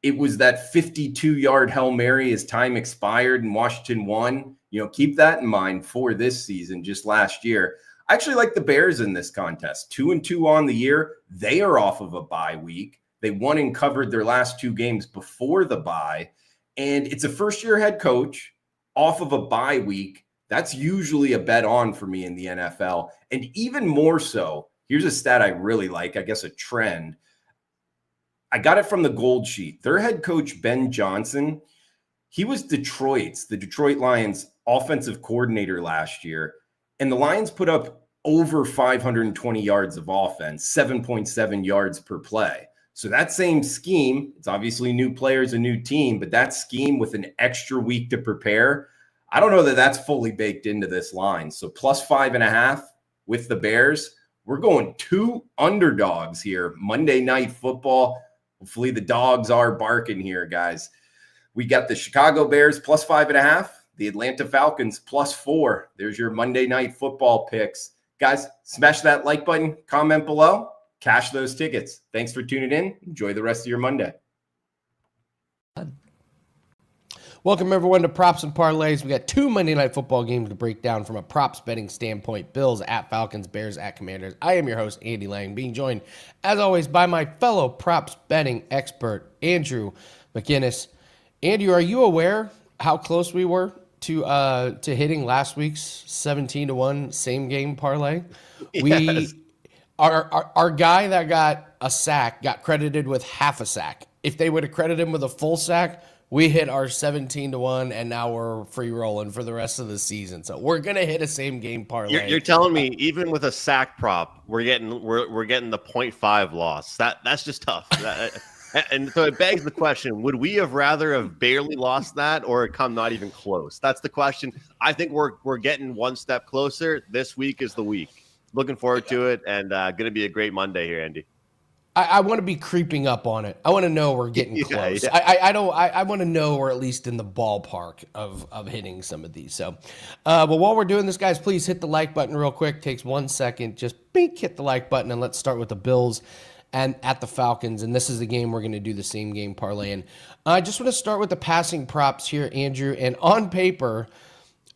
D: It was that 52-yard Hail Mary as time expired and Washington won. Keep that in mind for this season, just last year. I actually like the Bears in this contest. 2-2 on the year. They are off of a bye week. They won and covered their last 2 games before the bye. And it's a first-year head coach off of a bye week. That's usually a bet on for me in the NFL. And even more so, here's a stat I really like, I guess a trend. I got it from the GoldSheet. Their head coach, Ben Johnson, he was the Detroit Lions offensive coordinator last year. And the Lions put up over 520 yards of offense, 7.7 yards per play. So that same scheme, it's obviously new players, a new team, but that scheme with an extra week to prepare, I don't know that that's fully baked into this line. So plus 5.5 with the Bears. We're going 2 underdogs here. Monday Night Football. Hopefully the dogs are barking here, guys. We got the Chicago Bears plus 5.5. The Atlanta Falcons plus 4. There's your Monday Night Football picks. Guys, smash that like button, comment below, cash those tickets. Thanks for tuning in. Enjoy the rest of your Monday.
E: Welcome, everyone, to Props and Parlays. We got 2 Monday Night Football games to break down from a props betting standpoint. Bills at Falcons, Bears at Commanders. I am your host, Andy Lang, being joined, as always, by my fellow props betting expert, Andrew McGinnis. Andrew, are you aware how close we were to hitting last week's 17-1 same game parlay?
F: Yes.
E: Our guy that got a sack got credited with half a sack. If they would have credited him with a full sack, we hit our 17-1, and now we're free rolling for the rest of the season. So we're gonna hit a same game parlay.
F: You're telling me even with a sack prop, we're getting the 0.5 loss. That's just tough. And so it begs the question: would we have rather have barely lost that, or come not even close? That's the question. I think we're getting one step closer. This week is the week. Looking forward to it, and going to be a great Monday here, Andy.
E: I want to be creeping up on it. I want to know we're getting close.
F: Yeah.
E: I want to know we're at least in the ballpark of hitting some of these. So, but while we're doing this, guys, please hit the like button real quick. Takes 1 second. Just hit the like button, and let's start with the Bills and at the Falcons. And this is the game we're going to do the same game parlay in. I just want to start with the passing props here, Andrew. And on paper,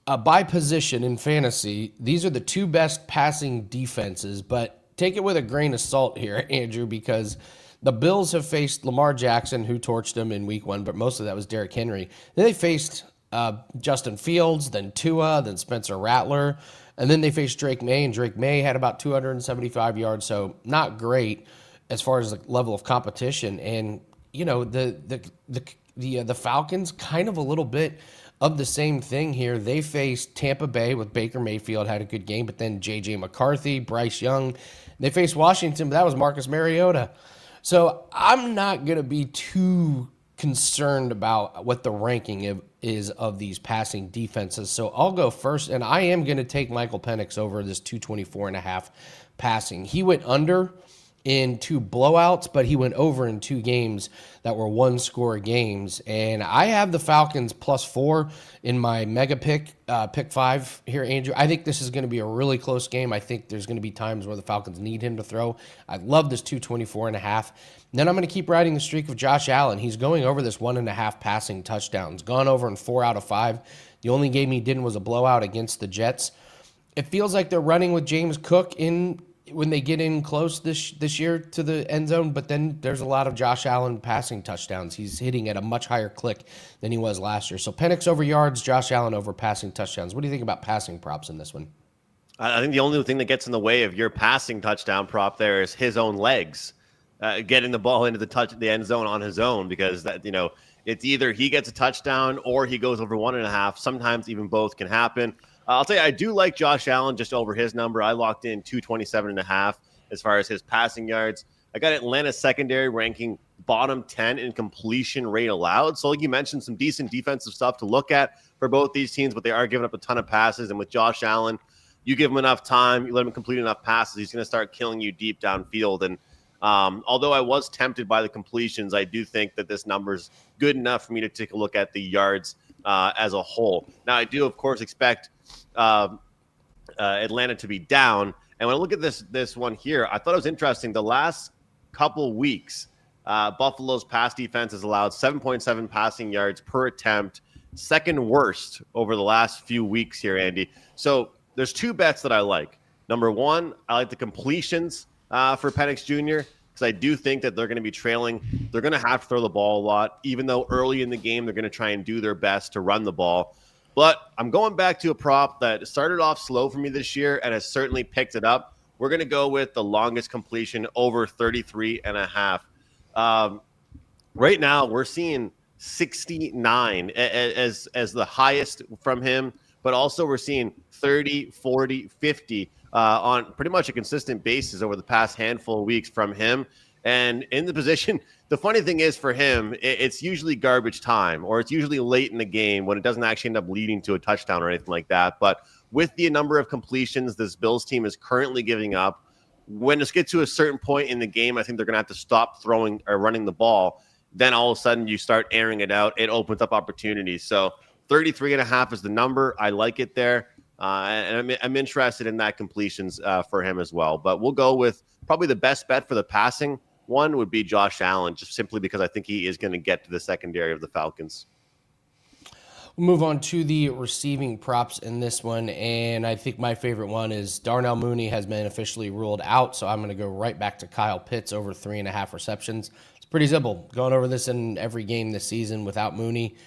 E: by position in fantasy, these are the 2 best passing defenses, but take it with a grain of salt here, Andrew, because the Bills have faced Lamar Jackson, who torched them in week 1, but most of that was Derrick Henry. Then they faced Justin Fields, then Tua, then Spencer Rattler, and then they faced Drake May, and Drake May had about 275 yards, so not great as far as the level of competition. And the Falcons, kind of a little bit of the same thing here. They faced Tampa Bay with Baker Mayfield, had a good game, but then J.J. McCarthy, Bryce Young. They faced Washington, but that was Marcus Mariota. So I'm not going to be too concerned about what the ranking is of these passing defenses. So I'll go first, and I am going to take Michael Penix over this 224.5 passing. He went under in 2 blowouts, but he went over in 2 games that were 1-score games. And I have the Falcons plus 4 in my mega pick 5 here, Andrew. I think this is going to be a really close game. I think there's going to be times where the Falcons need him to throw. I love this 224.5. And then I'm going to keep riding the streak of Josh Allen. He's going over this 1.5 passing touchdowns. Gone over in 4 out of 5. The only game he didn't was a blowout against the Jets. It feels like they're running with James Cook when they get in close this year to the end zone, but then there's a lot of Josh Allen passing touchdowns. He's hitting at a much higher click than he was last year. So Penix over yards, Josh Allen over passing touchdowns. What do you think about passing props in this one?
F: I think the only thing that gets in the way of your passing touchdown prop there is his own legs, getting the ball into the end zone on his own, because it's either he gets a touchdown or he goes over 1.5. Sometimes even both can happen. I'll tell you, I do like Josh Allen just over his number. I locked in 227.5 as far as his passing yards. I got Atlanta's secondary ranking bottom 10 in completion rate allowed. So like you mentioned, some decent defensive stuff to look at for both these teams, but they are giving up a ton of passes. And with Josh Allen, you give him enough time, you let him complete enough passes, he's going to start killing you deep downfield. And although I was tempted by the completions, I do think that this number's good enough for me to take a look at the yards as a whole. Now, I do, of course, expect Atlanta to be down. And when I look at this one here, I thought it was interesting. The last couple weeks, Buffalo's pass defense has allowed 7.7 passing yards per attempt, second worst over the last few weeks here, Andy. So there's two bets that I like. Number one, I like the completions for Penix Jr., because I do think that they're going to be trailing. They're going to have to throw the ball a lot, even though early in the game they're going to try and do their best to run the ball. But I'm going back to a prop that started off slow for me this year and has certainly picked it up. We're going to go with the longest completion over 33.5. Right now, we're seeing 69 as the highest from him, but also we're seeing 30, 40, 50 on pretty much a consistent basis over the past handful of weeks from him. And in the position, the funny thing is for him, it's usually garbage time, or it's usually late in the game when it doesn't actually end up leading to a touchdown or anything like that. But with the number of completions this Bills team is currently giving up, when it gets to a certain point in the game, I think they're going to have to stop throwing or running the ball. Then all of a sudden you start airing it out. It opens up opportunities. So 33.5 is the number. I like it there. And I'm interested in that completions for him as well. But we'll go with probably the best bet for the passing one would be Josh Allen, just simply because I think he is going to get to the secondary of the Falcons.
E: We'll move on to the receiving props in this one. And I think my favorite one is Darnell Mooney has been officially ruled out. So I'm going to go right back to Kyle Pitts over 3.5 receptions. It's pretty simple. Going over this in every game this season without Mooney.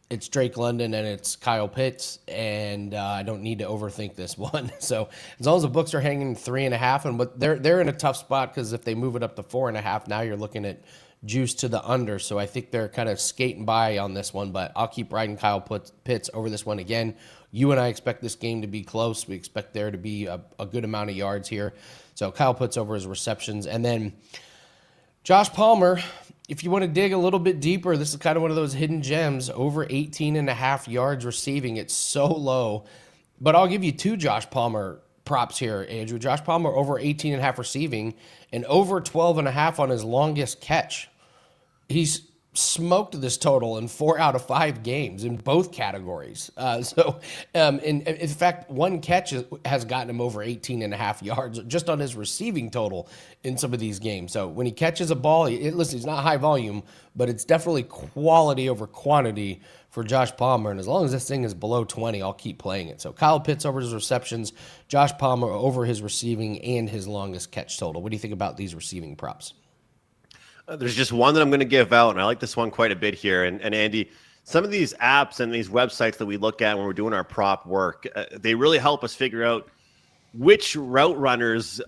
E: It's Drake London and it's Kyle Pitts, and I don't need to overthink this one. So as long as the books are hanging 3.5, but they're in a tough spot because if they move it up to 4.5, now you're looking at juice to the under. So I think they're kind of skating by on this one, but I'll keep riding Kyle Pitts over this one again. You and I expect this game to be close. We expect there to be a good amount of yards here. So Kyle Pitts over his receptions, and then Josh Palmer. If you want to dig a little bit deeper, this is kind of one of those hidden gems, over 18.5 yards receiving. It's so low. But I'll give you two Josh Palmer props here, Andrew. Josh Palmer over 18.5 receiving and over 12.5 on his longest catch. He's smoked this total in 4 out of 5 games in both categories. In fact, one catch has gotten him over 18.5 yards just on his receiving total in some of these games. So when he catches a ball, listen, it's not high volume, but it's definitely quality over quantity for Josh Palmer. And as long as this thing is below 20, I'll keep playing it. So Kyle Pitts over his receptions, Josh Palmer over his receiving and his longest catch total. What do you think about these receiving props?
F: There's just one that I'm going to give out, and I like this one quite a bit here. And Andy, some of these apps and these websites that we look at when we're doing our prop work, they really help us figure out which route runners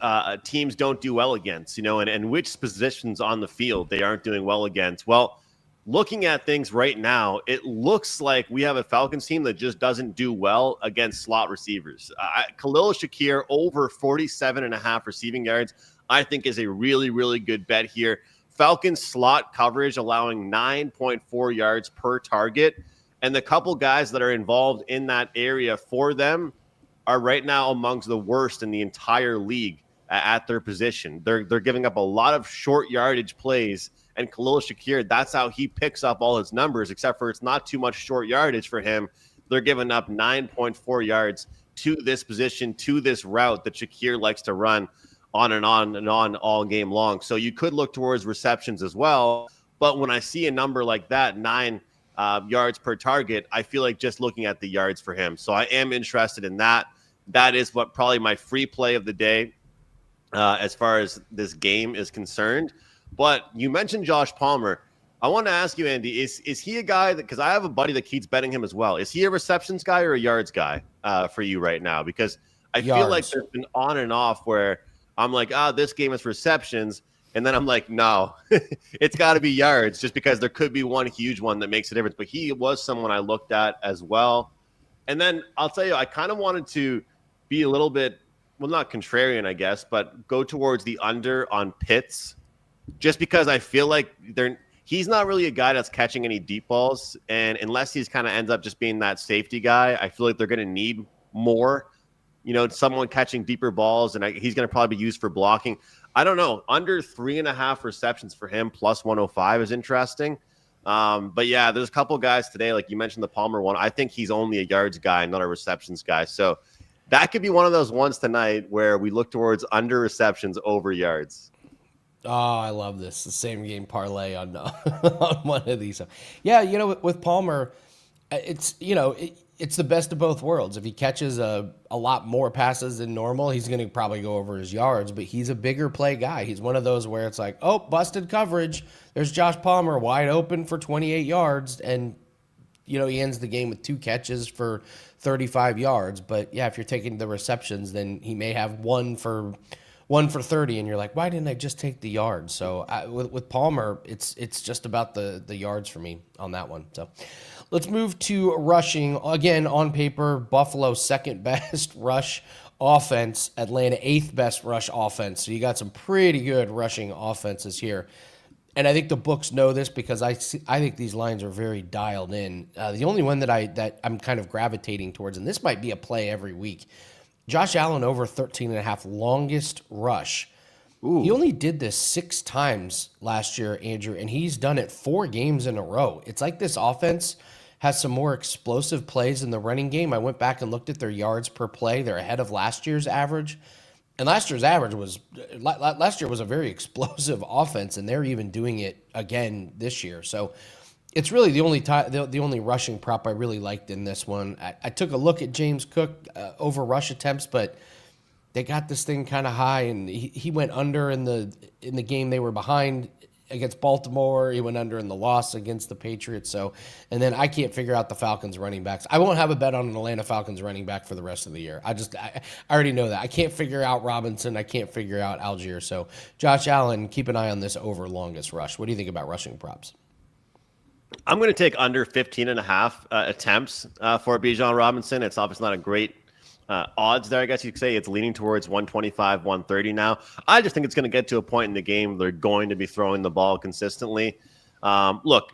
F: teams don't do well against, and which positions on the field they aren't doing well against. Well, looking at things right now, it looks like we have a Falcons team that just doesn't do well against slot receivers. Khalil Shakir over 47.5 receiving yards, I think is a really, really good bet here. Falcons slot coverage allowing 9.4 yards per target. And the couple guys that are involved in that area for them are right now amongst the worst in the entire league at their position. They're giving up a lot of short yardage plays. And Khalil Shakir, that's how he picks up all his numbers, except for it's not too much short yardage for him. They're giving up 9.4 yards to this position, to this route that Shakir likes to run on and on and on all game long. So you could look towards receptions as well. But when I see a number like that, 9 yards per target, I feel like just looking at the yards for him. So I am interested in that. That is what probably my free play of the day as far as this game is concerned. But you mentioned Josh Palmer. I want to ask you, Andy, is he a guy that, because I have a buddy that keeps betting him as well. Is he a receptions guy or a yards guy for you right now? Because I feel like there's been on and off where I'm like, this game is receptions. And then I'm like, no, it's got to be yards just because there could be one huge one that makes a difference. But he was someone I looked at as well. And then I'll tell you, I kind of wanted to be a little bit, well, not contrarian, I guess, but go towards the under on Pitts just because I feel like he's not really a guy that's catching any deep balls. And unless he's kind of ends up just being that safety guy, I feel like they're going to need more someone catching deeper balls, and he's going to probably be used for blocking. I don't know. Under 3.5 receptions for him, plus 105 is interesting. But yeah, there's a couple guys today, like you mentioned the Palmer one. I think he's only a yards guy, not a receptions guy. So that could be one of those ones tonight where we look towards under receptions over yards.
E: Oh, I love this. The same game parlay on on one of these. Yeah, with Palmer, it's it's the best of both worlds. If he catches a lot more passes than normal, he's going to probably go over his yards, but he's a bigger play guy. He's one of those where it's like, oh, busted coverage. There's Josh Palmer wide open for 28 yards, and he ends the game with 2 catches for 35 yards. But yeah, if you're taking the receptions, then he may have one for 30, and you're like, why didn't I just take the yards? So with Palmer, it's just about the yards for me on that one. So let's move to rushing. Again, on paper, Buffalo second best rush offense, Atlanta 8th best rush offense. So you got some pretty good rushing offenses here. And I think the books know this because I think these lines are very dialed in. The only one that I'm kind of gravitating towards, and this might be a play every week, Josh Allen over 13.5 longest rush. Ooh. He only did this 6 times last year, Andrew, and he's done it 4 games in a row. It's like this offense has some more explosive plays in the running game. I went back and looked at their yards per play. They're ahead of last year's average. And last year was a very explosive offense, and they're even doing it again this year. So it's really the only rushing prop I really liked in this one. I took a look at James Cook over rush attempts, but they got this thing kind of high, and he went under in the game they were behind against Baltimore. He went under in the loss against the Patriots. So, and then I can't figure out the Falcons running backs. I won't have a bet on an Atlanta Falcons running back for the rest of the year. I already know that. I can't figure out Robinson. I can't figure out Algier. So Josh Allen, keep an eye on this over longest rush. What do you think about rushing props?
F: I'm going to take under 15.5 attempts for Bijan Robinson. It's obviously not a great odds there, I guess you could say. It's leaning towards 125, 130 now. I just think it's going to get to a point in the game they're going to be throwing the ball consistently. Look,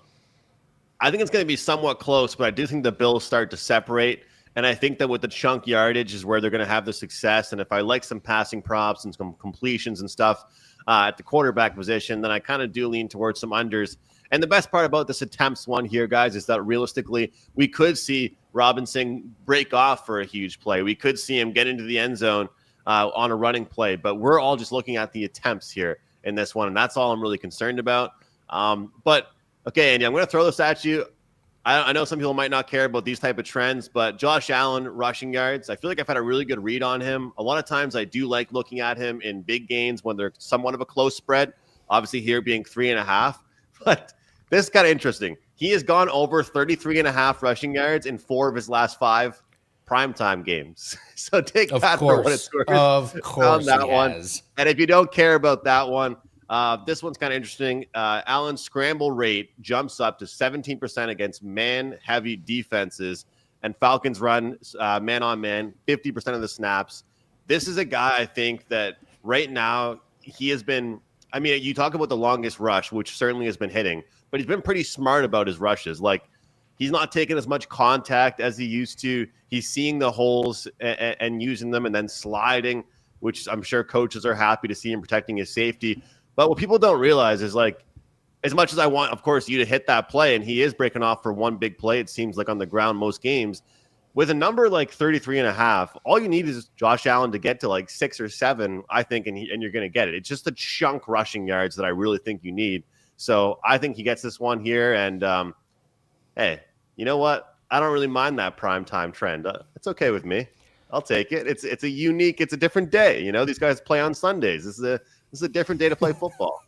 F: I think it's going to be somewhat close, but I do think the Bills start to separate. And I think that with the chunk yardage is where they're going to have the success. And if I like some passing props and some completions and stuff at the quarterback position, then I kind of do lean towards some unders. And the best part about this attempts one here, guys, is that realistically, we could see Robinson break off for a huge play. We could see him get into the end zone on a running play. But we're all just looking at the attempts here in this one, and that's all I'm really concerned about. But, okay, Andy, I'm going to throw this at you. I know some people might not care about these type of trends, but Josh Allen rushing yards, I feel like I've had a really good read on him. A lot of times I do like looking at him in big gains when they're somewhat of a close spread, obviously here being 3.5. But this is kind of interesting. He has gone over 33.5 rushing yards in 4 of his last 5 primetime games. So take that for what it's worth.
E: Of course,
F: that one. And if you don't care about that one, this one's kind of interesting. Allen's scramble rate jumps up to 17% against man-heavy defenses, and Falcons run man-on-man 50% of the snaps. This is a guy, I think, that right now he has been – I mean, you talk about the longest rush, which certainly has been hitting, but he's been pretty smart about his rushes. Like, he's not taking as much contact as he used to. He's seeing the holes and using them and then sliding, which I'm sure coaches are happy to see him protecting his safety. But what people don't realize is, like, as much as I want, of course, you to hit that play, and he is breaking off for one big play, it seems like, on the ground most games, with a number like 33.5, all you need is Josh Allen to get to like 6 or 7, I think, and you're going to get it. It's just a chunk rushing yards that I really think you need. So I think he gets this one here. And hey, you know what? I don't really mind that primetime trend. It's okay with me. I'll take it. It's a different day. You know, these guys play on Sundays. This is a different day to play football.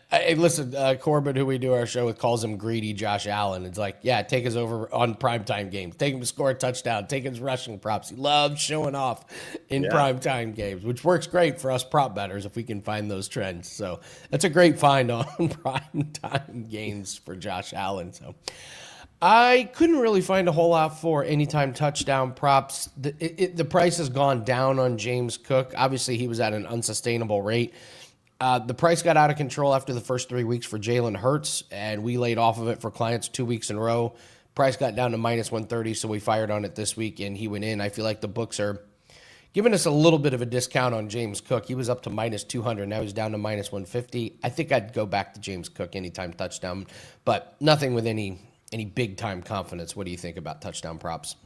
E: Hey, listen, Corbin, who we do our show with, calls him greedy Josh Allen. It's like, yeah, take us over on primetime games. Take him to score a touchdown. Take his rushing props. He loves showing off in primetime games, which works great for us prop bettors if we can find those trends. So that's a great find on primetime games for Josh Allen. So I couldn't really find a whole lot for anytime touchdown props. The price has gone down on James Cook. Obviously, he was at an unsustainable rate. The price got out of control after the first 3 weeks for Jalen Hurts, and we laid off of it for clients 2 weeks in a row. Price got down to minus 130, so we fired on it this week, and he went in. I feel like the books are giving us a little bit of a discount on James Cook. He was up to minus 200. Now he's down to minus 150. I think I'd go back to James Cook anytime touchdown, but nothing with any big-time confidence. What do you think about touchdown props?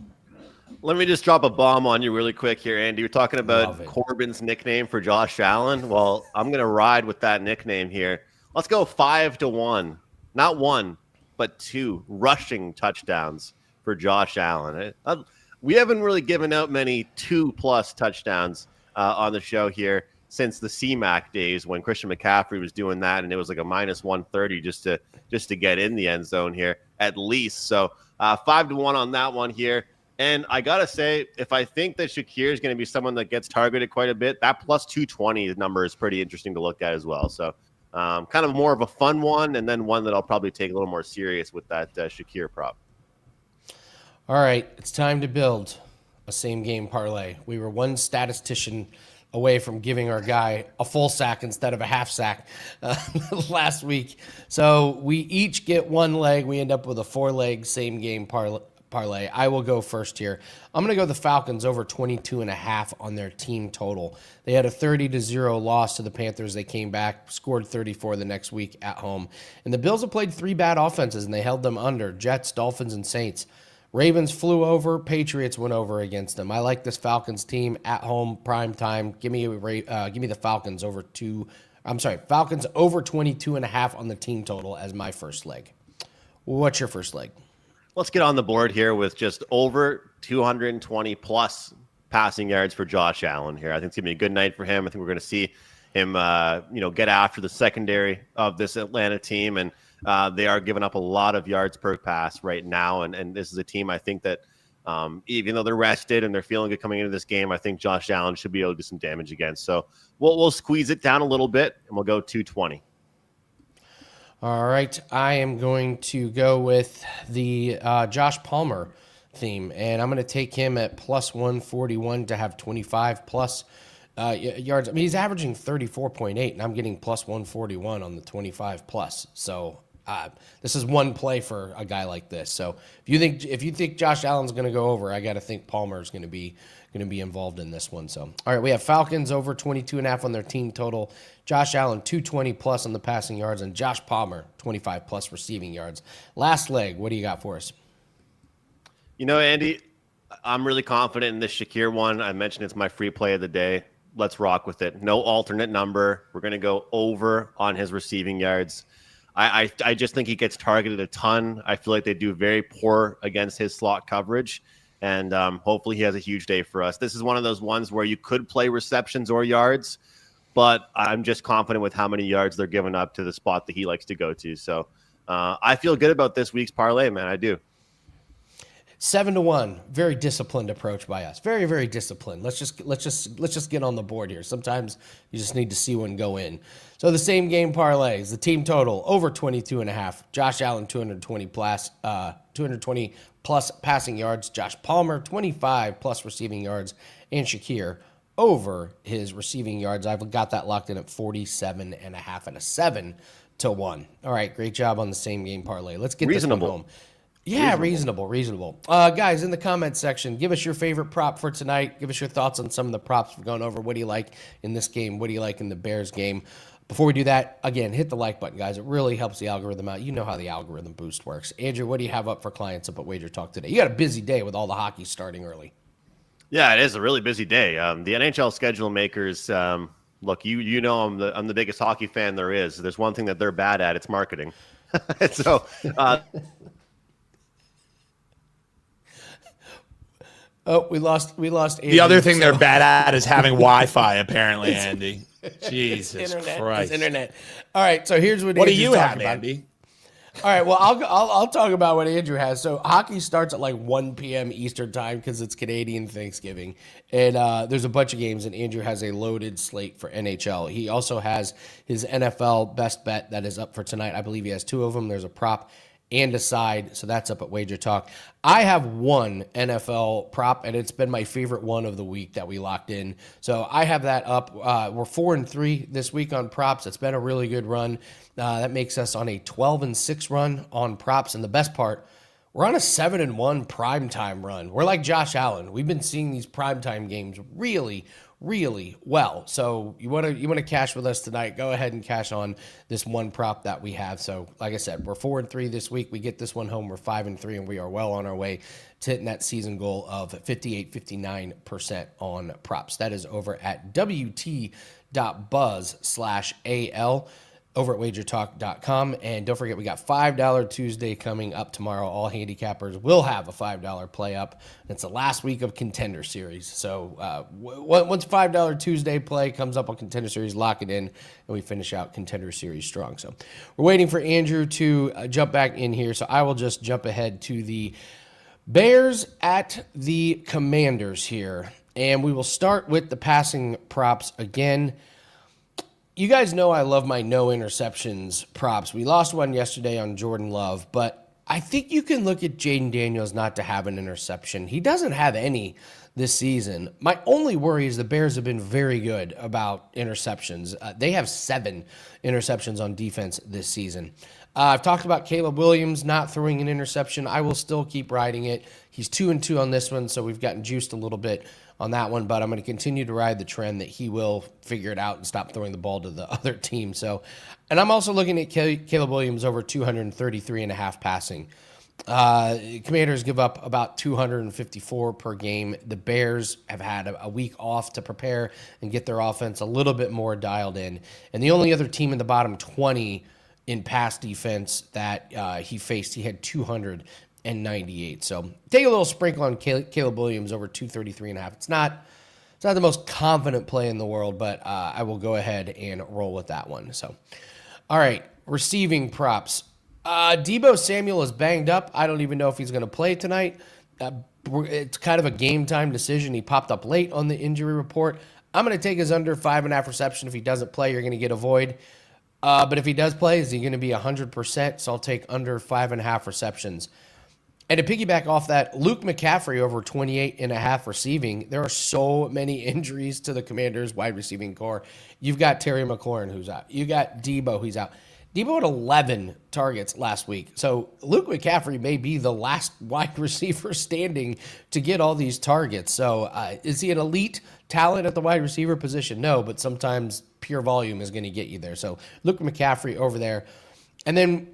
F: Let me just drop a bomb on you really quick here, Andy. You're talking about Corbin's nickname for Josh Allen. Well, I'm going to ride with that nickname here. Let's go 5-1. Not one, but 2 rushing touchdowns for Josh Allen. We haven't really given out many 2+ touchdowns on the show here since the CMAC days when Christian McCaffrey was doing that, and it was like a minus 130 just to get in the end zone here at least. So 5-1 on that one here. And I gotta say, if I think that Shakir is going to be someone that gets targeted quite a bit, that plus 220 number is pretty interesting to look at as well. So kind of more of a fun one, and then one that I'll probably take a little more serious with that Shakir prop.
E: All right, it's time to build a same-game parlay. We were one statistician away from giving our guy a full sack instead of a half sack last week. So we each get one leg. We end up with a 4-leg same-game parlay. I will go first here. I'm going to go the Falcons over 22.5 on their team total. They had a 30-0 loss to the Panthers. They came back, scored 34 the next week at home. And the Bills have played 3 bad offenses, and they held them under: Jets, Dolphins, and Saints. Ravens flew over. Patriots went over against them. I like this Falcons team at home, prime time. Give me the Falcons over Falcons over 22.5 on the team total as my first leg. What's your first leg?
F: Let's get on the board here with just over 220 plus passing yards for Josh Allen here. I think it's going to be a good night for him. I think we're going to see him, get after the secondary of this Atlanta team. And they are giving up a lot of yards per pass right now. And this is a team I think that even though they're rested and they're feeling good coming into this game, I think Josh Allen should be able to do some damage against. So we'll squeeze it down a little bit, and we'll go 220.
E: All right, I am going to go with the Josh Palmer theme, and I'm going to take him at plus 141 to have 25 plus yards. I mean, he's averaging 34.8, and I'm getting plus 141 on the 25 plus. So this is one play for a guy like this. So if you think Josh Allen's going to go over, I got to think Palmer's going to be involved in this one. So all right, we have Falcons over 22.5 on their team total. Josh Allen 220 plus on the passing yards, and Josh Palmer 25 plus receiving yards. Last leg, what do you got for us?
F: Andy, I'm really confident in this Shakir one. I mentioned it's my free play of the day. Let's rock with it. No alternate number. We're going to go over on his receiving yards. I just think he gets targeted a ton. I feel like they do very poor against his slot coverage, and hopefully he has a huge day for us. This is one of those ones where you could play receptions or yards, but I'm just confident with how many yards they're giving up to the spot that he likes to go to. So I feel good about this week's parlay, man. I do.
E: 7-1, very disciplined approach by us. Very, very disciplined. Let's just get on the board here. Sometimes you just need to see one go in. So the same game parlays, the team total over 22.5. Josh Allen 220 plus passing yards. Josh Palmer 25 plus receiving yards, and Shakir over his receiving yards. I've got that locked in at 47.5 and a 7-1. All right, great job on the same game parlay. Let's get this one home. Yeah, reasonable. Guys, in the comments section, give us your favorite prop for tonight. Give us your thoughts on some of the props we're going over. What do you like in this game? What do you like in the Bears game? Before we do that, again, hit the like button, guys. It really helps the algorithm out. You know how the algorithm boost works. Andrew, what do you have up for clients up at WagerTalk today? You got a busy day with all the hockey starting early.
F: Yeah, it is a really busy day. The NHL schedule makers, look, you know I'm the biggest hockey fan there is. There's one thing that they're bad at, it's marketing. So
E: oh, we lost Andy.
G: The other thing they're bad at is having Wi-Fi, apparently, Andy. Jesus Christ.
E: Internet. All right, so here's what
G: do
E: Andrew's
G: you have,
E: talking about.
G: Andy?
E: All right, well, I'll talk about what Andrew has. So hockey starts at like 1 p.m. Eastern time because it's Canadian Thanksgiving. And there's a bunch of games, and Andrew has a loaded slate for NHL. He also has his NFL best bet that is up for tonight. I believe he has 2 of them. There's a prop and a side, so that's up at WagerTalk. I have one NFL prop, and it's been my favorite one of the week that we locked in. So I have that up. We're 4-3 this week on props. It's been a really good run. That makes us on a 12-6 run on props, and the best part, We're on a 7-1 primetime run. We're like Josh Allen. We've been seeing these primetime games really, really well. So you want to cash with us tonight, go ahead and cash on this one prop that we have. So like I said, we're 4-3 this week. We get this one home. We're 5-3, and we are well on our way to hitting that season goal of 58-59% on props. That is over at wt.buzz/AL. over at WagerTalk.com. And don't forget, we got $5 Tuesday coming up tomorrow. All handicappers will have a $5 play up. It's the last week of Contender Series. So once $5 Tuesday play comes up on Contender Series, lock it in, and we finish out Contender Series strong. So we're waiting for Andrew to jump back in here. So I will just jump ahead to the Bears at the Commanders here. And we will start with the passing props again. You guys know I love my no interceptions props. We lost one yesterday on Jordan Love, but I think you can look at Jaden Daniels not to have an interception. He doesn't have any this season. My only worry is the Bears have been very good about interceptions. They have 7 interceptions on defense this season. I've talked about Caleb Williams not throwing an interception. I will still keep riding it. He's 2-2 on this one, so we've gotten juiced a little bit on that one, but I'm going to continue to ride the trend that he will figure it out and stop throwing the ball to the other team. So, and I'm also looking at Caleb Williams over 233.5 passing. Commanders give up about 254 per game. The Bears have had a week off to prepare and get their offense a little bit more dialed in. And the only other team in the bottom 20 in pass defense that he faced, he had 298. So take a little sprinkle on Caleb Williams over 233.5. It's not the most confident play in the world, but I will go ahead and roll with that one. So, all right, receiving props. Deebo Samuel is banged up. I don't even know if he's going to play tonight. It's kind of a game time decision. He popped up late on the injury report. I'm going to take his under 5.5 reception. If he doesn't play, you're going to get a void. But if he does play, is he going to be 100%? So I'll take under 5.5 receptions. And to piggyback off that, Luke McCaffrey over 28.5 receiving. There are so many injuries to the Commanders' wide receiving core. You've got Terry McLaurin, who's out. You got Deebo, who's out. Deebo had 11 targets last week. So Luke McCaffrey may be the last wide receiver standing to get all these targets. So is he an elite talent at the wide receiver position? No, but sometimes pure volume is going to get you there. So Luke McCaffrey over there. And then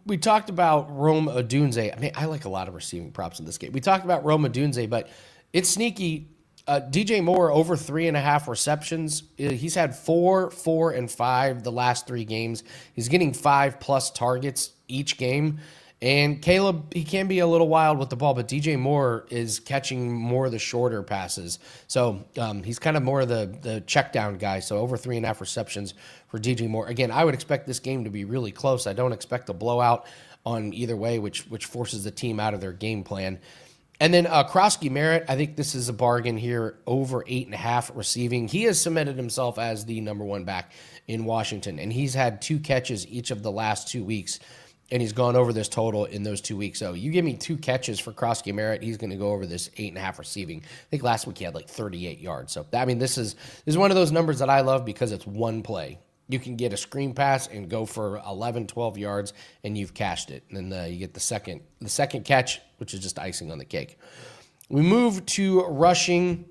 E: we talked about Rome Odunze. I mean, I like a lot of receiving props in this game. We talked about Rome Odunze, but it's sneaky. DJ Moore over 3.5 receptions. He's had 4, 4, and 5 the last 3 games. He's getting 5+ targets each game. And Caleb, he can be a little wild with the ball, but DJ Moore is catching more of the shorter passes. So he's kind of more of the check down guy. So over 3.5 receptions for DJ Moore. Again, I would expect this game to be really close. I don't expect a blowout on either way, which forces the team out of their game plan. And then Krosky Merritt, I think this is a bargain here, over 8.5 receiving. He has cemented himself as the number 1 back in Washington, and he's had 2 catches each of the last 2 weeks, and he's gone over this total in those 2 weeks. So you give me 2 catches for Krosky Merritt, he's going to go over this 8.5 receiving. I think last week he had like 38 yards. So, I mean, this is one of those numbers that I love because it's one play. You can get a screen pass and go for 11, 12 yards, and you've cashed it. And then you get the second catch, which is just icing on the cake. We move to rushing,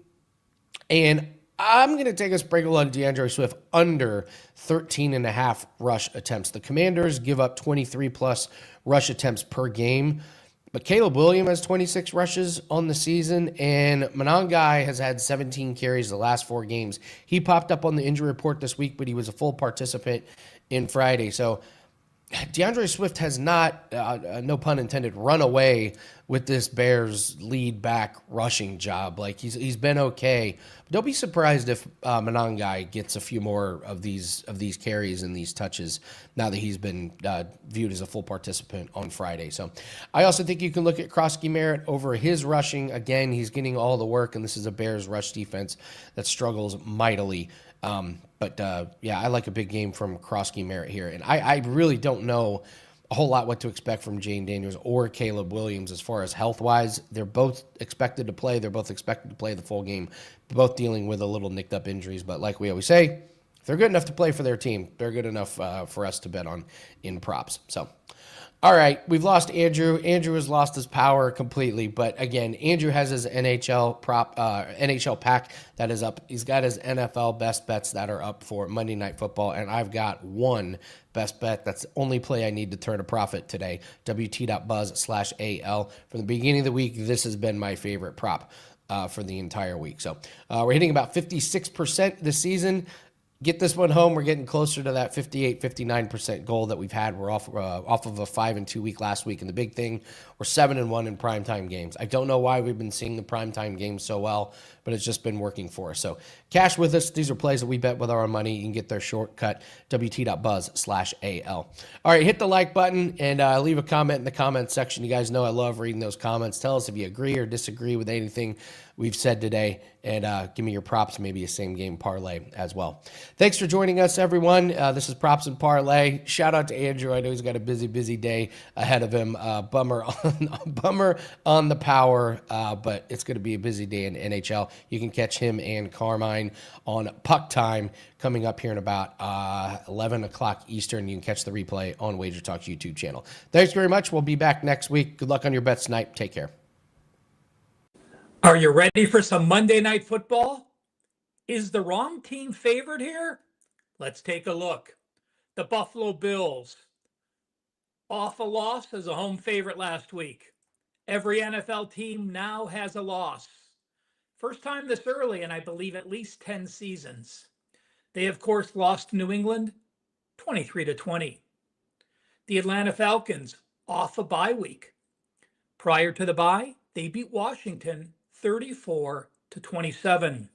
E: and I'm going to take a sprinkle on DeAndre Swift under 13.5 rush attempts. The Commanders give up 23+ rush attempts per game, but Caleb Williams has 26 rushes on the season, and Monangai has had 17 carries the last 4 games. He popped up on the injury report this week, but he was a full participant in Friday. So DeAndre Swift has not, no pun intended, run away with this Bears lead back rushing job. Like he's been okay. But don't be surprised if Monangai gets a few more of these carries and these touches now that he's been viewed as a full participant on Friday. So I also think you can look at Krosky Merritt over his rushing. Again, he's getting all the work, and this is a Bears rush defense that struggles mightily. But I like a big game from Krosky Merritt here. And I really don't know a whole lot what to expect from Jaden Daniels or Caleb Williams as far as health-wise. They're both expected to play. They're both expected to play the full game, both dealing with a little nicked-up injuries. But like we always say, if they're good enough to play for their team, they're good enough for us to bet on in props. So, All right, we've lost Andrew. Andrew has lost his power completely. But again, Andrew has his NHL pack that is up. He's got his NFL best bets that are up for Monday Night Football, and I've got one best bet. That's the only play I need to turn a profit today. WT.buzz/AL. From the beginning of the week, this has been my favorite prop for the entire week. So we're hitting about 56% this season. Get this one home. We're getting closer to that 58, 59% goal that we've had. We're off of a 5-2 week last week. And the big thing, we're 7-1 in primetime games. I don't know why we've been seeing the primetime games so well, but it's just been working for us. So cash with us. These are plays that we bet with our money. You can get their shortcut, WT.buzz/AL. All right, hit the like button and leave a comment in the comments section. You guys know I love reading those comments. Tell us if you agree or disagree with anything we've said today, and give me your props, maybe a same game parlay as well. Thanks for joining us, everyone. This is Props and Parlay. Shout out to Andrew. I know he's got a busy day ahead of him. Bummer on the power, but it's going to be a busy day in NHL. You can catch him and Carmine on Puck Time coming up here in about 11 o'clock Eastern. You can catch the replay on WagerTalk's YouTube channel. Thanks very much. We'll be back next week. Good luck on your bets tonight. Take care.
I: Are you ready for some Monday Night Football? Is the wrong team favored here? Let's take a look. The Buffalo Bills, off a loss as a home favorite last week. Every NFL team now has a loss. First time this early in, I believe, at least 10 seasons. They, of course, lost to New England 23-20. The Atlanta Falcons, off a bye week. Prior to the bye, they beat Washington 34-27.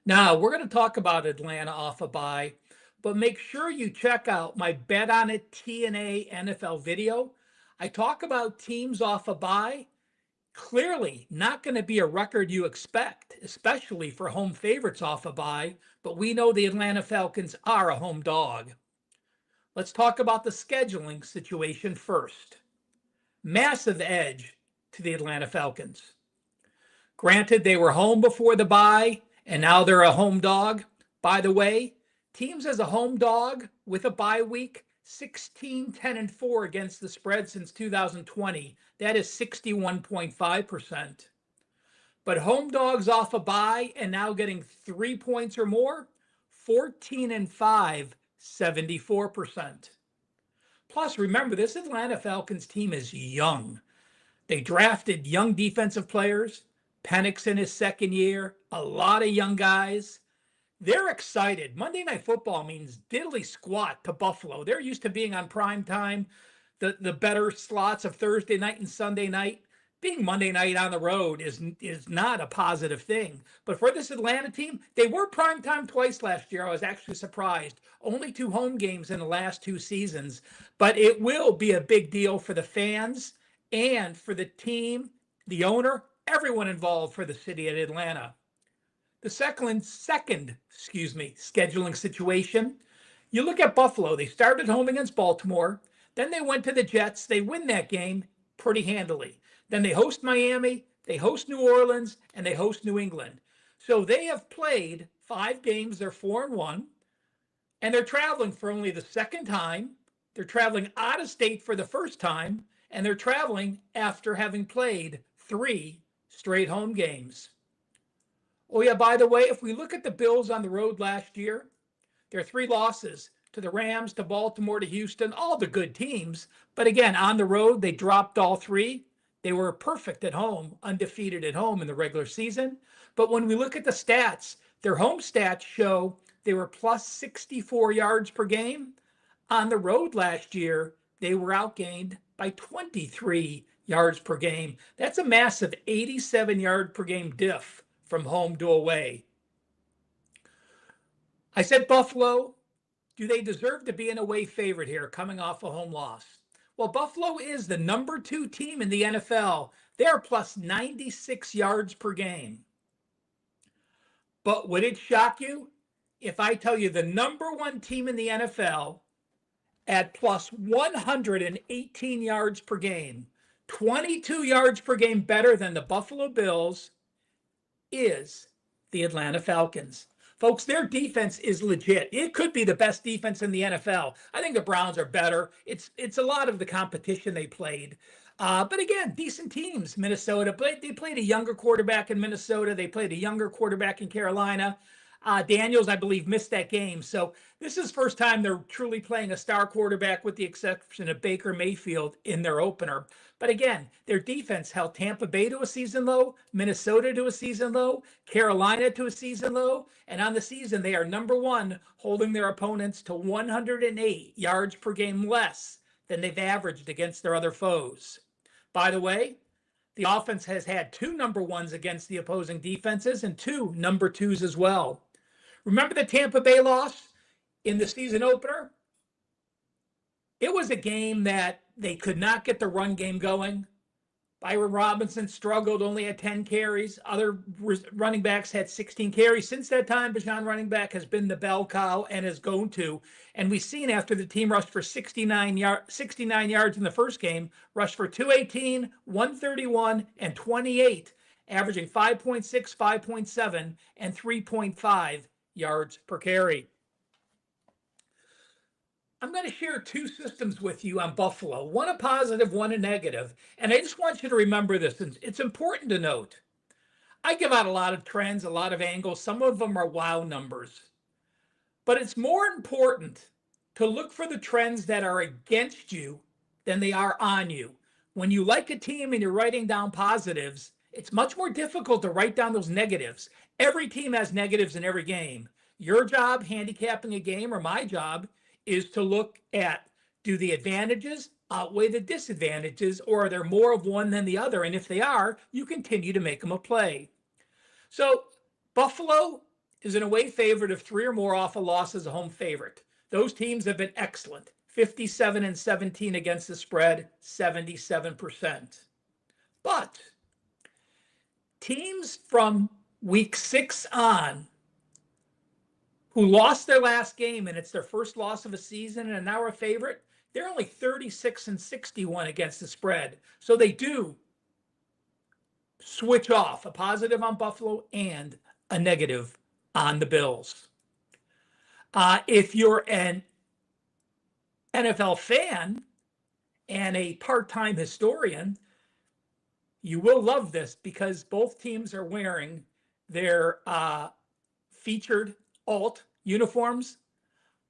I: Now, we're going to talk about Atlanta off a bye, but make sure you check out my Bet on It TNA NFL video. I talk about teams off a bye. Clearly not going to be a record you expect, especially for home favorites off a bye, but we know the Atlanta Falcons are a home dog. Let's talk about the scheduling situation first. Massive edge to the Atlanta Falcons. Granted, they were home before the bye, and now they're a home dog. By the way, teams as a home dog with a bye week, 16-10-4 against the spread since 2020. That is 61.5%. But home dogs off a bye and now getting 3 points or more, 14-5, 74%. Plus, remember, this Atlanta Falcons team is young. They drafted young defensive players, Penix in his second year, a lot of young guys. They're excited. Monday Night Football means diddly squat to Buffalo. They're used to being on prime time, the better slots of Thursday night and Sunday night. Being Monday night on the road is not a positive thing. But for this Atlanta team, they were prime time twice last year. I was actually surprised. Only 2 home games in the last 2 seasons. But it will be a big deal for the fans and for the team, the owner, everyone involved for the city of Atlanta. The second scheduling situation, you look at Buffalo. They started home against Baltimore. Then they went to the Jets. They win that game pretty handily. Then they host Miami, they host New Orleans, and they host New England. So they have played 5 games. They're 4-1, and they're traveling for only the second time. They're traveling out of state for the first time, and they're traveling after having played 3 straight home games. Oh, yeah, by the way, if we look at the Bills on the road last year, their 3 losses to the Rams, to Baltimore, to Houston, all the good teams. But again, on the road, they dropped all 3. They were perfect at home, undefeated at home in the regular season. But when we look at the stats, their home stats show they were plus 64 yards per game. On the road last year, they were outgained by 23 yards per game. That's a massive 87 yard per game diff from home to away. I said Buffalo. Do they deserve to be an away favorite here coming off a home loss? Well, Buffalo is the number 2 team in the NFL. They're plus 96 yards per game. But would it shock you if I tell you the number 1 team in the NFL at plus 118 yards per game, 22 yards per game better than the Buffalo Bills, is the Atlanta Falcons? Folks, their defense is legit. It could be the best defense in the NFL. I think the Browns are better. It's a lot of the competition they played. But again, decent teams. Minnesota, they played a younger quarterback in Minnesota. They played a younger quarterback in Carolina. Daniels, I believe, missed that game. So this is first time they're truly playing a star quarterback with the exception of Baker Mayfield in their opener. But again, their defense held Tampa Bay to a season low, Minnesota to a season low, Carolina to a season low. And on the season, they are number one, holding their opponents to 108 yards per game less than they've averaged against their other foes. By the way, the offense has had 2 number ones against the opposing defenses and 2 number 2s as well. Remember the Tampa Bay loss in the season opener? It was a game that they could not get the run game going. Byron Robinson struggled, only had 10 carries. Other running backs had 16 carries. Since that time, Bijan running back has been the bell cow and is going to. And we've seen after the team rushed for 69 yards in the first game, rushed for 218, 131, and 28, averaging 5.6, 5.7, and 3.5 yards per carry. I'm going to share 2 systems with you on Buffalo, one a positive, one a negative. And I just want you to remember this. It's important to note. I give out a lot of trends, a lot of angles. Some of them are wow numbers. But it's more important to look for the trends that are against you than they are on you. When you like a team and you're writing down positives, it's much more difficult to write down those negatives. Every team has negatives in every game. Your job, handicapping a game, or my job, is to look at, do the advantages outweigh the disadvantages, or are there more of one than the other? And if they are, you continue to make them a play. So Buffalo is an away favorite of 3 or more off a loss as a home favorite. Those teams have been excellent. 57-17 against the spread, 77%. But teams from week 6 on who lost their last game and it's their first loss of a season and are now a favorite, they're only 36-61 against the spread. So they do switch off, a positive on Buffalo and a negative on the Bills. If you're an NFL fan and a part-time historian, you will love this because both teams are wearing their featured alt uniforms.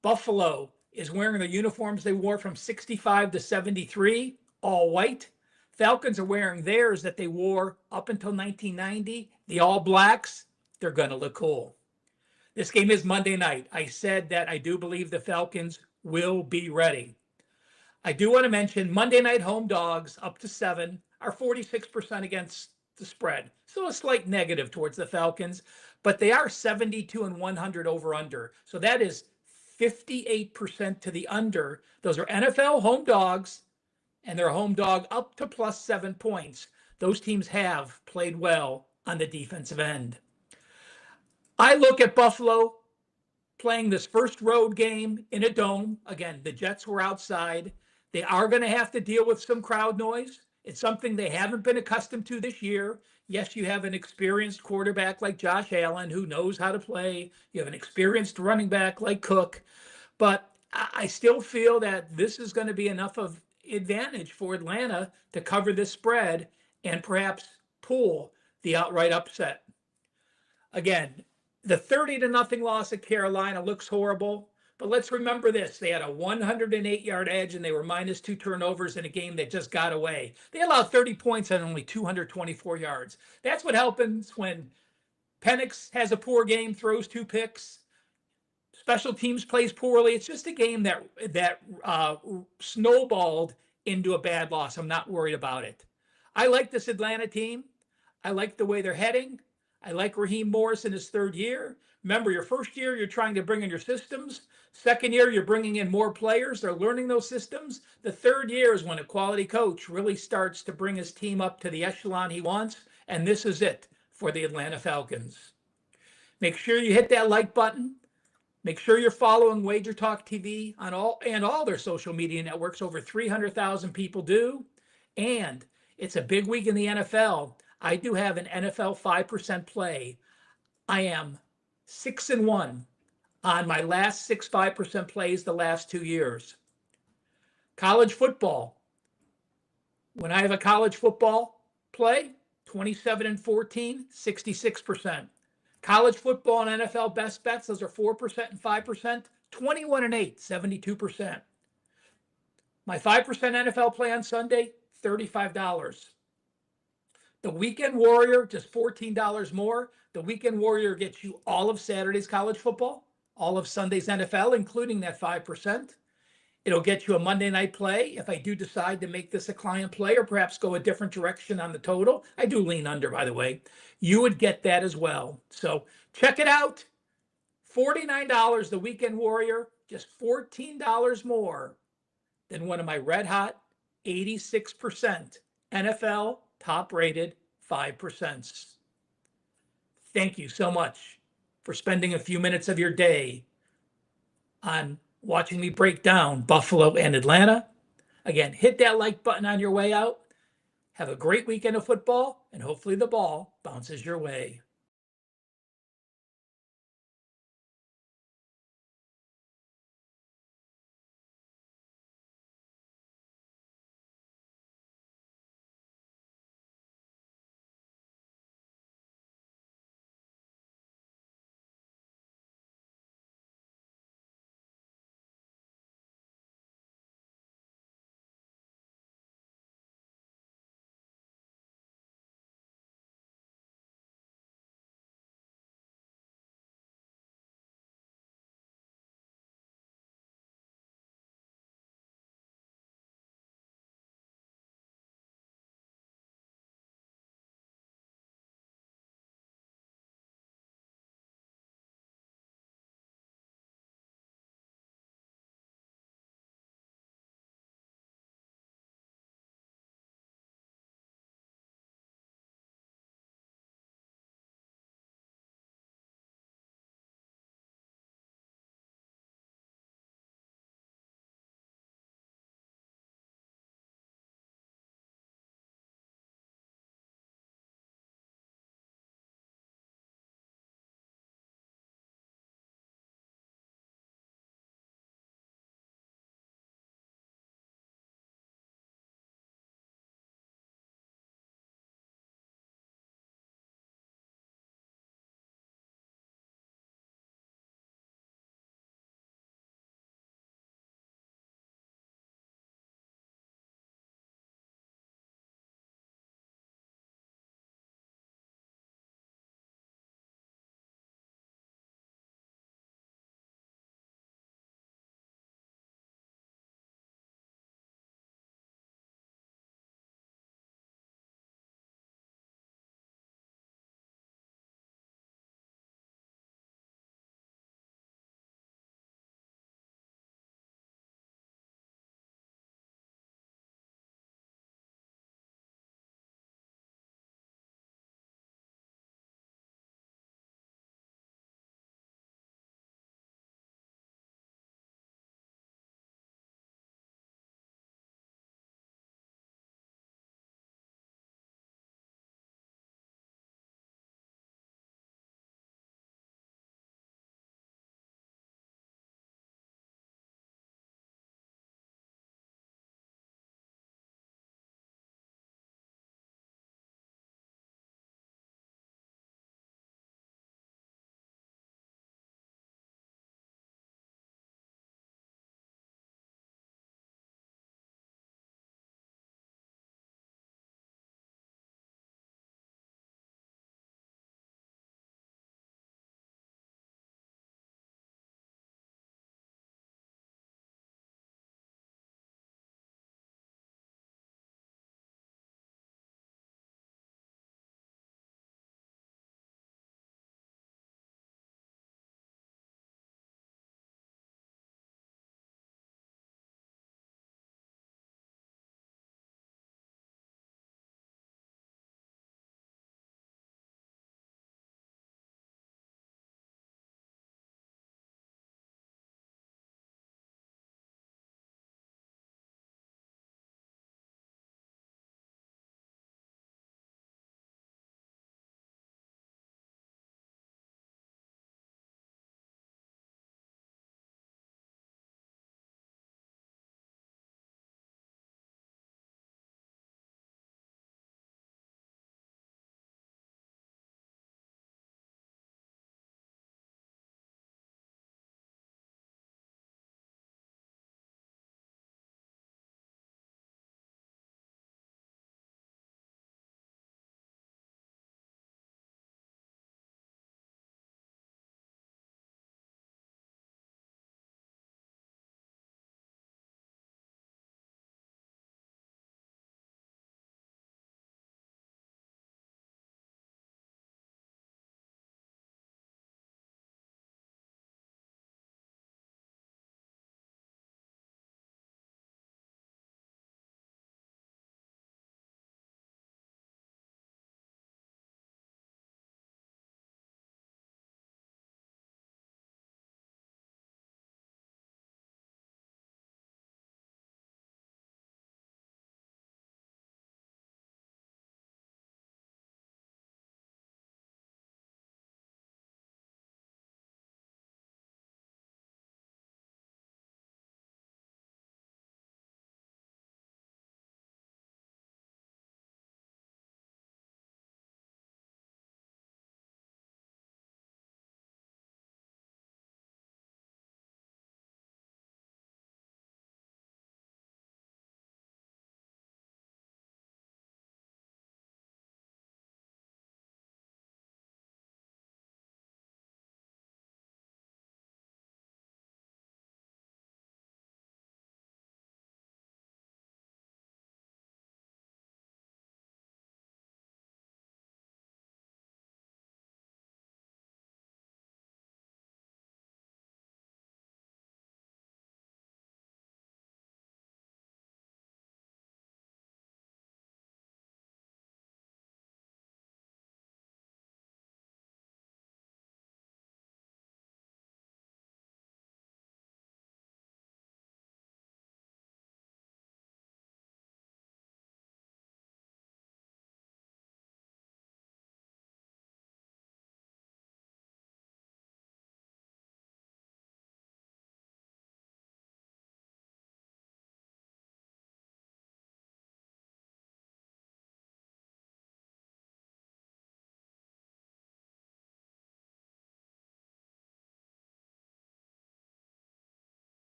I: Buffalo is wearing the uniforms they wore from 65 to 73, all white. Falcons are wearing theirs that they wore up until 1990, the all blacks. They're going to look cool. This game is Monday night. I said that I do believe the Falcons will be ready. I do want to mention Monday night home dogs up to 7 are 46% against the spread. So a slight negative towards the Falcons, but they are 72-100 over under. So that is 58% to the under. Those are NFL home dogs, and they're a home dog up to plus 7 points. Those teams have played well on the defensive end. I look at Buffalo playing this first road game in a dome. Again, the Jets were outside. They are going to have to deal with some crowd noise. It's something they haven't been accustomed to this year. Yes, you have an experienced quarterback like Josh Allen who knows how to play. You have an experienced running back like Cook. But I still feel that this is going to be enough of advantage for Atlanta to cover this spread and perhaps pull the outright upset. Again, the 30-0 loss at Carolina looks horrible, but let's remember this. They had a 108-yard edge, and they were minus 2 turnovers in a game that just got away. They allowed 30 points on only 224 yards. That's what happens when Penix has a poor game, throws 2 picks. Special teams plays poorly. It's just a game that snowballed into a bad loss. I'm not worried about it. I like this Atlanta team. I like the way they're heading. I like Raheem Morris in his 3rd year. Remember, your first year, you're trying to bring in your systems. Second year, you're bringing in more players. They're learning those systems. The 3rd year is when a quality coach really starts to bring his team up to the echelon he wants. And this is it for the Atlanta Falcons. Make sure you hit that like button. Make sure you're following WagerTalk TV on all their social media networks. Over 300,000 people do. And it's a big week in the NFL. I do have an NFL 5% play. I am 6-1 on my last 5% plays the last 2 years. College football. When I have a college football play, 27-14, 66%. College football and NFL best bets, those are 4% and 5%, 21-8, 72%. My 5% NFL play on Sunday, $35. The Weekend Warrior, just $14 more. The Weekend Warrior gets you all of Saturday's college football, all of Sunday's NFL, including that 5%. It'll get you a Monday night play. If I do decide to make this a client play or perhaps go a different direction on the total, I do lean under, by the way, you would get that as well. So check it out. $49, the Weekend Warrior, just $14 more than one of my red hot 86% NFL top rated 5%. Thank you so much for spending a few minutes of your day on watching me break down Buffalo and Atlanta. Again, hit that like button on your way out. Have a great weekend of football, and hopefully the ball bounces your way.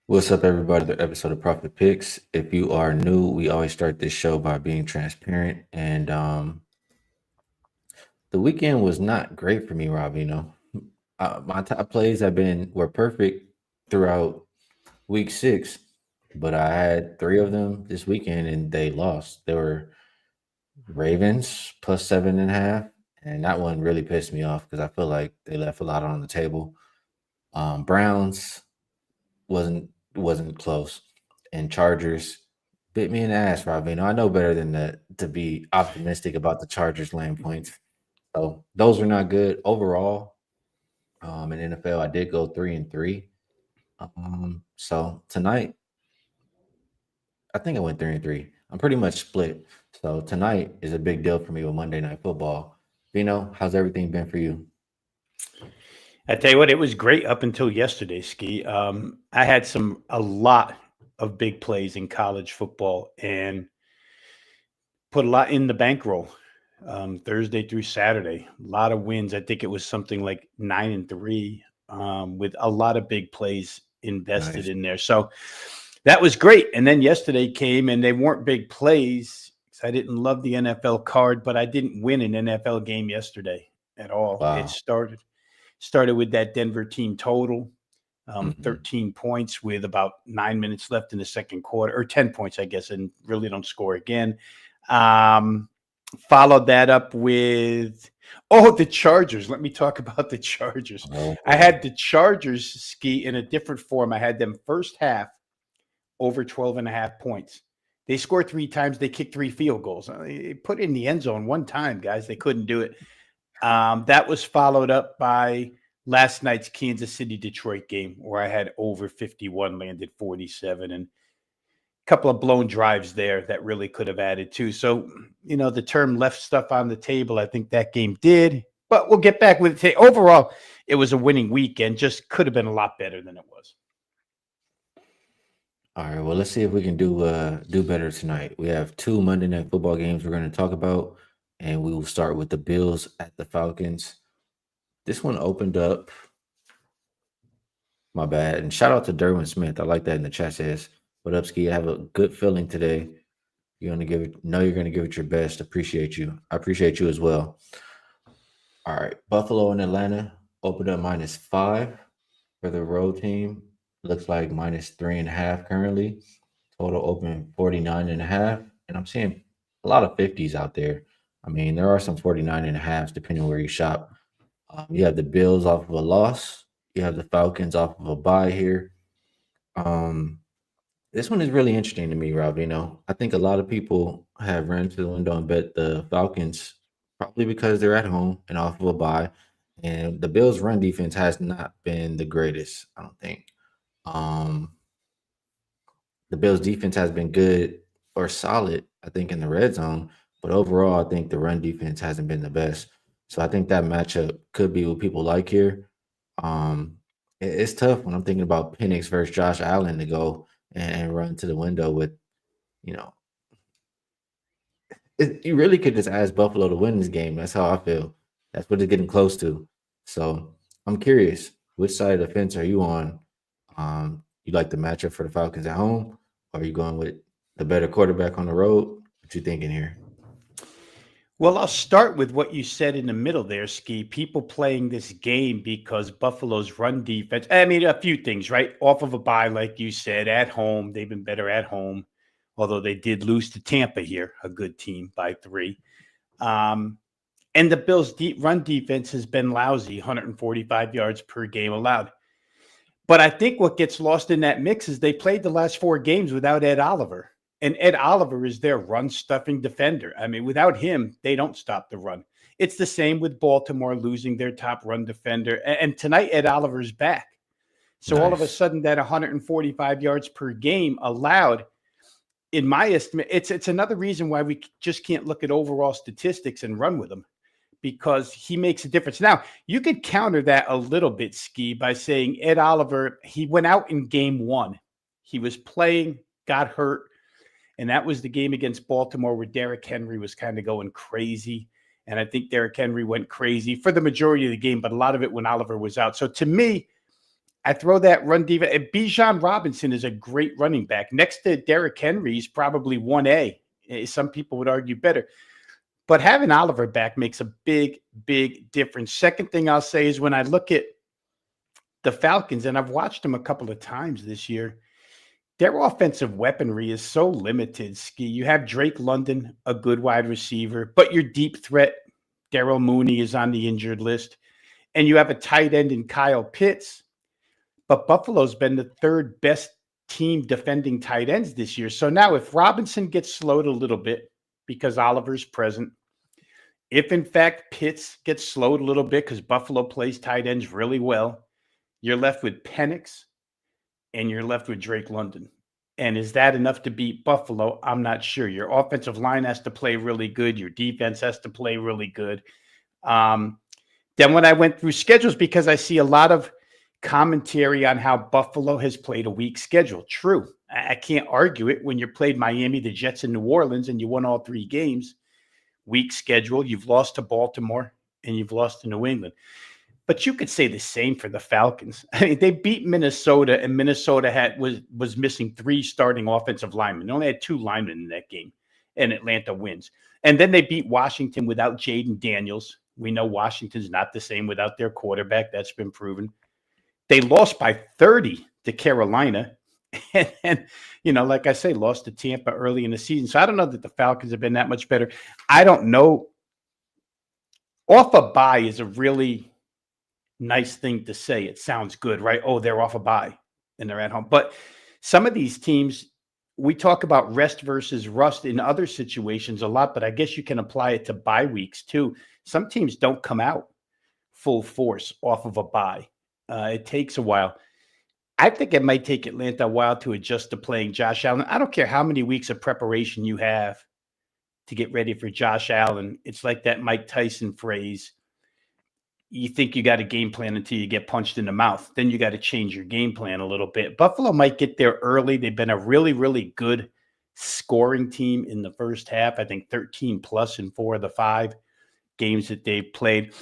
N: What's up, everybody? The episode of Profit Picks. If you are new, we always start this show by being transparent. And the weekend was not great for me, Rob. My top plays were perfect throughout week 6, but I had 3 of them this weekend and they lost. They were Ravens plus 7.5, and that one really pissed me off because I feel like they left a lot on the table. Browns wasn't close, and Chargers bit me in the ass, Robino. I know better than that to be optimistic about the Chargers laying points. So those were not good overall. In NFL, I did go 3-3. So tonight, I think I went 3-3. I'm pretty much split. So tonight is a big deal for me with Monday Night Football. Vino, how's everything been for you?
O: I tell you what, it was great up until yesterday, Ski. I had a lot of big plays in college football and put a lot in the bankroll. Thursday through Saturday, a lot of wins. I think it was something like 9-3 with a lot of big plays invested in there. So that was great. And then yesterday came and they weren't big plays. I didn't love the NFL card, but I didn't win an NFL game yesterday at all.
N: Wow.
O: It started with that Denver team total, 13 points with about 9 minutes left in the second quarter, or 10 points, I guess, and really don't score again. Followed that up with, the Chargers. Let me talk about the Chargers.
N: Oh.
O: I had the Chargers, Ski, in a different form. I had them first half over 12.5 points. They scored 3 times. They kicked 3 field goals. They put it in the end zone one time, guys. They couldn't do it. That was followed up by last night's Kansas City-Detroit game where I had over 51, landed 47, and a couple of blown drives there that really could have added too. So, the term left stuff on the table, I think that game did. But we'll get back with it. Overall, it was a winning weekend. Just could have been a lot better than it was.
N: All right, well, let's see if we can do better tonight. We have 2 Monday Night Football games we're going to talk about, and we will start with the Bills at the Falcons. This one opened up. My bad. And shout out to Derwin Smith. I like that in the chat says, "What up, Ski? I have a good feeling today. You're going to give it your best. Appreciate you. I appreciate you as well." All right, Buffalo and Atlanta opened up -5 for the road team. Looks like -3.5 currently. Total open 49.5. And I'm seeing a lot of 50s out there. I mean, there are some 49.5s depending on where you shop. You have the Bills off of a loss. You have the Falcons off of a bye here. This one is really interesting to me, Rob. I think a lot of people have run to the window and bet the Falcons probably because they're at home and off of a bye. And the Bills' run defense has not been the greatest, I don't think. The Bills' defense has been good or solid, I think, in the red zone. But overall, I think the run defense hasn't been the best. So I think that matchup could be what people like here. It's tough when I'm thinking about Penix versus Josh Allen to go and run to the window with, you really could just ask Buffalo to win this game. That's how I feel. That's what it's getting close to. So I'm curious, which side of the fence are you on? You like the matchup for the Falcons at home? Or are you going with the better quarterback on the road? What you thinking here?
O: Well, I'll start with what you said in the middle there, Ski. People playing this game because Buffalo's run defense. I mean, a few things, right? Off of a bye, like you said, at home. They've been better at home, although they did lose to Tampa here, a good team, by 3. And the Bills' run defense has been lousy, 145 yards per game allowed. But I think what gets lost in that mix is they played the last 4 games without Ed Oliver. And Ed Oliver is their run-stuffing defender. I mean, without him, they don't stop the run. It's the same with Baltimore losing their top run defender. And tonight, Ed Oliver's back. So all of a sudden, that 145 yards per game allowed, in my estimate, it's another reason why we just can't look at overall statistics and run with him, because he makes a difference. Now, you could counter that a little bit, Ski, by saying Ed Oliver, he went out in game 1. He was playing, got hurt. And that was the game against Baltimore where Derrick Henry was kind of going crazy. And I think Derrick Henry went crazy for the majority of the game, but a lot of it when Oliver was out. So to me, I throw that run defense. Bijan Robinson is a great running back. Next to Derrick Henry, he's probably 1A. Some people would argue better. But having Oliver back makes a big, big difference. Second thing I'll say is when I look at the Falcons, and I've watched them a couple of times this year, their offensive weaponry is so limited, Ski. You have Drake London, a good wide receiver, but your deep threat, Darrell Mooney, is on the injured list. And you have a tight end in Kyle Pitts. But Buffalo's been the third best team defending tight ends this year. So now if Robinson gets slowed a little bit because Oliver's present, if in fact Pitts gets slowed a little bit because Buffalo plays tight ends really well, you're left with Penix and you're left with Drake London. And is that enough to beat Buffalo? I'm not sure. Your offensive line has to play really good. Your defense has to play really good. Then when I went through schedules, because I see a lot of commentary on how Buffalo has played a weak schedule. True. I can't argue it when you played Miami, the Jets, and New Orleans, and you won all 3 games. Weak schedule. You've lost to Baltimore and you've lost to New England. But you could say the same for the Falcons. I mean, they beat Minnesota, and Minnesota was missing 3 starting offensive linemen. They only had 2 linemen in that game, and Atlanta wins. And then they beat Washington without Jaden Daniels. We know Washington's not the same without their quarterback. That's been proven. They lost by 30 to Carolina. And, like I say, lost to Tampa early in the season. So I don't know that the Falcons have been that much better. I don't know. Off a bye is a really nice thing to say. It sounds good, right? Oh, they're off a bye and they're at home. But some of these teams, we talk about rest versus rust in other situations a lot, but I guess you can apply it to bye weeks too. Some teams don't come out full force off of a bye. It takes a while. I think it might take Atlanta a while to adjust to playing Josh Allen. I don't care how many weeks of preparation you have to get ready for Josh Allen. It's like that Mike Tyson phrase. You think you got a game plan until you get punched in the mouth. Then you got to change your game plan a little bit. Buffalo might get there early. They've been a really, really good scoring team in the first half. I think 13 plus in 4 of the 5 games that they've played.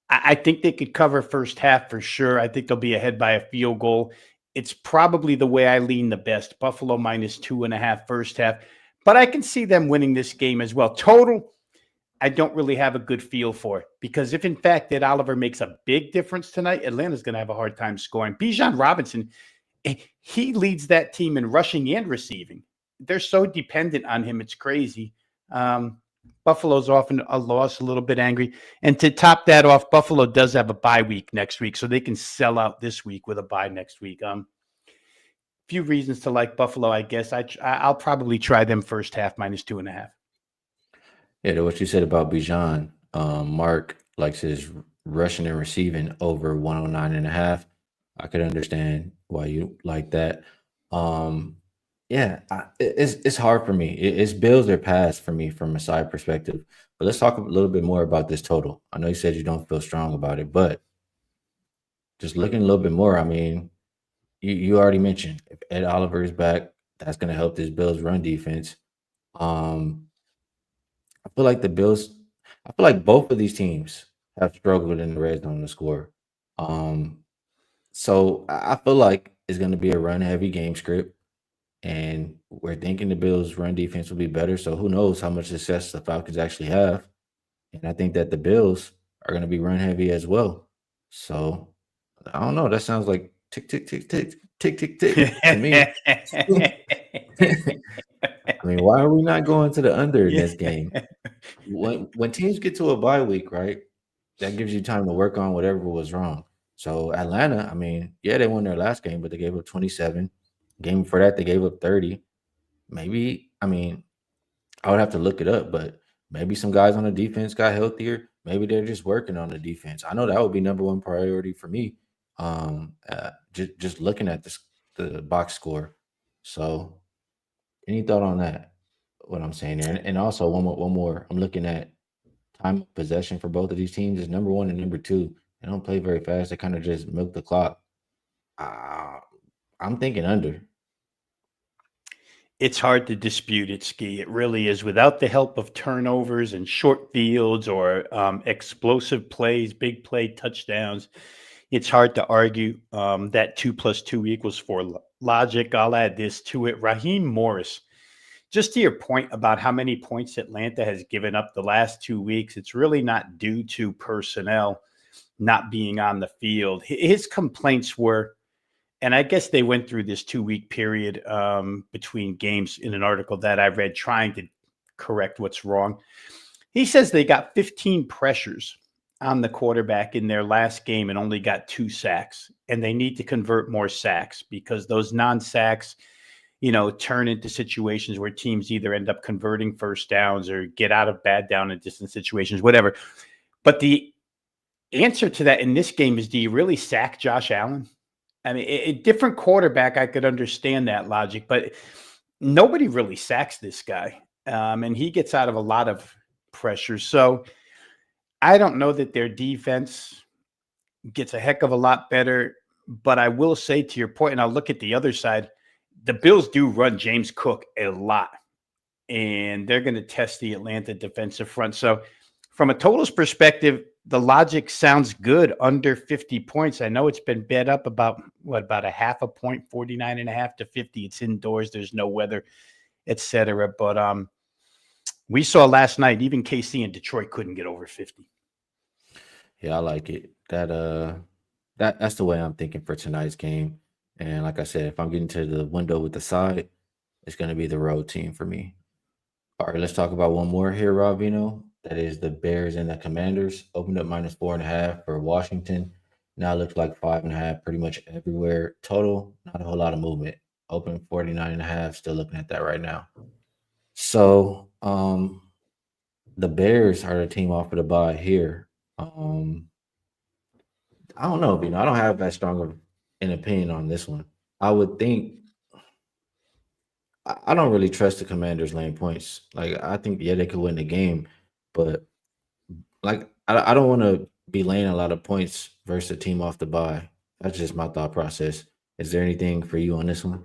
O: I think they could cover first half for sure. I think they'll be ahead by a field goal. It's probably the way I lean the best. Buffalo minus 2.5 first half. But I can see them winning this game as well. Total, I don't really have a good feel for it. Because if, in fact, that Oliver makes a big difference tonight, Atlanta's going to have a hard time scoring. Bijan Robinson, he leads that team in rushing and receiving. They're so dependent on him. It's crazy. Buffalo's often a loss, a little bit angry. And to top that off, Buffalo does have a bye week next week, so they can sell out this week with a bye next week. Few reasons to like Buffalo, I guess. I'll probably try them first half minus 2.5.
N: Yeah, to what you said about Bijan, Mark likes his rushing and receiving over 109.5. I could understand why you like that. Yeah, it's hard for me. It's Bills or pass for me from a side perspective. But let's talk a little bit more about this total. I know you said you don't feel strong about it, but just looking a little bit more, I mean, you already mentioned if Ed Oliver is back, that's going to help this Bills run defense. I feel like both of these teams have struggled in the red zone to score. So I feel like it's going to be a run-heavy game script. And we're thinking the Bills' run defense will be better. So who knows how much success the Falcons actually have. And I think that the Bills are going to be run heavy as well. So I don't know. That sounds like tick, tick, tick, tick, tick, tick, tick to me. I mean, why are we not going to the under in this game? When teams get to a bye week, right, that gives you time to work on whatever was wrong. So Atlanta, I mean, yeah, they won their last game, but they gave up 27. Game before that, they gave up 30. Maybe, I mean, I would have to look it up, but maybe some guys on the defense got healthier. Maybe they're just working on the defense. I know that would be number one priority for me. Just looking at the box score. So, any thought on that? What I'm saying there, and also one more. I'm looking at time of possession for both of these teams is number 1 and number 2. They don't play very fast. They kind of just milk the clock. I'm thinking under.
O: It's hard to dispute it, Ski. It really is. Without the help of turnovers and short fields or explosive plays, big play touchdowns, it's hard to argue that 2 + 2 = 4 logic. I'll add this to it. Raheem Morris, just to your point about how many points Atlanta has given up the last 2 weeks, it's really not due to personnel not being on the field. His complaints were, and I guess they went through this 2-week period between games in an article that I read trying to correct what's wrong. He says they got 15 pressures on the quarterback in their last game and only got 2 sacks. And they need to convert more sacks because those non-sacks, turn into situations where teams either end up converting first downs or get out of bad down and distance situations, whatever. But the answer to that in this game is, do you really sack Josh Allen? I mean, a different quarterback, I could understand that logic, but nobody really sacks this guy. And he gets out of a lot of pressure. So I don't know that their defense gets a heck of a lot better, but I will say to your point, and I'll look at the other side, the Bills do run James Cook a lot, and they're going to test the Atlanta defensive front. So from a totals perspective, the logic sounds good under 50 points. I know it's been bet up about a half a point, 49.5 to 50. It's indoors. There's no weather, etc. But we saw last night, even KC and Detroit couldn't get over 50.
N: Yeah, I like it. That's the way I'm thinking for tonight's game. And like I said, if I'm getting to the window with the side, it's going to be the road team for me. All right, let's talk about one more here, Ravino. That is the Bears and the Commanders. Opened up -4.5 for Washington. Now it looks like 5.5 pretty much everywhere. Total, not a whole lot of movement. Open 49.5, still looking at that right now. So the Bears are the team offered to buy here. I don't know, I don't have that strong of an opinion on this one. I would think I don't really trust the Commanders laying points. Like, I think, yeah, they could win the game, but like I don't want to be laying a lot of points versus a team off the bye. That's just my thought process. Is there anything for you on this one?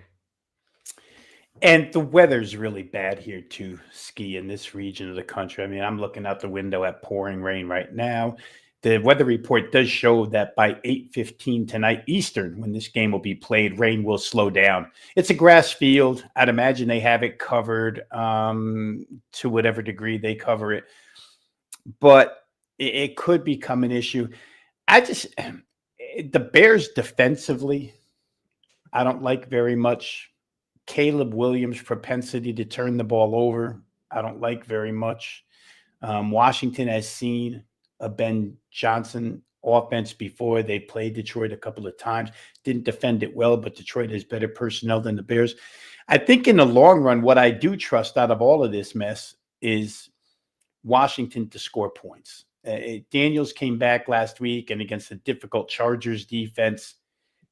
O: And the weather's really bad here to ski in this region of the country. I mean, I'm looking out the window at pouring rain right now. The weather report does show that by 8:15 tonight Eastern, when this game will be played, rain will slow down. It's a grass field. I'd imagine they have it covered to whatever degree they cover it. But it could become an issue. The Bears defensively, I don't like very much. Caleb Williams' propensity to turn the ball over, I don't like very much. Washington has seen a Ben Johnson offense before. They played Detroit a couple of times, didn't defend it well, but Detroit has better personnel than the Bears. I think in the long run, what I do trust out of all of this mess is Washington to score points. Daniels came back last week, and against a difficult Chargers defense,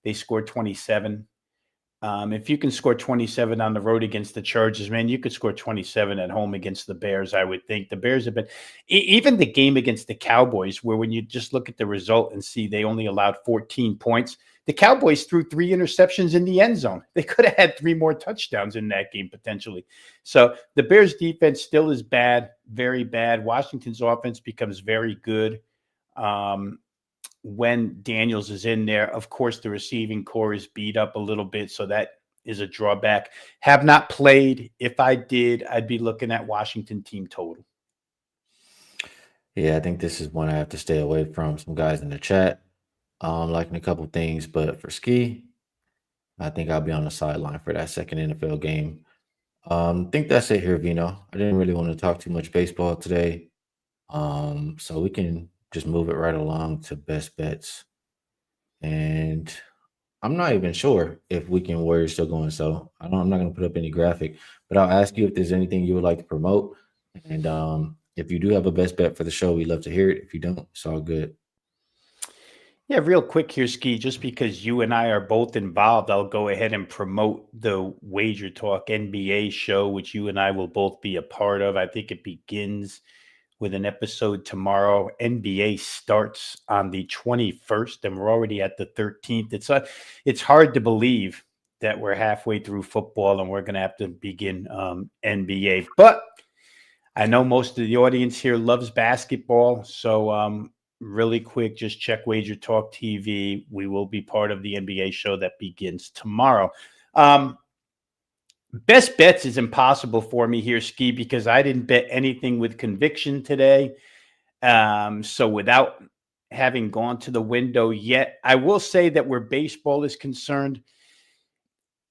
O: they scored 27. If you can score 27 on the road against the Chargers, man, you could score 27 at home against the Bears, I would think. The Bears have been – even the game against the Cowboys, where when you just look at the result and see they only allowed 14 points, the Cowboys threw 3 interceptions in the end zone. They could have had 3 more touchdowns in that game potentially. So the Bears' defense still is bad, very bad. Washington's offense becomes very good when Daniels is in there. Of course, the receiving core is beat up a little bit, so that is a drawback. Have not played. If I did, I'd be looking at Washington team total.
N: Yeah, I think this is one I have to stay away from. Some guys in the chat liking a couple things, but for Ski, I think I'll be on the sideline for that second NFL game. I think that's it here, Vino. I didn't really want to talk too much baseball today, so we can just move it right along to best bets. And I'm not even sure if Weekend Warrior is still going, so I'm not going to put up any graphic, but I'll ask you if there's anything you would like to promote. And if you do have a best bet for the show, we'd love to hear it. If you don't, it's all good.
O: Yeah, real quick here, Ski, just because you and I are both involved, I'll go ahead and promote the WagerTalk NBA show, which you and I will both be a part of. I think it begins with an episode tomorrow. NBA starts on the 21st, and we're already at the 13th. It's hard to believe that we're halfway through football and we're going to have to begin NBA. But I know most of the audience here loves basketball, so really quick, just check WagerTalk TV. We will be part of the NBA show that begins tomorrow. Best bets is impossible for me here, Ski, because I didn't bet anything with conviction today. So without having gone to the window yet, I will say that where baseball is concerned,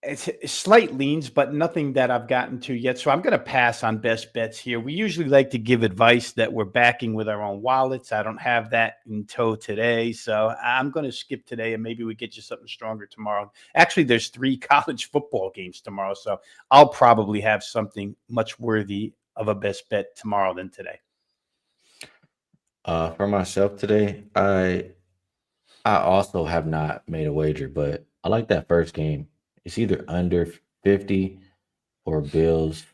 O: it's slight leans, but nothing that I've gotten to yet. So I'm going to pass on best bets here. We usually like to give advice that we're backing with our own wallets. I don't have that in tow today. So I'm going to skip today, and maybe we get you something stronger tomorrow. Actually, there's 3 college football games tomorrow. So I'll probably have something much worthy of a best bet tomorrow than today.
N: For myself today, I also have not made a wager, but I like that first game. It's either under 50 or Bills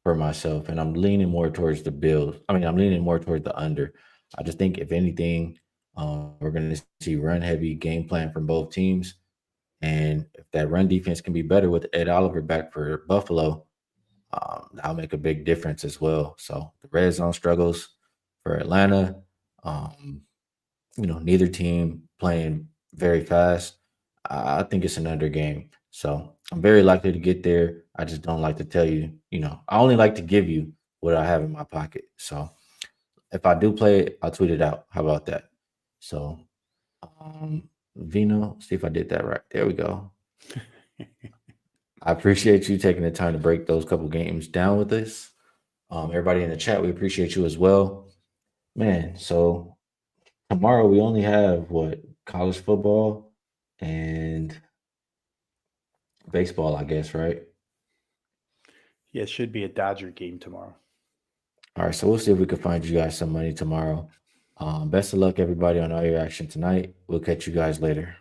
N: for myself, and I'm leaning more towards the Bills. I'm leaning more towards the under. I just think if anything, we're going to see run-heavy game plan from both teams, and if that run defense can be better with Ed Oliver back for Buffalo, that'll make a big difference as well. So the red zone struggles for Atlanta. Neither team playing very fast. I think it's an under game. So I'm very likely to get there. I just don't like to tell you, I only like to give you what I have in my pocket. So if I do play it, I'll tweet it out. How about that? So Vino, see if I did that right. There we go. I appreciate you taking the time to break those couple games down with us. Everybody in the chat, we appreciate you as well. Man, so tomorrow we only have college football and baseball, I guess, right?
O: Yeah, it should be a Dodger game tomorrow.
N: All right, so we'll see if we can find you guys some money tomorrow. Best of luck, everybody, on all your action tonight. We'll catch you guys later.